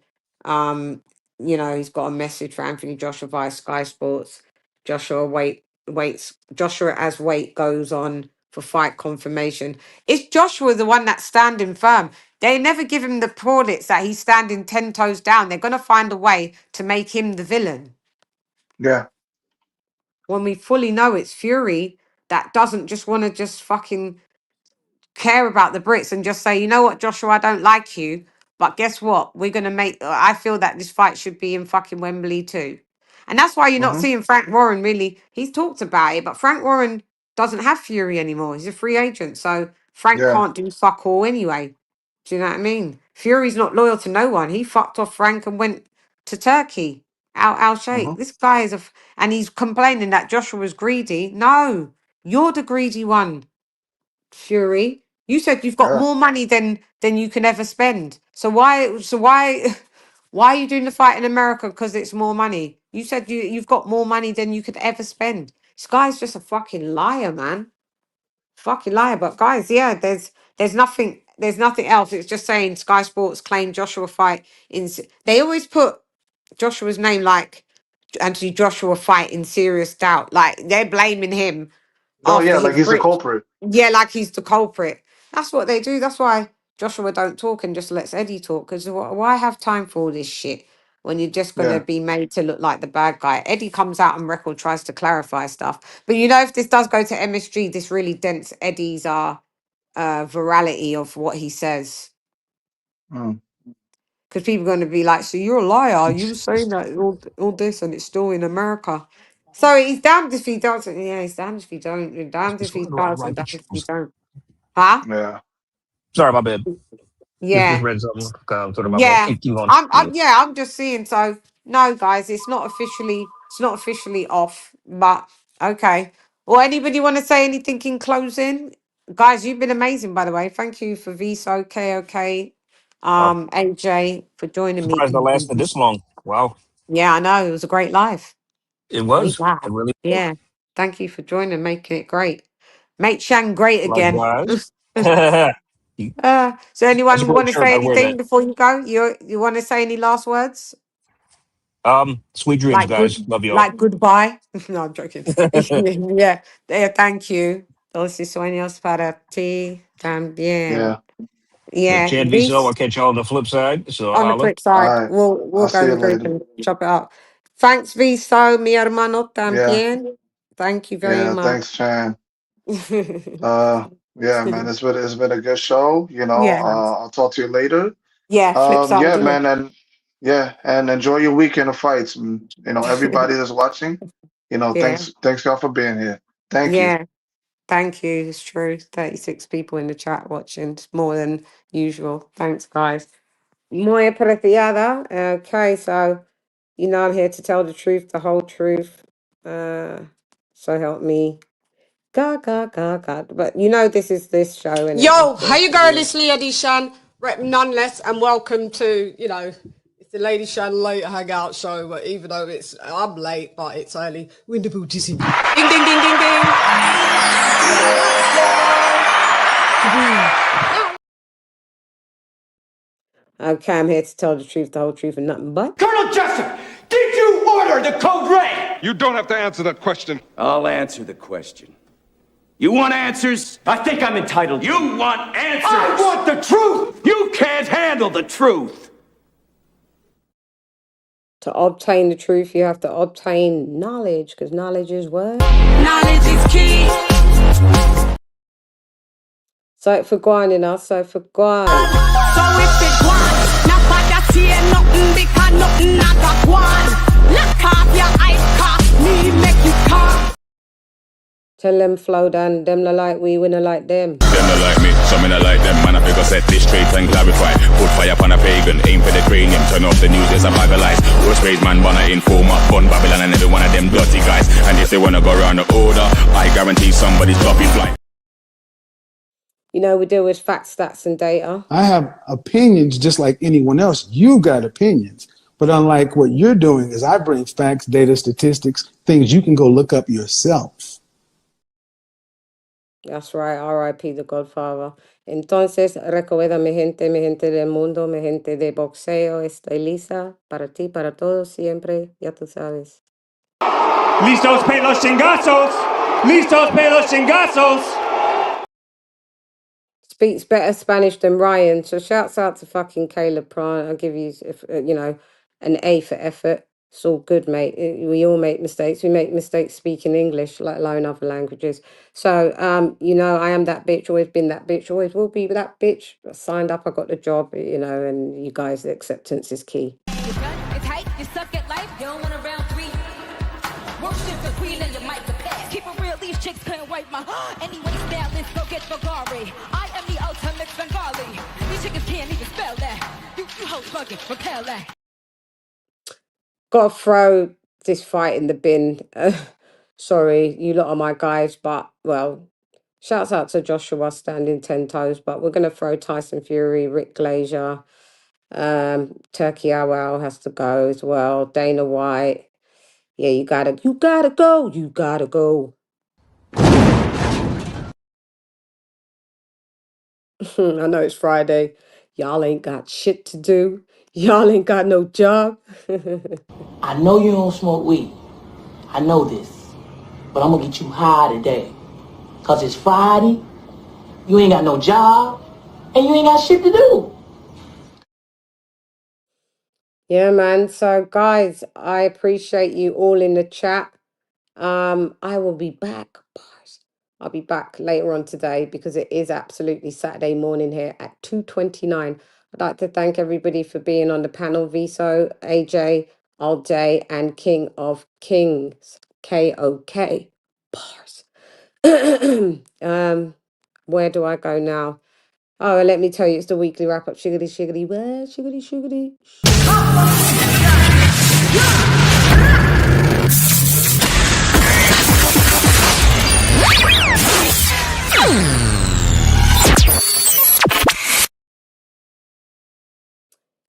you know, he's got a message for Anthony Joshua via Sky Sports. Joshua as weight goes on for fight confirmation. It's Joshua the one that's standing firm. They never give him the plaudits that he's standing 10 toes down. They're going to find a way to make him the villain. Yeah. When we fully know it's Fury that doesn't just want to just fucking care about the Brits and just say, you know what, Joshua, I don't like you, but guess what? We're going to I feel that this fight should be in fucking Wembley too. And that's why you're not seeing Frank Warren really. He's talked about it, but Frank Warren doesn't have Fury anymore. He's a free agent. So Frank Yeah. can't do fuck all anyway. Do you know what I mean? Fury's not loyal to no one. He fucked off Frank and went to Turkey. Al Sheikh. This guy is and he's complaining that Joshua was greedy. No, you're the greedy one, Fury. You said you've got Yeah. more money than you can ever spend. So why why are you doing the fight in America? Because it's more money. You said you've got more money than you could ever spend. This guy's just a fucking liar, man. Fucking liar. But guys, yeah, there's nothing else. It's just saying Sky Sports claimed Joshua fight they always put Joshua's name like Anthony Joshua fight in serious doubt. Like they're blaming him Oh yeah, after like his he's the Brit. culprit. Yeah, like he's the culprit. That's what they do. That's why Joshua don't talk and just lets Eddie talk. Because why have time for all this shit when you're just going to Yeah. be made to look like the bad guy? Eddie comes out on record, tries to clarify stuff. But you know, if this does go to MSG, this really dents Eddie's virality of what he says. Mm. Because people are going to be like, so you're a liar. You were saying that all this and it's still in America. So he's damned if he doesn't. Yeah, he's damned if he don't. You're damned if he does and damned if he don't. Huh? Yeah. Sorry, my bad. Just Yeah. read something. Sort of my bad. Yeah. Keep going. I'm just seeing. So no, guys, it's not officially off. But okay. Well, anybody want to say anything in closing? Guys, you've been amazing, by the way. Thank you for Viso, KOK, AJ for joining me. Surprised it lasted this long. Wow. Yeah, I know. It was a great live. It Great was. live. It really was. Yeah. Thank you for joining, making it great. Make Shan great again. Likewise. So That's a anyone great want to shirt. say I wear anything that. before you go? You want to say any last words? Sweet dreams, guys. Love y'all. Like goodbye? No, I'm joking. Yeah. Thank you. Entonces sueños para ti también. Yeah. Yeah. Chad Viso, I'll catch y'all on the flip side. So On the holla. flip side, All right. we'll I'll go see in you the group later. and chop it up. Thanks, Viso, mi hermano Yeah. también. Thank you very Yeah. much. Thanks, Chan. Yeah, man. It's been a good show. You know. Yeah. I'll talk to you later. Yeah, flip side, Yeah, isn't it? man, and enjoy your weekend of fights. And, you know, everybody that's watching, you know, Yeah. thanks y'all for being here. Thank you. Yeah. Thank you. It's true. 36 people in the chat watching. It's more than usual. Thanks, guys. Muy apreciada. Okay, so you know I'm here to tell the truth, the whole truth. So help me. God. But you know this is this show, innit? Yo, how you going, this Lady Shan? Rep nonetheless, and welcome to, you know, it's the Lady Shan late hangout show, but even though I'm late, but it's early. Wonderful to see you. Ding, ding, ding, ding, ding. Okay, I'm here to tell the truth, the whole truth, and nothing but. Colonel Jessup, did you order the code red? You don't have to answer that question. I'll answer the question. You want answers? I think I'm entitled. You want answers? I want the truth! You can't handle the truth! To obtain the truth, you have to obtain knowledge, because knowledge is what? Knowledge is key. So for grinding us, so for grind. So if they want, not bad to see nothing, because nothing not got one. Lock off your eyes, cost me, make you come. Tell them flow down, them not like we not like them. Them not like me, some not like them. Man, I figure set this straight and clarify. Put fire upon a pagan, aim for the cranium. Turn off the news, there's a bag of lies. Worst raised man, wanna inform up, fun Babylon and every one of them dirty guys. And if they wanna go around the order, I guarantee somebody's dropping fly. You know, we deal with facts, stats, and data. I have opinions just like anyone else. You got opinions. But unlike what you're doing is I bring facts, data, statistics, things you can go look up yourself. That's right, R.I.P. the Godfather. Entonces, recuerda, mi gente del mundo, mi gente de boxeo, estoy lista para ti, para todos, siempre, ya tú sabes. Listos para los chingazos. Listos para los chingazos. Speaks better Spanish than Ryan, so shouts out to fucking Caleb Pran. I'll give you, an A for effort. It's all good, mate. We all make mistakes. We make mistakes speaking English, let alone other languages. So, I am that bitch, always been that bitch, always will be that bitch. I signed up, I got the job, and you guys, the acceptance is key. It's hype, you suck at life, you don't want a round three. Worship the queen and your mic to pass. Keep it real, these chicks couldn't wipe my anyway, style, let's go get Bulgari. I am the ultimate Bengali. These chickens can't even spell that. You hoes fucking repel that. Gotta throw this fight in the bin. Sorry, you lot are my guys, but, well, shouts out to Joshua standing 10 toes, but we're going to throw Tyson Fury, Rick Glazier, Turkey Owl has to go as well, Dana White. Yeah, you gotta go. I know it's Friday. Y'all ain't got shit to do. Y'all ain't got no job. I know you don't smoke weed. I know this. But I'm gonna get you high today. Cause it's Friday, you ain't got no job, and you ain't got shit to do. Yeah, man. So, guys, I appreciate you all in the chat. I will be back, bars. I'll be back later on today because it is absolutely Saturday morning here at 2:29. I'd like to thank everybody for being on the panel. Viso, AJ, All Day, and King of Kings, KOK, bars. Where do I go now? Oh, let me tell you, it's the weekly wrap up. Shiggity, shiggity, where? Shiggity, shiggity.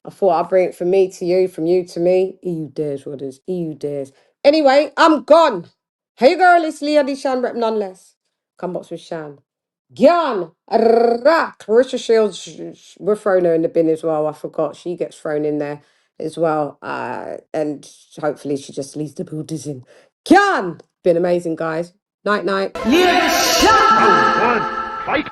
I thought I'd bring it from me to you, from you to me. EU dares, what is EU dares. Anyway, I'm gone. Hey girl, it's Leah Shan, rep nonetheless. Come box with Shan. Gyan, Claressa Shields, we're throwing her in the bin as well. I forgot she gets thrown in there as well. And hopefully she just leaves the Buddhism. Gyan, been amazing, guys. Night, night. Fight!